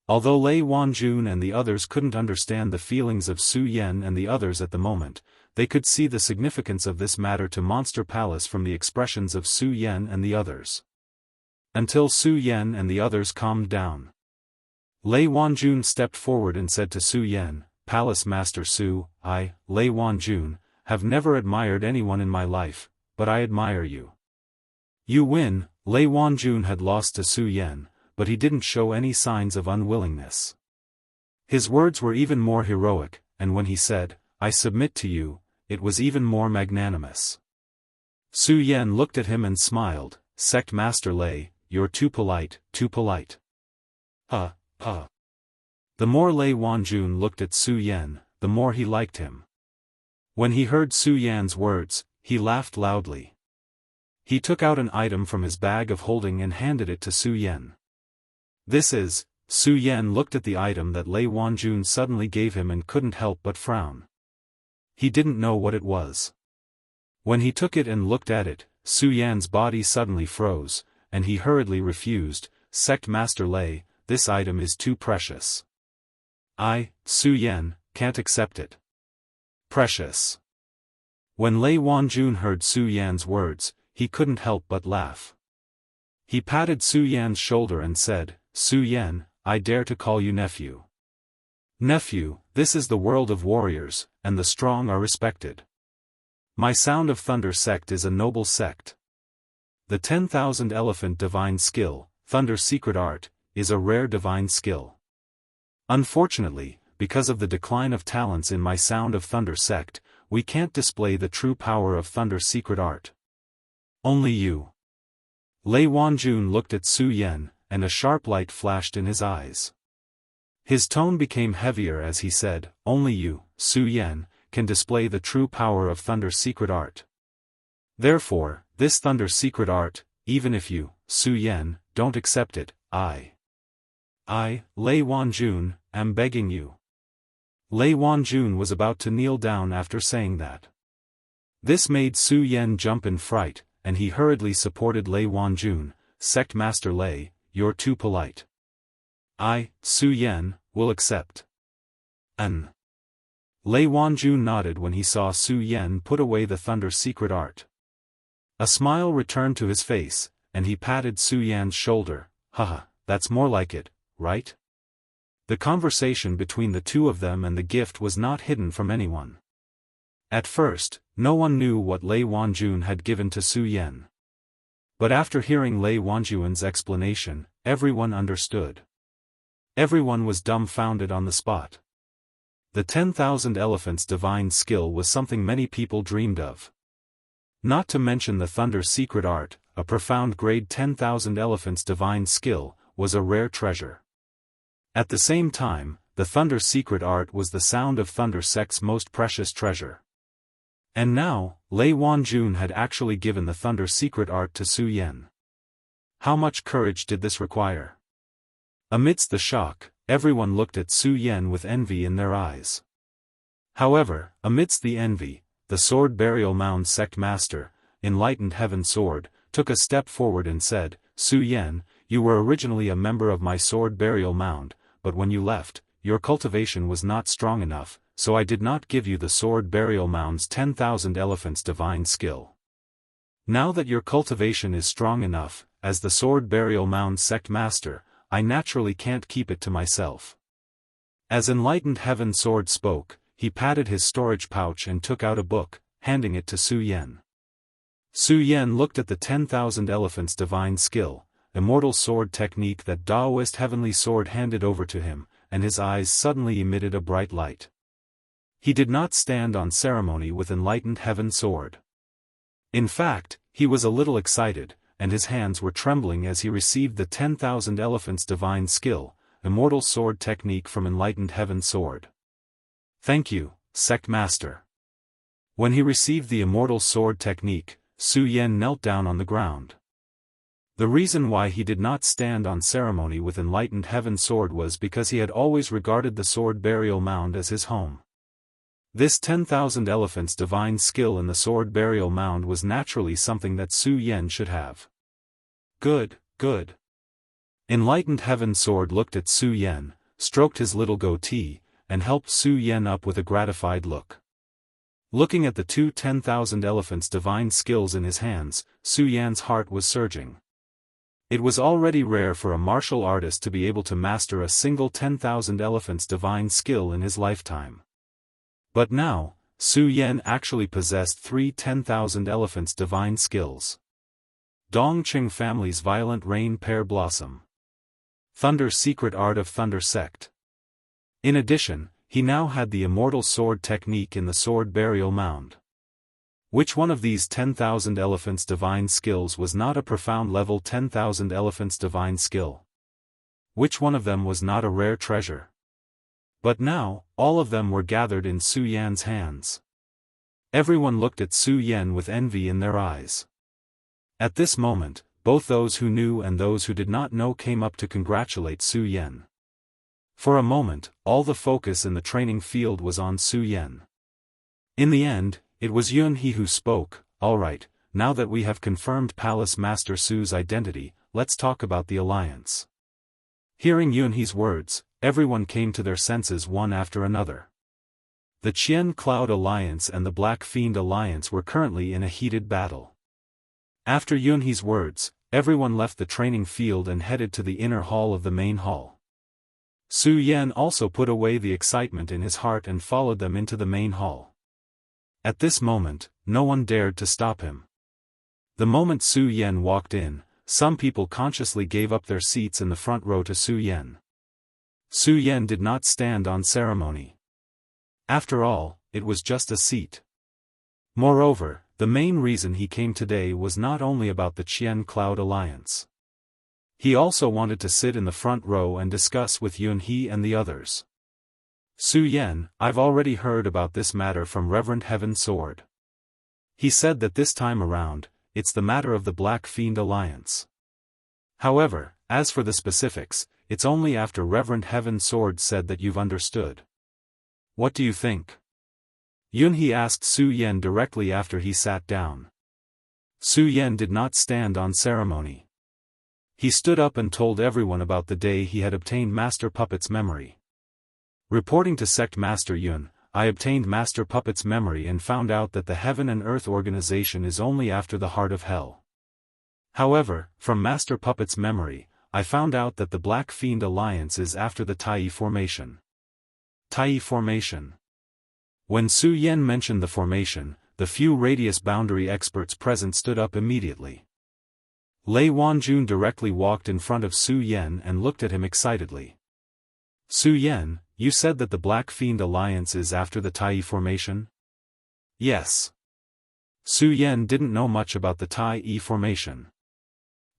Speaker 1: Although Lei Wanjun and the others couldn't understand the feelings of Su Yan and the others at the moment, they could see the significance of this matter to Monster Palace from the expressions of Su Yan and the others. Until Su Yan and the others calmed down. Lei Wanjun stepped forward and said to Su Yan, Palace Master Su, I, Lei Wanjun, have never admired anyone in my life, but I admire you. You win. Lei Wanjun had lost to Su Yan, but he didn't show any signs of unwillingness. His words were even more heroic, and when he said, I submit to you, it was even more magnanimous. Su Yan looked at him and smiled, Sect Master Lei, you're too polite, too polite. The more Lei Wanjun looked at Su Yan, the more he liked him. When he heard Su Yan's words, he laughed loudly. He took out an item from his bag of holding and handed it to Su Yan. This is. Su Yan looked at the item that Lei Wanjun suddenly gave him and couldn't help but frown. He didn't know what it was. When he took it and looked at it, Su Yan's body suddenly froze, and he hurriedly refused, Sect Master Lei, this item is too precious. I, Su Yan, can't accept it. Precious. When Lei Wanjun heard Su Yan's words, he couldn't help but laugh. He patted Su Yan's shoulder and said, Su Yan, I dare to call you nephew. Nephew, this is the world of warriors, and the strong are respected. My Sound of Thunder sect is a noble sect. The 10,000 Elephant Divine Skill, Thunder Secret Art, is a rare divine skill. Unfortunately, because of the decline of talents in my Sound of Thunder sect, we can't display the true power of Thunder Secret Art. Only you. Lei Wanjun looked at Su Yan, and a sharp light flashed in his eyes. His tone became heavier as he said, only you, Su Yan, can display the true power of Thunder Secret Art. Therefore, this Thunder Secret Art, even if you, Su Yan, don't accept it, I, Lei Wanjun, am begging you. Lei Wanjun was about to kneel down after saying that. This made Su Yan jump in fright, and he hurriedly supported Lei Wanjun, Sect Master Lei, you're too polite. I, Su Yan, will accept. Lei Wanjun nodded when he saw Su Yan put away the Thunder secret art. A smile returned to his face, and he patted Su Yan's shoulder. Haha, that's more like it, right? The conversation between the two of them and the gift was not hidden from anyone. At first, no one knew what Lei Wanjun had given to Su Yan. But after hearing Lei Wanjun's explanation, everyone understood. Everyone was dumbfounded on the spot. The 10,000 elephants' divine skill was something many people dreamed of. Not to mention the Thunder secret art, a profound grade 10,000 elephants' divine skill, was a rare treasure. At the same time, the Thunder secret art was the Sound of Thunder sect's most precious treasure. And now, Lei Wanjun had actually given the Thunder secret art to Su Yan. How much courage did this require? Amidst the shock, everyone looked at Su Yan with envy in their eyes. However, amidst the envy, the Sword Burial Mound sect master, Enlightened Heaven Sword, took a step forward and said, Su Yan, you were originally a member of my Sword Burial Mound, but when you left, your cultivation was not strong enough, so I did not give you the Sword Burial Mound's 10,000 elephants' divine skill. Now that your cultivation is strong enough, as the Sword Burial Mound sect master, I naturally can't keep it to myself. As Enlightened Heaven Sword spoke, he patted his storage pouch and took out a book, handing it to Su Yan. Su Yan looked at the 10,000 elephants' divine skill, immortal sword technique that Daoist heavenly sword handed over to him, and his eyes suddenly emitted a bright light. He did not stand on ceremony with Enlightened Heaven Sword. In fact, he was a little excited, and his hands were trembling as he received the 10,000 elephants' divine skill, immortal sword technique from Enlightened Heaven Sword. Thank you, sect master. When he received the immortal sword technique, Su Yan knelt down on the ground. The reason why he did not stand on ceremony with Enlightened Heaven Sword was because he had always regarded the Sword Burial Mound as his home. This 10,000 elephants' divine skill in the Sword Burial Mound was naturally something that Su Yan should have. Good, good. Enlightened Heaven Sword looked at Su Yan, stroked his little goatee, and helped Su Yan up with a gratified look. Looking at the two 10,000 elephants' divine skills in his hands, Su Yan's heart was surging. It was already rare for a martial artist to be able to master a single 10,000 elephants' divine skill in his lifetime. But now, Su Yan actually possessed three 10,000 elephants' divine skills. Dongqing family's Violent Rain Pear Blossom. Thunder secret art of Thunder sect. In addition, he now had the immortal sword technique in the Sword Burial Mound. Which one of these 10,000 elephants' divine skills was not a profound level 10,000 elephants' divine skill? Which one of them was not a rare treasure? But now, all of them were gathered in Su Yan's hands. Everyone looked at Su Yan with envy in their eyes. At this moment, both those who knew and those who did not know came up to congratulate Su Yan. For a moment, all the focus in the training field was on Su Yan. In the end, it was Yunhe who spoke. Alright, now that we have confirmed Palace Master Su's identity, let's talk about the alliance. Hearing Yunhe's words, everyone came to their senses one after another. The Qian Cloud Alliance and the Black Fiend Alliance were currently in a heated battle. After Yunhe's words, everyone left the training field and headed to the inner hall of the main hall. Su Yan also put away the excitement in his heart and followed them into the main hall. At this moment, no one dared to stop him. The moment Su Yan walked in, some people consciously gave up their seats in the front row to Su Yan. Su Yan did not stand on ceremony. After all, it was just a seat. Moreover, the main reason he came today was not only about the Qian Cloud Alliance. He also wanted to sit in the front row and discuss with Yunhe and the others. Su Yan, I've already heard about this matter from Reverend Heaven Sword. He said that this time around, it's the matter of the Black Fiend Alliance. However, as for the specifics, it's only after Reverend Heaven Sword said that you've understood. What do you think? Yunhe asked Su Yan directly after he sat down. Su Yan did not stand on ceremony. He stood up and told everyone about the day he had obtained Master Puppet's memory. Reporting to Sect Master Yun, I obtained Master Puppet's memory and found out that the Heaven and Earth organization is only after the heart of hell. However, from Master Puppet's memory, I found out that the Black Fiend Alliance is after the Tai formation. Tai formation. When Su Yan mentioned the formation, the few radius boundary experts present stood up immediately. Lei Wanjun directly walked in front of Su Yan and looked at him excitedly. Su Yan, you said that the Black Fiend Alliance is after the Tai formation? Yes. Su Yan didn't know much about the Tai formation.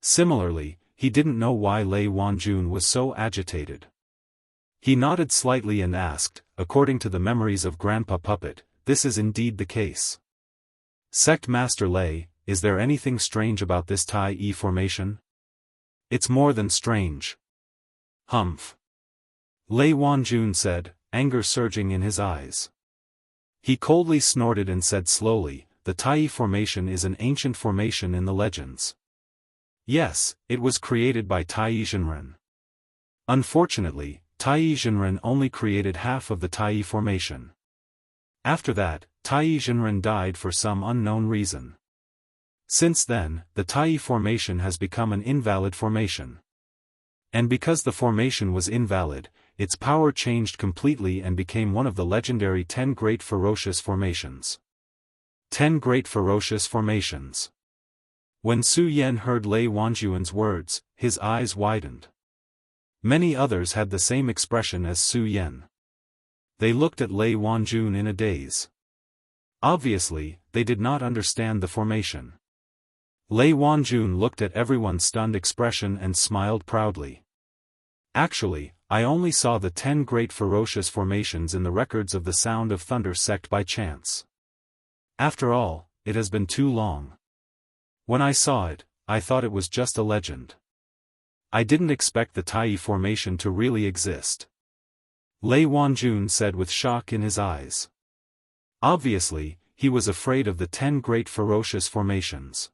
Speaker 1: Similarly, he didn't know why Lei Wanjun was so agitated. He nodded slightly and asked, according to the memories of Grandpa Puppet, this is indeed the case. Sect Master Lei, is there anything strange about this Tai formation? It's more than strange. Humph. Lei Wanjun said, anger surging in his eyes. He coldly snorted and said slowly, the Tai formation is an ancient formation in the legends. Yes, it was created by Tai Zhenren. Unfortunately, Tai Zhenren only created half of the Tai formation. After that, Tai Zhenren died for some unknown reason. Since then, the Tai formation has become an invalid formation. And because the formation was invalid, its power changed completely and became one of the legendary 10 Great Ferocious Formations. 10 Great Ferocious Formations. When Su Yan heard Lei Wanjun's words, his eyes widened. Many others had the same expression as Su Yan. They looked at Lei Wanjun in a daze. Obviously, they did not understand the formation. Lei Wanjun looked at everyone's stunned expression and smiled proudly. Actually, I only saw the 10 Great Ferocious Formations in the records of the Sound of Thunder sect by chance. After all, it has been too long. When I saw it, I thought it was just a legend. I didn't expect the Tai formation to really exist. Lei Wanjun said with shock in his eyes. Obviously, he was afraid of the 10 Great Ferocious Formations.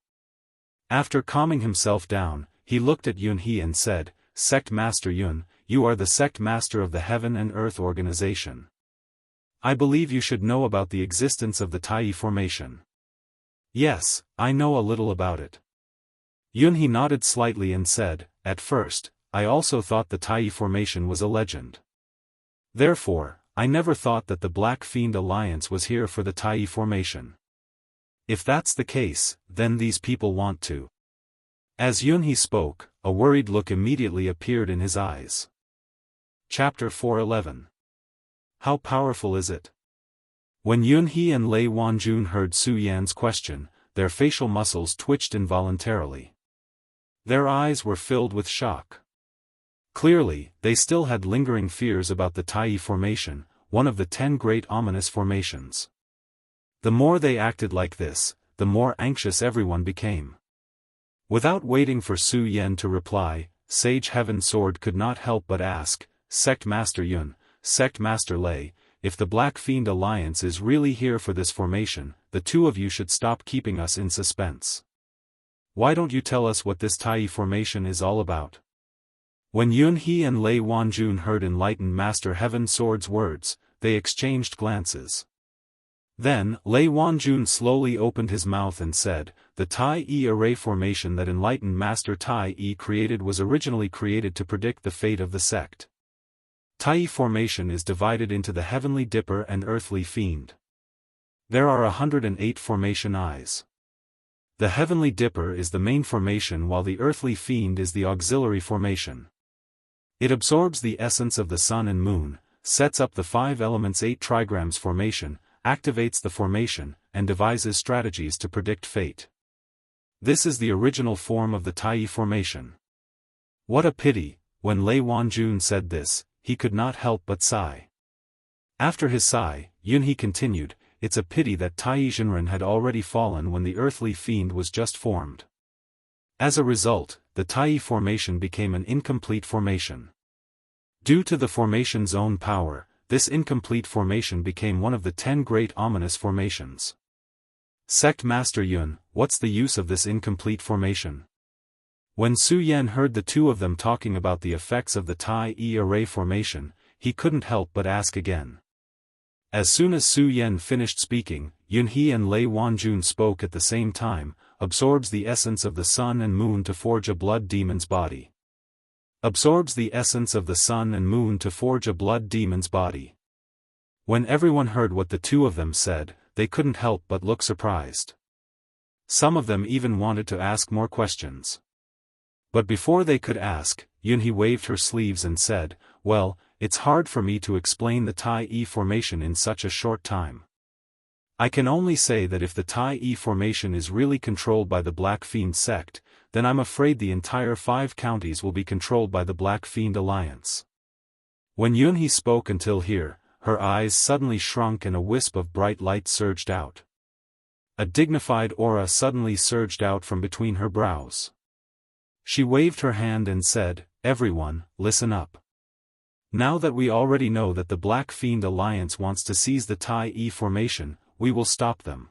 Speaker 1: After calming himself down, he looked at Yunhe and said, Sect Master Yun, you are the Sect Master of the Heaven and Earth organization. I believe you should know about the existence of the Tai formation. Yes, I know a little about it. Yunhe nodded slightly and said, at first, I also thought the Tai formation was a legend. Therefore, I never thought that the Black Fiend Alliance was here for the Tai formation. If that's the case, then these people want to. As Yunhe spoke, a worried look immediately appeared in his eyes. Chapter 411. How powerful is it? When Yunhe and Lei Wanjun heard Su Yan's question, their facial muscles twitched involuntarily. Their eyes were filled with shock. Clearly, they still had lingering fears about the Tai formation, one of the 10 great ominous formations. The more they acted like this, the more anxious everyone became. Without waiting for Su Yan to reply, Sage Heaven Sword could not help but ask, Sect Master Yun, Sect Master Lei, if the Black Fiend Alliance is really here for this formation, the two of you should stop keeping us in suspense. Why don't you tell us what this Tai formation is all about? When Yunhe and Lei Wanjun heard enlightened Master Heaven Sword's words, they exchanged glances. Then, Lei Wanjun slowly opened his mouth and said, the Tai array formation that enlightened Master Tai created was originally created to predict the fate of the sect. Tai formation is divided into the Heavenly Dipper and Earthly Fiend. There are 108 formation eyes. The Heavenly Dipper is the main formation while the Earthly Fiend is the auxiliary formation. It absorbs the essence of the sun and moon, sets up the 5 elements 8 trigrams formation, activates the formation, and devises strategies to predict fate. This is the original form of the Tai formation. What a pity, when Lei Wanjun said this, he could not help but sigh. After his sigh, Yunhe continued, it's a pity that Tai Zhenren had already fallen when the Earthly Fiend was just formed. As a result, the Tai formation became an incomplete formation. Due to the formation's own power, this incomplete formation became one of the 10 great ominous formations. Sect Master Yun, what's the use of this incomplete formation? When Su Yan heard the two of them talking about the effects of the Tai array formation, he couldn't help but ask again. As soon as Su Yan finished speaking, Yunhe and Lei Wanjun spoke at the same time, absorbs the essence of the sun and moon to forge a blood demon's body. Absorbs the essence of the sun and moon to forge a blood demon's body. When everyone heard what the two of them said, they couldn't help but look surprised. Some of them even wanted to ask more questions. But before they could ask, Yunhe waved her sleeves and said, "Well, it's hard for me to explain the Tai-E formation in such a short time. I can only say that if the Tai-E formation is really controlled by the Black Fiend sect, then I'm afraid the entire 5 counties will be controlled by the Black Fiend Alliance." When Yunhe spoke until here, her eyes suddenly shrunk and a wisp of bright light surged out. A dignified aura suddenly surged out from between her brows. She waved her hand and said, "Everyone, listen up. Now that we already know that the Black Fiend Alliance wants to seize the Tai-E formation, we will stop them.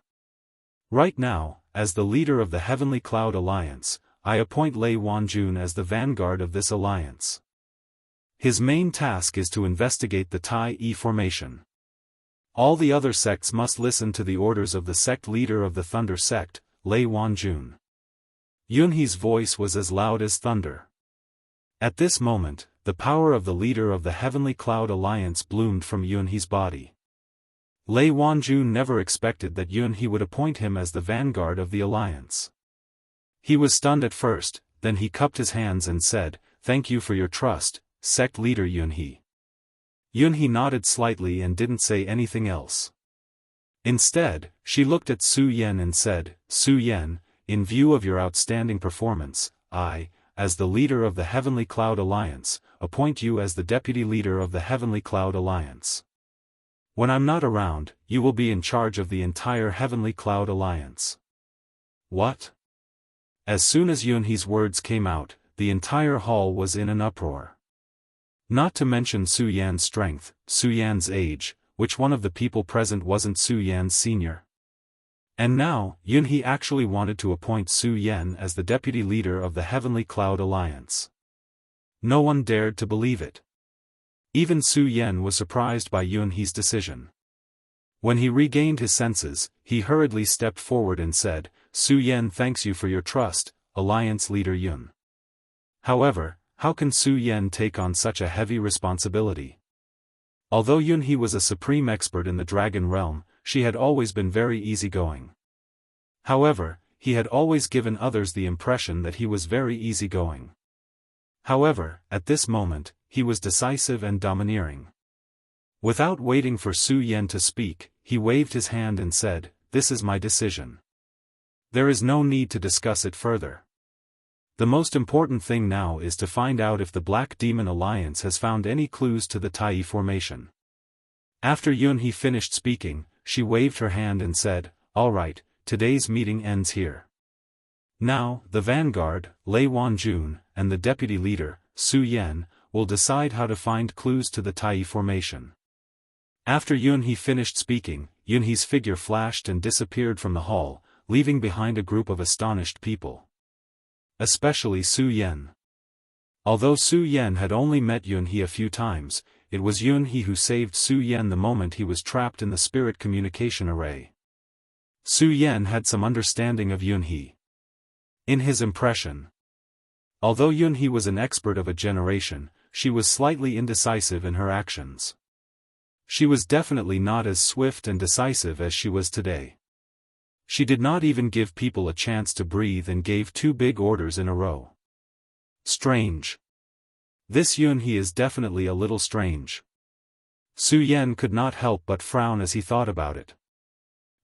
Speaker 1: Right now, as the leader of the Heavenly Cloud Alliance, I appoint Lei Wanjun as the vanguard of this alliance. His main task is to investigate the Tai-E formation. All the other sects must listen to the orders of the sect leader of the Thunder sect, Lei Wanjun." Yunhe's voice was as loud as thunder. At this moment, the power of the leader of the Heavenly Cloud Alliance bloomed from Yunhe's body. Lei Wanjun never expected that Yunhe would appoint him as the vanguard of the alliance. He was stunned at first, then he cupped his hands and said, "Thank you for your trust, sect leader Yunhe." Yunhe nodded slightly and didn't say anything else. Instead, she looked at Su Yan and said, "Su Yan, in view of your outstanding performance, I, as the leader of the Heavenly Cloud Alliance, appoint you as the deputy leader of the Heavenly Cloud Alliance. When I'm not around, you will be in charge of the entire Heavenly Cloud Alliance." What? As soon as Yunhe's words came out, the entire hall was in an uproar. Not to mention Su Yan's strength, Su Yan's age, which one of the people present wasn't Su Yan's senior? And now, Yunhe actually wanted to appoint Su Yan as the deputy leader of the Heavenly Cloud Alliance. No one dared to believe it. Even Su Yan was surprised by Yunhe's decision. When he regained his senses, he hurriedly stepped forward and said, "Su Yan thanks you for your trust, Alliance leader Yun." However, how can Su Yan take on such a heavy responsibility? Although Yunhe was a supreme expert in the Dragon Realm, she had always been very easygoing. However, he had always given others the impression that he was very easygoing. However, at this moment, he was decisive and domineering. Without waiting for Su Yan to speak, he waved his hand and said, "This is my decision. There is no need to discuss it further. The most important thing now is to find out if the Black Demon Alliance has found any clues to the Tai formation." After Yunhe finished speaking, she waved her hand and said, "All right, today's meeting ends here. Now, the vanguard, Lei Wanjun, and the deputy leader, Su Yan, will decide how to find clues to the Tai formation." After Yunhe finished speaking, Yunhe's figure flashed and disappeared from the hall, leaving behind a group of astonished people. Especially Su Yan. Although Su Yan had only met Yunhe a few times, it was Yunhe who saved Su Yan the moment he was trapped in the spirit communication array. Su Yan had some understanding of Yunhe. In his impression, although Yunhe was an expert of a generation, she was slightly indecisive in her actions. She was definitely not as swift and decisive as she was today. She did not even give people a chance to breathe and gave 2 big orders in a row. Strange. This Yunhe is definitely a little strange. Su Yan could not help but frown as he thought about it.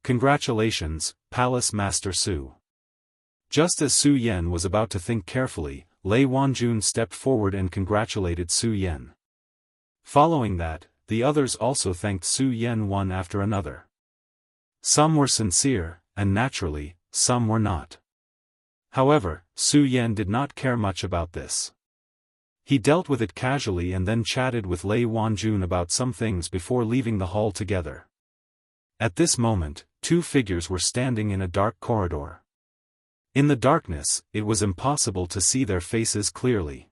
Speaker 1: Congratulations, Palace Master Su. Just as Su Yan was about to think carefully, Lei Wanjun stepped forward and congratulated Su Yan. Following that, the others also thanked Su Yan one after another. Some were sincere, and naturally, some were not. However, Su Yan did not care much about this. He dealt with it casually and then chatted with Lei Wanjun about some things before leaving the hall together. At this moment, 2 figures were standing in a dark corridor. In the darkness, it was impossible to see their faces clearly.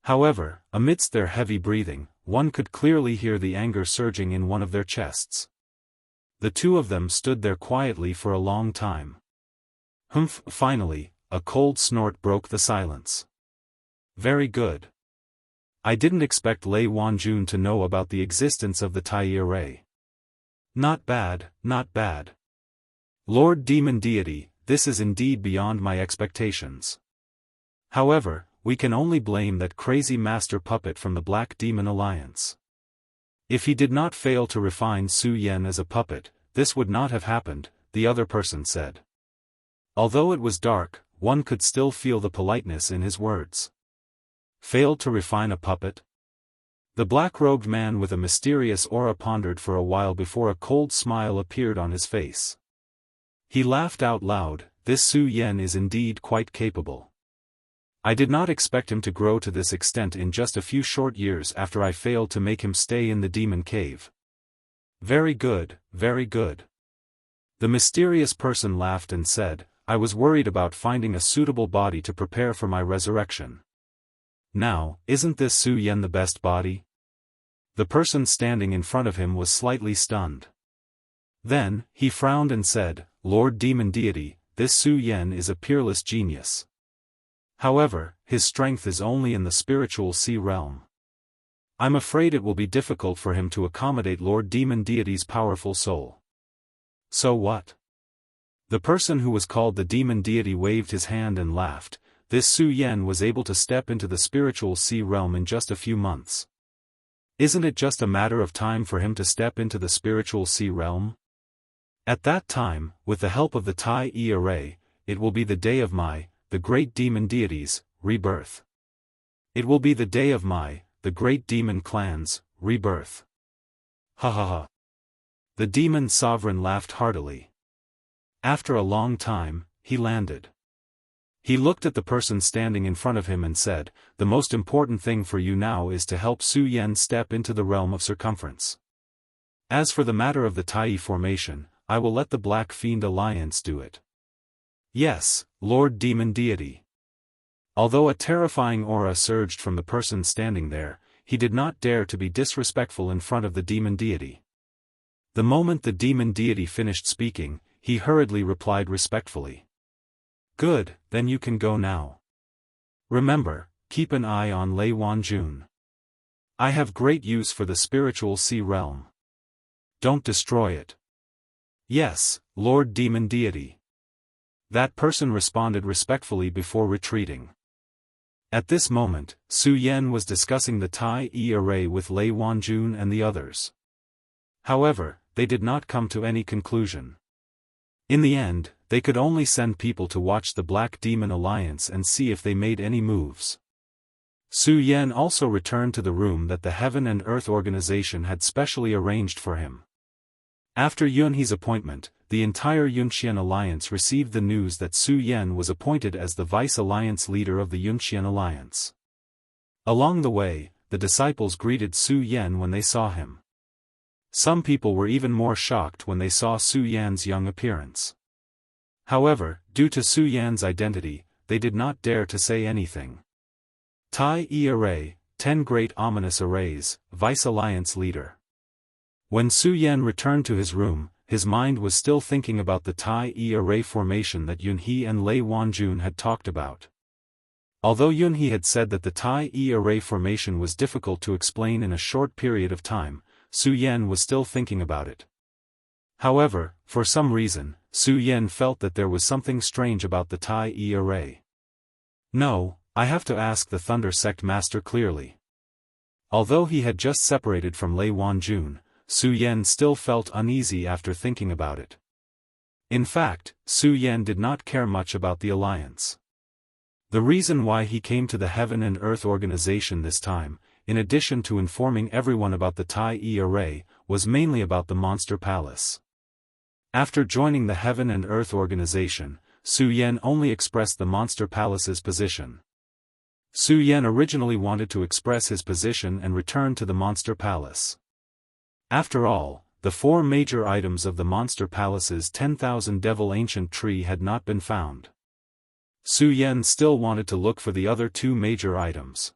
Speaker 1: However, amidst their heavy breathing, one could clearly hear the anger surging in one of their chests. The two of them stood there quietly for a long time. Humph! Finally, a cold snort broke the silence. Very good. I didn't expect Lei Wanjun to know about the existence of the Tai array. Not bad, not bad. Lord Demon Deity, this is indeed beyond my expectations. However, we can only blame that crazy master puppet from the Black Demon Alliance. If he did not fail to refine Su Yan as a puppet, this would not have happened, the other person said. Although it was dark, one could still feel the politeness in his words. Failed to refine a puppet? The black-robed man with a mysterious aura pondered for a while before a cold smile appeared on his face. He laughed out loud. This Su Yan is indeed quite capable. I did not expect him to grow to this extent in just a few short years after I failed to make him stay in the demon cave. Very good, very good. The mysterious person laughed and said, I was worried about finding a suitable body to prepare for my resurrection. Now, isn't this Su Yan the best body? The person standing in front of him was slightly stunned. Then, he frowned and said, Lord Demon Deity, this Su Yan is a peerless genius. However, his strength is only in the spiritual sea realm. I'm afraid it will be difficult for him to accommodate Lord Demon Deity's powerful soul. So what? The person who was called the Demon Deity waved his hand and laughed. This Su Yan was able to step into the spiritual sea realm in just a few months. Isn't it just a matter of time for him to step into the spiritual sea realm? At that time, with the help of the Tai array, it will be the day of the great demon deities, rebirth. It will be the day of the great demon clan's, rebirth. Ha ha ha. The demon sovereign laughed heartily. After a long time, he landed. He looked at the person standing in front of him and said, the most important thing for you now is to help Su Yan step into the realm of circumference. As for the matter of the Tai formation, I will let the Black Fiend Alliance do it. Yes, Lord Demon Deity. Although a terrifying aura surged from the person standing there, he did not dare to be disrespectful in front of the Demon Deity. The moment the Demon Deity finished speaking, he hurriedly replied respectfully. Good, then you can go now. Remember, keep an eye on Lei Wanjun. I have great use for the spiritual sea realm. Don't destroy it. Yes, Lord Demon Deity. That person responded respectfully before retreating. At this moment, Su Yan was discussing the Tai array with Lei Wanjun and the others. However, they did not come to any conclusion. In the end, they could only send people to watch the Black Demon Alliance and see if they made any moves. Su Yan also returned to the room that the Heaven and Earth organization had specially arranged for him. After Yunhe's appointment, the entire Yunxian Alliance received the news that Su Yan was appointed as the vice-alliance leader of the Yunxian Alliance. Along the way, the disciples greeted Su Yan when they saw him. Some people were even more shocked when they saw Su Yan's young appearance. However, due to Su Yan's identity, they did not dare to say anything. Tai array, 10 great ominous arrays, vice-alliance leader. When Su Yan returned to his room, his mind was still thinking about the Tai array formation that Yunhe and Lei Wanjun had talked about. Although Yunhe had said that the Tai array formation was difficult to explain in a short period of time, Su Yan was still thinking about it. However, for some reason, Su Yan felt that there was something strange about the Tai array. No, I have to ask the Thunder Sect Master clearly. Although he had just separated from Lei Wanjun, Su Yan still felt uneasy after thinking about it. In fact, Su Yan did not care much about the alliance. The reason why he came to the Heaven and Earth organization this time, in addition to informing everyone about the Tai array, was mainly about the Monster Palace. After joining the Heaven and Earth organization, Su Yan only expressed the Monster Palace's position. Su Yan originally wanted to express his position and return to the Monster Palace. After all, the 4 major items of the Monster Palace's 10,000 Devil Ancient Tree had not been found. Su Yan still wanted to look for the other 2 major items.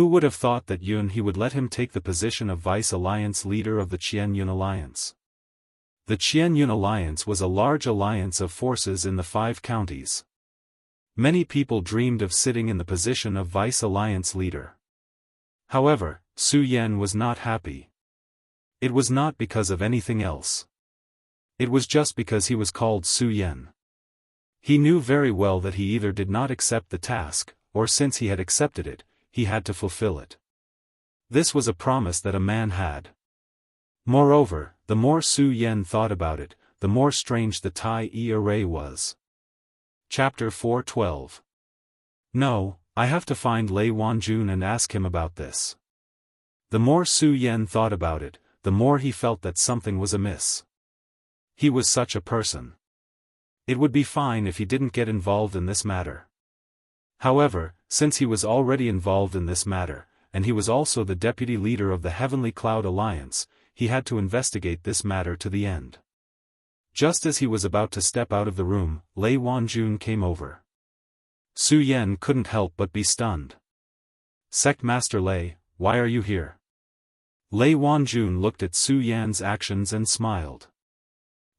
Speaker 1: Who would have thought that he would let him take the position of Vice Alliance leader of the Qianyun Alliance? The Qianyun Alliance was a large alliance of forces in the 5 counties. Many people dreamed of sitting in the position of Vice Alliance leader. However, Su Yan was not happy. It was not because of anything else. It was just because he was called Su Yan. He knew very well that he either did not accept the task, or since he had accepted it, he had to fulfill it. This was a promise that a man had. Moreover, the more Su Yan thought about it, the more strange the Tai array was. Chapter 4:12. No, I have to find Lei Wanjun and ask him about this. The more Su Yan thought about it, the more he felt that something was amiss. He was such a person. It would be fine if he didn't get involved in this matter. However, since he was already involved in this matter, and he was also the deputy leader of the Heavenly Cloud Alliance, he had to investigate this matter to the end. Just as he was about to step out of the room, Lei Wanjun came over. Su Yan couldn't help but be stunned. Sect Master Lei, why are you here? Lei Wanjun looked at Su Yan's actions and smiled.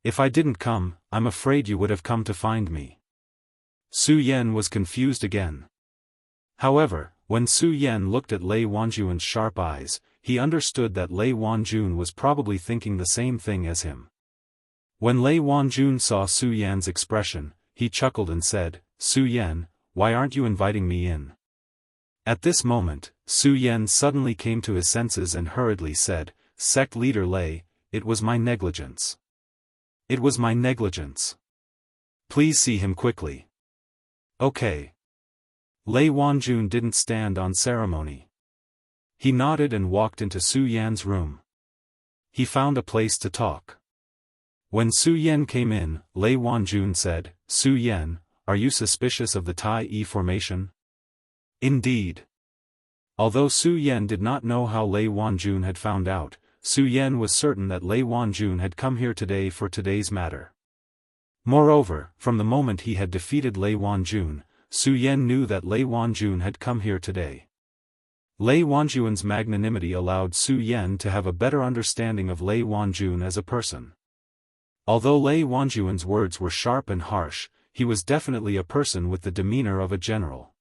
Speaker 1: If I didn't come, I'm afraid you would have come to find me. Su Yan was confused again. However, when Su Yan looked at Lei Wanjun's sharp eyes, he understood that Lei Wanjun was probably thinking the same thing as him. When Lei Wanjun saw Su Yan's expression, he chuckled and said, Su Yan, why aren't you inviting me in? At this moment, Su Yan suddenly came to his senses and hurriedly said, Sect Leader Lei, it was my negligence. It was my negligence. Please see him quickly. Okay. Lei Wanjun didn't stand on ceremony. He nodded and walked into Su Yan's room. He found a place to talk. When Su Yan came in, Lei Wanjun said, Su Yan, are you suspicious of the Tai formation? Indeed. Although Su Yan did not know how Lei Wanjun had found out, Su Yan was certain that Lei Wanjun had come here today for today's matter. Moreover, from the moment he had defeated Lei Wanjun, Su Yan knew that Lei Wanjun had come here today. Lei Wanjun's magnanimity allowed Su Yan to have a better understanding of Lei Wanjun as a person. Although Lei Wanjun's words were sharp and harsh, he was definitely a person with the demeanor of a general.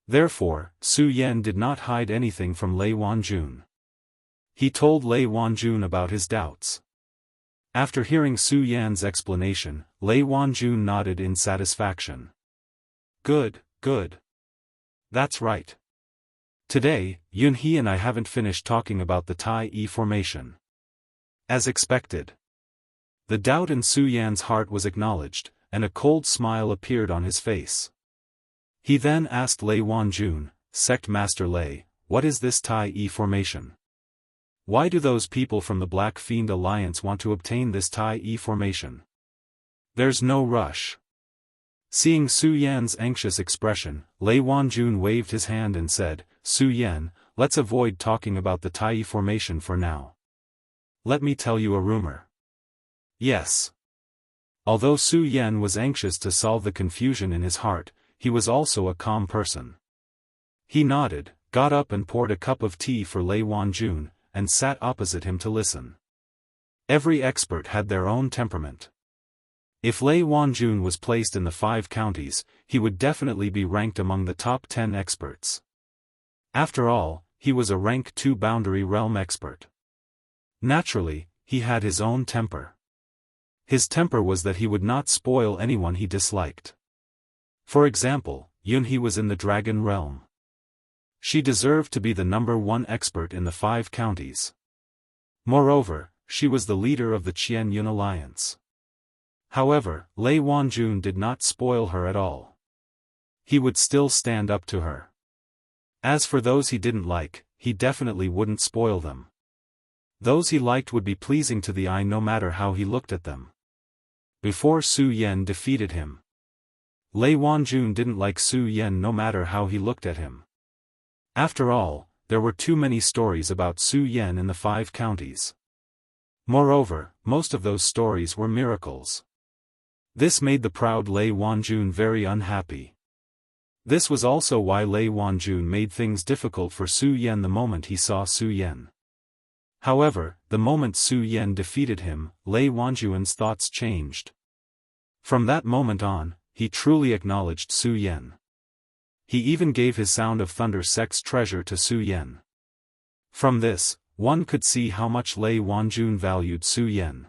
Speaker 1: Therefore, Su Yan did not hide anything from Lei Wanjun. He told Lei Wanjun about his doubts. After hearing Su Yan's explanation, Lei Wanjun nodded in satisfaction. Good, good. That's right. Today, Yunhe and I haven't finished talking about the Tai formation. As expected. The doubt in Su Yan's heart was acknowledged, and a cold smile appeared on his face. He then asked Lei Wanjun, Sect Master Lei, what is this Tai formation? Why do those people from the Black Fiend Alliance want to obtain this Tai formation? There's no rush. Seeing Su Yan's anxious expression, Lei Wanjun waved his hand and said, Su Yan, let's avoid talking about the Tai formation for now. Let me tell you a rumor. Yes. Although Su Yan was anxious to solve the confusion in his heart, he was also a calm person. He nodded, got up and poured a cup of tea for Lei Wanjun, and sat opposite him to listen. Every expert had their own temperament. If Lei Wanjun was placed in the 5 counties, he would definitely be ranked among the top 10 experts. After all, he was a rank 2 boundary realm expert. Naturally, he had his own temper. His temper was that he would not spoil anyone he disliked. For example, Yunhe was in the dragon realm. She deserved to be the number 1 expert in the 5 counties. Moreover, she was the leader of the Qianyun Alliance. However, Lei Wanjun did not spoil her at all. He would still stand up to her. As for those he didn't like, he definitely wouldn't spoil them. Those he liked would be pleasing to the eye no matter how he looked at them. Before Su Yan defeated him, Lei Wanjun didn't like Su Yan no matter how he looked at him. After all, there were too many stories about Su Yan in the 5 counties. Moreover, most of those stories were miracles. This made the proud Lei Wanjun very unhappy. This was also why Lei Wanjun made things difficult for Su Yan the moment he saw Su Yan. However, the moment Su Yan defeated him, Lei Wanjun's thoughts changed. From that moment on, he truly acknowledged Su Yan. He even gave his Sound of Thunder sect's treasure to Su Yan. From this, one could see how much Lei Wanjun valued Su Yan.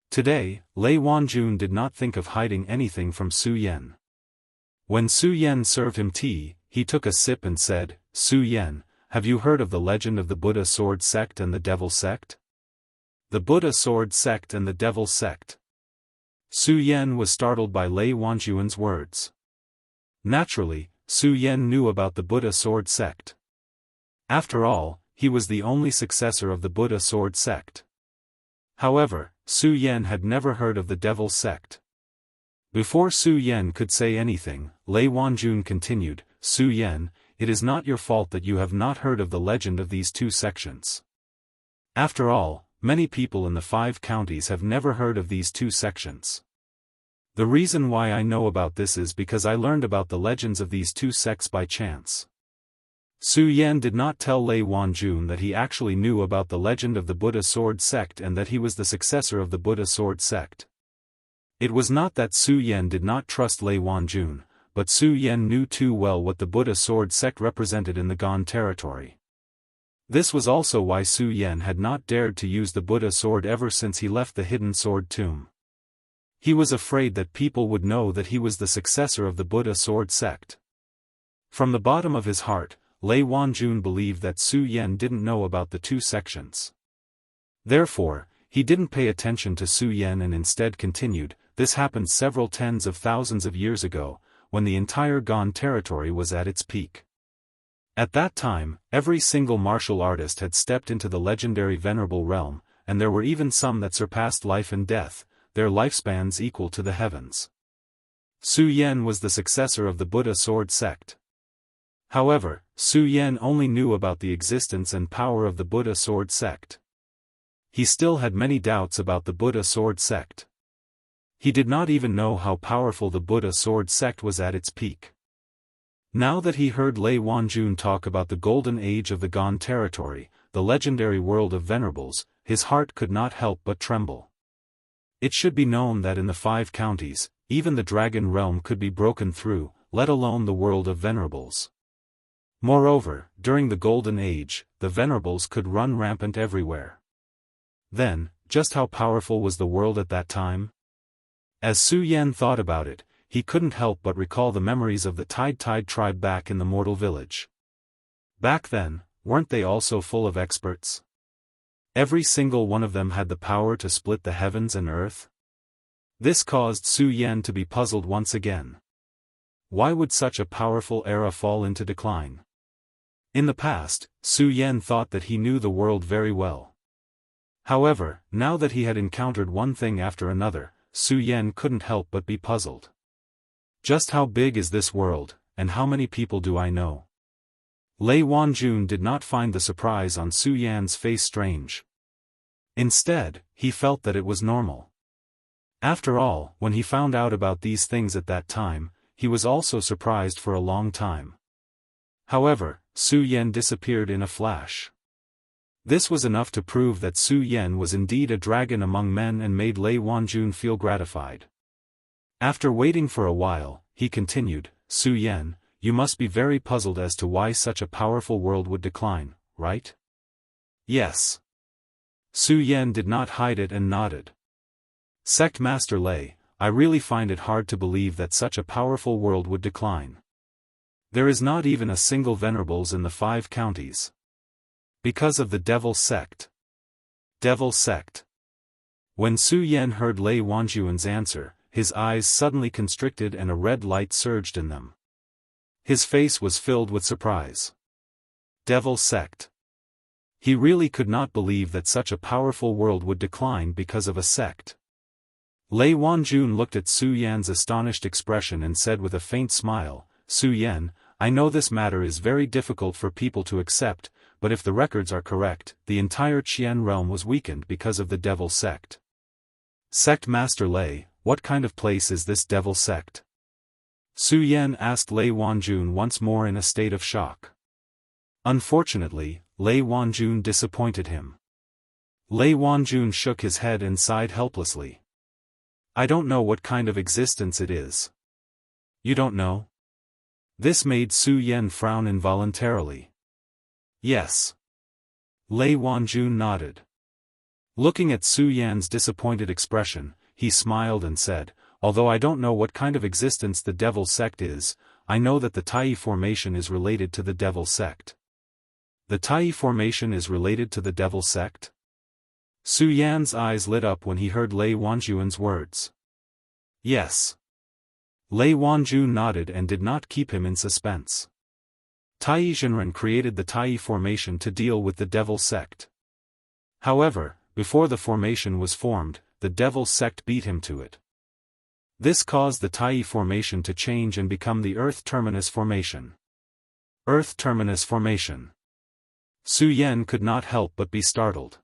Speaker 1: Today, Lei Wanjun did not think of hiding anything from Su Yan. When Su Yan served him tea, he took a sip and said, "Su Yan, have you heard of the legend of the Buddha sword sect and the devil sect?" The Buddha sword sect and the devil sect. Su Yan was startled by Lei Wanjun's words. Naturally, Su Yan knew about the Buddha sword sect. After all, he was the only successor of the Buddha sword sect. However, Su Yan had never heard of the devil sect. Before Su Yan could say anything, Lei Wanjun continued, "Su Yan, it is not your fault that you have not heard of the legend of these two sections. After all, many people in the 5 counties have never heard of these two sections. The reason why I know about this is because I learned about the legends of these two sects by chance." Su Yan did not tell Lei Wanjun that he actually knew about the legend of the Buddha sword sect and that he was the successor of the Buddha sword sect. It was not that Su Yan did not trust Lei Wanjun, but Su Yan knew too well what the Buddha sword sect represented in the Gan territory. This was also why Su Yan had not dared to use the Buddha sword ever since he left the hidden sword tomb. He was afraid that people would know that he was the successor of the Buddha sword sect. From the bottom of his heart, Lei Wanjun believed that Su Yan didn't know about the two sections. Therefore, he didn't pay attention to Su Yan and instead continued, "This happened several tens of thousands of years ago, when the entire Gan territory was at its peak. At that time, every single martial artist had stepped into the legendary Venerable Realm, and there were even some that surpassed life and death, their lifespans equal to the heavens. Su Yan was the successor of the Buddha sword sect. However, Su Yan only knew about the existence and power of the Buddha sword sect. He still had many doubts about the Buddha sword sect. He did not even know how powerful the Buddha sword sect was at its peak. Now that he heard Lei Wanjun talk about the golden age of the Gan territory, the legendary world of venerables, his heart could not help but tremble. It should be known that in the 5 counties, even the dragon realm could be broken through, let alone the world of venerables. Moreover, during the golden age, the venerables could run rampant everywhere. Then, just how powerful was the world at that time? As Su Yan thought about it, he couldn't help but recall the memories of the Tide tribe back in the mortal village. Back then, weren't they also full of experts? Every single one of them had the power to split the heavens and earth. This caused Su Yan to be puzzled once again. Why would such a powerful era fall into decline? In the past, Su Yan thought that he knew the world very well. However, now that he had encountered one thing after another, Su Yan couldn't help but be puzzled. Just how big is this world, and how many people do I know? Lei Wanjun did not find the surprise on Su Yan's face strange. Instead, he felt that it was normal. After all, when he found out about these things at that time, he was also surprised for a long time. However, Su Yan disappeared in a flash. This was enough to prove that Su Yan was indeed a dragon among men and made Lei Wanjun feel gratified. After waiting for a while, he continued, "Su Yan, you must be very puzzled as to why such a powerful world would decline, right?" "Yes." Su Yan did not hide it and nodded. "Sect Master Lei, I really find it hard to believe that such a powerful world would decline. There is not even a single venerables in the 5 counties. Because of the devil sect." Devil sect. When Su Yan heard Lei Wanjun's answer, his eyes suddenly constricted and a red light surged in them. His face was filled with surprise. Devil sect. He really could not believe that such a powerful world would decline because of a sect. Lei Wanjun looked at Su Yan's astonished expression and said with a faint smile, "Su Yan, I know this matter is very difficult for people to accept, but if the records are correct, the entire Qian realm was weakened because of the devil sect." "Sect Master Lei, what kind of place is this devil sect?" Su Yan asked Lei Wanjun once more in a state of shock. Unfortunately, Lei Wanjun disappointed him. Lei Wanjun shook his head and sighed helplessly. I don't know what kind of existence it is. You don't know? This made Su Yan frown involuntarily. Yes. Lei Wanjun nodded. Looking at Su Yan's disappointed expression, he smiled and said, although I don't know what kind of existence the Devil Sect is, I know that the Tai formation is related to the Devil Sect. The Tai formation is related to the Devil Sect? Su Yan's eyes lit up when he heard Lei Wanjun's words. Yes. Lei Wanjun nodded and did not keep him in suspense. Tai Zhenren created the Tai formation to deal with the Devil Sect. However, before the formation was formed, the Devil Sect beat him to it. This caused the Tai formation to change and become the Earth Terminus formation. Earth Terminus formation. Su Yan could not help but be startled.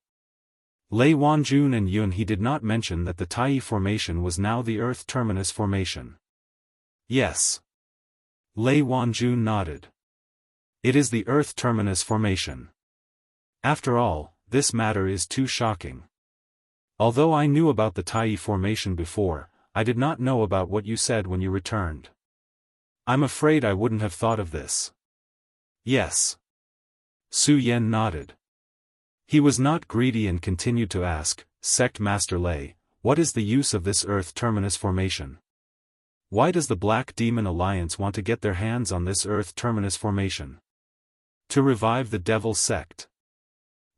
Speaker 1: Lei Wanjun and Yun he did not mention that the Tai formation was now the Earth Terminus formation. Yes. Lei Wanjun nodded. It is the Earth Terminus formation. After all, this matter is too shocking. Although I knew about the Tai formation before, I did not know about what you said when you returned. I'm afraid I wouldn't have thought of this. Yes. Su Yan nodded. He was not greedy and continued to ask, Sect Master Lei, what is the use of this Earth Terminus formation? Why does the Black Demon Alliance want to get their hands on this Earth Terminus formation? To revive the Devil Sect.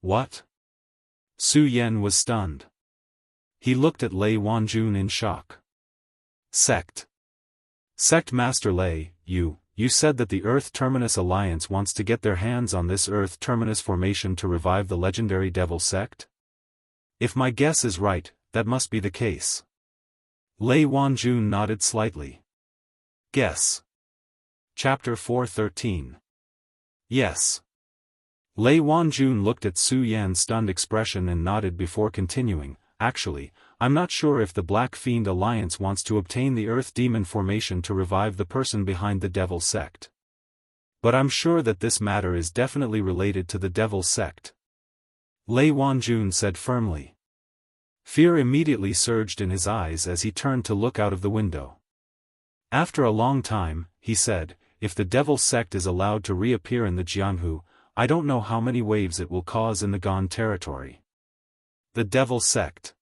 Speaker 1: What? Su Yan was stunned. He looked at Lei Wanjun in shock. Sect. Sect Master Lei, you said that the Earth Terminus Alliance wants to get their hands on this Earth Terminus formation to revive the legendary Devil Sect? If my guess is right, that must be the case. Lei Wanjun nodded slightly. Guess. Chapter 413. Yes. Lei Wanjun looked at Su Yan's stunned expression and nodded before continuing, actually, I'm not sure if the Black Fiend Alliance wants to obtain the Earth Demon formation to revive the person behind the Devil Sect. But I'm sure that this matter is definitely related to the Devil Sect. Lei Wanjun said firmly. Fear immediately surged in his eyes as he turned to look out of the window. After a long time, he said, if the Devil Sect is allowed to reappear in the Jianghu, I don't know how many waves it will cause in the Gan territory. The Devil Sect.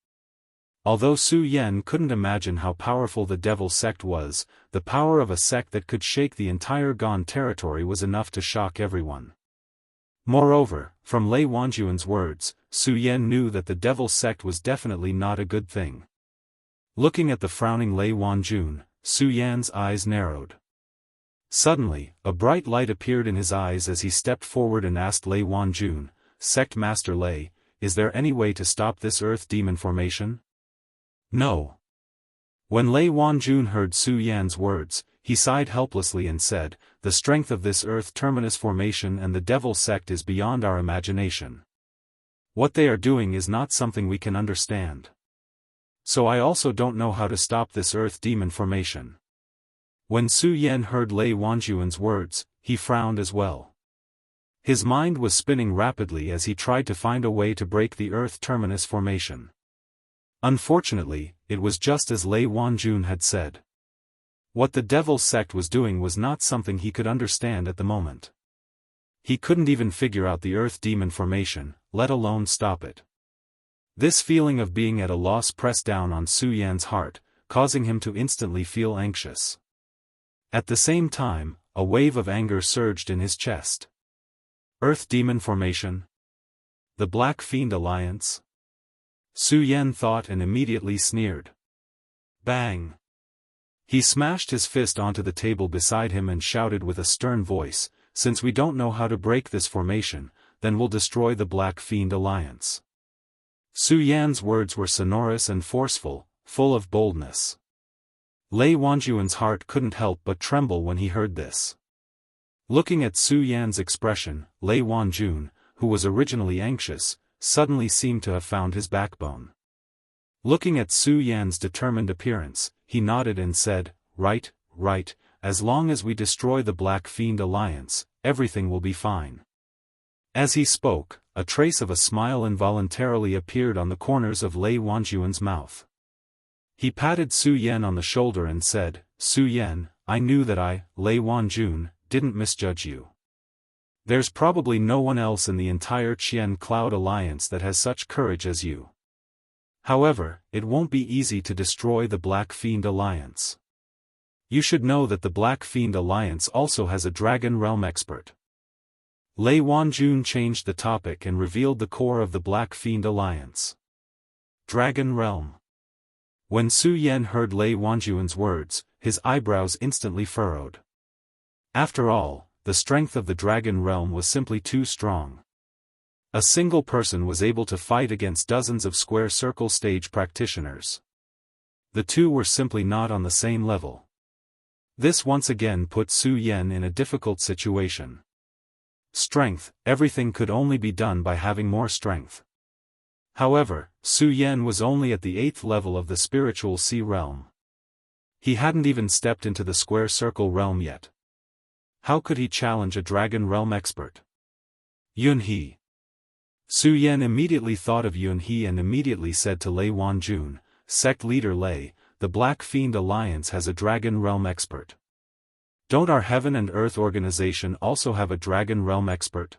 Speaker 1: Although Su Yan couldn't imagine how powerful the Devil Sect was, the power of a sect that could shake the entire Gan territory was enough to shock everyone. Moreover, from Lei Wanjun's words, Su Yan knew that the Devil Sect was definitely not a good thing. Looking at the frowning Lei Wanjun, Su Yan's eyes narrowed. Suddenly, a bright light appeared in his eyes as he stepped forward and asked Lei Wanjun, Sect Master Lei, is there any way to stop this Earth Demon formation? No. When Lei Wanjun heard Su Yan's words, he sighed helplessly and said, the strength of this Earth Terminus formation and the Devil Sect is beyond our imagination. What they are doing is not something we can understand. So I also don't know how to stop this Earth Demon formation. When Su Yan heard Lei Wanjun's words, he frowned as well. His mind was spinning rapidly as he tried to find a way to break the Earth Terminus formation. Unfortunately, it was just as Lei Wanjun had said. What the Devil Sect was doing was not something he could understand at the moment. He couldn't even figure out the Earth Demon formation, let alone stop it. This feeling of being at a loss pressed down on Su Yan's heart, causing him to instantly feel anxious. At the same time, a wave of anger surged in his chest. Earth Demon formation? The Black Fiend Alliance? Su Yan thought and immediately sneered. Bang! He smashed his fist onto the table beside him and shouted with a stern voice, since we don't know how to break this formation, then we'll destroy the Black Fiend Alliance. Su Yan's words were sonorous and forceful, full of boldness. Lei Wanjun's heart couldn't help but tremble when he heard this. Looking at Su Yan's expression, Lei Wanjun, who was originally anxious, suddenly seemed to have found his backbone. Looking at Su Yan's determined appearance, he nodded and said, right, as long as we destroy the Black Fiend Alliance, everything will be fine. As he spoke, a trace of a smile involuntarily appeared on the corners of Lei Wanjuan's mouth. He patted Su Yan on the shoulder and said, "Su Yan, I knew that I, Lei Wanjun, didn't misjudge you. There's probably no one else in the entire Qian Cloud Alliance that has such courage as you. However, it won't be easy to destroy the Black Fiend Alliance. You should know that the Black Fiend Alliance also has a Dragon Realm expert." Lei Wanjun changed the topic and revealed the core of the Black Fiend Alliance. Dragon Realm. When Su Yan heard Lei Wanjuan's words, his eyebrows instantly furrowed. After all, the strength of the Dragon Realm was simply too strong. A single person was able to fight against dozens of square circle stage practitioners. The two were simply not on the same level. This once again put Su Yan in a difficult situation. Strength, everything could only be done by having more strength. However, Su Yan was only at the 8th level of the spiritual sea realm. He hadn't even stepped into the square circle realm yet. How could he challenge a Dragon Realm expert? Yun He. Su Yan immediately thought of Yun He and immediately said to Lei Wanjun, "Sect leader Lei, the Black Fiend Alliance has a Dragon Realm expert. Don't our Heaven and Earth organization also have a Dragon Realm expert?"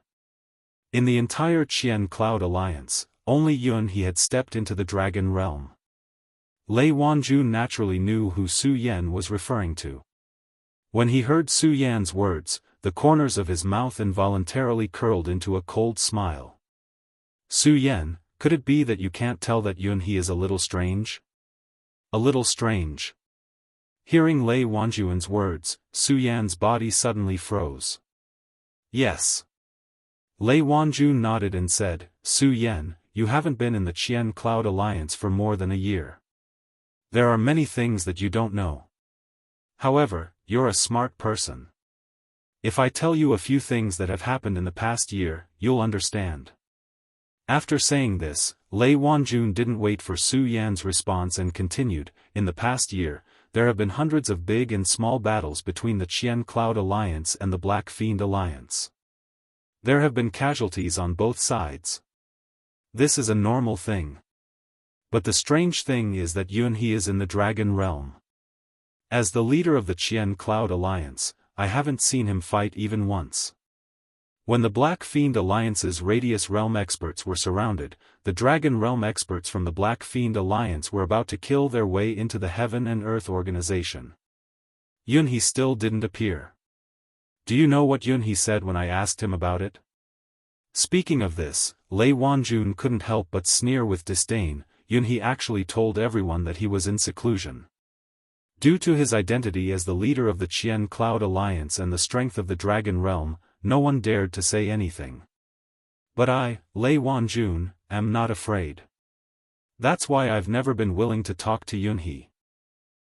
Speaker 1: In the entire Qian Cloud Alliance, only Yun He had stepped into the Dragon Realm. Lei Wanjun naturally knew who Su Yan was referring to. When he heard Su Yan's words, the corners of his mouth involuntarily curled into a cold smile. "Su Yan, could it be that you can't tell that Yun He is a little strange?" A little strange. Hearing Lei Wanjuan's words, Su Yan's body suddenly froze. Yes. Lei Wanjun nodded and said, "Su Yan, you haven't been in the Qian Cloud Alliance for more than a year. There are many things that you don't know. However, you're a smart person. If I tell you a few things that have happened in the past year, you'll understand." After saying this, Lei Wanjun didn't wait for Su Yan's response and continued, "In the past year, there have been hundreds of big and small battles between the Qian Cloud Alliance and the Black Fiend Alliance. There have been casualties on both sides. This is a normal thing. But the strange thing is that Yun He is in the Dragon Realm. As the leader of the Qian Cloud Alliance, I haven't seen him fight even once. When the Black Fiend Alliance's Radius Realm experts were surrounded, the Dragon Realm experts from the Black Fiend Alliance were about to kill their way into the Heaven and Earth organization. Yun He still didn't appear. Do you know what Yun He said when I asked him about it?" Speaking of this, Lei Wanjun couldn't help but sneer with disdain. Yun He actually told everyone that he was in seclusion. Due to his identity as the leader of the Qian Cloud Alliance and the strength of the Dragon Realm, no one dared to say anything. But I, Lei Wanjun, am not afraid. That's why I've never been willing to talk to Yun He.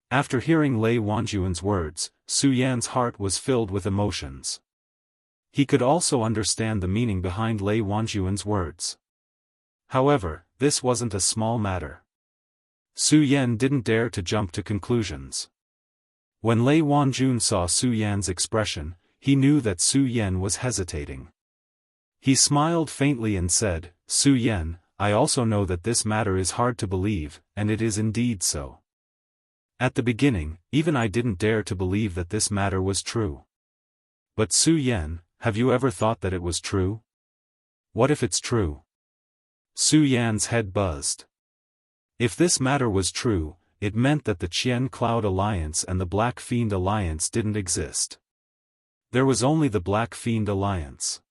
Speaker 1: After hearing Lei Wanjuan's words, Su Yan's heart was filled with emotions. He could also understand the meaning behind Lei Wanjuan's words. However, this wasn't a small matter. Su Yan didn't dare to jump to conclusions. When Lei Wanjun saw Su Yan's expression, he knew that Su Yan was hesitating. He smiled faintly and said, "Su Yan, I also know that this matter is hard to believe, and it is indeed so. At the beginning, even I didn't dare to believe that this matter was true. But Su Yan, have you ever thought that it was true? What if it's true?" Su Yan's head buzzed. If this matter was true, it meant that the Qian Cloud Alliance and the Black Fiend Alliance didn't exist. There was only the Black Fiend Alliance.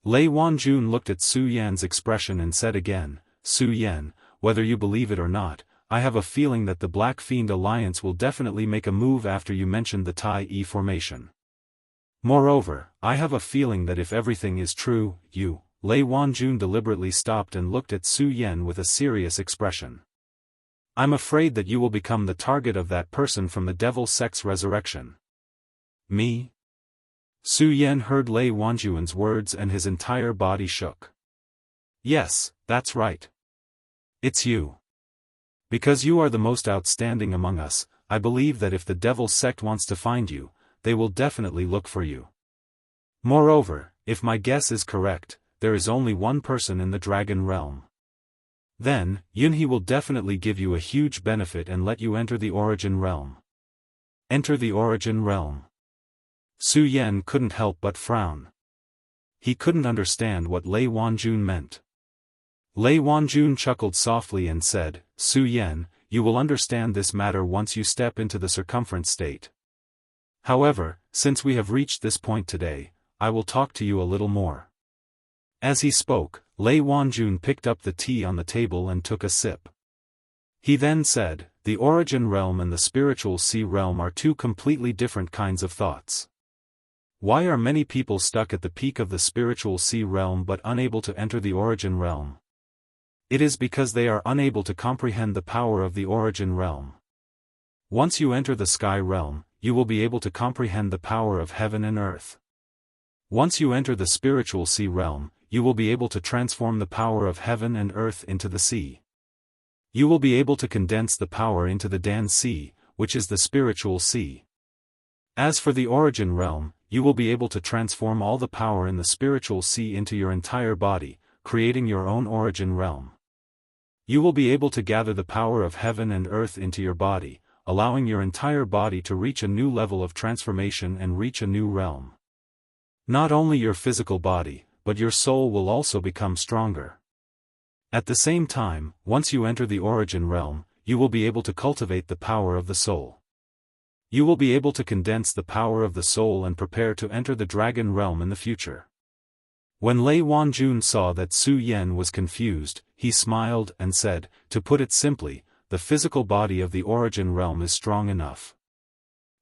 Speaker 1: Lei Wanjun looked at Su Yan's expression and said again, "Su Yan, whether you believe it or not, I have a feeling that the Black Fiend Alliance will definitely make a move after you mentioned the Tai E formation. Moreover, I have a feeling that if everything is true, you..." Lei Wanjun deliberately stopped and looked at Su Yan with a serious expression. "I'm afraid that you will become the target of that person from the Devil Sect's resurrection." "Me?" Su Yan heard Lei Wanjuan's words and his entire body shook. "Yes, that's right. It's you. Because you are the most outstanding among us, I believe that if the Devil's sect wants to find you, they will definitely look for you. Moreover, if my guess is correct, there is only one person in the Dragon Realm. Then, Yunhe will definitely give you a huge benefit and let you enter the Origin Realm. Enter the Origin Realm. Su Yan couldn't help but frown. He couldn't understand what Lei Wanjun meant. Lei Wanjun chuckled softly and said, Su Yan, you will understand this matter once you step into the circumference state. However, since we have reached this point today, I will talk to you a little more. As he spoke, Lei Wanjun picked up the tea on the table and took a sip. He then said, the Origin Realm and the Spiritual Sea Realm are two completely different kinds of thoughts. Why are many people stuck at the peak of the Spiritual Sea Realm but unable to enter the Origin Realm? It is because they are unable to comprehend the power of the Origin Realm. Once you enter the Sky Realm, you will be able to comprehend the power of heaven and earth. Once you enter the Spiritual Sea Realm, you will be able to transform the power of heaven and earth into the sea. You will be able to condense the power into the Dan Sea, which is the Spiritual Sea. As for the Origin Realm, you will be able to transform all the power in the Spiritual Sea into your entire body, creating your own Origin Realm. You will be able to gather the power of heaven and earth into your body, allowing your entire body to reach a new level of transformation and reach a new realm. Not only your physical body, but your soul will also become stronger. At the same time, once you enter the Origin Realm, you will be able to cultivate the power of the soul. You will be able to condense the power of the soul and prepare to enter the Dragon Realm in the future. When Lei Wanjun saw that Su Yan was confused, he smiled and said, to put it simply, the physical body of the Origin Realm is strong enough.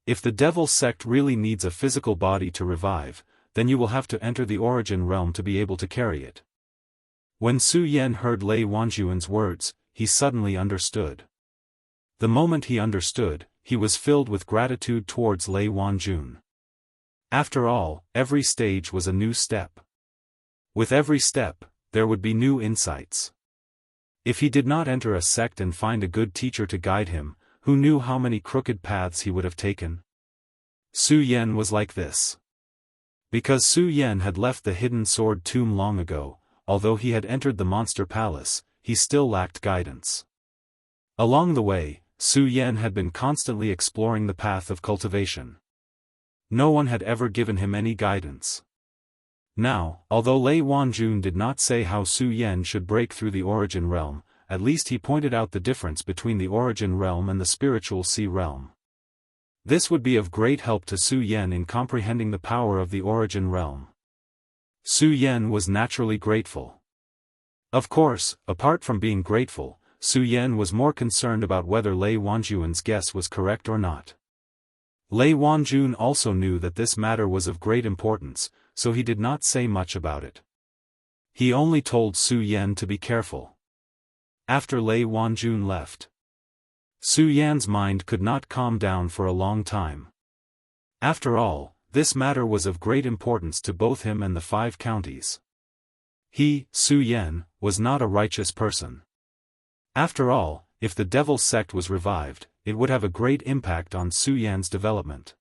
Speaker 1: If the Devil's sect really needs a physical body to revive, then you will have to enter the Origin Realm to be able to carry it. When Su Yan heard Lei Wanjun's words, he suddenly understood. The moment he understood, he was filled with gratitude towards Lei Wanjun. After all, every stage was a new step. With every step, there would be new insights. If he did not enter a sect and find a good teacher to guide him, who knew how many crooked paths he would have taken? Su Yan was like this. Because Su Yan had left the hidden sword tomb long ago, although he had entered the monster palace, he still lacked guidance. Along the way, Su Yan had been constantly exploring the path of cultivation. No one had ever given him any guidance. Now, although Lei Wanjun did not say how Su Yan should break through the Origin Realm, at least he pointed out the difference between the Origin Realm and the Spiritual Sea Realm. This would be of great help to Su Yan in comprehending the power of the Origin Realm. Su Yan was naturally grateful. Of course, apart from being grateful, Su Yan was more concerned about whether Lei Wanjun's guess was correct or not. Lei Wanjun also knew that this matter was of great importance, so he did not say much about it. He only told Su Yan to be careful. After Lei Wanjun left, Su Yan's mind could not calm down for a long time. After all, this matter was of great importance to both him and the 5 counties. He, Su Yan, was not a righteous person. After all, if the Devil's sect was revived, it would have a great impact on Su Yan's development.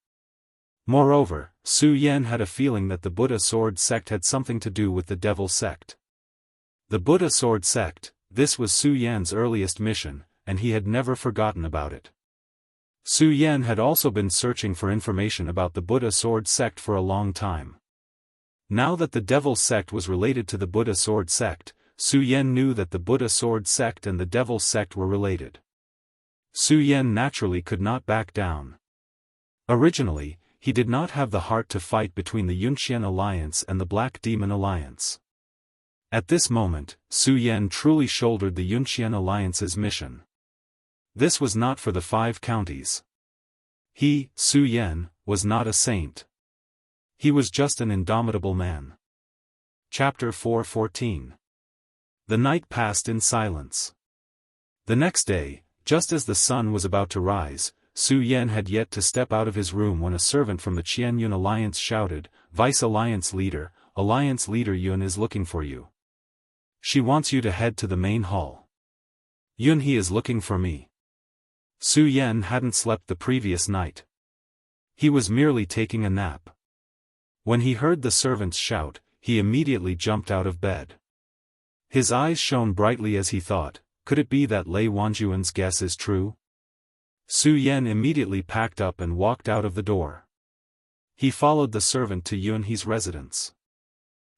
Speaker 1: Moreover, Su Yan had a feeling that the Buddha Sword sect had something to do with the Devil's sect. The Buddha Sword sect, this was Su Yan's earliest mission, and he had never forgotten about it. Su Yan had also been searching for information about the Buddha Sword sect for a long time. Now that the Devil's sect was related to the Buddha Sword sect, Su Yan knew that the Buddha Sword sect and the Devil's sect were related. Su Yan naturally could not back down. Originally, he did not have the heart to fight between the Yunxian Alliance and the Black Demon Alliance. At this moment, Su Yan truly shouldered the Yunxian Alliance's mission. This was not for the 5 counties. He, Su Yan, was not a saint. He was just an indomitable man. Chapter 4:14. The night passed in silence. The next day, just as the sun was about to rise, Su Yan had yet to step out of his room when a servant from the Qianyun Alliance shouted, Vice Alliance Leader Yun is looking for you. She wants you to head to the main hall. Yunhe is looking for me. Su Yan hadn't slept the previous night. He was merely taking a nap. When he heard the servants shout, he immediately jumped out of bed. His eyes shone brightly as he thought, could it be that Lei Wanjuan's guess is true? Su Yan immediately packed up and walked out of the door. He followed the servant to Yunhe's residence.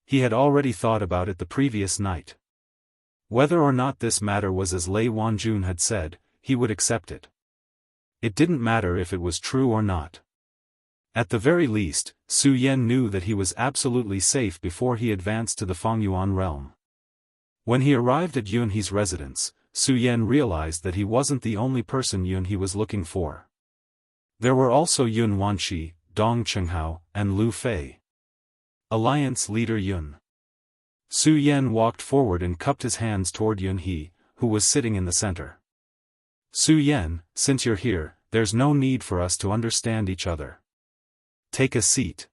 Speaker 1: He had already thought about it the previous night. Whether or not this matter was as Lei Wanjun had said, he would accept it. It didn't matter if it was true or not. At the very least, Su Yan knew that he was absolutely safe before he advanced to the Fengyuan realm. When he arrived at Yunhe's residence, Su Yan realized that he wasn't the only person Yunhe was looking for. There were also Yun Wanshi, Dong Chenghao, and Lu Fei. Alliance leader Yun. Su Yan walked forward and cupped his hands toward Yunhe, who was sitting in the center. Su Yan, since you're here, there's no need for us to understand each other. Take a seat.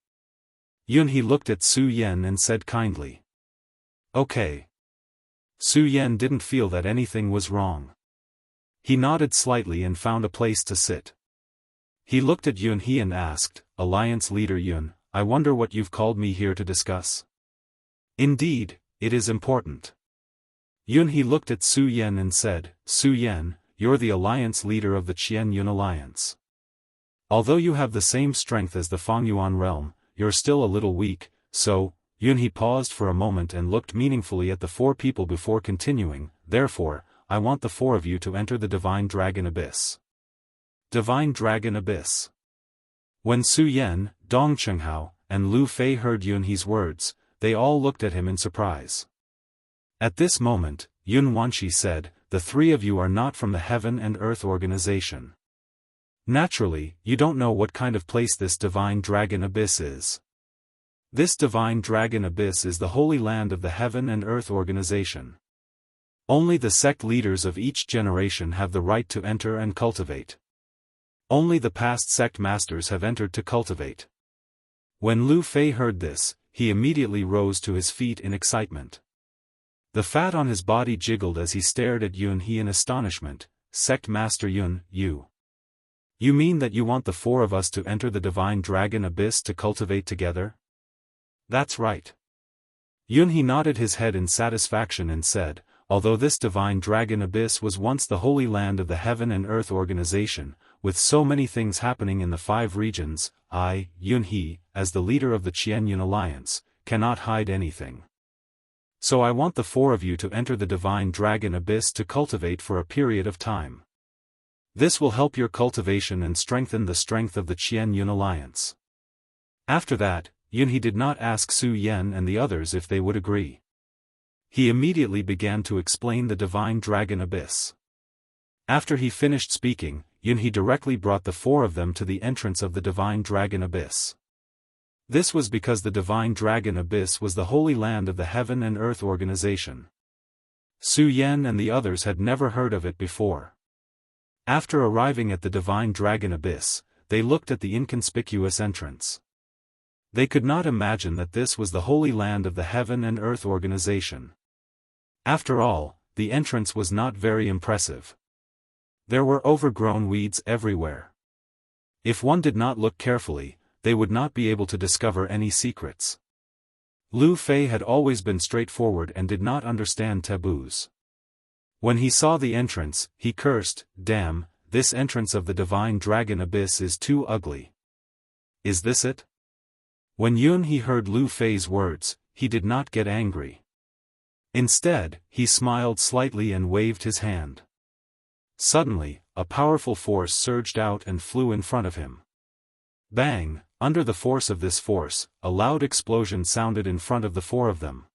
Speaker 1: Yunhe looked at Su Yan and said kindly. Okay. Su Yan didn't feel that anything was wrong. He nodded slightly and found a place to sit. He looked at Yunhe and asked, Alliance leader Yun, I wonder what you've called me here to discuss. Indeed, it is important. Yunhe looked at Su Yan and said, Su Yan, you're the alliance leader of the Qian Yun Alliance. Although you have the same strength as the Fengyuan realm, you're still a little weak, so, Yunhe paused for a moment and looked meaningfully at the four people before continuing, therefore, I want the four of you to enter the Divine Dragon Abyss. Divine Dragon Abyss. When Su Yan, Dong Chenghao, and Lu Fei heard Yunhe's words, they all looked at him in surprise. At this moment, Yun Wanshi said, the three of you are not from the Heaven and Earth organization. Naturally, you don't know what kind of place this Divine Dragon Abyss is. This Divine Dragon Abyss is the Holy Land of the Heaven and Earth organization. Only the sect leaders of each generation have the right to enter and cultivate. Only the past sect masters have entered to cultivate. When Lu Fei heard this, he immediately rose to his feet in excitement. The fat on his body jiggled as he stared at Yunhe in astonishment. Sect Master Yun, you mean that you want the four of us to enter the Divine Dragon Abyss to cultivate together? That's right. Yunhe nodded his head in satisfaction and said, although this Divine Dragon Abyss was once the Holy Land of the Heaven and Earth organization, with so many things happening in the 5 regions, I, Yunhe, as the leader of the Qian Yun Alliance, cannot hide anything. So I want the four of you to enter the Divine Dragon Abyss to cultivate for a period of time. This will help your cultivation and strengthen the strength of the Qian Yun Alliance. After that, Yunhe did not ask Su Yan and the others if they would agree. He immediately began to explain the Divine Dragon Abyss. After he finished speaking, Yunhe directly brought the four of them to the entrance of the Divine Dragon Abyss. This was because the Divine Dragon Abyss was the Holy Land of the Heaven and Earth organization. Su Yan and the others had never heard of it before. After arriving at the Divine Dragon Abyss, they looked at the inconspicuous entrance. They could not imagine that this was the Holy Land of the Heaven and Earth organization. After all, the entrance was not very impressive. There were overgrown weeds everywhere. If one did not look carefully, they would not be able to discover any secrets. Lu Fei had always been straightforward and did not understand taboos. When he saw the entrance, he cursed, damn, this entrance of the Divine Dragon Abyss is too ugly. Is this it? When Yunhe heard Lu Fei's words, he did not get angry. Instead, he smiled slightly and waved his hand. Suddenly, a powerful force surged out and flew in front of him. Bang! Under the force of this force, a loud explosion sounded in front of the four of them.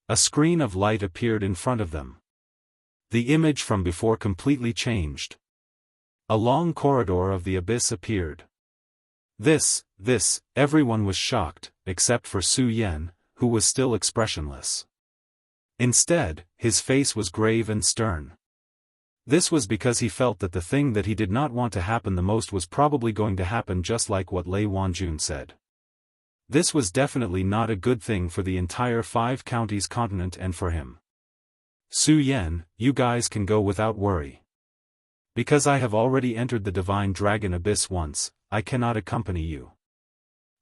Speaker 1: A screen of light appeared in front of them. The image from before completely changed. A long corridor of the abyss appeared. This, everyone was shocked, except for Su Yan, who was still expressionless. Instead, his face was grave and stern. This was because he felt that the thing that he did not want to happen the most was probably going to happen, just like what Lei Wanjun said. This was definitely not a good thing for the entire 5 counties continent and for him. Su Yan, you guys can go without worry. Because I have already entered the divine dragon abyss once, I cannot accompany you.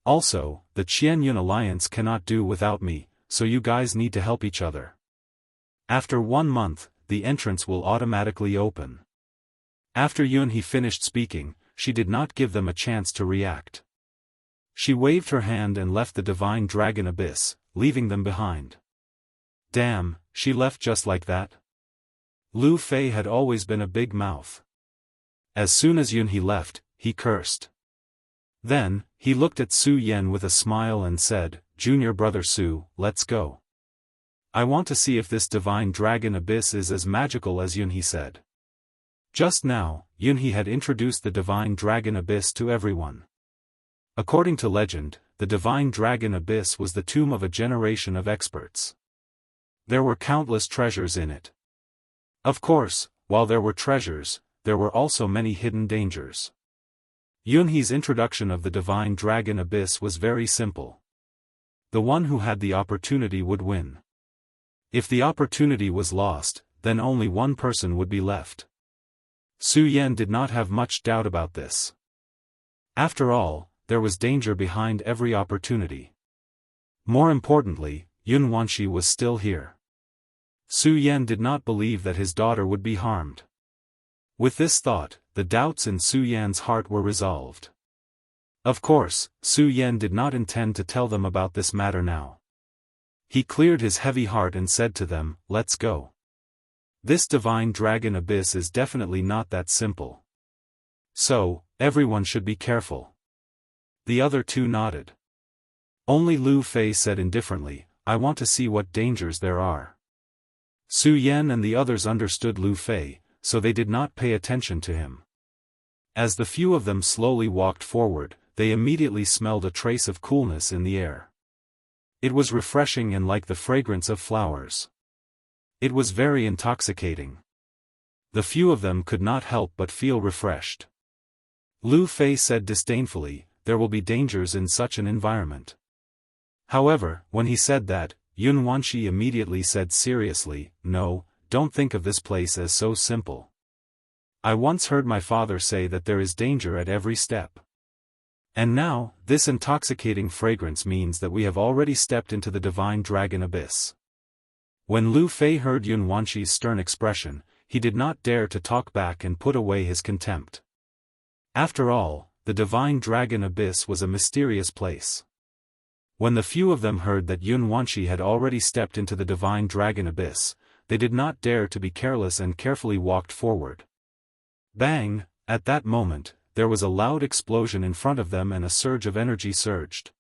Speaker 1: Also, the Qianyun alliance cannot do without me, so you guys need to help each other. After 1 month, the entrance will automatically open. After Yunhe finished speaking, she did not give them a chance to react. She waved her hand and left the divine dragon abyss, leaving them behind. Damn, she left just like that? Lu Fei had always been a big mouth. As soon as Yunhe left, he cursed. Then, he looked at Su Yan with a smile and said, "Junior brother Su, let's go. I want to see if this divine dragon abyss is as magical as Yunhe said." Just now, Yunhe had introduced the divine dragon abyss to everyone. According to legend, the divine dragon abyss was the tomb of a generation of experts. There were countless treasures in it. Of course, while there were treasures, there were also many hidden dangers. Yunhe's introduction of the divine dragon abyss was very simple. The one who had the opportunity would win. If the opportunity was lost, then only one person would be left. Su Yan did not have much doubt about this. After all, there was danger behind every opportunity. More importantly, Yun Wanshi was still here. Su Yan did not believe that his daughter would be harmed. With this thought, the doubts in Su Yan's heart were resolved. Of course, Su Yan did not intend to tell them about this matter now. He cleared his heavy heart and said to them, "Let's go. This divine dragon abyss is definitely not that simple. So, everyone should be careful." The other two nodded. Only Lu Fei said indifferently, "I want to see what dangers there are." Su Yan and the others understood Lu Fei, so they did not pay attention to him. As the few of them slowly walked forward, they immediately smelled a trace of coolness in the air. It was refreshing and like the fragrance of flowers. It was very intoxicating. The few of them could not help but feel refreshed. Lu Fei said disdainfully, "There will be dangers in such an environment." However, when he said that, Yun Wanshi immediately said seriously, "No, don't think of this place as so simple. I once heard my father say that there is danger at every step. And now, this intoxicating fragrance means that we have already stepped into the divine dragon abyss." When Lu Fei heard Yun Wanshi's stern expression, he did not dare to talk back and put away his contempt. After all, the divine dragon abyss was a mysterious place. When the few of them heard that Yun Wanshi had already stepped into the divine dragon abyss, they did not dare to be careless and carefully walked forward. Bang! At that moment, there was a loud explosion in front of them and a surge of energy surged.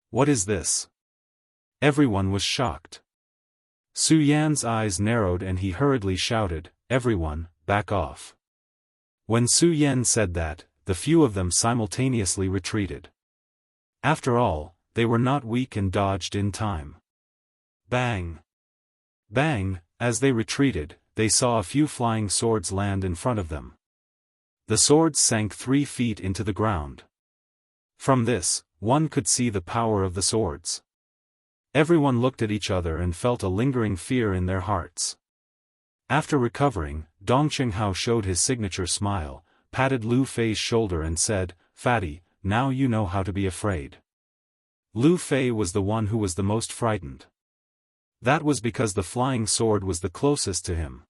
Speaker 1: What is this? Everyone was shocked. Su Yan's eyes narrowed and he hurriedly shouted, "Everyone, back off." When Su Yan said that, the few of them simultaneously retreated. After all, they were not weak and dodged in time. Bang! Bang! As they retreated, they saw a few flying swords land in front of them. The swords sank 3 feet into the ground. From this, one could see the power of the swords. Everyone looked at each other and felt a lingering fear in their hearts. After recovering, Dong Qinghao showed his signature smile, patted Lu Fei's shoulder and said, "Fatty, now you know how to be afraid." Lu Fei was the one who was the most frightened. That was because the flying sword was the closest to him.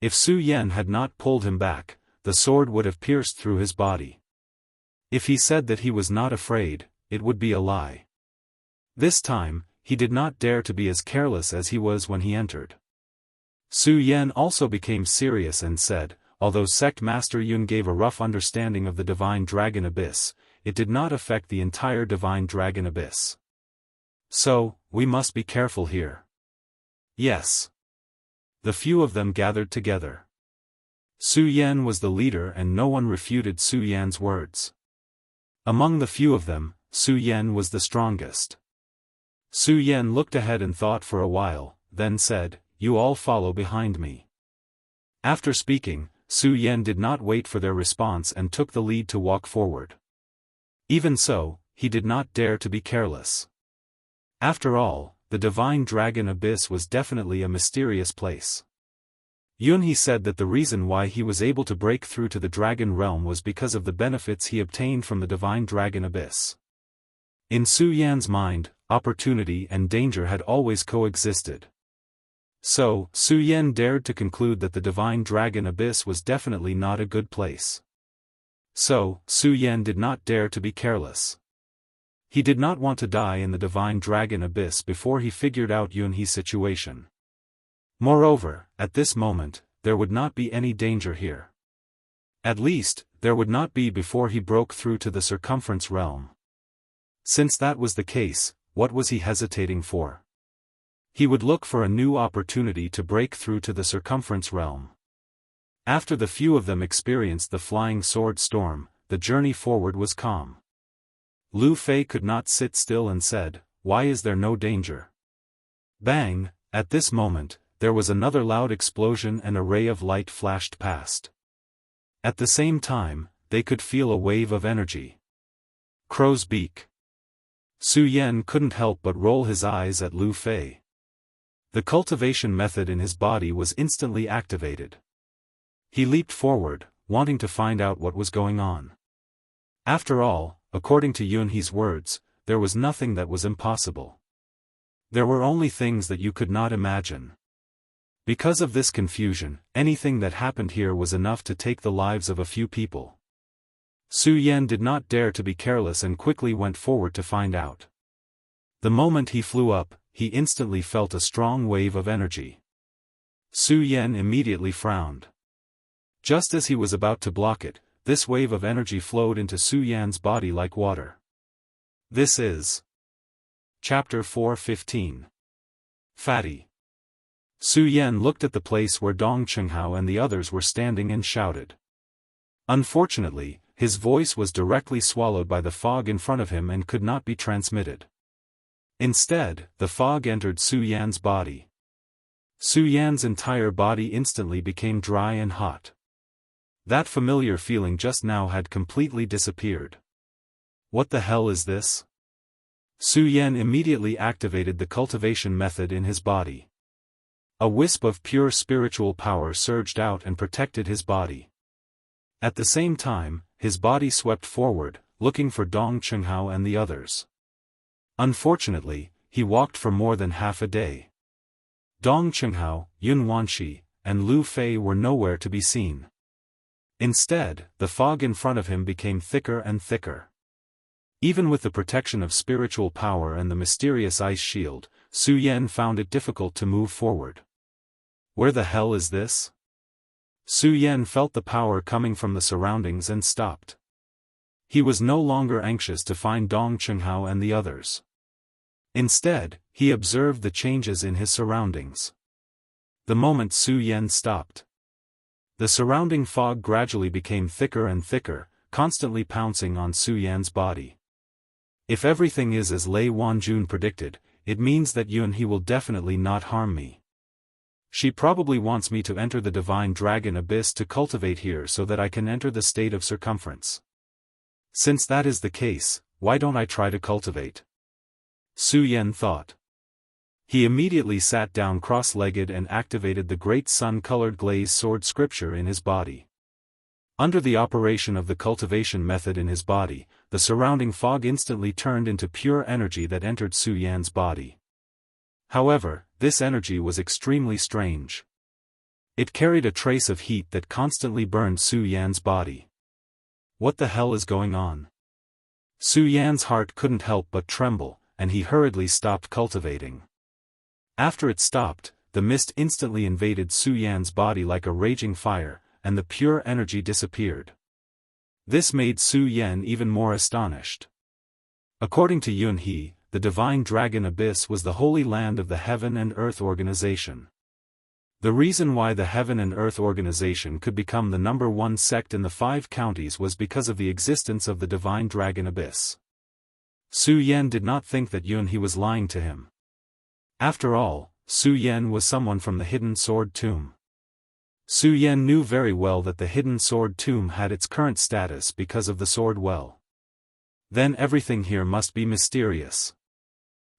Speaker 1: If Su Yan had not pulled him back, the sword would have pierced through his body. If he said that he was not afraid, it would be a lie. This time, he did not dare to be as careless as he was when he entered. Su Yan also became serious and said, "Although Sect Master Yun gave a rough understanding of the Divine Dragon Abyss, it did not affect the entire Divine Dragon Abyss. So, we must be careful here." Yes. The few of them gathered together. Su Yan was the leader and no one refuted Su Yan's words. Among the few of them, Su Yan was the strongest. Su Yan looked ahead and thought for a while, then said, "You all follow behind me." After speaking, Su Yan did not wait for their response and took the lead to walk forward. Even so, he did not dare to be careless. After all, the Divine Dragon Abyss was definitely a mysterious place. Yunhe said that the reason why he was able to break through to the dragon realm was because of the benefits he obtained from the divine dragon abyss. In Su Yan's mind, opportunity and danger had always coexisted. So, Su Yan dared to conclude that the divine dragon abyss was definitely not a good place. So, Su Yan did not dare to be careless. He did not want to die in the divine dragon abyss before he figured out Yunhe's situation. Moreover, at this moment, there would not be any danger here. At least, there would not be before he broke through to the circumference realm. Since that was the case, what was he hesitating for? He would look for a new opportunity to break through to the circumference realm. After the few of them experienced the flying sword storm, the journey forward was calm. Lu Fei could not sit still and said, "Why is there no danger?" Bang! At this moment, there was another loud explosion and a ray of light flashed past. At the same time, they could feel a wave of energy. Crow's beak. Su Yan couldn't help but roll his eyes at Lu Fei. The cultivation method in his body was instantly activated. He leaped forward, wanting to find out what was going on. After all, according to Yunhe's words, there was nothing that was impossible. There were only things that you could not imagine. Because of this confusion, anything that happened here was enough to take the lives of a few people. Su Yan did not dare to be careless and quickly went forward to find out. The moment he flew up, he instantly felt a strong wave of energy. Su Yan immediately frowned. Just as he was about to block it, this wave of energy flowed into Su Yan's body like water. This is Chapter 4:15. Fatty. Su Yan looked at the place where Dong Chenghao and the others were standing and shouted. Unfortunately, his voice was directly swallowed by the fog in front of him and could not be transmitted. Instead, the fog entered Su Yan's body. Su Yan's entire body instantly became dry and hot. That familiar feeling just now had completely disappeared. What the hell is this? Su Yan immediately activated the cultivation method in his body. A wisp of pure spiritual power surged out and protected his body. At the same time, his body swept forward, looking for Dong Chenghao and the others. Unfortunately, he walked for more than half a day. Dong Chenghao, Yun Wanshi, and Lu Fei were nowhere to be seen. Instead, the fog in front of him became thicker and thicker. Even with the protection of spiritual power and the mysterious ice shield, Su Yan found it difficult to move forward. Where the hell is this? Su Yan felt the power coming from the surroundings and stopped. He was no longer anxious to find Dong Chenghao and the others. Instead, he observed the changes in his surroundings. The moment Su Yan stopped, the surrounding fog gradually became thicker and thicker, constantly pouncing on Su Yan's body. If everything is as Lei Wanjun predicted, it means that Yunhe will definitely not harm me. She probably wants me to enter the divine dragon abyss to cultivate here so that I can enter the state of circumference. Since that is the case, why don't I try to cultivate? Su Yan thought. He immediately sat down cross-legged and activated the great sun-colored glaze sword scripture in his body. Under the operation of the cultivation method in his body, the surrounding fog instantly turned into pure energy that entered Su Yan's body. However, this energy was extremely strange. It carried a trace of heat that constantly burned Su Yan's body. What the hell is going on? Su Yan's heart couldn't help but tremble, and he hurriedly stopped cultivating. After it stopped, the mist instantly invaded Su Yan's body like a raging fire, and the pure energy disappeared. This made Su Yan even more astonished. According to Yunhe, the divine dragon abyss was the holy land of the Heaven and Earth organization. The reason why the Heaven and Earth organization could become the #1 sect in the 5 counties was because of the existence of the divine dragon abyss. Su Yan did not think that Yunhe was lying to him. After all, Su Yan was someone from the hidden sword tomb. Su Yan knew very well that the hidden sword tomb had its current status because of the sword well. Then everything here must be mysterious.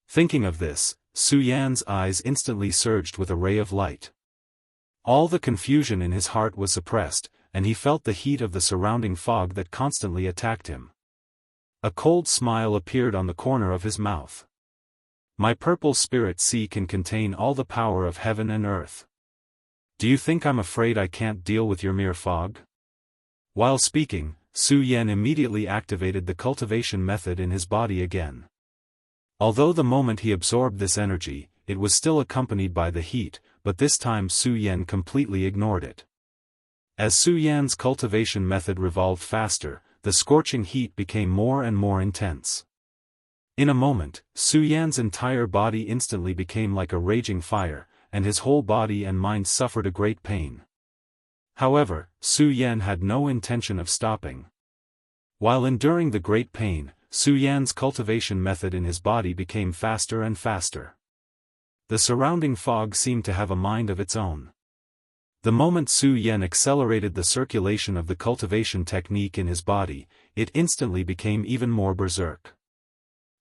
Speaker 1: Thinking of this, Su Yan's eyes instantly surged with a ray of light. All the confusion in his heart was suppressed, and he felt the heat of the surrounding fog that constantly attacked him. A cold smile appeared on the corner of his mouth. My purple spirit sea can contain all the power of heaven and earth. Do you think I'm afraid I can't deal with your mere fog? While speaking, Su Yan immediately activated the cultivation method in his body again. Although the moment he absorbed this energy, it was still accompanied by the heat, but this time Su Yan completely ignored it. As Su Yan's cultivation method revolved faster, the scorching heat became more and more intense. In a moment, Su Yan's entire body instantly became like a raging fire, and his whole body and mind suffered a great pain. However, Su Yan had no intention of stopping. While enduring the great pain, Su Yan's cultivation method in his body became faster and faster. The surrounding fog seemed to have a mind of its own. The moment Su Yan accelerated the circulation of the cultivation technique in his body, it instantly became even more berserk.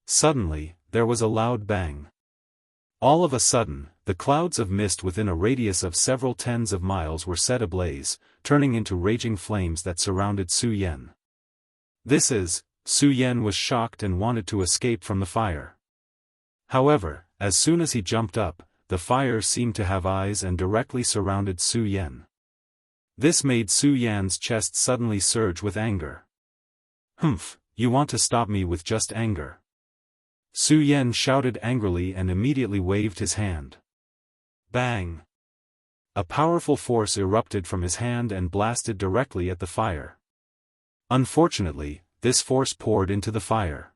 Speaker 1: Suddenly, there was a loud bang. All of a sudden, the clouds of mist within a radius of several tens of miles were set ablaze, turning into raging flames that surrounded Su Yan. Su Yan was shocked and wanted to escape from the fire. However, as soon as he jumped up, the fire seemed to have eyes and directly surrounded Su Yan. This made Su Yan's chest suddenly surge with anger. "Humph, you want to stop me with just anger?" Su Yan shouted angrily and immediately waved his hand. Bang! A powerful force erupted from his hand and blasted directly at the fire. Unfortunately, this force poured into the fire.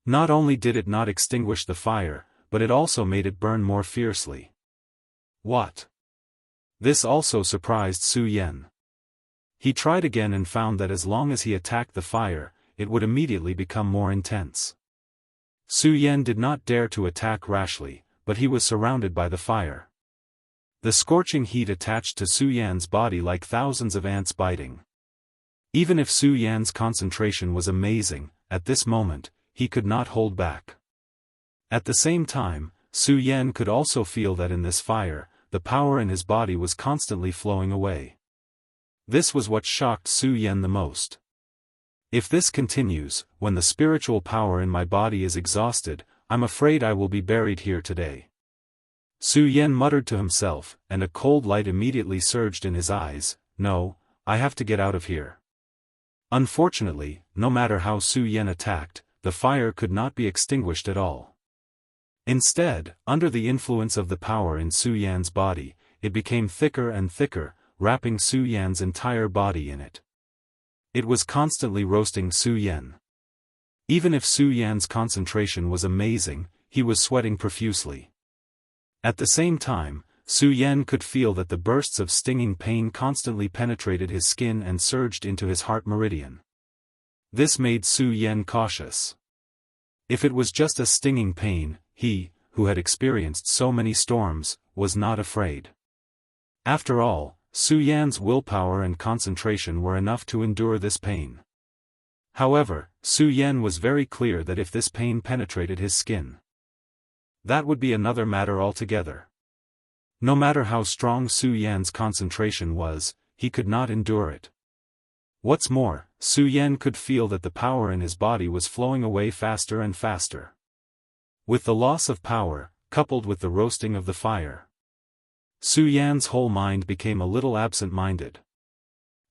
Speaker 1: Not only did it not extinguish the fire, but it also made it burn more fiercely. What? This also surprised Su Yan. He tried again and found that as long as he attacked the fire, it would immediately become more intense. Su Yan did not dare to attack rashly, but he was surrounded by the fire. The scorching heat attached to Su Yan's body like thousands of ants biting. Even if Su Yan's concentration was amazing, at this moment, he could not hold back. At the same time, Su Yan could also feel that in this fire, the power in his body was constantly flowing away. This was what shocked Su Yan the most. If this continues, when the spiritual power in my body is exhausted, I'm afraid I will be buried here today. Su Yan muttered to himself, and a cold light immediately surged in his eyes. No, I have to get out of here. Unfortunately, no matter how Su Yan attacked, the fire could not be extinguished at all. Instead, under the influence of the power in Su Yan's body, it became thicker and thicker, wrapping Su Yan's entire body in it. It was constantly roasting Su Yan. Even if Su Yan's concentration was amazing, he was sweating profusely. At the same time, Su Yan could feel that the bursts of stinging pain constantly penetrated his skin and surged into his heart meridian. This made Su Yan cautious. If it was just a stinging pain, he, who had experienced so many storms, was not afraid. After all, Su Yan's willpower and concentration were enough to endure this pain. However, Su Yan was very clear that if this pain penetrated his skin, that would be another matter altogether. No matter how strong Su Yan's concentration was, he could not endure it. What's more, Su Yan could feel that the power in his body was flowing away faster and faster. With the loss of power, coupled with the roasting of the fire, Su Yan's whole mind became a little absent-minded.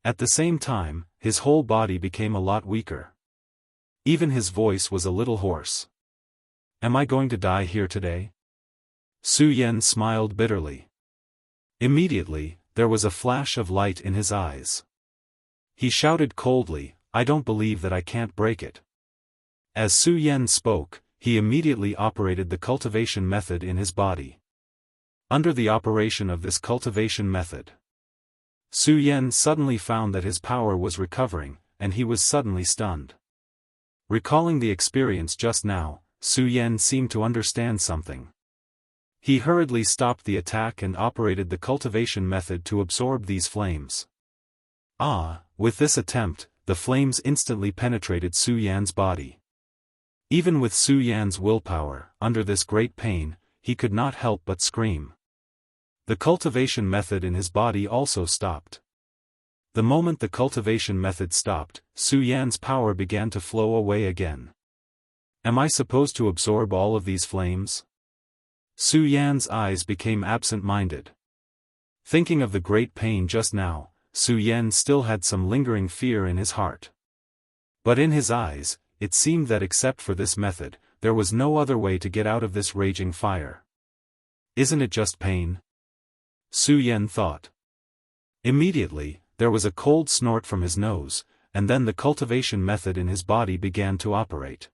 Speaker 1: At the same time, his whole body became a lot weaker. Even his voice was a little hoarse. Am I going to die here today? Su Yan smiled bitterly. Immediately, there was a flash of light in his eyes. He shouted coldly, I don't believe that I can't break it. As Su Yan spoke, he immediately operated the cultivation method in his body. Under the operation of this cultivation method, Su Yan suddenly found that his power was recovering, and he was suddenly stunned. Recalling the experience just now, Su Yan seemed to understand something. He hurriedly stopped the attack and operated the cultivation method to absorb these flames. With this attempt, the flames instantly penetrated Su Yan's body. Even with Su Yan's willpower, under this great pain, he could not help but scream. The cultivation method in his body also stopped. The moment the cultivation method stopped, Su Yan's power began to flow away again. Am I supposed to absorb all of these flames? Su Yan's eyes became absent-minded. Thinking of the great pain just now, Su Yan still had some lingering fear in his heart. But in his eyes, it seemed that except for this method, there was no other way to get out of this raging fire. Isn't it just pain? Su Yan thought. Immediately, there was a cold snort from his nose, and then the cultivation method in his body began to operate.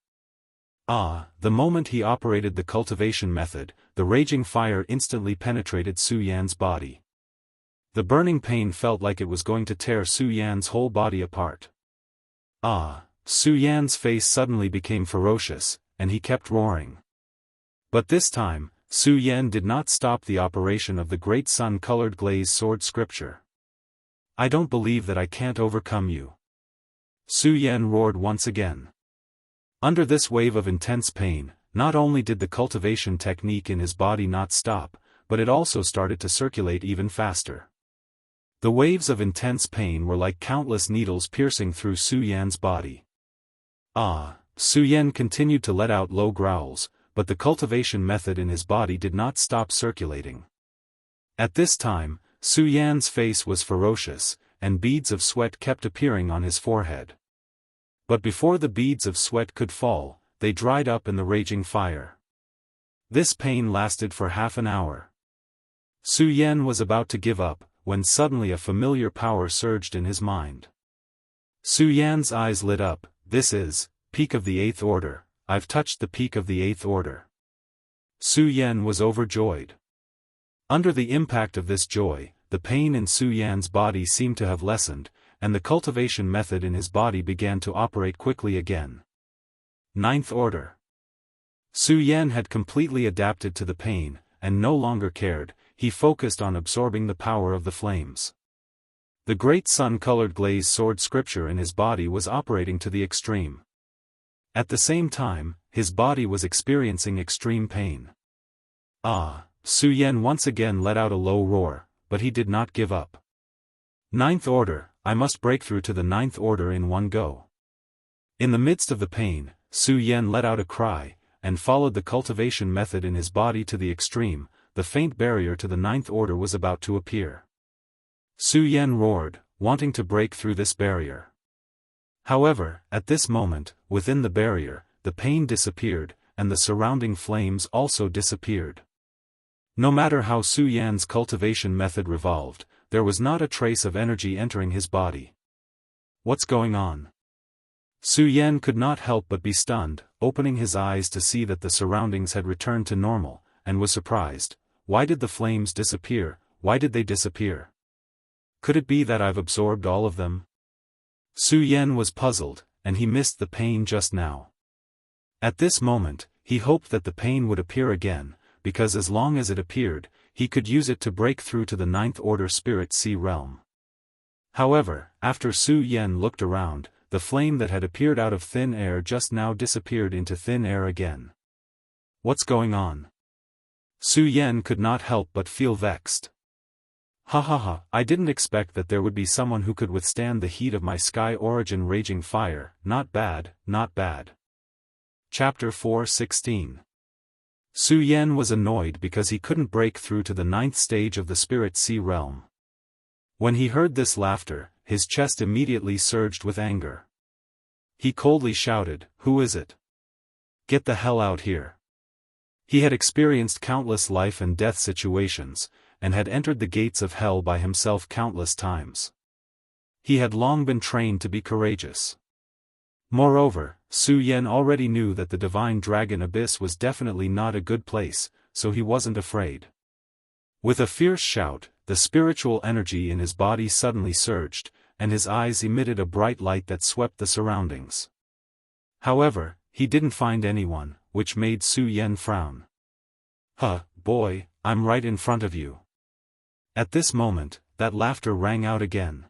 Speaker 1: The moment he operated the cultivation method, the raging fire instantly penetrated Su Yan's body. The burning pain felt like it was going to tear Su Yan's whole body apart. Su Yan's face suddenly became ferocious, and he kept roaring. But this time, Su Yan did not stop the operation of the great sun-colored glazed sword scripture. I don't believe that I can't overcome you. Su Yan roared once again. Under this wave of intense pain, not only did the cultivation technique in his body not stop, but it also started to circulate even faster. The waves of intense pain were like countless needles piercing through Su Yan's body. Su Yan continued to let out low growls, but the cultivation method in his body did not stop circulating. At this time, Su Yan's face was ferocious, and beads of sweat kept appearing on his forehead. But before the beads of sweat could fall, they dried up in the raging fire. This pain lasted for half an hour. Su Yan was about to give up, when suddenly a familiar power surged in his mind. Su Yan's eyes lit up. This is, peak of the 8th order, I've touched the peak of the 8th order. Su Yan was overjoyed. Under the impact of this joy, the pain in Su Yan's body seemed to have lessened, and the cultivation method in his body began to operate quickly again. 9th order. Su Yan had completely adapted to the pain, and no longer cared. He focused on absorbing the power of the flames. The great sun-colored glazed sword scripture in his body was operating to the extreme. At the same time, his body was experiencing extreme pain. Su Yan once again let out a low roar, but he did not give up. 9th order, I must break through to the 9th order in one go. In the midst of the pain, Su Yan let out a cry, and followed the cultivation method in his body to the extreme. The faint barrier to the 9th order was about to appear. Su Yan roared, wanting to break through this barrier. However, at this moment, within the barrier, the pain disappeared, and the surrounding flames also disappeared. No matter how Su Yan's cultivation method revolved, there was not a trace of energy entering his body. What's going on? Su Yan could not help but be stunned, opening his eyes to see that the surroundings had returned to normal, and was surprised. Why did the flames disappear? Why did they disappear? Could it be that I've absorbed all of them? Su Yan was puzzled, and he missed the pain just now. At this moment, he hoped that the pain would appear again, because as long as it appeared, he could use it to break through to the 9th order spirit sea realm. However, after Su Yan looked around, the flame that had appeared out of thin air just now disappeared into thin air again. What's going on? Su Yan could not help but feel vexed. I didn't expect that there would be someone who could withstand the heat of my sky origin raging fire. Not bad, not bad. Chapter 4:16. Su Yan was annoyed because he couldn't break through to the 9th stage of the spirit sea realm. When he heard this laughter, his chest immediately surged with anger. He coldly shouted, "Who is it? Get the hell out here." He had experienced countless life and death situations, and had entered the gates of hell by himself countless times. He had long been trained to be courageous. Moreover, Su Yan already knew that the divine dragon abyss was definitely not a good place, so he wasn't afraid. With a fierce shout, the spiritual energy in his body suddenly surged, and his eyes emitted a bright light that swept the surroundings. However, he didn't find anyone, which made Su Yan frown. Boy, I'm right in front of you. At this moment, that laughter rang out again.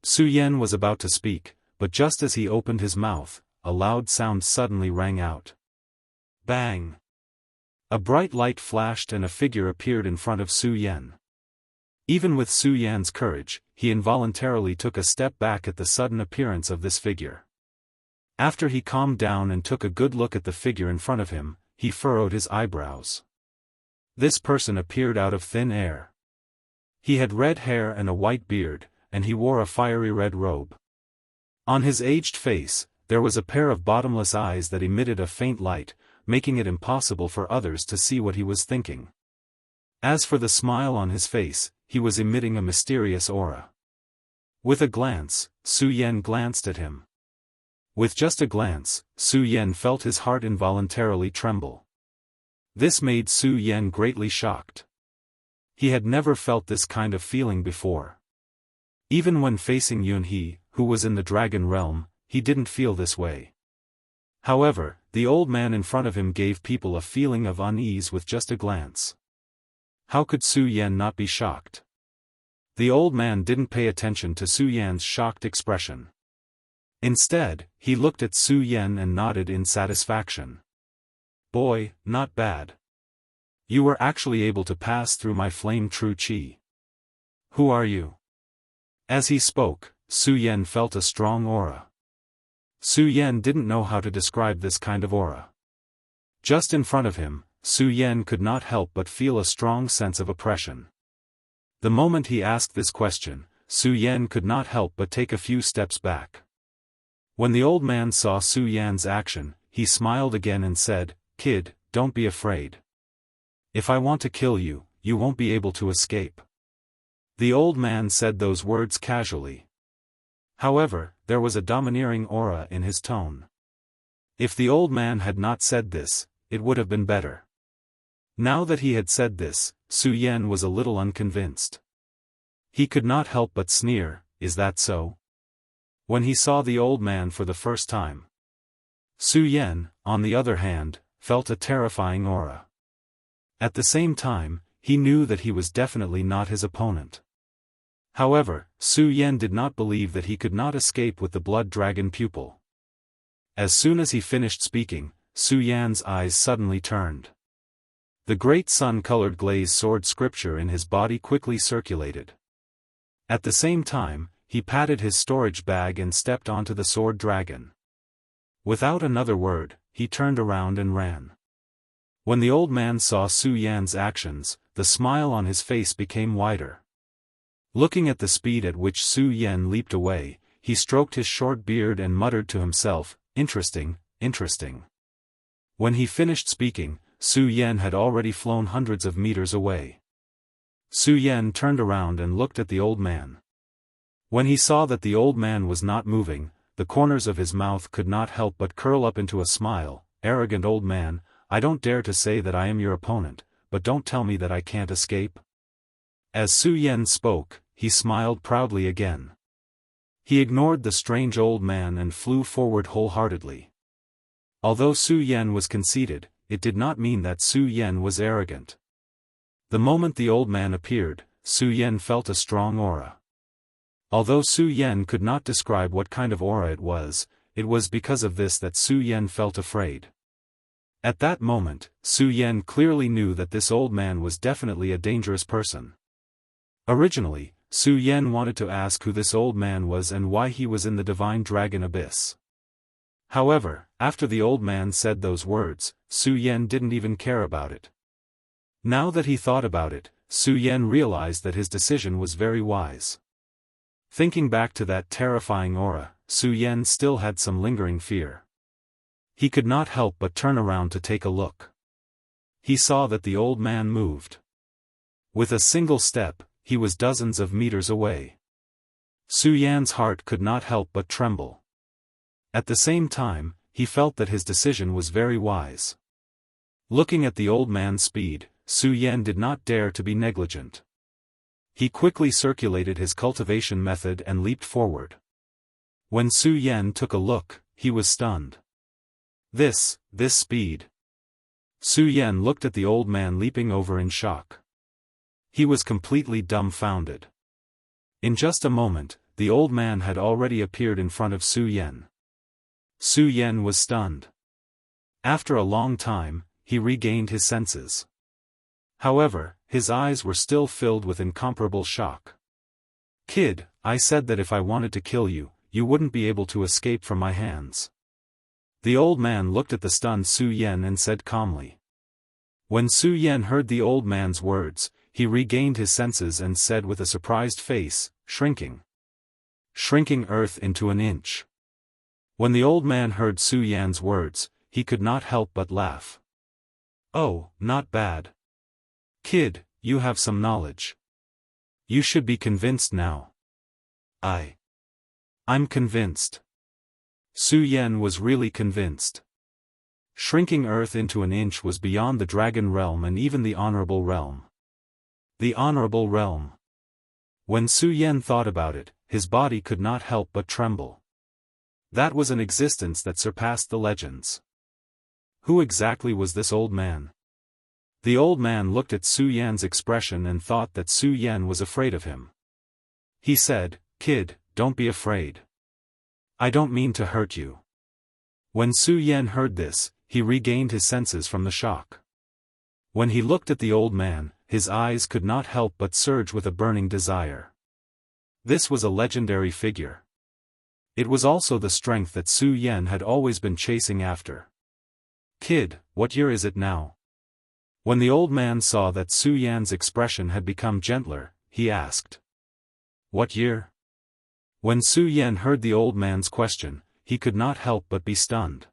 Speaker 1: Su Yan was about to speak, but just as he opened his mouth, a loud sound suddenly rang out. Bang! A bright light flashed and a figure appeared in front of Su Yan. Even with Su Yan's courage, he involuntarily took a step back at the sudden appearance of this figure. After he calmed down and took a good look at the figure in front of him, he furrowed his eyebrows. This person appeared out of thin air. He had red hair and a white beard, and he wore a fiery red robe. On his aged face, there was a pair of bottomless eyes that emitted a faint light, making it impossible for others to see what he was thinking. As for the smile on his face, he was emitting a mysterious aura. With a glance, Su Yan glanced at him. With just a glance, Su Yan felt his heart involuntarily tremble. This made Su Yan greatly shocked. He had never felt this kind of feeling before. Even when facing Yunhe, who was in the dragon realm, he didn't feel this way. However, the old man in front of him gave people a feeling of unease with just a glance. How could Su Yan not be shocked? The old man didn't pay attention to Su Yan's shocked expression. Instead, he looked at Su Yan and nodded in satisfaction. Boy, not bad. You were actually able to pass through my flame true chi. Who are you? As he spoke, Su Yan felt a strong aura. Su Yan didn't know how to describe this kind of aura. Just in front of him, Su Yan could not help but feel a strong sense of oppression. The moment he asked this question, Su Yan could not help but take a few steps back. When the old man saw Su Yan's action, he smiled again and said, "Kid, don't be afraid. If I want to kill you, you won't be able to escape." The old man said those words casually. However, there was a domineering aura in his tone. If the old man had not said this, it would have been better. Now that he had said this, Su Yan was a little unconvinced. He could not help but sneer, "Is that so?" when he saw the old man for the first time. Su Yan, on the other hand, felt a terrifying aura. At the same time, he knew that he was definitely not his opponent. However, Su Yan did not believe that he could not escape with the blood dragon pupil. As soon as he finished speaking, Su Yan's eyes suddenly turned. The great sun-colored glazed sword scripture in his body quickly circulated. At the same time, he patted his storage bag and stepped onto the sword dragon. Without another word, he turned around and ran. When the old man saw Su Yan's actions, the smile on his face became wider. Looking at the speed at which Su Yan leaped away, he stroked his short beard and muttered to himself, "Interesting, interesting." When he finished speaking, Su Yan had already flown hundreds of meters away. Su Yan turned around and looked at the old man. When he saw that the old man was not moving, the corners of his mouth could not help but curl up into a smile. "Arrogant old man, I don't dare to say that I am your opponent, but don't tell me that I can't escape." As Su Yan spoke, he smiled proudly again. He ignored the strange old man and flew forward wholeheartedly. Although Su Yan was conceited, it did not mean that Su Yan was arrogant. The moment the old man appeared, Su Yan felt a strong aura. Although Su Yan could not describe what kind of aura it was because of this that Su Yan felt afraid. At that moment, Su Yan clearly knew that this old man was definitely a dangerous person. Originally, Su Yan wanted to ask who this old man was and why he was in the divine dragon abyss. However, after the old man said those words, Su Yan didn't even care about it. Now that he thought about it, Su Yan realized that his decision was very wise. Thinking back to that terrifying aura, Su Yan still had some lingering fear. He could not help but turn around to take a look. He saw that the old man moved. With a single step, he was dozens of meters away. Su Yan's heart could not help but tremble. At the same time, he felt that his decision was very wise. Looking at the old man's speed, Su Yan did not dare to be negligent. He quickly circulated his cultivation method and leaped forward. When Su Yan took a look, he was stunned. This speed. Su Yan looked at the old man leaping over in shock. He was completely dumbfounded. In just a moment, the old man had already appeared in front of Su Yan. Su Yan was stunned. After a long time, he regained his senses. However, his eyes were still filled with incomparable shock. "Kid, I said that if I wanted to kill you, you wouldn't be able to escape from my hands." The old man looked at the stunned Su Yan and said calmly. When Su Yan heard the old man's words, he regained his senses and said with a surprised face, "Shrinking. Shrinking earth into an inch." When the old man heard Su Yan's words, he could not help but laugh. "Oh, not bad. Kid, you have some knowledge. You should be convinced now." I'm convinced." Su Yan was really convinced. Shrinking earth into an inch was beyond the dragon realm and even the honorable realm. The honorable realm. When Su Yan thought about it, his body could not help but tremble. That was an existence that surpassed the legends. Who exactly was this old man? The old man looked at Su Yan's expression and thought that Su Yan was afraid of him. He said, "Kid, don't be afraid. I don't mean to hurt you." When Su Yan heard this, he regained his senses from the shock. When he looked at the old man, his eyes could not help but surge with a burning desire. This was a legendary figure. It was also the strength that Su Yan had always been chasing after. "Kid, what year is it now?" When the old man saw that Su Yan's expression had become gentler, he asked. "What year?" When Su Yan heard the old man's question, he could not help but be stunned.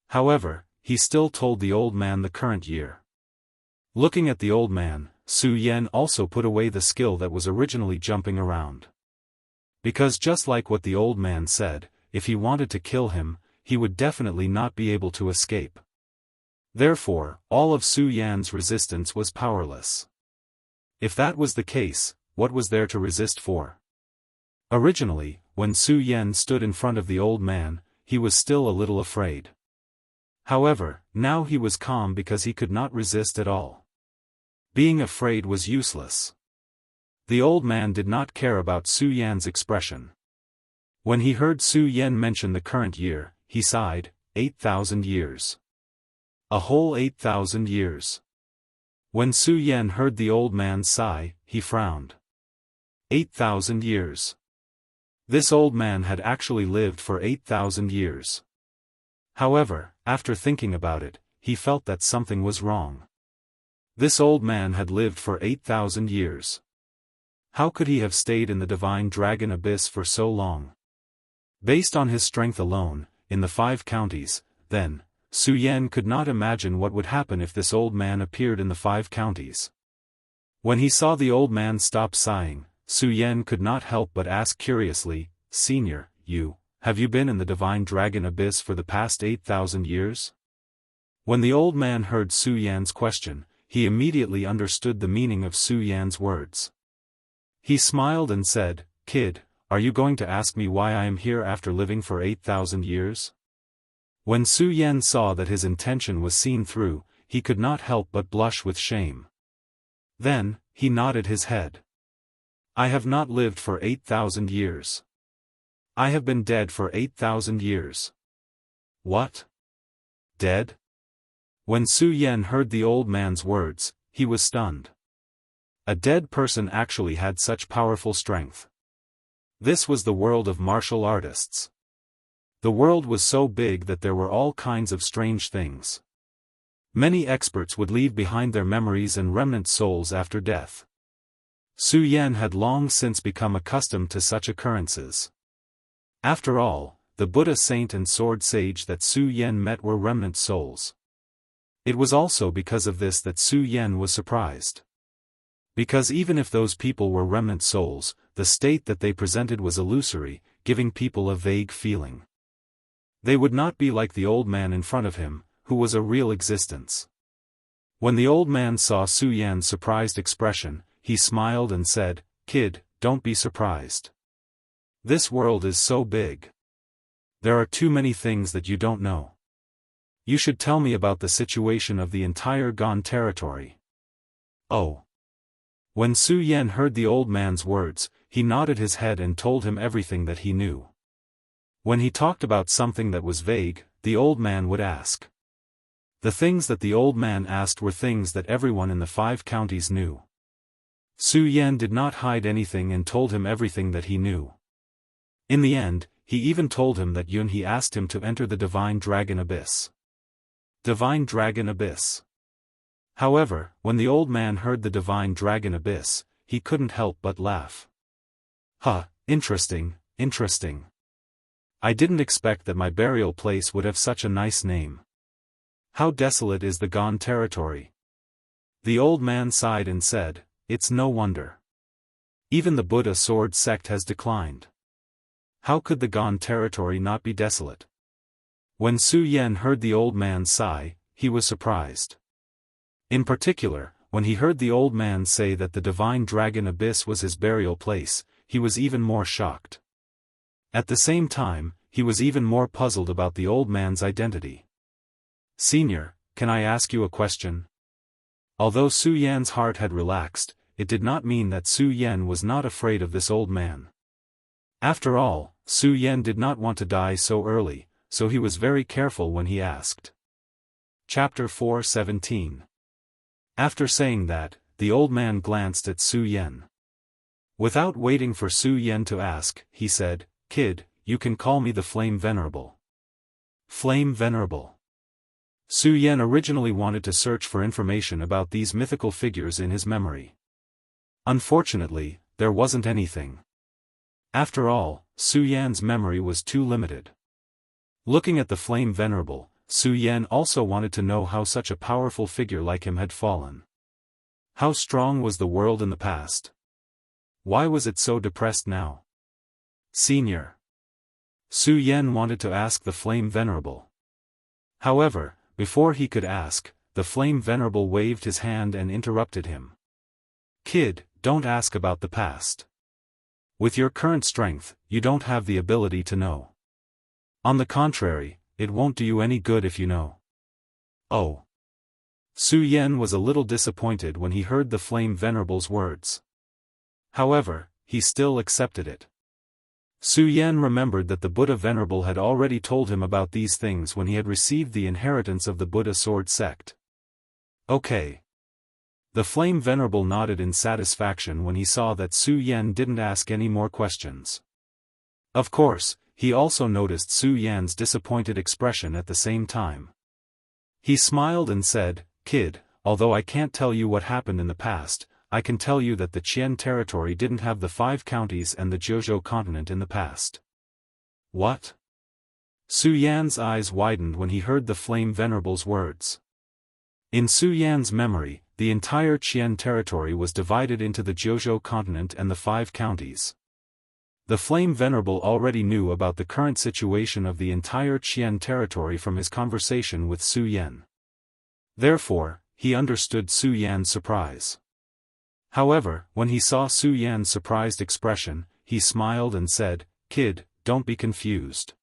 Speaker 1: However, he still told the old man the current year. Looking at the old man, Su Yan also put away the skill that was originally jumping around. Because just like what the old man said, if he wanted to kill him, he would definitely not be able to escape. Therefore, all of Su Yan's resistance was powerless. If that was the case, what was there to resist for? Originally, when Su Yan stood in front of the old man, he was still a little afraid. However, now he was calm because he could not resist at all. Being afraid was useless. The old man did not care about Su Yan's expression. When he heard Su Yan mention the current year, he sighed, 8,000 years. A whole 8,000 years. When Su Yan heard the old man sigh, he frowned. 8,000 years. This old man had actually lived for 8,000 years. However, after thinking about it, he felt that something was wrong. This old man had lived for 8,000 years. How could he have stayed in the divine dragon abyss for so long? Based on his strength alone, in the 5 counties, then, Su Yan could not imagine what would happen if this old man appeared in the 5 counties. When he saw the old man stop sighing, Su Yan could not help but ask curiously, "Senior, have you been in the divine dragon abyss for the past 8,000 years?" When the old man heard Su Yan's question, he immediately understood the meaning of Su Yan's words. He smiled and said, "Kid, are you going to ask me why I am here after living for 8,000 years?" When Su Yan saw that his intention was seen through, he could not help but blush with shame. Then, he nodded his head. "I have not lived for 8,000 years. I have been dead for 8,000 years." "What? Dead?" When Su Yan heard the old man's words, he was stunned. A dead person actually had such powerful strength. This was the world of martial artists. The world was so big that there were all kinds of strange things. Many experts would leave behind their memories and remnant souls after death. Su Yan had long since become accustomed to such occurrences. After all, the Buddha saint and sword sage that Su Yan met were remnant souls. It was also because of this that Su Yan was surprised. Because even if those people were remnant souls, the state that they presented was illusory, giving people a vague feeling. They would not be like the old man in front of him, who was a real existence. When the old man saw Su Yan's surprised expression, he smiled and said, "Kid, don't be surprised. This world is so big. There are too many things that you don't know. You should tell me about the situation of the entire Gan territory." "Oh." When Su Yan heard the old man's words, he nodded his head and told him everything that he knew. When he talked about something that was vague, the old man would ask, The things that the old man asked were things that everyone in the 5 counties knew. Su Yan did not hide anything and told him everything that he knew. In the end, he even told him that he asked him to enter the Divine Dragon Abyss. Divine Dragon Abyss. However, when the old man heard the Divine Dragon Abyss, he couldn't help but laugh. Huh, interesting, interesting. I didn't expect that my burial place would have such a nice name. How desolate is the Gone territory. The old man sighed and said, it's no wonder. Even the Buddha sword sect has declined. How could the Gone territory not be desolate? When Su Yan heard the old man sigh, he was surprised. In particular, when he heard the old man say that the Divine Dragon Abyss was his burial place, he was even more shocked. At the same time, he was even more puzzled about the old man's identity. Senior, can I ask you a question? Although Su Yan's heart had relaxed, it did not mean that Su Yan was not afraid of this old man. After all, Su Yan did not want to die so early, so he was very careful when he asked. Chapter 4:17. After saying that, the old man glanced at Su Yan. Without waiting for Su Yan to ask, he said, Kid, you can call me the Flame Venerable. Flame Venerable. Su Yan originally wanted to search for information about these mythical figures in his memory. Unfortunately, there wasn't anything. After all, Su Yan's memory was too limited. Looking at the Flame Venerable, Su Yan also wanted to know how such a powerful figure like him had fallen. How strong was the world in the past? Why was it so depressed now? Senior. Su Yan wanted to ask the Flame Venerable. However, before he could ask, the Flame Venerable waved his hand and interrupted him. Kid, don't ask about the past. With your current strength, you don't have the ability to know. On the contrary, it won't do you any good if you know. Oh. Su Yan was a little disappointed when he heard the Flame Venerable's words. However, he still accepted it. Su Yan remembered that the Buddha Venerable had already told him about these things when he had received the inheritance of the Buddha sword sect. Okay. The Flame Venerable nodded in satisfaction when he saw that Su Yan didn't ask any more questions. Of course, he also noticed Su Yan's disappointed expression at the same time. He smiled and said, Kid, although I can't tell you what happened in the past, I can tell you that the Qian territory didn't have the 5 counties and the Jianghu continent in the past. What? Su Yan's eyes widened when he heard the Flame Venerable's words. In Su Yan's memory, the entire Qian territory was divided into the Jianghu continent and the 5 counties. The Flame Venerable already knew about the current situation of the entire Qian territory from his conversation with Su Yan. Therefore, he understood Su Yan's surprise. However, when he saw Su Yan's surprised expression, he smiled and said, Kid, don't be confused.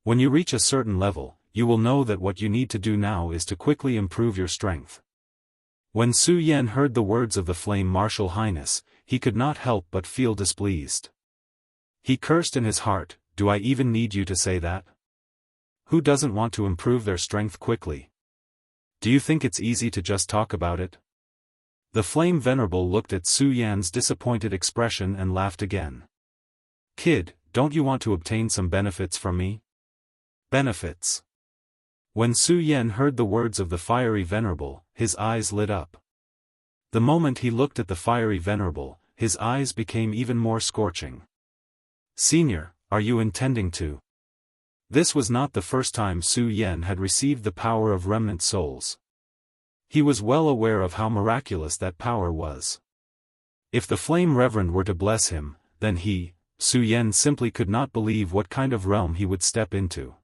Speaker 1: When you reach a certain level, you will know that what you need to do now is to quickly improve your strength. When Su Yan heard the words of the Flame Martial Highness, he could not help but feel displeased. He cursed in his heart, do I even need you to say that? Who doesn't want to improve their strength quickly? Do you think it's easy to just talk about it? The Flame Venerable looked at Su Yan's disappointed expression and laughed again. Kid, don't you want to obtain some benefits from me? Benefits. When Su Yan heard the words of the Fiery Venerable, his eyes lit up. The moment he looked at the Fiery Venerable, his eyes became even more scorching. Senior, are you intending to? This was not the first time Su Yan had received the power of remnant souls. He was well aware of how miraculous that power was. If the Flame Reverend were to bless him, then he, Su Yan, simply could not believe what kind of realm he would step into.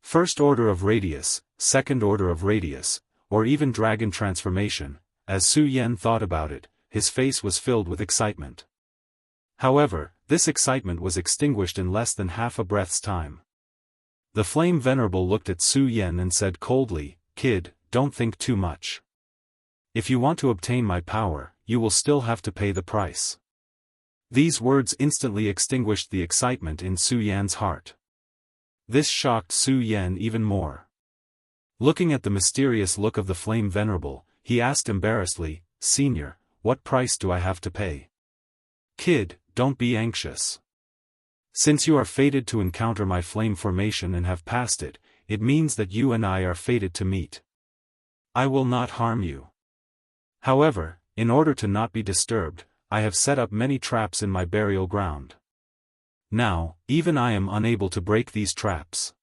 Speaker 1: First order of radius, second order of radius, or even dragon transformation. As Su Yan thought about it, his face was filled with excitement. However, this excitement was extinguished in less than half a breath's time. The Flame Venerable looked at Su Yan and said coldly, Kid, don't think too much. If you want to obtain my power, you will still have to pay the price. These words instantly extinguished the excitement in Su Yan's heart. This shocked Su Yan even more. Looking at the mysterious look of the flame venerable, he asked embarrassedly, "Senior, what price do I have to pay?" "Kid, don't be anxious. Since you are fated to encounter my flame formation and have passed it, it means that you and I are fated to meet. I will not harm you. However, in order to not be disturbed, I have set up many traps in my burial ground. Now, even I am unable to break these traps.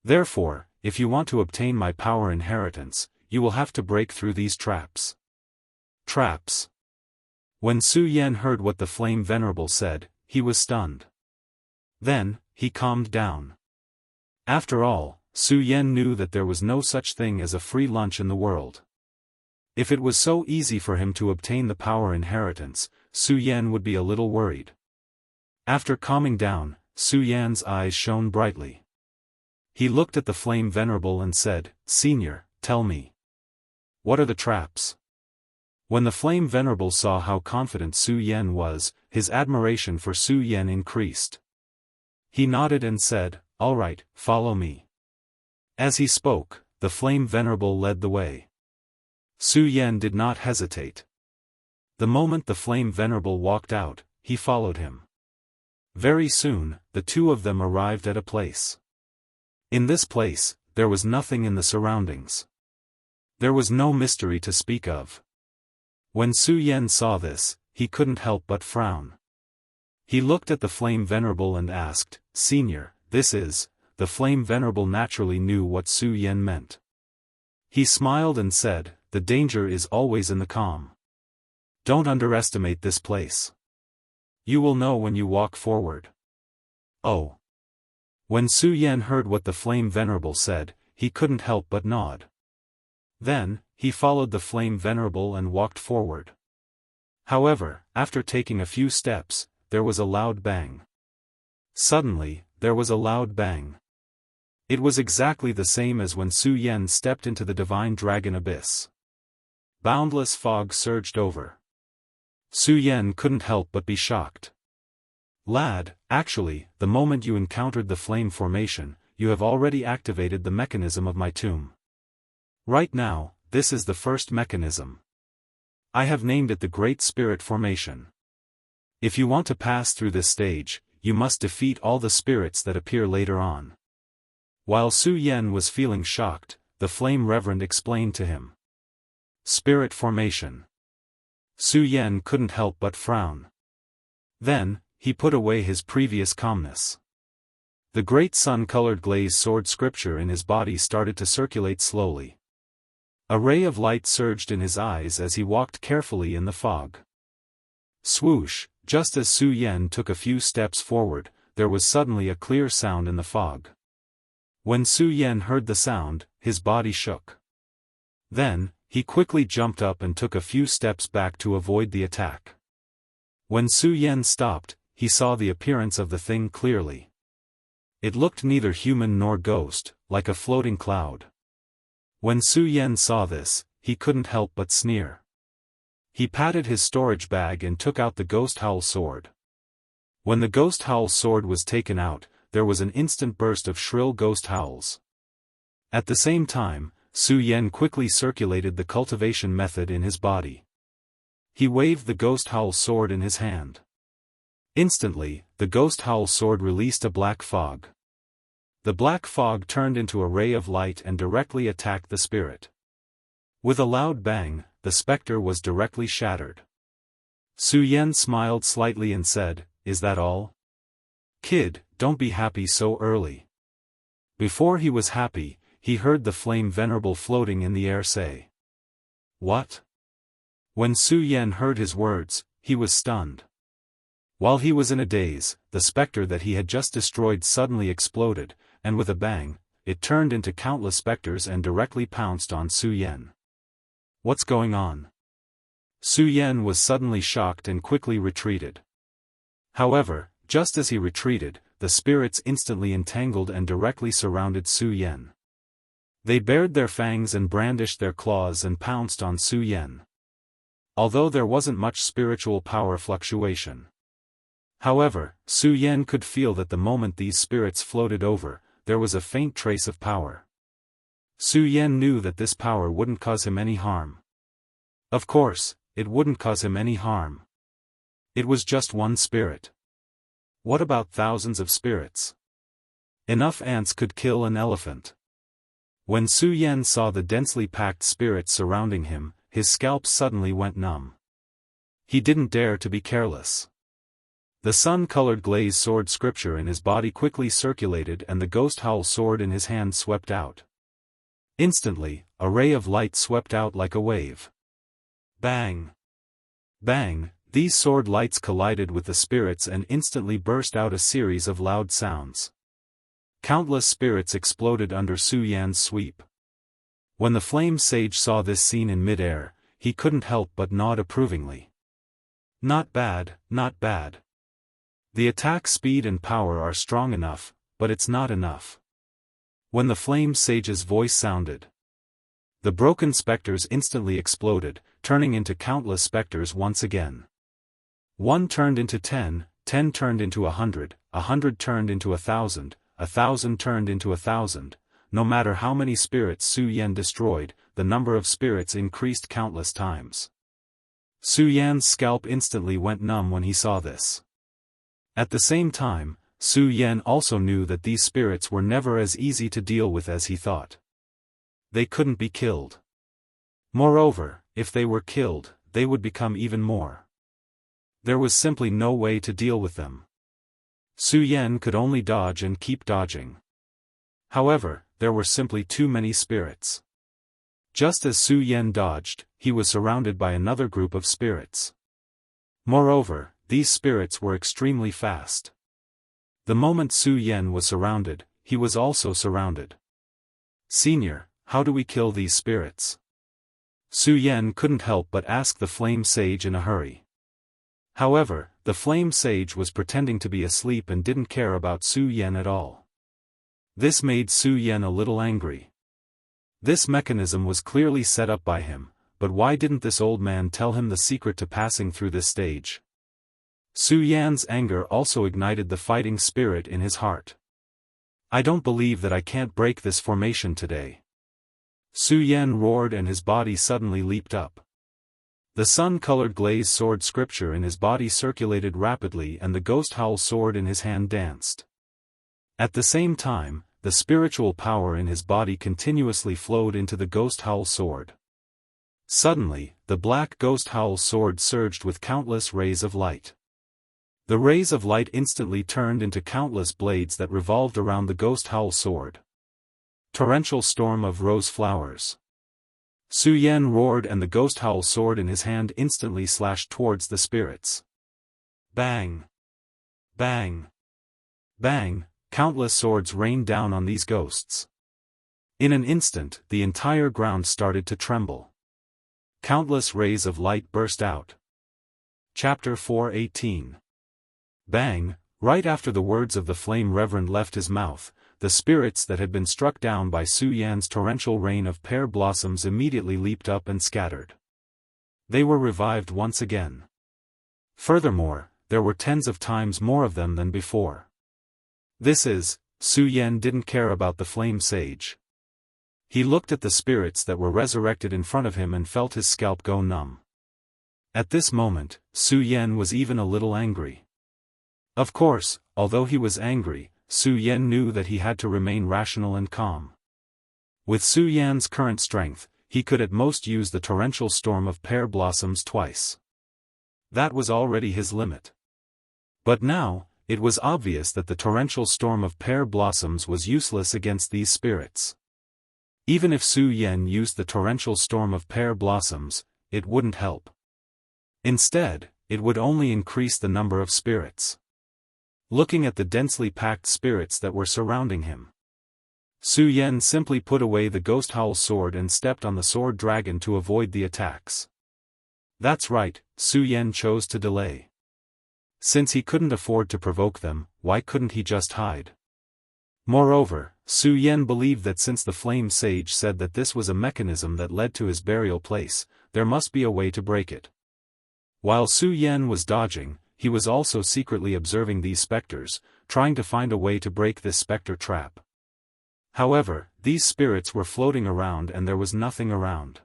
Speaker 1: Therefore, if you want to obtain my power inheritance, you will have to break through these traps." Traps. When Su Yan heard what the flame venerable said, he was stunned. Then, he calmed down. After all, Su Yan knew that there was no such thing as a free lunch in the world. If it was so easy for him to obtain the power inheritance, Su Yan would be a little worried. After calming down, Su Yan's eyes shone brightly. He looked at the flame venerable and said, "Senior, tell me. What are the traps?" When the flame venerable saw how confident Su Yan was, his admiration for Su Yan increased. He nodded and said, "All right, follow me." As he spoke, the flame venerable led the way. Su Yan did not hesitate. The moment the flame venerable walked out, he followed him. Very soon, the two of them arrived at a place. In this place, there was nothing in the surroundings. There was no mystery to speak of. When Su Yan saw this, he couldn't help but frown. He looked at the flame venerable and asked, "Senior, this is..." The flame venerable naturally knew what Su Yan meant. He smiled and said, "The danger is always in the calm. Don't underestimate this place. You will know when you walk forward." "Oh." When Su Yan heard what the flame venerable said, he couldn't help but nod. Then, he followed the flame venerable and walked forward. However, after taking a few steps, there was a loud bang. Suddenly, there was a loud bang. It was exactly the same as when Su Yan stepped into the divine dragon abyss. Boundless fog surged over. Su Yan couldn't help but be shocked. "Lad, actually, the moment you encountered the flame formation, you have already activated the mechanism of my tomb. Right now, this is the first mechanism. I have named it the Great Spirit Formation. If you want to pass through this stage, you must defeat all the spirits that appear later on." While Su Yan was feeling shocked, the flame reverend explained to him. Spirit formation. Su Yan couldn't help but frown. Then, he put away his previous calmness. The great sun-colored glazed sword scripture in his body started to circulate slowly. A ray of light surged in his eyes as he walked carefully in the fog. Swoosh, just as Su Yan took a few steps forward, there was suddenly a clear sound in the fog. When Su Yan heard the sound, his body shook. Then, he quickly jumped up and took a few steps back to avoid the attack. When Su Yan stopped, he saw the appearance of the thing clearly. It looked neither human nor ghost, like a floating cloud. When Su Yan saw this, he couldn't help but sneer. He patted his storage bag and took out the ghost howl sword. When the ghost howl sword was taken out, there was an instant burst of shrill ghost howls. At the same time, Su Yan quickly circulated the cultivation method in his body. He waved the ghost howl sword in his hand. Instantly, the ghost howl sword released a black fog. The black fog turned into a ray of light and directly attacked the spirit. With a loud bang, the specter was directly shattered. Su Yan smiled slightly and said, "Is that all? Kid, don't be happy so early." Before he was happy, he heard the flame venerable floating in the air say, "What?" When Su Yan heard his words, he was stunned. While he was in a daze, the specter that he had just destroyed suddenly exploded, and with a bang, it turned into countless specters and directly pounced on Su Yan. "What's going on?" Su Yan was suddenly shocked and quickly retreated. However, just as he retreated, the spirits instantly entangled and directly surrounded Su Yan. They bared their fangs and brandished their claws and pounced on Su Yan. Although there wasn't much spiritual power fluctuation. However, Su Yan could feel that the moment these spirits floated over, there was a faint trace of power. Su Yan knew that this power wouldn't cause him any harm. Of course, it wouldn't cause him any harm. It was just one spirit. What about thousands of spirits? Enough ants could kill an elephant. When Su Yan saw the densely packed spirits surrounding him, his scalp suddenly went numb. He didn't dare to be careless. The sun-colored glazed sword scripture in his body quickly circulated and the ghost howl sword in his hand swept out. Instantly, a ray of light swept out like a wave. Bang! Bang! These sword lights collided with the spirits and instantly burst out a series of loud sounds. Countless spirits exploded under Su Yan's sweep. When the flame sage saw this scene in mid-air, he couldn't help but nod approvingly. Not bad, not bad. The attack speed and power are strong enough, but it's not enough. When the flame sage's voice sounded, the broken specters instantly exploded, turning into countless specters once again. 1 turned into 10, 10 turned into 100, 100 turned into 1,000, 1,000 turned into 1,000. No matter how many spirits Su Yan destroyed, the number of spirits increased countless times. Su Yan's scalp instantly went numb when he saw this. At the same time, Su Yan also knew that these spirits were never as easy to deal with as he thought. They couldn't be killed. Moreover, if they were killed, they would become even more. There was simply no way to deal with them. Su Yan could only dodge and keep dodging. However, there were simply too many spirits. Just as Su Yan dodged, he was surrounded by another group of spirits. Moreover, these spirits were extremely fast. The moment Su Yan was surrounded, he was also surrounded. Senior, how do we kill these spirits? Su Yan couldn't help but ask the flame sage in a hurry. However, the flame sage was pretending to be asleep and didn't care about Su Yan at all. This made Su Yan a little angry. This mechanism was clearly set up by him, but why didn't this old man tell him the secret to passing through this stage? Su Yan's anger also ignited the fighting spirit in his heart. I don't believe that I can't break this formation today. Su Yan roared and his body suddenly leaped up. The sun-colored glazed sword scripture in his body circulated rapidly and the ghost howl sword in his hand danced. At the same time, the spiritual power in his body continuously flowed into the ghost howl sword. Suddenly, the black ghost howl sword surged with countless rays of light. The rays of light instantly turned into countless blades that revolved around the ghost howl sword. Torrential storm of rose flowers. Su Yan roared and the ghost howl sword in his hand instantly slashed towards the spirits. Bang! Bang! Bang! Countless swords rained down on these ghosts. In an instant, the entire ground started to tremble. Countless rays of light burst out. Chapter 4:18. Bang! Right after the words of the flame reverend left his mouth, the spirits that had been struck down by Su Yan's torrential rain of pear blossoms immediately leaped up and scattered. They were revived once again. Furthermore, there were tens of times more of them than before. Su Yan didn't care about the flame sage. He looked at the spirits that were resurrected in front of him and felt his scalp go numb. At this moment, Su Yan was even a little angry. Of course, although he was angry, Su Yan knew that he had to remain rational and calm. With Su Yan's current strength, he could at most use the torrential storm of pear blossoms twice. That was already his limit. But now, it was obvious that the torrential storm of pear blossoms was useless against these spirits. Even if Su Yan used the torrential storm of pear blossoms, it wouldn't help. Instead, it would only increase the number of spirits. Looking at the densely packed spirits that were surrounding him, Su Yan simply put away the ghost howl sword and stepped on the sword dragon to avoid the attacks. That's right, Su Yan chose to delay. Since he couldn't afford to provoke them, why couldn't he just hide? Moreover, Su Yan believed that since the flame sage said that this was a mechanism that led to his burial place, there must be a way to break it. While Su Yan was dodging, he was also secretly observing these specters, trying to find a way to break this specter trap. However, these spirits were floating around and there was nothing around.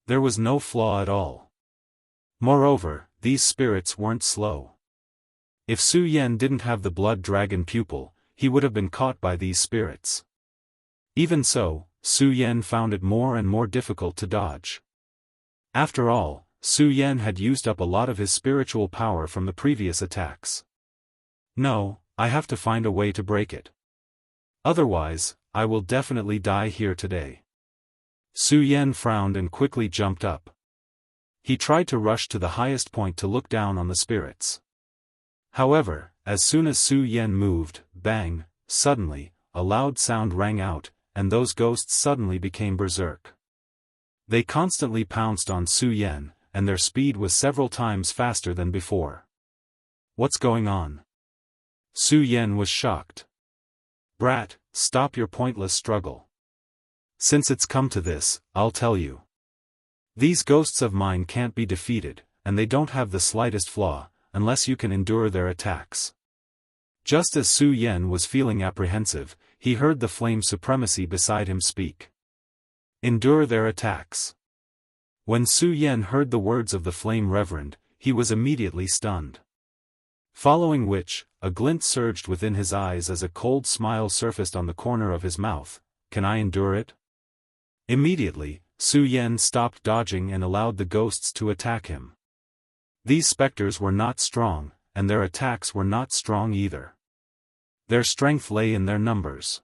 Speaker 1: There was no flaw at all. Moreover, these spirits weren't slow. If Su Yan didn't have the blood dragon pupil, he would have been caught by these spirits. Even so, Su Yan found it more and more difficult to dodge. After all, Su Yan had used up a lot of his spiritual power from the previous attacks. No, I have to find a way to break it. Otherwise, I will definitely die here today. Su Yan frowned and quickly jumped up. He tried to rush to the highest point to look down on the spirits. However, as soon as Su Yan moved, bang, suddenly, a loud sound rang out, and those ghosts suddenly became berserk. They constantly pounced on Su Yan, and their speed was several times faster than before. What's going on? Su Yan was shocked. Brat, stop your pointless struggle. Since it's come to this, I'll tell you. These ghosts of mine can't be defeated, and they don't have the slightest flaw, unless you can endure their attacks. Just as Su Yan was feeling apprehensive, he heard the flame supremacy beside him speak. Endure their attacks. When Su Yan heard the words of the flame reverend, he was immediately stunned. Following which, a glint surged within his eyes as a cold smile surfaced on the corner of his mouth. Can I endure it? Immediately, Su Yan stopped dodging and allowed the ghosts to attack him. These specters were not strong, and their attacks were not strong either. Their strength lay in their numbers.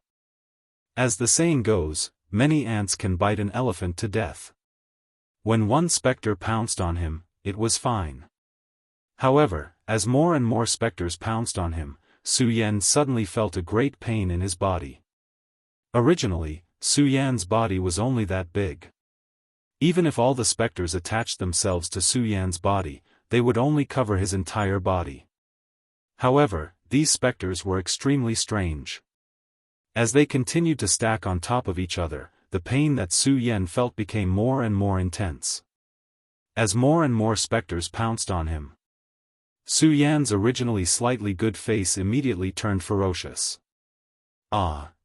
Speaker 1: As the saying goes, many ants can bite an elephant to death. When one specter pounced on him, it was fine. However, as more and more specters pounced on him, Su Yan suddenly felt a great pain in his body. Originally, Su Yan's body was only that big. Even if all the specters attached themselves to Su Yan's body, they would only cover his entire body. However, these specters were extremely strange. As they continued to stack on top of each other, the pain that Su Yan felt became more and more intense. As more and more specters pounced on him, Su Yan's originally slightly good face immediately turned ferocious.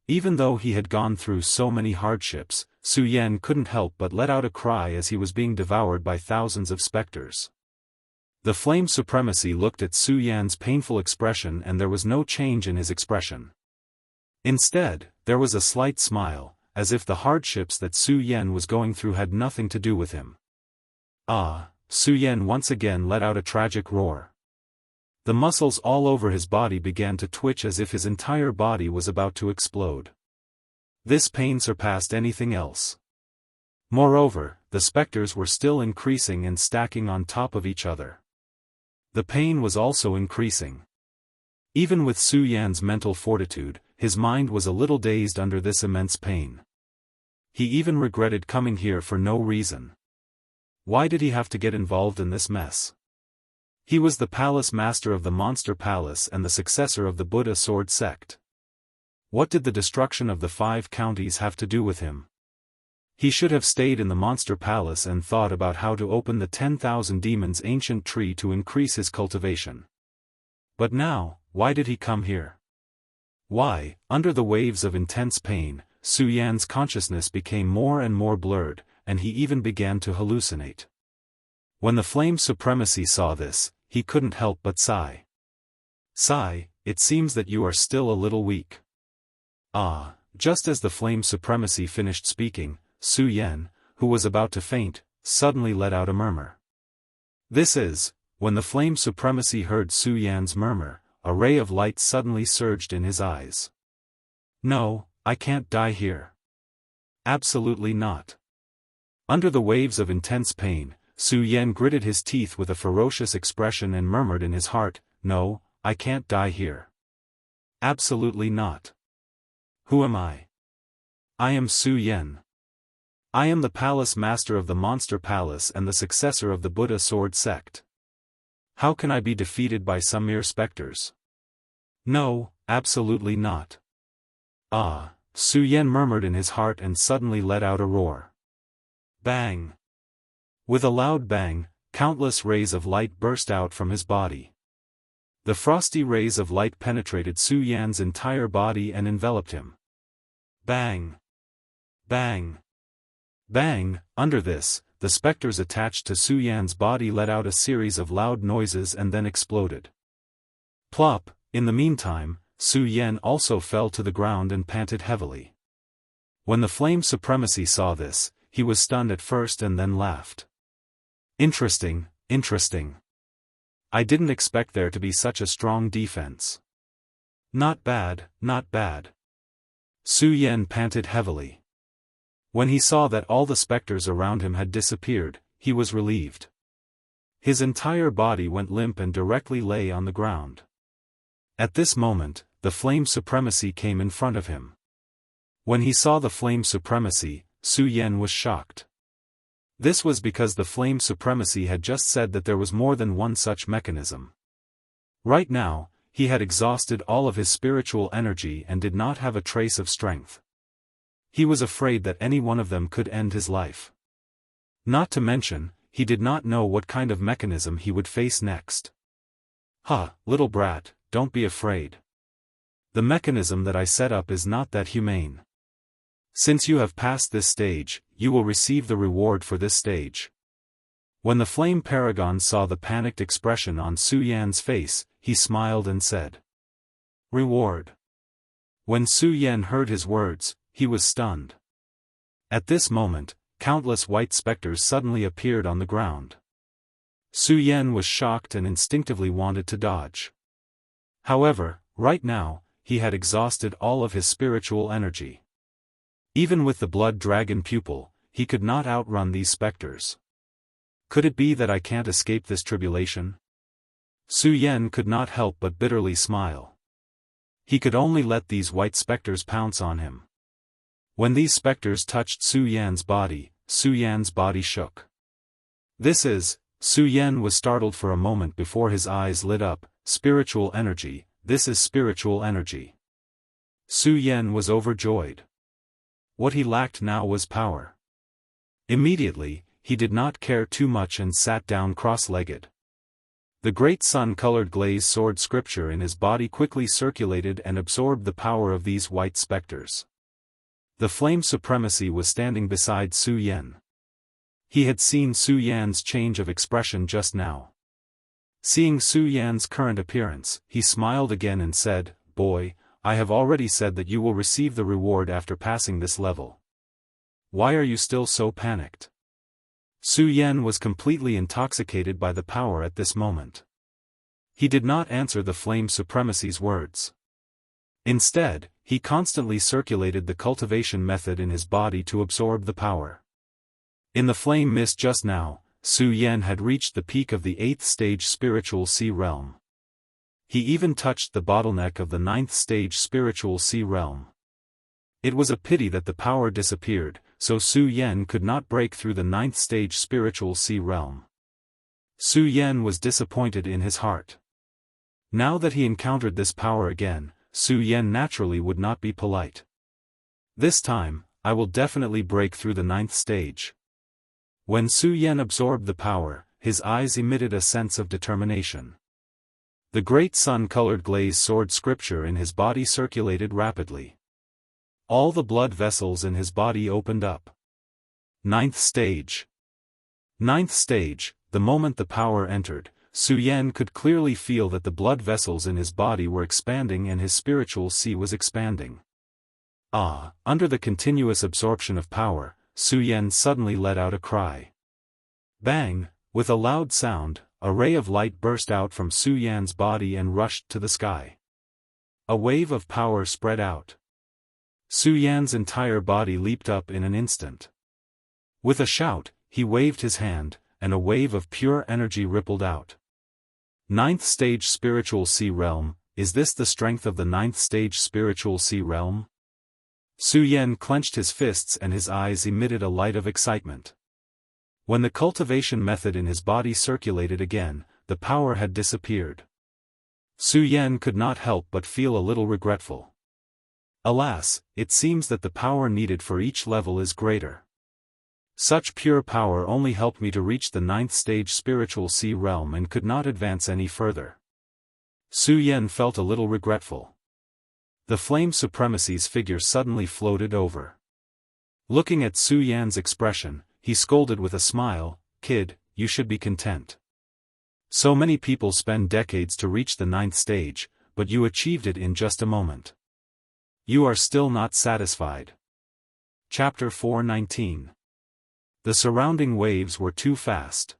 Speaker 1: Even though he had gone through so many hardships, Su Yan couldn't help but let out a cry as he was being devoured by thousands of specters. The flame supremacy looked at Su Yan's painful expression and there was no change in his expression. Instead, there was a slight smile, as if the hardships that Su Yan was going through had nothing to do with him. Su Yan once again let out a tragic roar. The muscles all over his body began to twitch as if his entire body was about to explode. This pain surpassed anything else. Moreover, the specters were still increasing and stacking on top of each other. The pain was also increasing. Even with Su Yan's mental fortitude, his mind was a little dazed under this immense pain. He even regretted coming here for no reason. Why did he have to get involved in this mess? He was the palace master of the Monster Palace and the successor of the Buddha Sword sect. What did the destruction of the 5 counties have to do with him? He should have stayed in the Monster Palace and thought about how to open the 10,000 demons ancient tree to increase his cultivation. But now, why did he come here? Why, under the waves of intense pain, Su Yan's consciousness became more and more blurred, and he even began to hallucinate. When the flame supremacy saw this, he couldn't help but sigh. Sigh, it seems that you are still a little weak. Just as the flame supremacy finished speaking, Su Yan, who was about to faint, suddenly let out a murmur. When the flame supremacy heard Su Yan's murmur, a ray of light suddenly surged in his eyes. No, I can't die here. Absolutely not. Under the waves of intense pain, Su Yan gritted his teeth with a ferocious expression and murmured in his heart, No, I can't die here. Absolutely not. Who am I? I am Su Yan. I am the palace master of the Monster Palace and the successor of the Buddha Sword sect. How can I be defeated by some mere specters? No, absolutely not. Su Yan murmured in his heart and suddenly let out a roar. Bang! With a loud bang, countless rays of light burst out from his body. The frosty rays of light penetrated Su Yan's entire body and enveloped him. Bang! Bang! Bang! Under this, the specters attached to Su Yan's body let out a series of loud noises and then exploded. Plop! In the meantime, Su Yan also fell to the ground and panted heavily. When the Flame Supremacy saw this, he was stunned at first and then laughed. Interesting, interesting. I didn't expect there to be such a strong defense. Not bad, not bad. Su Yan panted heavily. When he saw that all the specters around him had disappeared, he was relieved. His entire body went limp and directly lay on the ground. At this moment, the Flame Supremacy came in front of him. When he saw the Flame Supremacy, Su Yan was shocked. This was because the Flame Supremacy had just said that there was more than one such mechanism. Right now, he had exhausted all of his spiritual energy and did not have a trace of strength. He was afraid that any one of them could end his life. Not to mention, he did not know what kind of mechanism he would face next. Little brat, don't be afraid. The mechanism that I set up is not that humane. Since you have passed this stage, you will receive the reward for this stage. When the Flame Paragon saw the panicked expression on Su Yan's face, he smiled and said, "Reward." When Su Yan heard his words, he was stunned. At this moment, countless white specters suddenly appeared on the ground. Su Yan was shocked and instinctively wanted to dodge. However, right now, he had exhausted all of his spiritual energy. Even with the blood dragon pupil, he could not outrun these specters. Could it be that I can't escape this tribulation? Su Yan could not help but bitterly smile. He could only let these white specters pounce on him. When these specters touched Su Yan's body shook. Su Yan was startled for a moment before his eyes lit up. Spiritual energy, this is spiritual energy. Su Yan was overjoyed. What he lacked now was power. Immediately, he did not care too much and sat down cross-legged. The great sun-colored glazed sword scripture in his body quickly circulated and absorbed the power of these white specters. The Flame Supremacy was standing beside Su Yan. He had seen Su Yan's change of expression just now. Seeing Su Yan's current appearance, he smiled again and said, "Boy, I have already said that you will receive the reward after passing this level. Why are you still so panicked?" Su Yan was completely intoxicated by the power at this moment. He did not answer the Flame Supremacy's words. Instead, he constantly circulated the cultivation method in his body to absorb the power. In the flame mist just now, Su Yan had reached the peak of the 8th stage spiritual sea realm. He even touched the bottleneck of the 9th stage spiritual sea realm. It was a pity that the power disappeared, so Su Yan could not break through the 9th stage spiritual sea realm. Su Yan was disappointed in his heart. Now that he encountered this power again, Su Yan naturally would not be polite. This time, I will definitely break through the 9th stage. When Su Yan absorbed the power, his eyes emitted a sense of determination. The great sun-colored glazed sword scripture in his body circulated rapidly. All the blood vessels in his body opened up. 9th stage. 9th stage, the moment the power entered, Su Yan could clearly feel that the blood vessels in his body were expanding and his spiritual sea was expanding. Under the continuous absorption of power, Su Yan suddenly let out a cry. Bang! With a loud sound, a ray of light burst out from Su Yan's body and rushed to the sky. A wave of power spread out. Su Yan's entire body leaped up in an instant. With a shout, he waved his hand, and a wave of pure energy rippled out. 9th stage spiritual sea realm, is this the strength of the 9th stage spiritual sea realm? Su Yan clenched his fists and his eyes emitted a light of excitement. When the cultivation method in his body circulated again, the power had disappeared. Su Yan could not help but feel a little regretful. Alas, it seems that the power needed for each level is greater. Such pure power only helped me to reach the 9th stage spiritual sea realm and could not advance any further. Su Yan felt a little regretful. The Flame Supremacy's figure suddenly floated over. Looking at Su Yan's expression, he scolded with a smile, "Kid, you should be content. So many people spend decades to reach the 9th stage, but you achieved it in just a moment. You are still not satisfied." Chapter 419. The surrounding waves were too fast.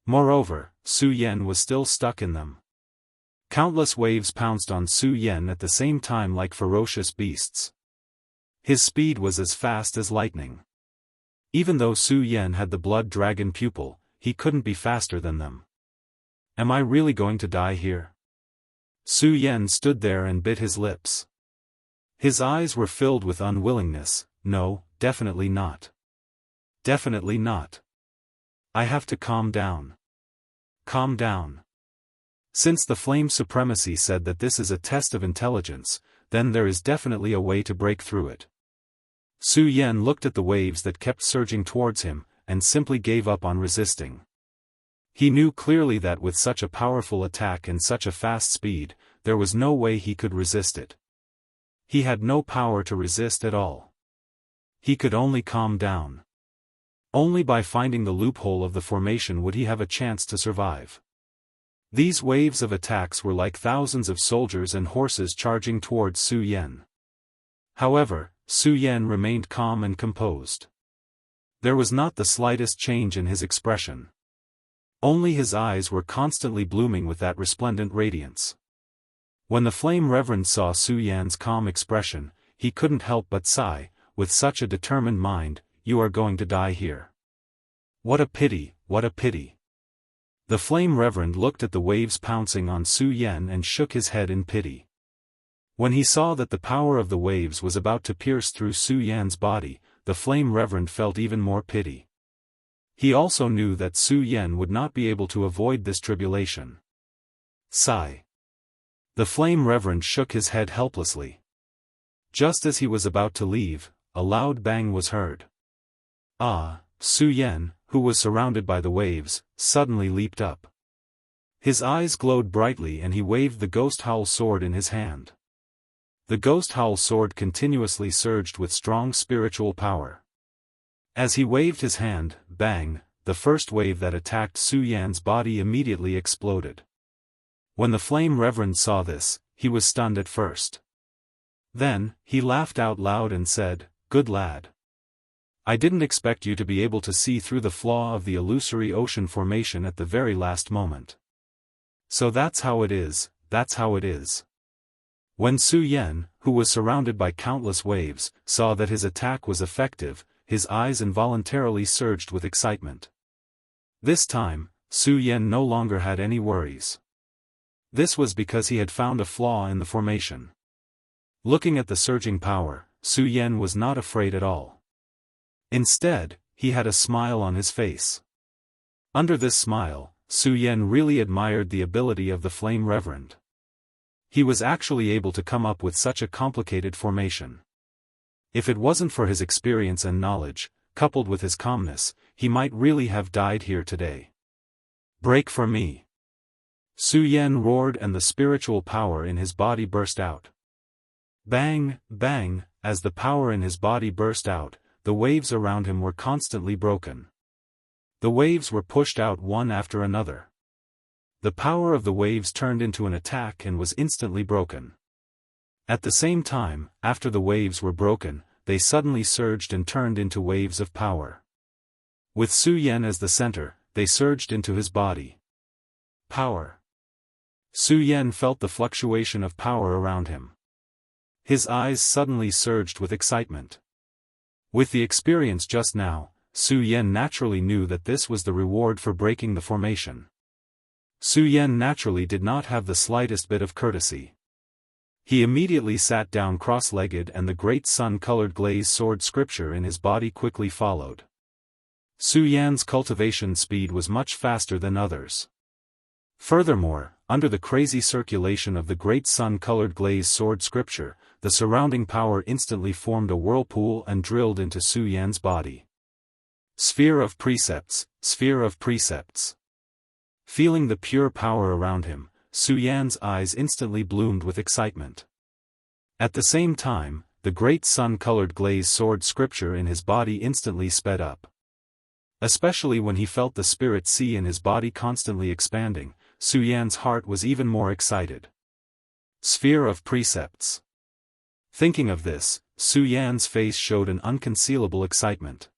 Speaker 1: Moreover, Su Yan was still stuck in them. Countless waves pounced on Su Yan at the same time like ferocious beasts. His speed was as fast as lightning. Even though Su Yan had the blood dragon pupil, he couldn't be faster than them. Am I really going to die here? Su Yan stood there and bit his lips. His eyes were filled with unwillingness. No, definitely not. Definitely not. I have to calm down. Calm down. Since the Flame Supremacy said that this is a test of intelligence, then there is definitely a way to break through it. Su Yan looked at the waves that kept surging towards him, and simply gave up on resisting. He knew clearly that with such a powerful attack and such a fast speed, there was no way he could resist it. He had no power to resist at all. He could only calm down. Only by finding the loophole of the formation would he have a chance to survive. These waves of attacks were like thousands of soldiers and horses charging towards Su Yan. However, Su Yan remained calm and composed. There was not the slightest change in his expression. Only his eyes were constantly blooming with that resplendent radiance. When the Flame Reverend saw Su Yan's calm expression, he couldn't help but sigh, with such a determined mind, "You are going to die here. What a pity, what a pity." The Flame Reverend looked at the waves pouncing on Su Yan and shook his head in pity. When he saw that the power of the waves was about to pierce through Su Yan's body, the Flame Reverend felt even more pity. He also knew that Su Yan would not be able to avoid this tribulation. Sigh. The Flame Reverend shook his head helplessly. Just as he was about to leave, a loud bang was heard. Su Yan, who was surrounded by the waves, suddenly leaped up. His eyes glowed brightly and he waved the Ghost Howl sword in his hand. The Ghost Howl sword continuously surged with strong spiritual power. As he waved his hand, bang, the first wave that attacked Su Yan's body immediately exploded. When the Flame Reverend saw this, he was stunned at first. Then, he laughed out loud and said, "Good lad. I didn't expect you to be able to see through the flaw of the illusory ocean formation at the very last moment. So that's how it is, that's how it is." When Su Yan, who was surrounded by countless waves, saw that his attack was effective, his eyes involuntarily surged with excitement. This time, Su Yan no longer had any worries. This was because he had found a flaw in the formation. Looking at the surging power, Su Yan was not afraid at all. Instead, he had a smile on his face. Under this smile, Su Yan really admired the ability of the Flame Reverend. He was actually able to come up with such a complicated formation. If it wasn't for his experience and knowledge, coupled with his calmness, he might really have died here today. "Break for me!" Su Yan roared and the spiritual power in his body burst out. Bang, bang, as the power in his body burst out, the waves around him were constantly broken. The waves were pushed out one after another. The power of the waves turned into an attack and was instantly broken. At the same time, after the waves were broken, they suddenly surged and turned into waves of power. With Su Yan as the center, they surged into his body. Power. Su Yan felt the fluctuation of power around him. His eyes suddenly surged with excitement. With the experience just now, Su Yan naturally knew that this was the reward for breaking the formation. Su Yan naturally did not have the slightest bit of courtesy. He immediately sat down cross-legged and the great sun-colored glazed sword scripture in his body quickly followed. Su Yan's cultivation speed was much faster than others. Furthermore, under the crazy circulation of the great sun-colored glazed sword scripture, the surrounding power instantly formed a whirlpool and drilled into Su Yan's body. Sphere of precepts, sphere of precepts. Feeling the pure power around him, Su Yan's eyes instantly bloomed with excitement. At the same time, the great sun-colored glazed sword scripture in his body instantly sped up. Especially when he felt the spirit sea in his body constantly expanding, Su Yan's heart was even more excited. Sphere of Precepts. Thinking of this, Su Yan's face showed an unconcealable excitement.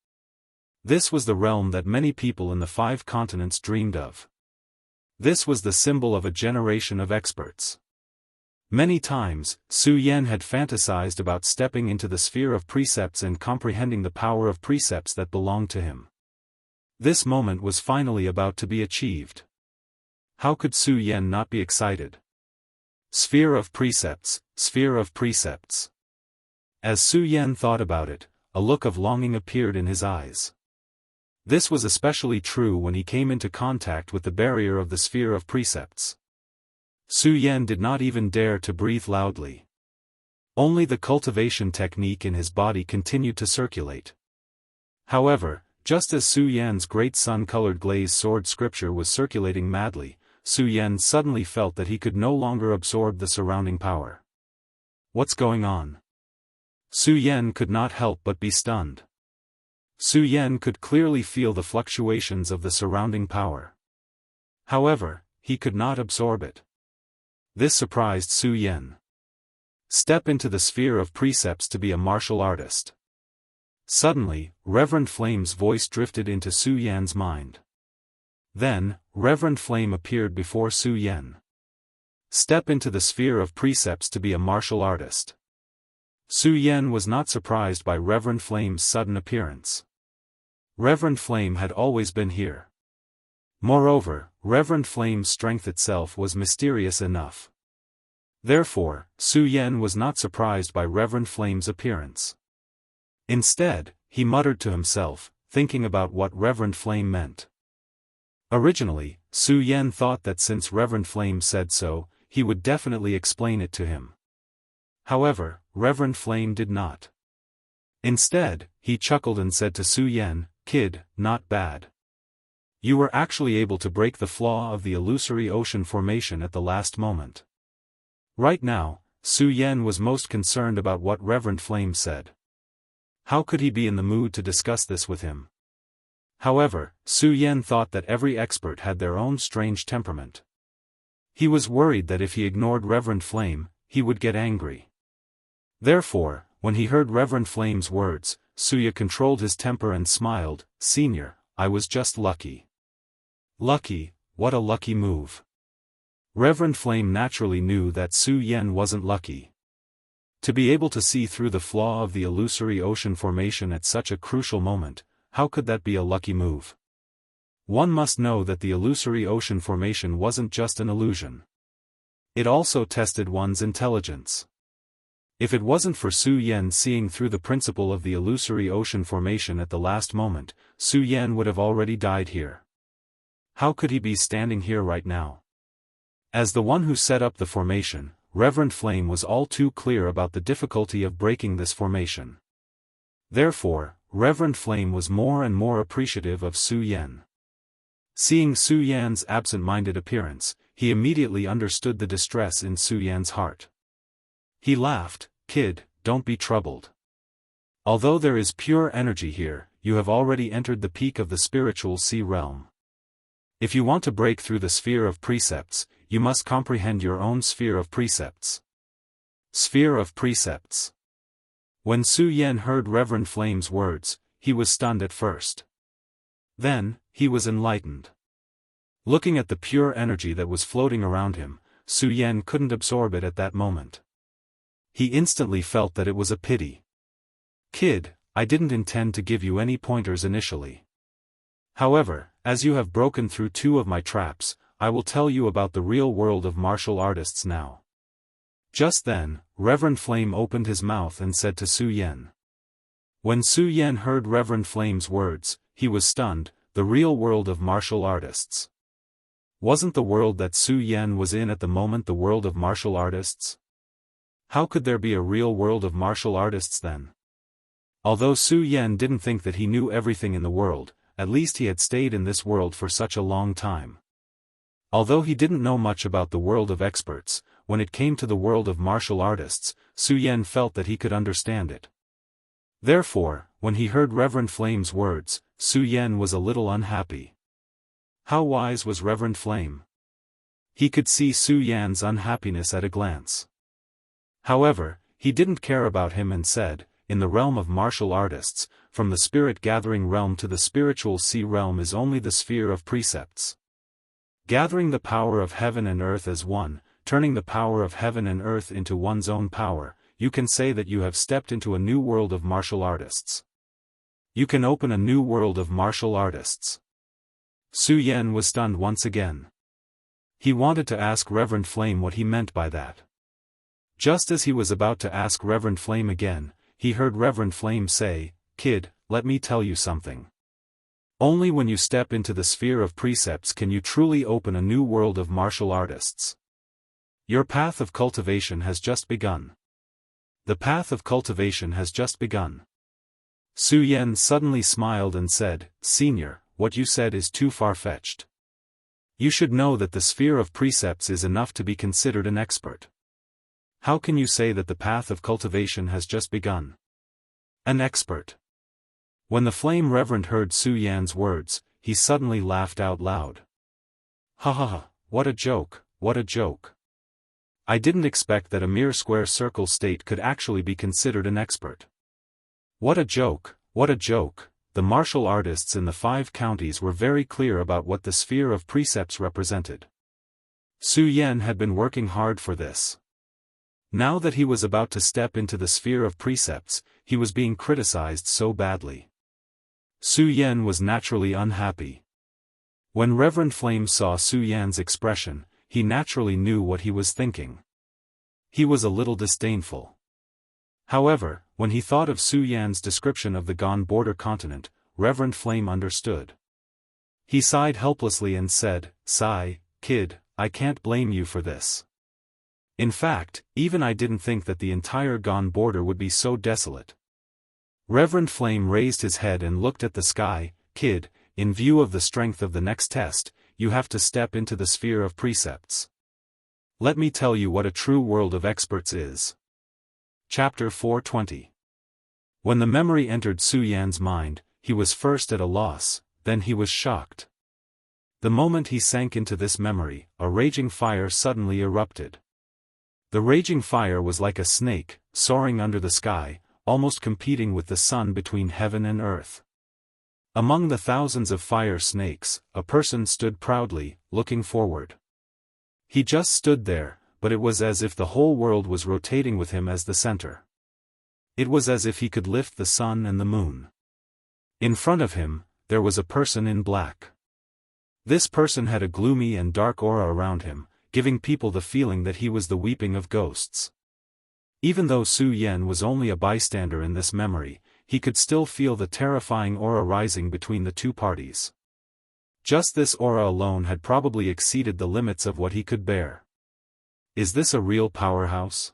Speaker 1: This was the realm that many people in the 5 continents dreamed of. This was the symbol of a generation of experts. Many times, Su Yan had fantasized about stepping into the sphere of precepts and comprehending the power of precepts that belonged to him. This moment was finally about to be achieved. How could Su Yan not be excited? Sphere of Precepts, Sphere of Precepts. As Su Yan thought about it, a look of longing appeared in his eyes. This was especially true when he came into contact with the barrier of the Sphere of Precepts. Su Yan did not even dare to breathe loudly. Only the cultivation technique in his body continued to circulate. However, just as Su Yan's great sun-colored glazed sword scripture was circulating madly, Su Yan suddenly felt that he could no longer absorb the surrounding power. What's going on? Su Yan could not help but be stunned. Su Yan could clearly feel the fluctuations of the surrounding power. However, he could not absorb it. This surprised Su Yan. Step into the sphere of precepts to be a martial artist. Suddenly, Reverend Flame's voice drifted into Su Yan's mind. Then, Reverend Flame appeared before Su Yan. Step into the sphere of precepts to be a martial artist. Su Yan was not surprised by Reverend Flame's sudden appearance. Reverend Flame had always been here. Moreover, Reverend Flame's strength itself was mysterious enough. Therefore, Su Yan was not surprised by Reverend Flame's appearance. Instead, he muttered to himself, thinking about what Reverend Flame meant. Originally, Su Yan thought that since Reverend Flame said so, he would definitely explain it to him. However, Reverend Flame did not. Instead, he chuckled and said to Su Yan, "Kid, not bad. You were actually able to break the flaw of the illusory ocean formation at the last moment." Right now, Su Yan was most concerned about what Reverend Flame said. How could he be in the mood to discuss this with him? However, Su Yan thought that every expert had their own strange temperament. He was worried that if he ignored Reverend Flame, he would get angry. Therefore, when he heard Reverend Flame's words, Suya controlled his temper and smiled, "Senior, I was just lucky." Lucky, what a lucky move. Reverend Flame naturally knew that Su Yan wasn't lucky. To be able to see through the flaw of the illusory ocean formation at such a crucial moment, how could that be a lucky move? One must know that the illusory ocean formation wasn't just an illusion. It also tested one's intelligence. If it wasn't for Su Yan seeing through the principle of the illusory ocean formation at the last moment, Su Yan would have already died here. How could he be standing here right now? As the one who set up the formation, Reverend Flame was all too clear about the difficulty of breaking this formation. Therefore, Reverend Flame was more and more appreciative of Su Yan. Seeing Su Yan's absent-minded appearance, he immediately understood the distress in Su Yan's heart. He laughed, "Kid, don't be troubled. Although there is pure energy here, you have already entered the peak of the spiritual sea realm. If you want to break through the sphere of precepts, you must comprehend your own sphere of precepts." Sphere of Precepts. When Su Yan heard Reverend Flame's words, he was stunned at first. Then, he was enlightened. Looking at the pure energy that was floating around him, Su Yan couldn't absorb it at that moment. He instantly felt that it was a pity. "Kid, I didn't intend to give you any pointers initially. However, as you have broken through 2 of my traps, I will tell you about the real world of martial artists now." Just then, Reverend Flame opened his mouth and said to Su Yan. When Su Yan heard Reverend Flame's words, he was stunned. The real world of martial artists. Wasn't the world that Su Yan was in at the moment the world of martial artists? How could there be a real world of martial artists then? Although Su Yan didn't think that he knew everything in the world, at least he had stayed in this world for such a long time. Although he didn't know much about the world of experts, when it came to the world of martial artists, Su Yan felt that he could understand it. Therefore, when he heard Reverend Flame's words, Su Yan was a little unhappy. How wise was Reverend Flame? He could see Su Yan's unhappiness at a glance. However, he didn't care about him and said, in the realm of martial artists, from the spirit-gathering realm to the spiritual sea realm is only the sphere of precepts. Gathering the power of heaven and earth as one, turning the power of heaven and earth into one's own power, you can say that you have stepped into a new world of martial artists. You can open a new world of martial artists. Su Yan was stunned once again. He wanted to ask Reverend Flame what he meant by that. Just as he was about to ask Reverend Flame again, he heard Reverend Flame say, "Kid, let me tell you something. Only when you step into the sphere of precepts can you truly open a new world of martial artists. Your path of cultivation has just begun. The path of cultivation has just begun." Su Yan suddenly smiled and said, "Senior, what you said is too far-fetched. You should know that the sphere of precepts is enough to be considered an expert. How can you say that the path of cultivation has just begun? An expert." When the Flame Reverend heard Su Yan's words, he suddenly laughed out loud. "Ha ha ha, what a joke, what a joke. I didn't expect that a mere square circle state could actually be considered an expert. What a joke, what a joke." The martial artists in the 5 counties were very clear about what the sphere of precepts represented. Su Yan had been working hard for this. Now that he was about to step into the sphere of precepts, he was being criticized so badly. Su Yan was naturally unhappy. When Reverend Flame saw Su Yan's expression, he naturally knew what he was thinking. He was a little disdainful. However, when he thought of Su Yan's description of the Gone Border continent, Reverend Flame understood. He sighed helplessly and said, "Sigh, kid, I can't blame you for this. In fact, even I didn't think that the entire Gone Border would be so desolate." Reverend Flame raised his head and looked at the sky. "Kid, in view of the strength of the next test, you have to step into the sphere of precepts. Let me tell you what a true world of experts is." Chapter 420. When the memory entered Su Yan's mind, he was first at a loss, then he was shocked. The moment he sank into this memory, a raging fire suddenly erupted. The raging fire was like a snake, soaring under the sky, almost competing with the sun between heaven and earth. Among the thousands of fire snakes, a person stood proudly, looking forward. He just stood there, but it was as if the whole world was rotating with him as the center. It was as if he could lift the sun and the moon. In front of him, there was a person in black. This person had a gloomy and dark aura around him, giving people the feeling that he was the weeping of ghosts. Even though Su Yan was only a bystander in this memory, he could still feel the terrifying aura rising between the two parties. Just this aura alone had probably exceeded the limits of what he could bear. Is this a real powerhouse?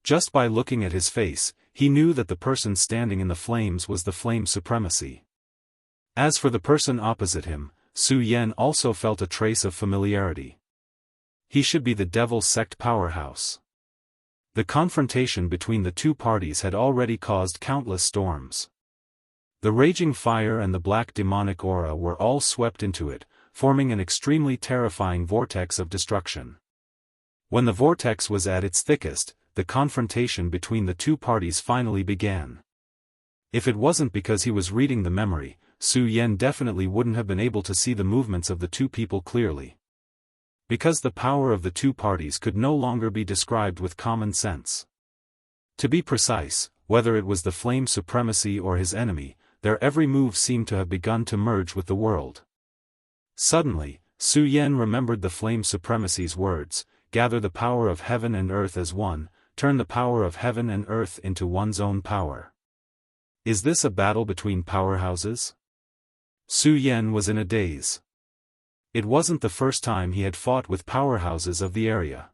Speaker 1: Just by looking at his face, he knew that the person standing in the flames was the Flame Supremacy. As for the person opposite him, Su Yan also felt a trace of familiarity. He should be the Devil Sect powerhouse. The confrontation between the two parties had already caused countless storms. The raging fire and the black demonic aura were all swept into it, forming an extremely terrifying vortex of destruction. When the vortex was at its thickest, the confrontation between the two parties finally began. If it wasn't because he was reading the memory, Su Yan definitely wouldn't have been able to see the movements of the two people clearly. Because the power of the two parties could no longer be described with common sense. To be precise, whether it was the Flame Supremacy or his enemy, their every move seemed to have begun to merge with the world. Suddenly, Su Yan remembered the Flame Supremacy's words, "Gather the power of heaven and earth as one, turn the power of heaven and earth into one's own power." Is this a battle between powerhouses? Su Yan was in a daze. It wasn't the first time he had fought with powerhouses of the area.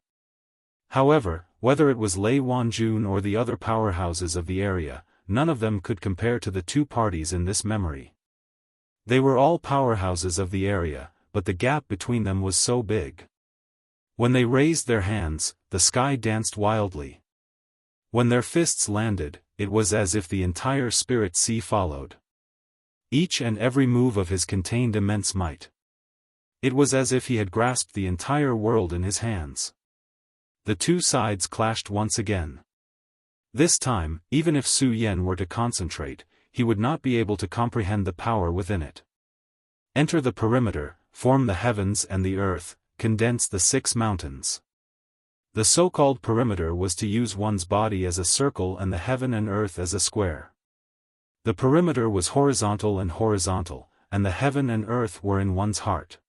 Speaker 1: However, whether it was Lei Wanjun or the other powerhouses of the area, none of them could compare to the two parties in this memory. They were all powerhouses of the area, but the gap between them was so big. When they raised their hands, the sky danced wildly. When their fists landed, it was as if the entire spirit sea followed. Each and every move of his contained immense might. It was as if he had grasped the entire world in his hands. The two sides clashed once again. This time, even if Su Yan were to concentrate, he would not be able to comprehend the power within it. Enter the perimeter, form the heavens and the earth, condense the 6 mountains. The so-called perimeter was to use one's body as a circle and the heaven and earth as a square. The perimeter was horizontal, and the heaven and earth were in one's heart.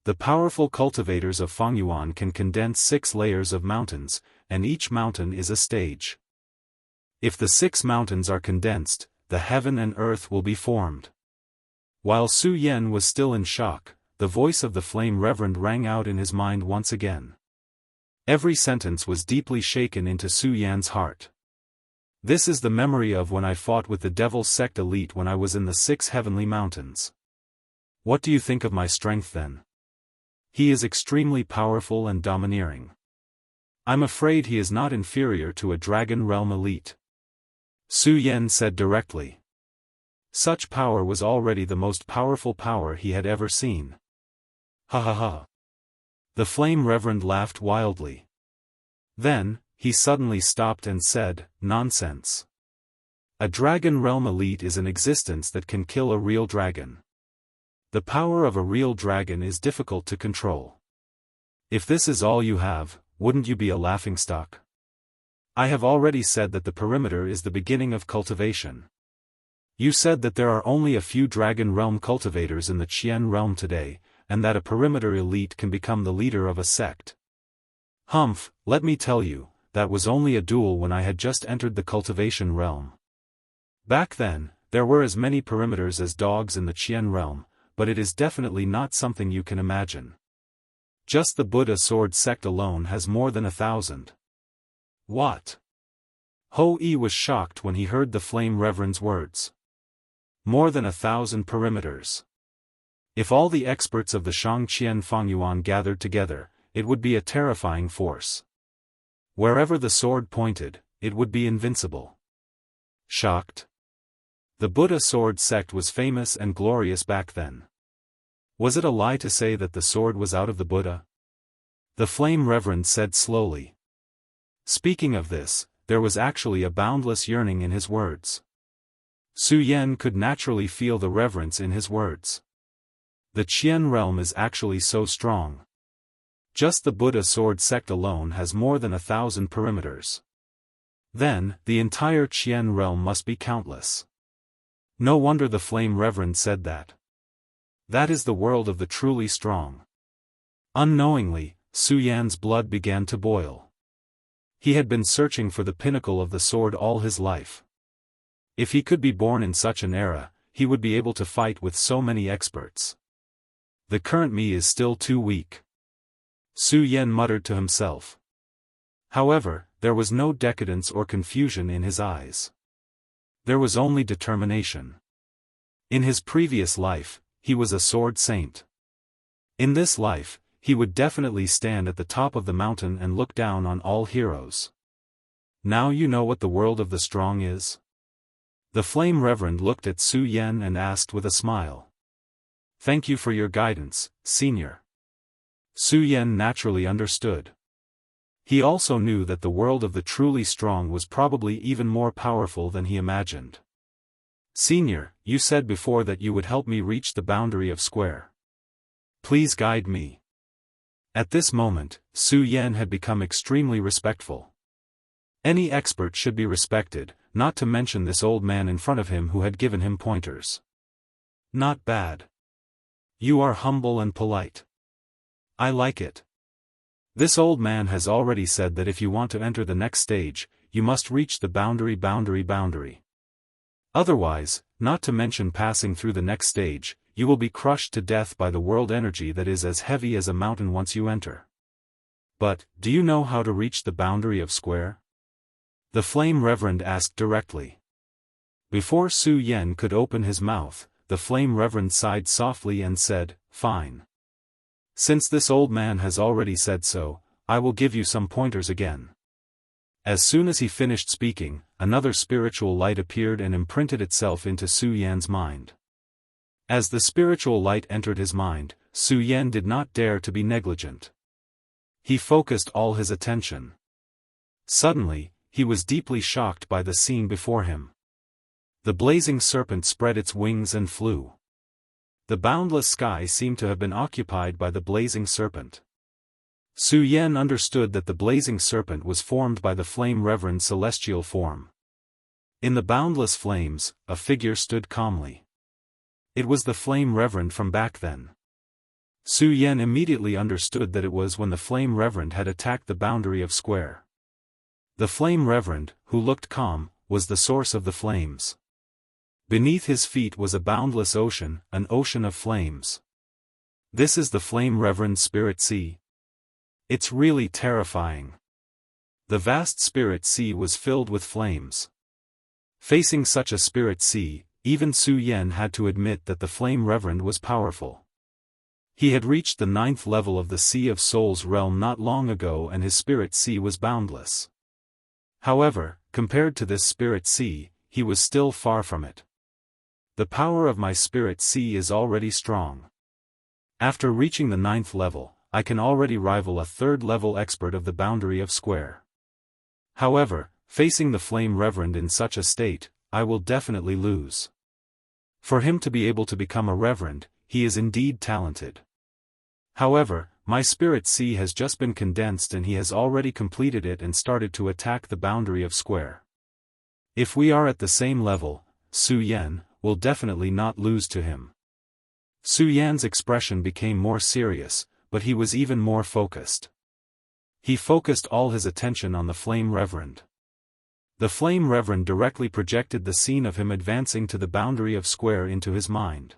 Speaker 1: The powerful cultivators of Fengyuan can condense 6 layers of mountains, and each mountain is a stage. If the 6 mountains are condensed, the heaven and earth will be formed. While Su Yan was still in shock, the voice of the Flame Reverend rang out in his mind once again. Every sentence was deeply shaken into Su Yan's heart. This is the memory of when I fought with the Devil's Sect elite when I was in the 6 heavenly mountains. What do you think of my strength then? He is extremely powerful and domineering. I'm afraid he is not inferior to a Dragon Realm elite. Su Yan said directly. Such power was already the most powerful power he had ever seen. Ha ha ha. The Flame Reverend laughed wildly. Then, he suddenly stopped and said, "Nonsense. A Dragon Realm elite is an existence that can kill a real dragon. The power of a real dragon is difficult to control. If this is all you have, wouldn't you be a laughingstock? I have already said that the perimeter is the beginning of cultivation. You said that there are only a few Dragon Realm cultivators in the Qian realm today, and that a perimeter elite can become the leader of a sect. Humph, let me tell you, that was only a duel when I had just entered the cultivation realm. Back then, there were as many perimeters as dogs in the Qian realm, but it is definitely not something you can imagine. Just the Buddha sword sect alone has more than 1,000. What? Ho Yi was shocked when he heard the Flame Reverend's words. More than 1,000 perimeters. If all the experts of the Shangqian Fengyuan gathered together, it would be a terrifying force. Wherever the sword pointed, it would be invincible. Shocked? The Buddha sword sect was famous and glorious back then. Was it a lie to say that the sword was out of the Buddha? The Flame Reverend said slowly. Speaking of this, there was actually a boundless yearning in his words. Su Yan could naturally feel the reverence in his words. The Qian realm is actually so strong. Just the Buddha sword sect alone has more than 1,000 perimeters. Then, the entire Qian realm must be countless. No wonder the Flame Reverend said that. That is the world of the truly strong. Unknowingly, Su Yan's blood began to boil. He had been searching for the pinnacle of the sword all his life. If he could be born in such an era, he would be able to fight with so many experts. The current me is still too weak. Su Yan muttered to himself. However, there was no decadence or confusion in his eyes. There was only determination. In his previous life, he was a sword saint. In this life, he would definitely stand at the top of the mountain and look down on all heroes. Now you know what the world of the strong is? The Flame Reverend looked at Su Yan and asked with a smile. Thank you for your guidance, Senior. Su Yan naturally understood. He also knew that the world of the truly strong was probably even more powerful than he imagined. Senior, you said before that you would help me reach the boundary of square. Please guide me. At this moment, Su Yan had become extremely respectful. Any expert should be respected, not to mention this old man in front of him who had given him pointers. Not bad. You are humble and polite. I like it. This old man has already said that if you want to enter the next stage, you must reach the boundary. Otherwise, not to mention passing through the next stage, you will be crushed to death by the world energy that is as heavy as a mountain once you enter. But, do you know how to reach the boundary of square? The Flame Reverend asked directly. Before Su Yan could open his mouth, the Flame Reverend sighed softly and said, Fine. Since this old man has already said so, I will give you some pointers again. As soon as he finished speaking, another spiritual light appeared and imprinted itself into Su Yan's mind. As the spiritual light entered his mind, Su Yan did not dare to be negligent. He focused all his attention. Suddenly, he was deeply shocked by the scene before him. The blazing serpent spread its wings and flew. The boundless sky seemed to have been occupied by the blazing serpent. Su Yan understood that the blazing serpent was formed by the flame reverend celestial form. In the boundless flames, a figure stood calmly. It was the flame reverend from back then. Su Yan immediately understood that it was when the flame reverend had attacked the boundary of square. The flame reverend, who looked calm, was the source of the flames. Beneath his feet was a boundless ocean, an ocean of flames. This is the flame reverend's spirit sea. It's really terrifying. The vast spirit sea was filled with flames. Facing such a spirit sea, even Su Yan had to admit that the flame reverend was powerful. He had reached the 9th level of the Sea of Souls realm not long ago and his spirit sea was boundless. However, compared to this spirit sea, he was still far from it. The power of my spirit sea is already strong. After reaching the 9th level, I can already rival a 3rd level expert of the boundary of square. However, facing the flame reverend in such a state, I will definitely lose. For him to be able to become a reverend, he is indeed talented. However, my spirit sea has just been condensed and he has already completed it and started to attack the boundary of square. If we are at the same level, Su Yan will definitely not lose to him. Su Yan's expression became more serious, but he was even more focused. He focused all his attention on the flame reverend. The flame reverend directly projected the scene of him advancing to the boundary of square into his mind.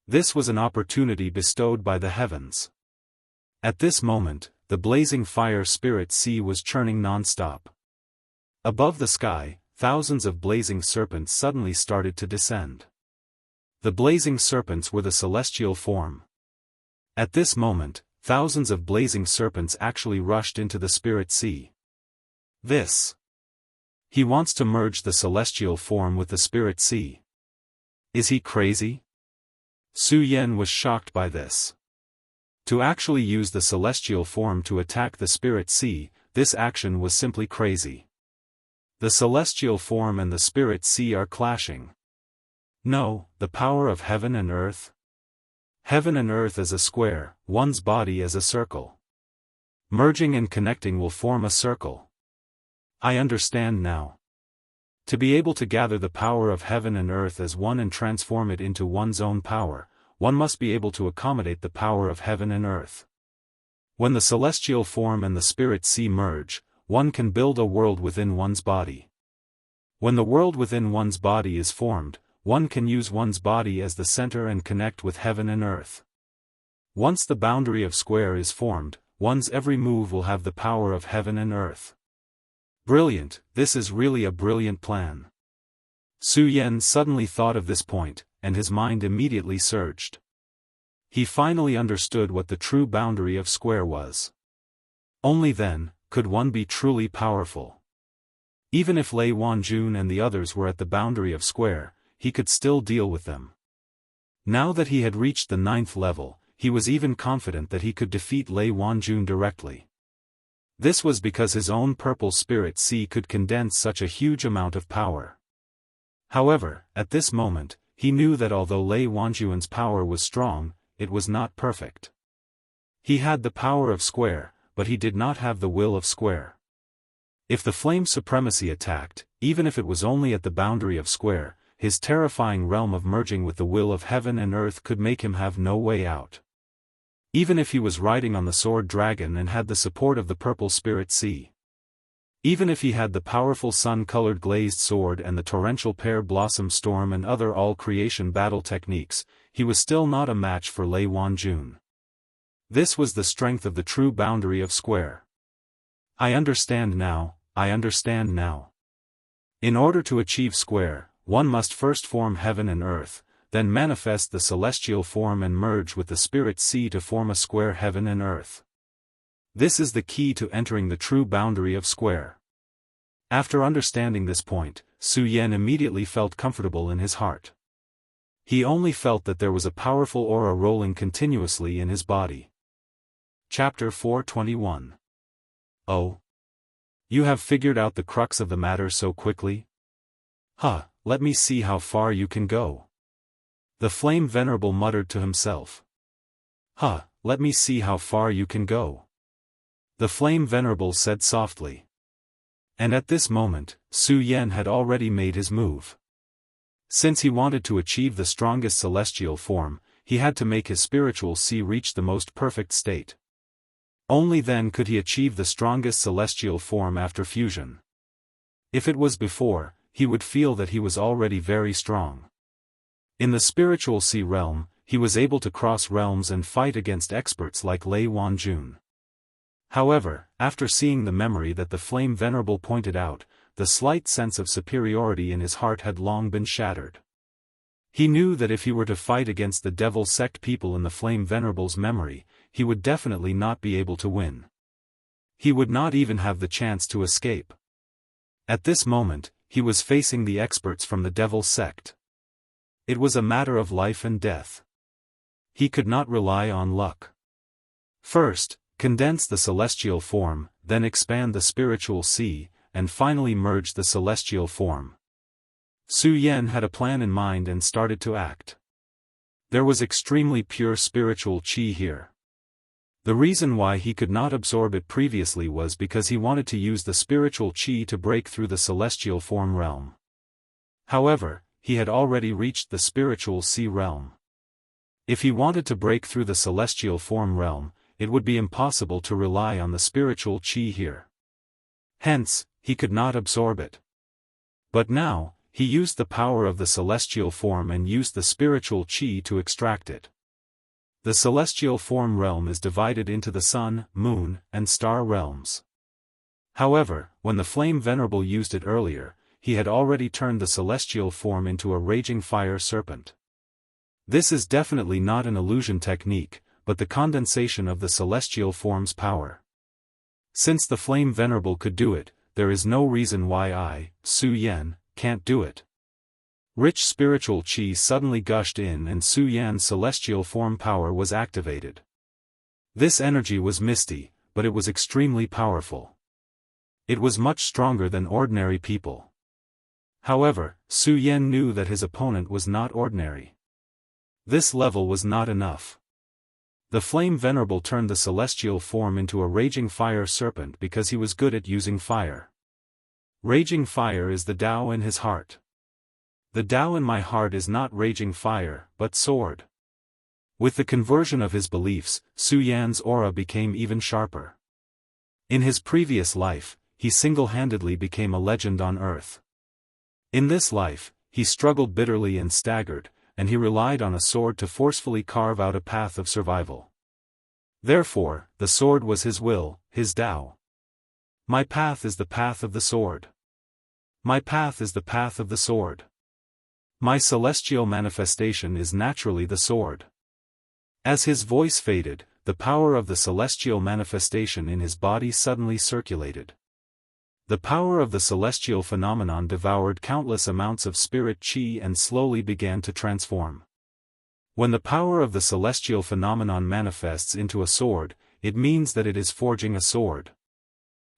Speaker 1: This was an opportunity bestowed by the heavens. At this moment, the blazing fire spirit sea was churning non-stop. Above the sky, thousands of blazing serpents suddenly started to descend. The blazing serpents were the celestial form. At this moment, thousands of blazing serpents actually rushed into the spirit sea. He wants to merge the celestial form with the spirit sea. Is he crazy? Su Yan was shocked by this. To actually use the celestial form to attack the spirit sea, this action was simply crazy. The celestial form and the spirit sea are clashing. No, the power of heaven and earth. Heaven and earth as a square, one's body as a circle. Merging and connecting will form a circle. I understand now. To be able to gather the power of heaven and earth as one and transform it into one's own power, one must be able to accommodate the power of heaven and earth. When the celestial form and the spirit sea merge, one can build a world within one's body. When the world within one's body is formed, one can use one's body as the center and connect with heaven and earth. Once the boundary of square is formed, one's every move will have the power of heaven and earth. Brilliant, this is really a brilliant plan. Su Yan suddenly thought of this point, and his mind immediately surged. He finally understood what the true boundary of square was. Only then could one be truly powerful. Even if Lei Wanjun and the others were at the boundary of square, he could still deal with them. Now that he had reached the 9th level, he was even confident that he could defeat Lei Wanjun directly. This was because his own purple spirit sea could condense such a huge amount of power. However, at this moment, he knew that although Lei Wanjun's power was strong, it was not perfect. He had the power of square, but he did not have the will of square. If the flame supremacy attacked, even if it was only at the boundary of square, his terrifying realm of merging with the will of heaven and earth could make him have no way out. Even if he was riding on the sword dragon and had the support of the purple spirit sea. Even if he had the powerful sun-colored glazed sword and the torrential pear blossom storm and other all-creation battle techniques, he was still not a match for Lei Wanjun. This was the strength of the true boundary of square. I understand now, I understand now. In order to achieve square, one must first form heaven and earth, then manifest the celestial form and merge with the spirit sea to form a square heaven and earth. This is the key to entering the true boundary of square. After understanding this point, Su Yan immediately felt comfortable in his heart. He only felt that there was a powerful aura rolling continuously in his body. Chapter 421. Oh. You have figured out the crux of the matter so quickly? Let me see how far you can go. The Flame Venerable muttered to himself. Let me see how far you can go. The Flame Venerable said softly. And at this moment, Su Yan had already made his move. Since he wanted to achieve the strongest celestial form, he had to make his spiritual sea reach the most perfect state. Only then could he achieve the strongest celestial form after fusion. If it was before, he would feel that he was already very strong. In the spiritual sea realm, he was able to cross realms and fight against experts like Lei Wanjun. However, after seeing the memory that the Flame Venerable pointed out, the slight sense of superiority in his heart had long been shattered. He knew that if he were to fight against the devil sect people in the Flame Venerable's memory, he would definitely not be able to win. He would not even have the chance to escape. At this moment, he was facing the experts from the devil sect. It was a matter of life and death. He could not rely on luck. First, condense the celestial form, then expand the spiritual sea, and finally merge the celestial form. Su Yan had a plan in mind and started to act. There was extremely pure spiritual qi here. The reason why he could not absorb it previously was because he wanted to use the spiritual qi to break through the celestial form realm. However, he had already reached the spiritual sea realm. If he wanted to break through the celestial form realm, it would be impossible to rely on the spiritual qi here. Hence, he could not absorb it. But now, he used the power of the celestial form and used the spiritual qi to extract it. The celestial form realm is divided into the sun, moon, and star realms. However, when the Flame Venerable used it earlier, he had already turned the celestial form into a raging fire serpent. This is definitely not an illusion technique, but the condensation of the celestial form's power. Since the Flame Venerable could do it, there is no reason why I, Su Yan, can't do it. Rich spiritual qi suddenly gushed in and Su Yan's celestial form power was activated. This energy was misty, but it was extremely powerful. It was much stronger than ordinary people. However, Su Yan knew that his opponent was not ordinary. This level was not enough. The Flame Venerable turned the celestial form into a raging fire serpent because he was good at using fire. Raging fire is the Tao in his heart. The Tao in my heart is not raging fire, but sword. With the conversion of his beliefs, Su Yan's aura became even sharper. In his previous life, he single-handedly became a legend on Earth. In this life, he struggled bitterly and staggered, and he relied on a sword to forcefully carve out a path of survival. Therefore, the sword was his will, his Tao. My path is the path of the sword. My path is the path of the sword. My celestial manifestation is naturally the sword. As his voice faded, the power of the celestial manifestation in his body suddenly circulated. The power of the celestial phenomenon devoured countless amounts of spirit qi and slowly began to transform. When the power of the celestial phenomenon manifests into a sword, it means that it is forging a sword.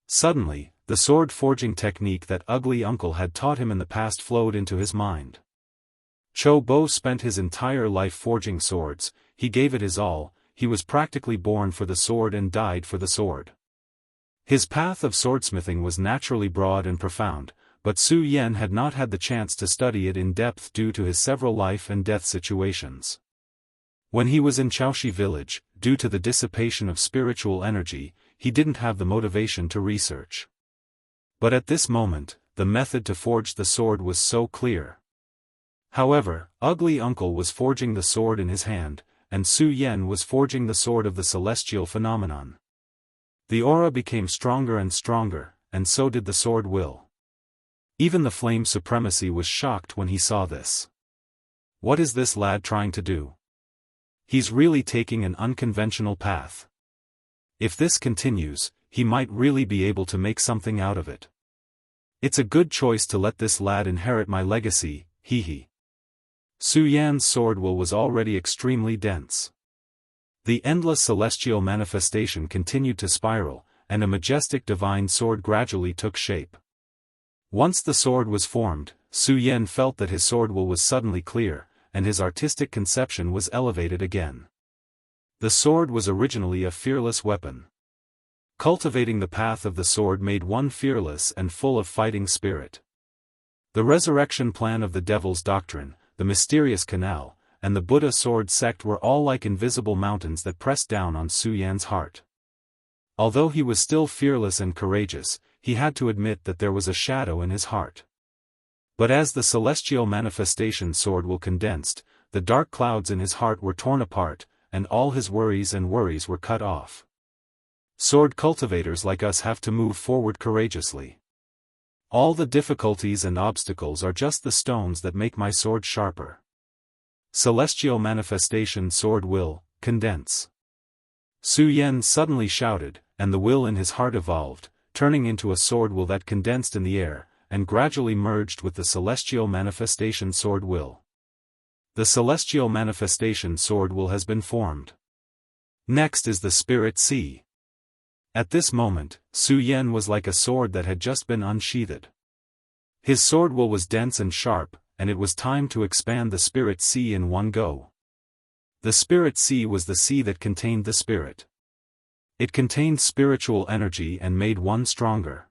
Speaker 1: Suddenly, the sword forging technique that ugly uncle had taught him in the past flowed into his mind. Cho Bo spent his entire life forging swords, he gave it his all, he was practically born for the sword and died for the sword. His path of swordsmithing was naturally broad and profound, but Su Yan had not had the chance to study it in depth due to his several life and death situations. When he was in Chaoshi village, due to the dissipation of spiritual energy, he didn't have the motivation to research. But at this moment, the method to forge the sword was so clear. However, ugly uncle was forging the sword in his hand, and Su Yan was forging the sword of the celestial phenomenon. The aura became stronger and stronger, and so did the sword will. Even the Flame Supremacy was shocked when he saw this. What is this lad trying to do? He's really taking an unconventional path. If this continues, he might really be able to make something out of it. It's a good choice to let this lad inherit my legacy, hee. Su Yan's sword will was already extremely dense. The endless celestial manifestation continued to spiral, and a majestic divine sword gradually took shape. Once the sword was formed, Su Yan felt that his sword will was suddenly clear, and his artistic conception was elevated again. The sword was originally a fearless weapon. Cultivating the path of the sword made one fearless and full of fighting spirit. The resurrection plan of the Devil's Doctrine, the mysterious canal, and the Buddha sword sect were all like invisible mountains that pressed down on Su Yan's heart. Although he was still fearless and courageous, he had to admit that there was a shadow in his heart. But as the celestial manifestation sword will condensed, the dark clouds in his heart were torn apart, and all his worries were cut off. Sword cultivators like us have to move forward courageously. All the difficulties and obstacles are just the stones that make my sword sharper. Celestial manifestation sword will, condense. Su Yan suddenly shouted, and the will in his heart evolved, turning into a sword will that condensed in the air, and gradually merged with the celestial manifestation sword will. The celestial manifestation sword will has been formed. Next is the spirit sea. At this moment, Su Yan was like a sword that had just been unsheathed. His sword will was dense and sharp, and it was time to expand the spirit sea in one go. The spirit sea was the sea that contained the spirit. It contained spiritual energy and made one stronger.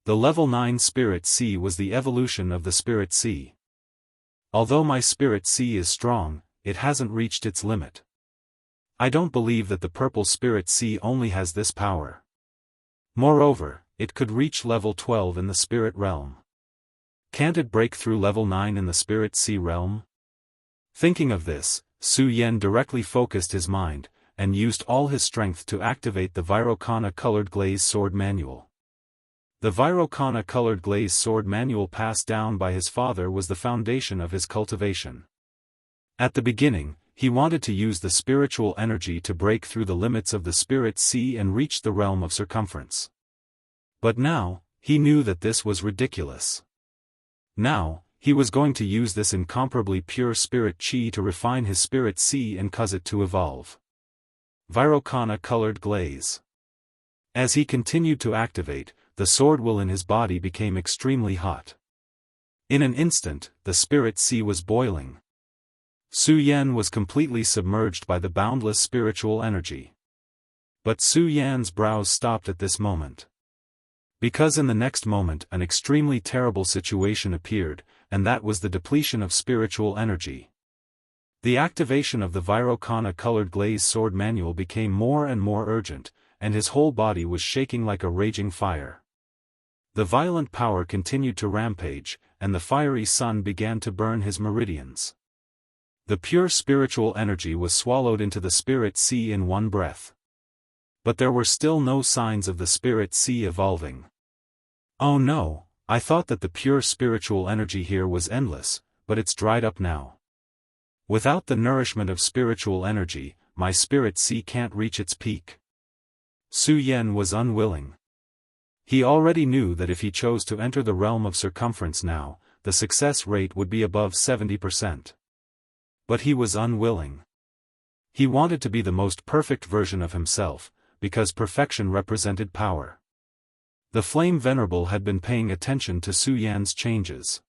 Speaker 1: The level 9 spirit sea was the evolution of the spirit sea. Although my spirit sea is strong, it hasn't reached its limit. I don't believe that the purple spirit sea only has this power. Moreover, it could reach level 12 in the spirit realm. Can't it break through level 9 in the spirit sea realm? Thinking of this, Su Yan directly focused his mind, and used all his strength to activate the Virokana-colored glaze sword manual. The Virokana-colored glaze sword manual passed down by his father was the foundation of his cultivation. At the beginning, he wanted to use the spiritual energy to break through the limits of the spirit sea and reach the realm of circumference. But now, he knew that this was ridiculous. Now, he was going to use this incomparably pure spirit chi to refine his spirit sea and cause it to evolve. Virokana-colored glaze. As he continued to activate, the sword will in his body became extremely hot. In an instant, the spirit sea was boiling. Su Yan was completely submerged by the boundless spiritual energy. But Su Yan's brows stopped at this moment. Because in the next moment an extremely terrible situation appeared, and that was the depletion of spiritual energy. The activation of the Virokana-colored glaze sword manual became more and more urgent, and his whole body was shaking like a raging fire. The violent power continued to rampage, and the fiery sun began to burn his meridians. The pure spiritual energy was swallowed into the spirit sea in one breath. But there were still no signs of the spirit sea evolving. Oh no, I thought that the pure spiritual energy here was endless, but it's dried up now. Without the nourishment of spiritual energy, my spirit sea can't reach its peak. Su Yan was unwilling. He already knew that if he chose to enter the realm of circumference now, the success rate would be above 70%. But he was unwilling. He wanted to be the most perfect version of himself, because perfection represented power. The Flame Venerable had been paying attention to Su Yan's changes.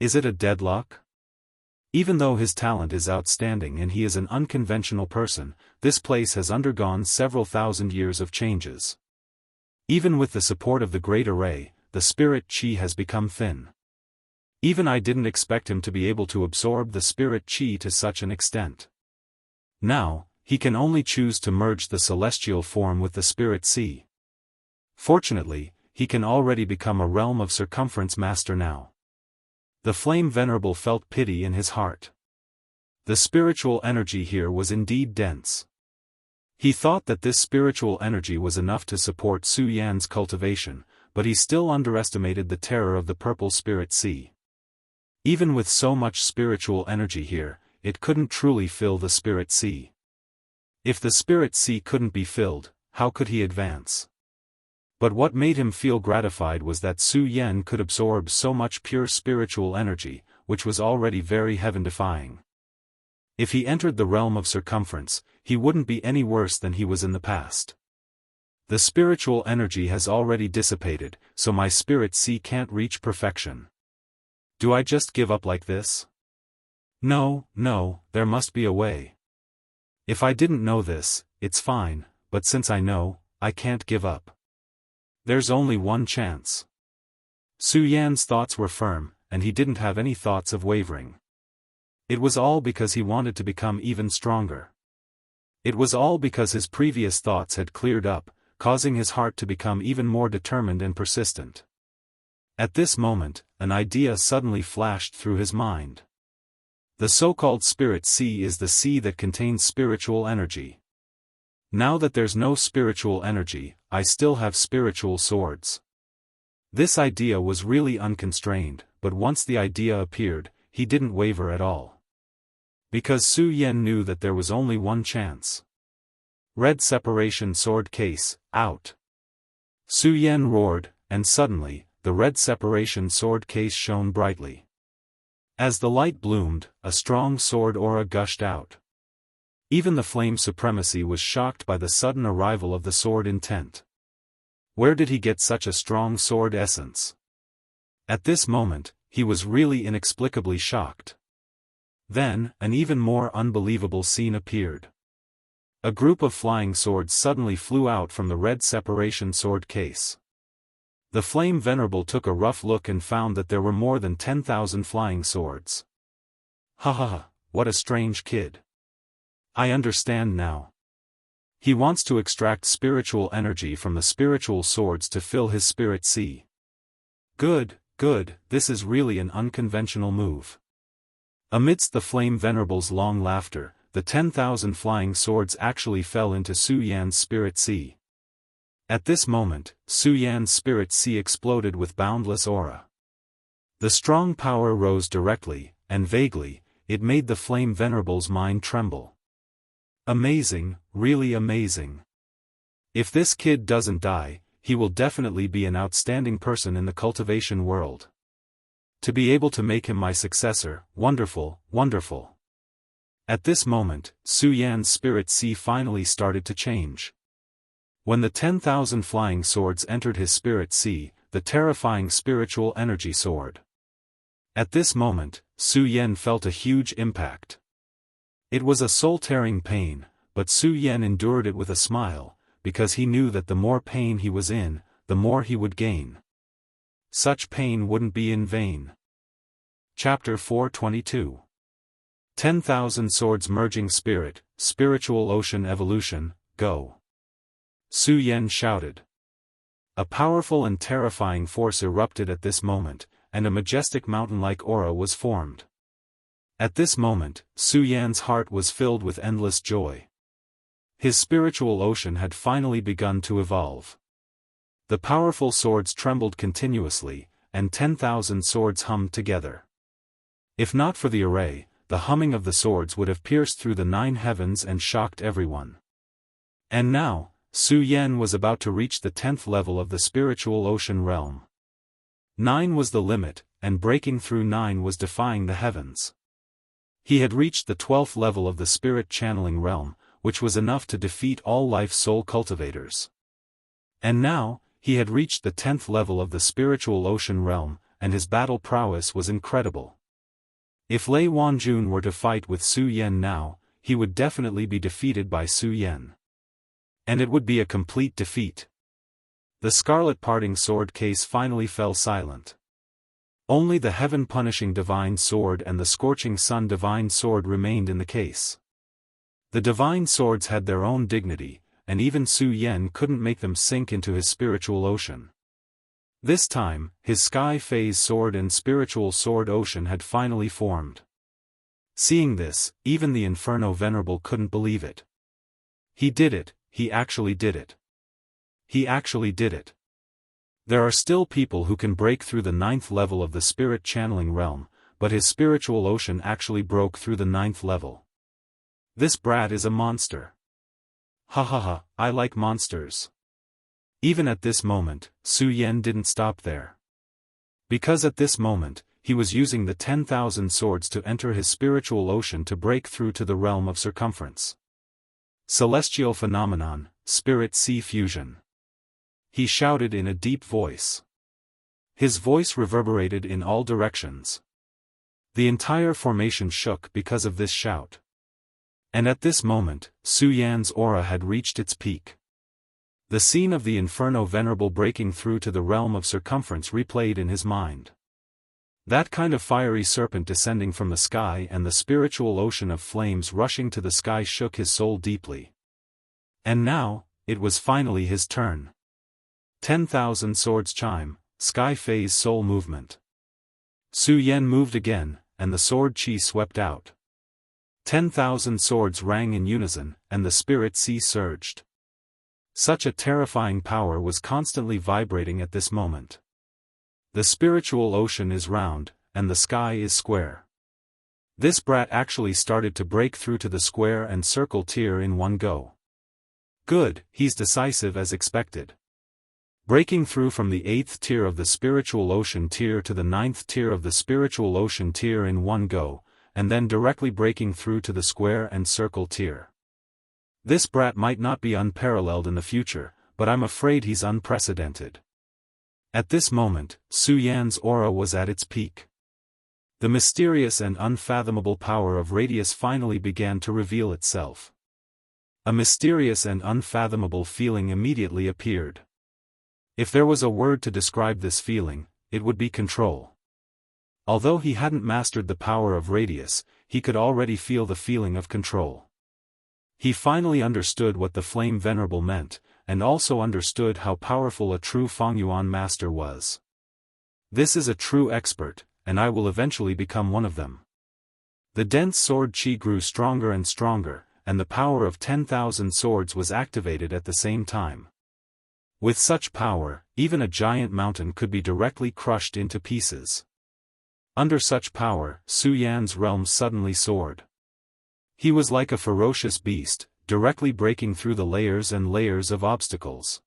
Speaker 1: Is it a deadlock? Even though his talent is outstanding and he is an unconventional person, this place has undergone several thousand years of changes. Even with the support of the Great Array, the spirit chi has become thin. Even I didn't expect him to be able to absorb the spirit chi to such an extent. Now, he can only choose to merge the celestial form with the spirit sea. Fortunately, he can already become a realm of circumference master now. The Flame Venerable felt pity in his heart. The spiritual energy here was indeed dense. He thought that this spiritual energy was enough to support Su Yan's cultivation, but he still underestimated the terror of the purple spirit sea. Even with so much spiritual energy here, it couldn't truly fill the spirit sea. If the spirit sea couldn't be filled, how could he advance? But what made him feel gratified was that Su Yan could absorb so much pure spiritual energy, which was already very heaven-defying. If he entered the realm of circumference, he wouldn't be any worse than he was in the past. The spiritual energy has already dissipated, so my spirit sea can't reach perfection. Do I just give up like this? No, there must be a way. If I didn't know this, it's fine, but since I know, I can't give up. There's only one chance. Su Yan's thoughts were firm, and he didn't have any thoughts of wavering. It was all because he wanted to become even stronger. It was all because his previous thoughts had cleared up, causing his heart to become even more determined and persistent. At this moment, an idea suddenly flashed through his mind. The so-called spirit sea is the sea that contains spiritual energy. Now that there's no spiritual energy, I still have spiritual swords. This idea was really unconstrained, but once the idea appeared, he didn't waver at all. Because Su Yan knew that there was only one chance. Red separation sword case, out. Su Yan roared, and suddenly, the red separation sword case shone brightly. As the light bloomed, a strong sword aura gushed out. Even the flame supremacy was shocked by the sudden arrival of the sword intent. Where did he get such a strong sword essence? At this moment, he was really inexplicably shocked. Then, an even more unbelievable scene appeared. A group of flying swords suddenly flew out from the red separation sword case. The Flame Venerable took a rough look and found that there were more than 10,000 flying swords. Ha ha ha, what a strange kid. I understand now. He wants to extract spiritual energy from the spiritual swords to fill his spirit sea. Good, this is really an unconventional move. Amidst the Flame Venerable's long laughter, the 10,000 flying swords actually fell into Su Yan's spirit sea. At this moment, Su Yan's spirit sea exploded with boundless aura. The strong power rose directly, and vaguely, it made the Flame Venerable's mind tremble. Amazing, really amazing. If this kid doesn't die, he will definitely be an outstanding person in the cultivation world. To be able to make him my successor, wonderful. At this moment, Su Yan's spirit sea finally started to change. When the 10,000 flying swords entered his spirit sea, the terrifying spiritual energy soared. At this moment, Su Yan felt a huge impact. It was a soul-tearing pain, but Su Yan endured it with a smile, because he knew that the more pain he was in, the more he would gain. Such pain wouldn't be in vain. Chapter 422. 10,000 Swords Merging Spirit, Spiritual Ocean Evolution, Go! Su Yan shouted. A powerful and terrifying force erupted at this moment, and a majestic mountain-like aura was formed. At this moment, Su Yan's heart was filled with endless joy. His spiritual ocean had finally begun to evolve. The powerful swords trembled continuously, and 10,000 swords hummed together. If not for the array, the humming of the swords would have pierced through the 9 heavens and shocked everyone. And now, Su Yan was about to reach the 10th level of the spiritual ocean realm. 9 was the limit, and breaking through 9 was defying the heavens. He had reached the 12th level of the spirit channeling realm, which was enough to defeat all life soul cultivators. And now, he had reached the 10th level of the spiritual ocean realm, and his battle prowess was incredible. If Lei Wanjun were to fight with Su Yan now, he would definitely be defeated by Su Yan. And it would be a complete defeat. The Scarlet Parting Sword case finally fell silent. Only the Heaven-Punishing Divine Sword and the Scorching Sun Divine Sword remained in the case. The Divine Swords had their own dignity, and even Su Yan couldn't make them sink into his spiritual ocean. This time, his Sky Phase Sword and Spiritual Sword Ocean had finally formed. Seeing this, even the Inferno Venerable couldn't believe it. He did it, he actually did it. He actually did it. There are still people who can break through the 9th level of the spirit channeling realm, but his spiritual ocean actually broke through the 9th level. This brat is a monster. Ha ha ha, I like monsters. Even at this moment, Su Yan didn't stop there. Because at this moment, he was using the 10,000 swords to enter his spiritual ocean to break through to the realm of circumference. Celestial phenomenon, spirit sea fusion. He shouted in a deep voice. His voice reverberated in all directions. The entire formation shook because of this shout. And at this moment, Su Yan's aura had reached its peak. The scene of the Inferno Venerable breaking through to the realm of circumference replayed in his mind. That kind of fiery serpent descending from the sky and the spiritual ocean of flames rushing to the sky shook his soul deeply. And now, it was finally his turn. 10,000 swords chime, sky phase soul movement. Su Yan moved again, and the sword chi swept out. 10,000 swords rang in unison, and the spirit sea surged. Such a terrifying power was constantly vibrating at this moment. The spiritual ocean is round, and the sky is square. This brat actually started to break through to the square and circle tier in one go. Good, he's decisive as expected. Breaking through from the 8th tier of the spiritual ocean tier to the 9th tier of the spiritual ocean tier in one go, and then directly breaking through to the square and circle tier. This brat might not be unparalleled in the future, but I'm afraid he's unprecedented. At this moment, Su Yan's aura was at its peak. The mysterious and unfathomable power of Radius finally began to reveal itself. A mysterious and unfathomable feeling immediately appeared. If there was a word to describe this feeling, it would be control. Although he hadn't mastered the power of Radius, he could already feel the feeling of control. He finally understood what the Flame Venerable meant, and also understood how powerful a true Fengyuan master was. This is a true expert, and I will eventually become one of them. The dense sword chi grew stronger and stronger, and the power of 10,000 swords was activated at the same time. With such power, even a giant mountain could be directly crushed into pieces. Under such power, Su Yan's realm suddenly soared. He was like a ferocious beast, directly breaking through the layers and layers of obstacles.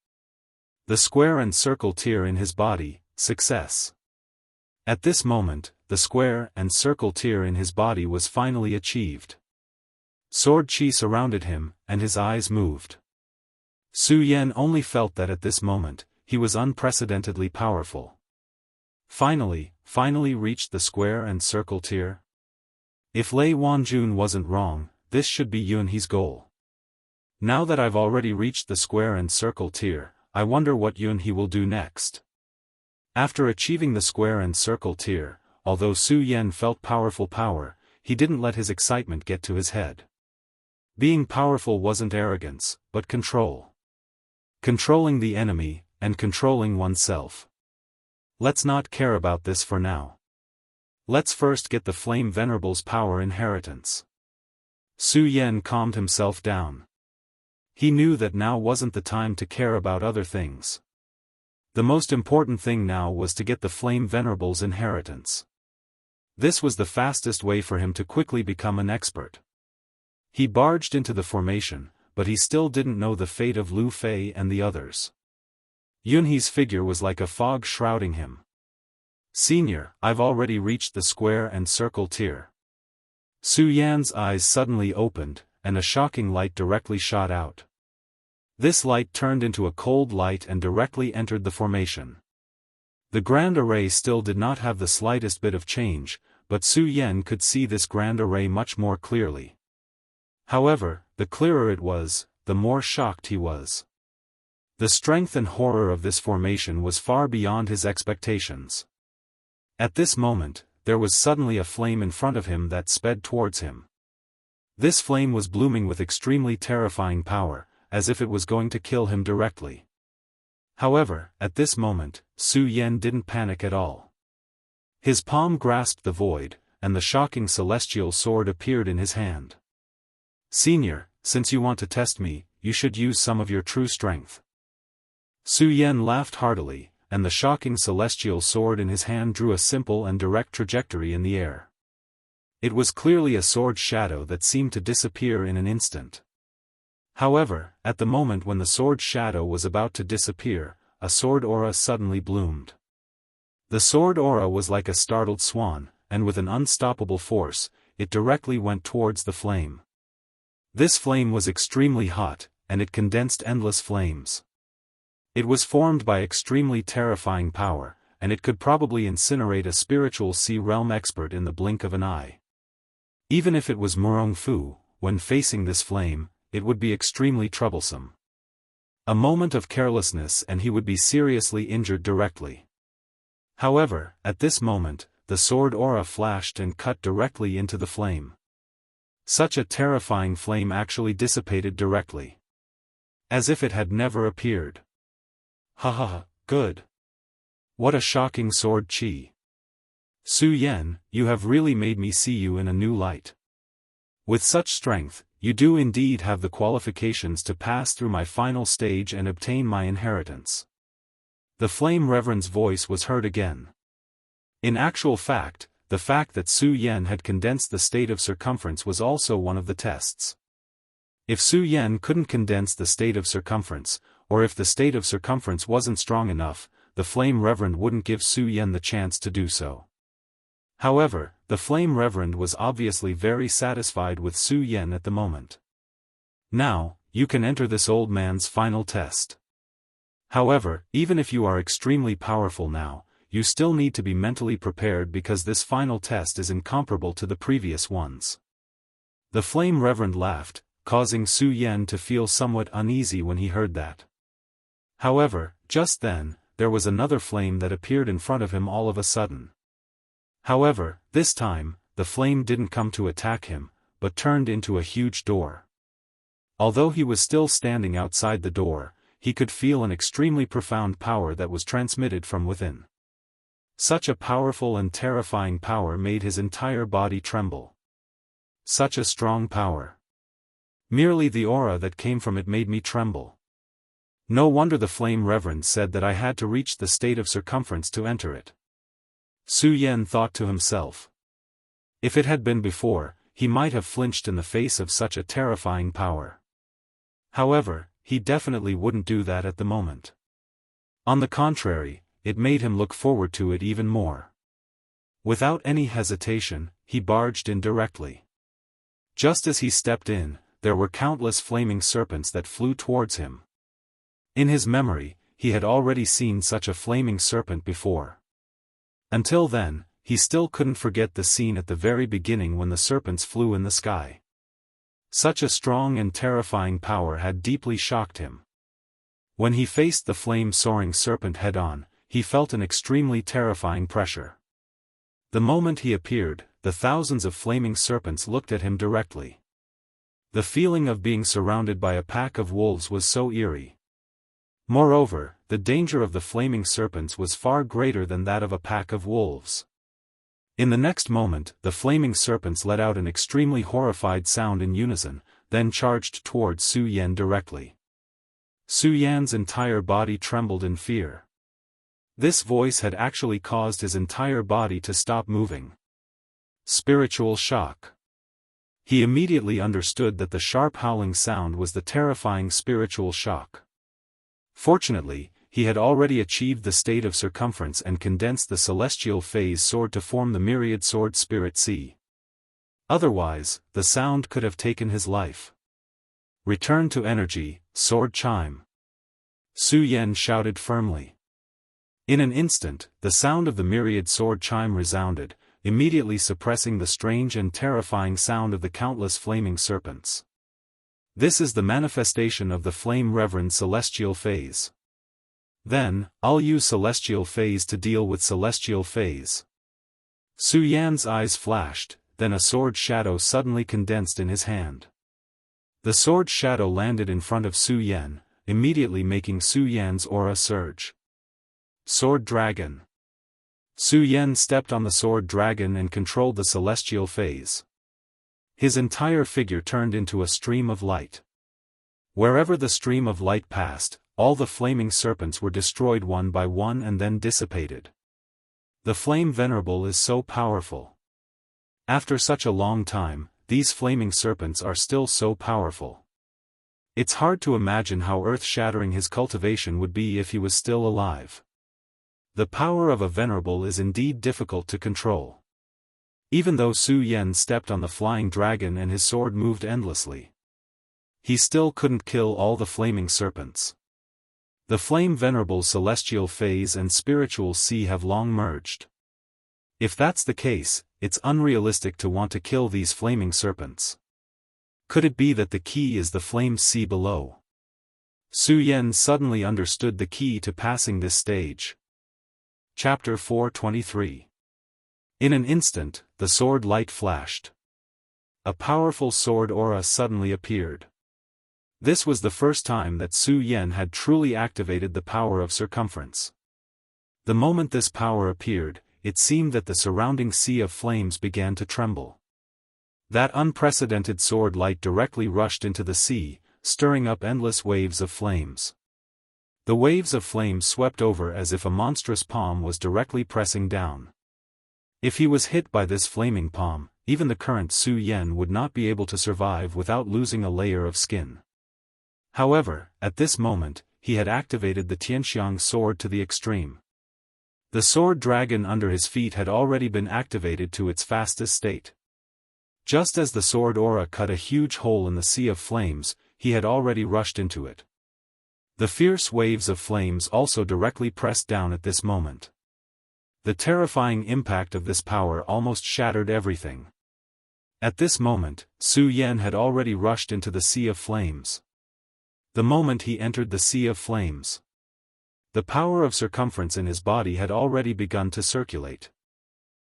Speaker 1: The square and circle tier in his body, success. At this moment, the square and circle tier in his body was finally achieved. Sword chi surrounded him, and his eyes moved. Su Yan only felt that at this moment, he was unprecedentedly powerful. Finally reached the square and circle tier. If Lei Wanjun wasn't wrong, this should be Yunhe's goal. Now that I've already reached the square and circle tier, I wonder what Yunhe will do next. After achieving the square and circle tier, although Su Yan felt powerful power, he didn't let his excitement get to his head. Being powerful wasn't arrogance, but control. Controlling the enemy, and controlling oneself. Let's not care about this for now. Let's first get the Flame Venerable's power inheritance. Su Yan calmed himself down. He knew that now wasn't the time to care about other things. The most important thing now was to get the Flame Venerable's inheritance. This was the fastest way for him to quickly become an expert. He barged into the formation, but he still didn't know the fate of Lu Fei and the others. Yunhe's figure was like a fog shrouding him. Senior, I've already reached the square and circle tier. Su Yan's eyes suddenly opened, and a shocking light directly shot out. This light turned into a cold light and directly entered the formation. The grand array still did not have the slightest bit of change, but Su Yan could see this grand array much more clearly. However, the clearer it was, the more shocked he was. The strength and horror of this formation was far beyond his expectations. At this moment, there was suddenly a flame in front of him that sped towards him. This flame was blooming with extremely terrifying power, as if it was going to kill him directly. However, at this moment, Su Yan didn't panic at all. His palm grasped the void, and the shocking celestial sword appeared in his hand. Senior, since you want to test me, you should use some of your true strength. Su Yan laughed heartily, and the shocking celestial sword in his hand drew a simple and direct trajectory in the air. It was clearly a sword shadow that seemed to disappear in an instant. However, at the moment when the sword shadow was about to disappear, a sword aura suddenly bloomed. The sword aura was like a startled swan, and with an unstoppable force, it directly went towards the flame. This flame was extremely hot, and it condensed endless flames. It was formed by extremely terrifying power, and it could probably incinerate a spiritual sea realm expert in the blink of an eye. Even if it was Murong Fu, when facing this flame, it would be extremely troublesome. A moment of carelessness and he would be seriously injured directly. However, at this moment, the sword aura flashed and cut directly into the flame. Such a terrifying flame actually dissipated directly. As if it had never appeared. Ha, good. What a shocking sword chi. Su Yan, you have really made me see you in a new light. With such strength, you do indeed have the qualifications to pass through my final stage and obtain my inheritance. The Flame Reverend's voice was heard again. In actual fact, the fact that Su Yan had condensed the state of circumference was also one of the tests. If Su Yan couldn't condense the state of circumference, or if the state of circumference wasn't strong enough, the Flame Reverend wouldn't give Su Yan the chance to do so. However, the Flame Reverend was obviously very satisfied with Su Yan at the moment. Now, you can enter this old man's final test. However, even if you are extremely powerful now, you still need to be mentally prepared because this final test is incomparable to the previous ones. The Flame Reverend laughed, causing Su Yan to feel somewhat uneasy when he heard that. However, just then, there was another flame that appeared in front of him all of a sudden. However, this time, the flame didn't come to attack him, but turned into a huge door. Although he was still standing outside the door, he could feel an extremely profound power that was transmitted from within. Such a powerful and terrifying power made his entire body tremble. Such a strong power. Merely the aura that came from it made me tremble. No wonder the Flame Reverend said that I had to reach the state of circumference to enter it. Su Yan thought to himself. If it had been before, he might have flinched in the face of such a terrifying power. However, he definitely wouldn't do that at the moment. On the contrary, it made him look forward to it even more. Without any hesitation, he barged in directly. Just as he stepped in, there were countless flaming serpents that flew towards him. In his memory, he had already seen such a flaming serpent before. Until then, he still couldn't forget the scene at the very beginning when the serpents flew in the sky. Such a strong and terrifying power had deeply shocked him. When he faced the flame-soaring serpent head-on, he felt an extremely terrifying pressure. The moment he appeared, the thousands of flaming serpents looked at him directly. The feeling of being surrounded by a pack of wolves was so eerie. Moreover, the danger of the flaming serpents was far greater than that of a pack of wolves. In the next moment, the flaming serpents let out an extremely horrified sound in unison, then charged towards Su Yan directly. Su Yan's entire body trembled in fear. This voice had actually caused his entire body to stop moving. Spiritual shock. He immediately understood that the sharp howling sound was the terrifying spiritual shock. Fortunately, he had already achieved the state of circumference and condensed the celestial phase sword to form the myriad sword spirit sea. Otherwise, the sound could have taken his life. Return to energy, sword chime. Su Yan shouted firmly. In an instant, the sound of the myriad sword chime resounded, immediately suppressing the strange and terrifying sound of the countless flaming serpents. This is the manifestation of the Flame Reverend celestial phase. Then, I'll use celestial phase to deal with celestial phase. Su Yan's eyes flashed, then a sword shadow suddenly condensed in his hand. The sword shadow landed in front of Su Yan, immediately making Su Yan's aura surge. Sword Dragon. Su Yan stepped on the sword dragon and controlled the celestial phase. His entire figure turned into a stream of light. Wherever the stream of light passed, all the flaming serpents were destroyed one by one and then dissipated. The Flame Venerable is so powerful. After such a long time, these flaming serpents are still so powerful. It's hard to imagine how earth-shattering his cultivation would be if he was still alive. The power of a venerable is indeed difficult to control. Even though Su Yan stepped on the flying dragon and his sword moved endlessly, he still couldn't kill all the flaming serpents. The flame venerable's celestial phase and spiritual sea have long merged. If that's the case, it's unrealistic to want to kill these flaming serpents. Could it be that the key is the flame sea below? Su Yan suddenly understood the key to passing this stage. Chapter 423. In an instant, the sword light flashed. A powerful sword aura suddenly appeared. This was the first time that Su Yan had truly activated the power of circumference. The moment this power appeared, it seemed that the surrounding sea of flames began to tremble. That unprecedented sword light directly rushed into the sea, stirring up endless waves of flames. The waves of flames swept over as if a monstrous palm was directly pressing down. If he was hit by this flaming palm, even the current Su Yan would not be able to survive without losing a layer of skin. However, at this moment, he had activated the Tianxiang sword to the extreme. The sword dragon under his feet had already been activated to its fastest state. Just as the sword aura cut a huge hole in the sea of flames, he had already rushed into it. The fierce waves of flames also directly pressed down at this moment. The terrifying impact of this power almost shattered everything. At this moment, Su Yan had already rushed into the sea of flames. The moment he entered the sea of flames, the power of circumference in his body had already begun to circulate.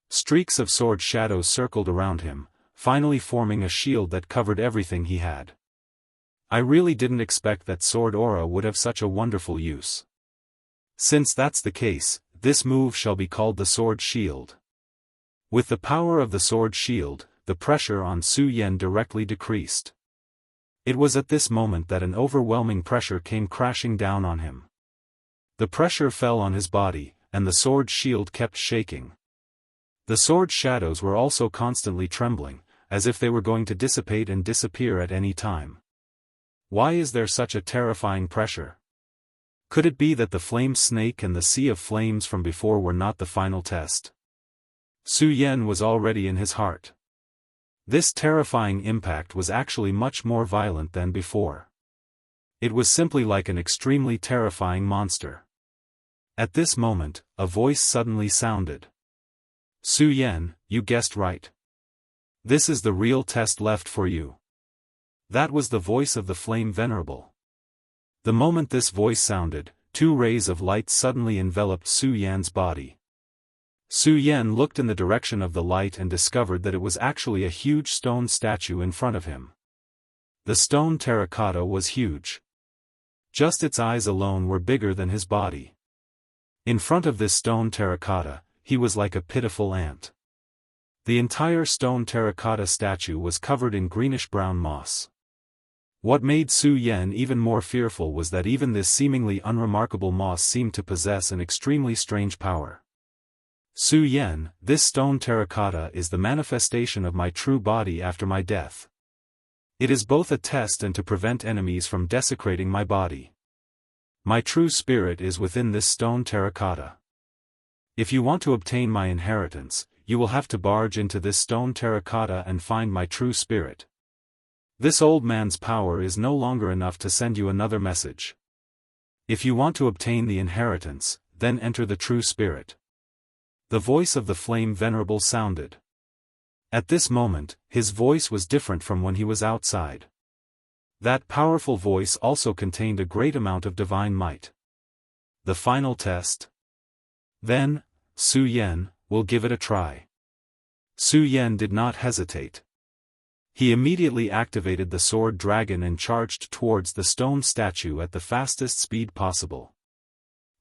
Speaker 1: Streaks of sword shadows circled around him, finally forming a shield that covered everything he had. I really didn't expect that sword aura would have such a wonderful use. Since that's the case, this move shall be called the sword shield. With the power of the sword shield, the pressure on Su Yan directly decreased. It was at this moment that an overwhelming pressure came crashing down on him. The pressure fell on his body, and the sword shield kept shaking. The sword shadows were also constantly trembling, as if they were going to dissipate and disappear at any time. Why is there such a terrifying pressure? Could it be that the flame snake and the sea of flames from before were not the final test? Su Yan was already in his heart. This terrifying impact was actually much more violent than before. It was simply like an extremely terrifying monster. At this moment, a voice suddenly sounded. Su Yan, you guessed right. This is the real test left for you. That was the voice of the Flame Venerable. The moment this voice sounded, two rays of light suddenly enveloped Su Yan's body. Su Yan looked in the direction of the light and discovered that it was actually a huge stone statue in front of him. The stone terracotta was huge. Just its eyes alone were bigger than his body. In front of this stone terracotta, he was like a pitiful ant. The entire stone terracotta statue was covered in greenish-brown moss. What made Su Yan even more fearful was that even this seemingly unremarkable moss seemed to possess an extremely strange power. Su Yan, this stone terracotta is the manifestation of my true body after my death. It is both a test and to prevent enemies from desecrating my body. My true spirit is within this stone terracotta. If you want to obtain my inheritance, you will have to barge into this stone terracotta and find my true spirit. This old man's power is no longer enough to send you another message. If you want to obtain the inheritance, then enter the true spirit. The voice of the Flame Venerable sounded. At this moment, his voice was different from when he was outside. That powerful voice also contained a great amount of divine might. The final test? Then, Su Yan, will give it a try. Su Yan did not hesitate. He immediately activated the sword dragon and charged towards the stone statue at the fastest speed possible.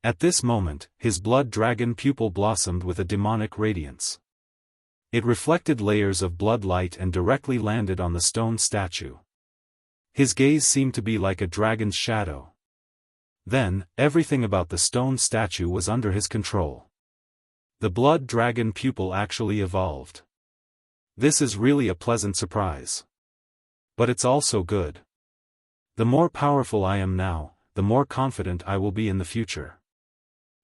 Speaker 1: At this moment, his blood dragon pupil blossomed with a demonic radiance. It reflected layers of blood light and directly landed on the stone statue. His gaze seemed to be like a dragon's shadow. Then, everything about the stone statue was under his control. The blood dragon pupil actually evolved. This is really a pleasant surprise. But it's also good. The more powerful I am now, the more confident I will be in the future.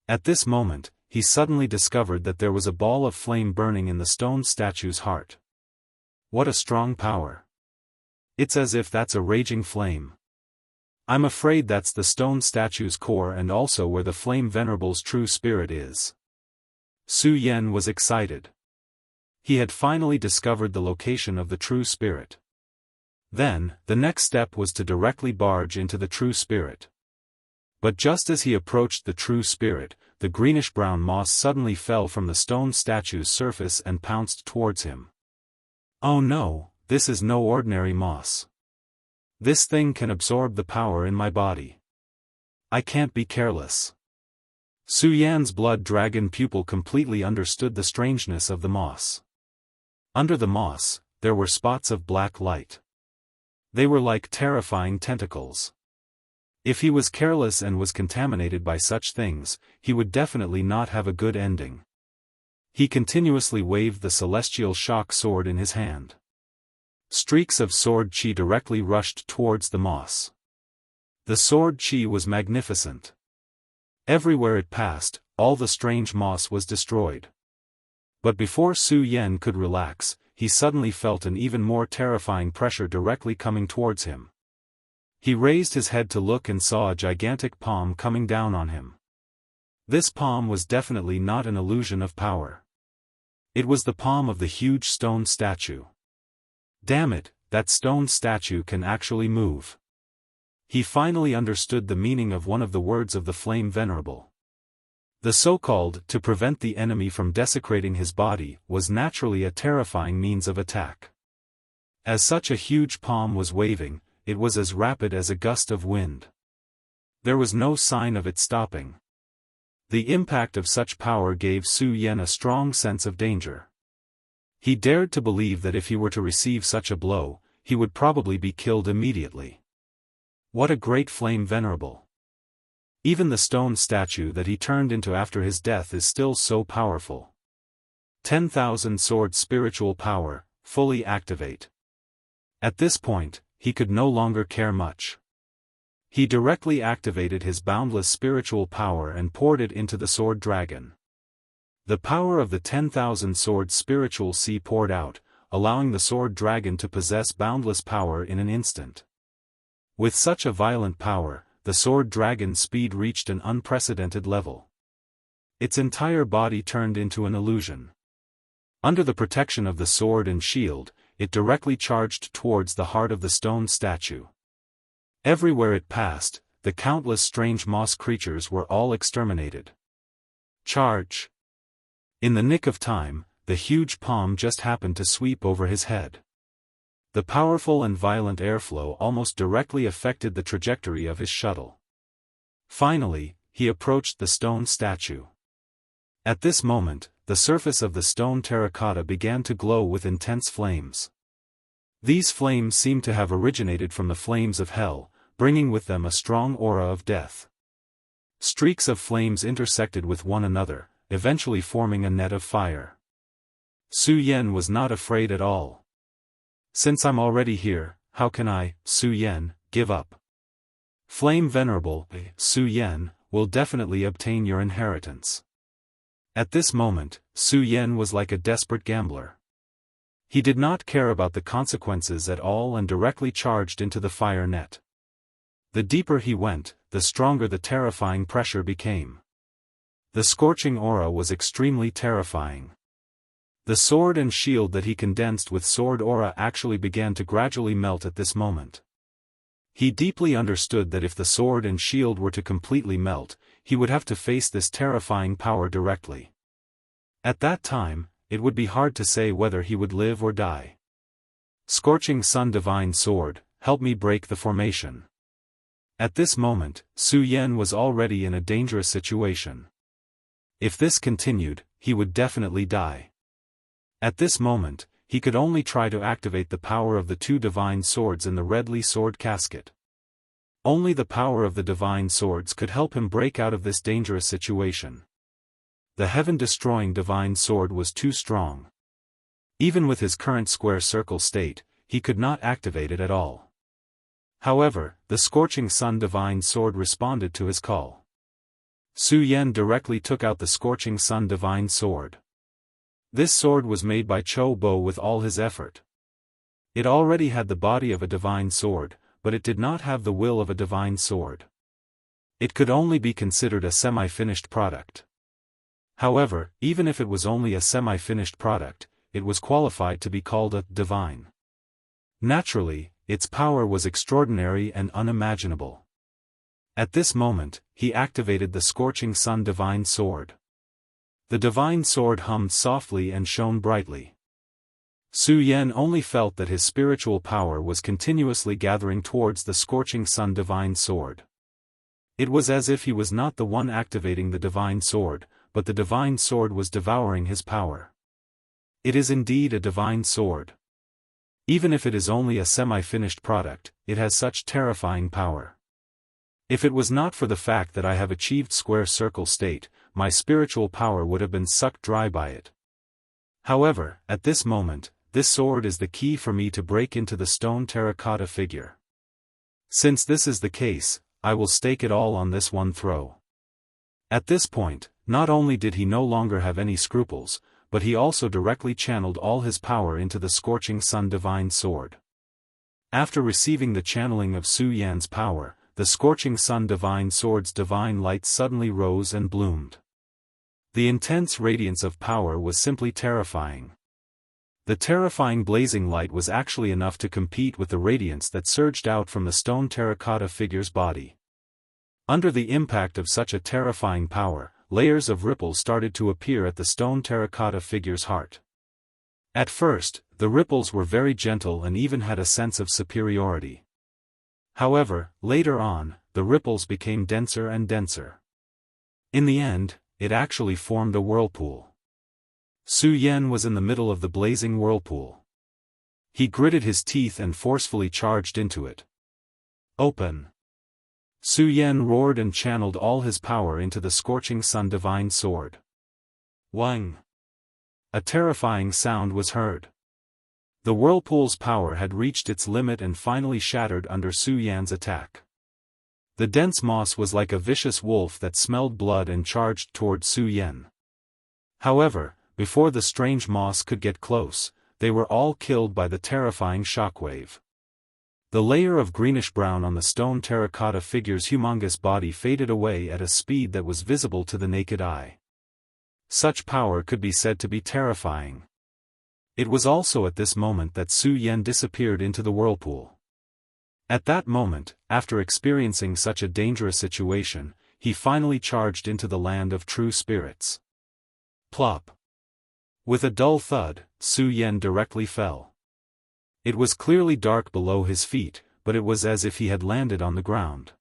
Speaker 1: At this moment, he suddenly discovered that there was a ball of flame burning in the stone statue's heart. What a strong power! It's as if that's a raging flame. I'm afraid that's the stone statue's core and also where the flame venerable's true spirit is. Su Yan was excited. He had finally discovered the location of the true spirit. Then, the next step was to directly barge into the true spirit. But just as he approached the true spirit, the greenish-brown moss suddenly fell from the stone statue's surface and pounced towards him. Oh no, this is no ordinary moss. This thing can absorb the power in my body. I can't be careless. Su Yan's blood dragon pupil completely understood the strangeness of the moss. Under the moss, there were spots of black light. They were like terrifying tentacles. If he was careless and was contaminated by such things, he would definitely not have a good ending. He continuously waved the celestial shock sword in his hand. Streaks of sword chi directly rushed towards the moss. The sword chi was magnificent. Everywhere it passed, all the strange moss was destroyed. But before Su Yan could relax, he suddenly felt an even more terrifying pressure directly coming towards him. He raised his head to look and saw a gigantic palm coming down on him. This palm was definitely not an illusion of power. It was the palm of the huge stone statue. Damn it, that stone statue can actually move. He finally understood the meaning of one of the words of the flame venerable. The so-called "to prevent the enemy from desecrating his body" was naturally a terrifying means of attack. As such a huge palm was waving, it was as rapid as a gust of wind. There was no sign of it stopping. The impact of such power gave Su Yan a strong sense of danger. He dared to believe that if he were to receive such a blow, he would probably be killed immediately. What a great flame venerable! Even the stone statue that he turned into after his death is still so powerful. 10,000 sword spiritual power, fully activate. At this point, he could no longer care much. He directly activated his boundless spiritual power and poured it into the sword dragon. The power of the 10,000 sword spiritual sea poured out, allowing the sword dragon to possess boundless power in an instant. With such a violent power, the sword dragon's speed reached an unprecedented level. Its entire body turned into an illusion. Under the protection of the sword and shield, it directly charged towards the heart of the stone statue. Everywhere it passed, the countless strange moss creatures were all exterminated. Charge! In the nick of time, the huge palm just happened to sweep over his head. The powerful and violent airflow almost directly affected the trajectory of his shuttle. Finally, he approached the stone statue. At this moment, the surface of the stone terracotta began to glow with intense flames. These flames seemed to have originated from the flames of hell, bringing with them a strong aura of death. Streaks of flames intersected with one another, eventually forming a net of fire. Su Yan was not afraid at all. Since I'm already here, how can I, Su Yan, give up? Flame Venerable, Su Yan, will definitely obtain your inheritance. At this moment, Su Yan was like a desperate gambler. He did not care about the consequences at all and directly charged into the fire net. The deeper he went, the stronger the terrifying pressure became. The scorching aura was extremely terrifying. The sword and shield that he condensed with sword aura actually began to gradually melt at this moment. He deeply understood that if the sword and shield were to completely melt, he would have to face this terrifying power directly. At that time, it would be hard to say whether he would live or die. Scorching Sun Divine Sword, help me break the formation. At this moment, Su Yan was already in a dangerous situation. If this continued, he would definitely die. At this moment, he could only try to activate the power of the two divine swords in the Redly Sword Casket. Only the power of the divine swords could help him break out of this dangerous situation. The heaven-destroying divine sword was too strong. Even with his current square circle state, he could not activate it at all. However, the scorching sun divine sword responded to his call. Su Yan directly took out the scorching sun divine sword. This sword was made by Cho Bo with all his effort. It already had the body of a divine sword, but it did not have the will of a divine sword. It could only be considered a semi-finished product. However, even if it was only a semi-finished product, it was qualified to be called a divine. Naturally, its power was extraordinary and unimaginable. At this moment, he activated the scorching sun divine sword. The divine sword hummed softly and shone brightly. Su Yan only felt that his spiritual power was continuously gathering towards the scorching sun divine sword. It was as if he was not the one activating the divine sword, but the divine sword was devouring his power. It is indeed a divine sword. Even if it is only a semi-finished product, it has such terrifying power. If it was not for the fact that I have achieved square circle state, my spiritual power would have been sucked dry by it. However, at this moment, this sword is the key for me to break into the stone terracotta figure. Since this is the case, I will stake it all on this one throw. At this point, not only did he no longer have any scruples, but he also directly channeled all his power into the scorching sun divine sword. After receiving the channeling of Su Yan's power, the scorching sun divine sword's divine light suddenly rose and bloomed. The intense radiance of power was simply terrifying. The terrifying blazing light was actually enough to compete with the radiance that surged out from the stone terracotta figure's body. Under the impact of such a terrifying power, layers of ripples started to appear at the stone terracotta figure's heart. At first, the ripples were very gentle and even had a sense of superiority. However, later on, the ripples became denser and denser. In the end, it actually formed a whirlpool. Su Yan was in the middle of the blazing whirlpool. He gritted his teeth and forcefully charged into it. Open! Su Yan roared and channeled all his power into the scorching sun divine sword. Wang! A terrifying sound was heard. The whirlpool's power had reached its limit and finally shattered under Su Yan's attack. The dense moss was like a vicious wolf that smelled blood and charged toward Su Yan. However, before the strange moss could get close, they were all killed by the terrifying shockwave. The layer of greenish-brown on the stone terracotta figure's humongous body faded away at a speed that was visible to the naked eye. Such power could be said to be terrifying. It was also at this moment that Su Yan disappeared into the whirlpool. At that moment, after experiencing such a dangerous situation, he finally charged into the land of true spirits. Plop! With a dull thud, Su Yan directly fell. It was clearly dark below his feet, but it was as if he had landed on the ground.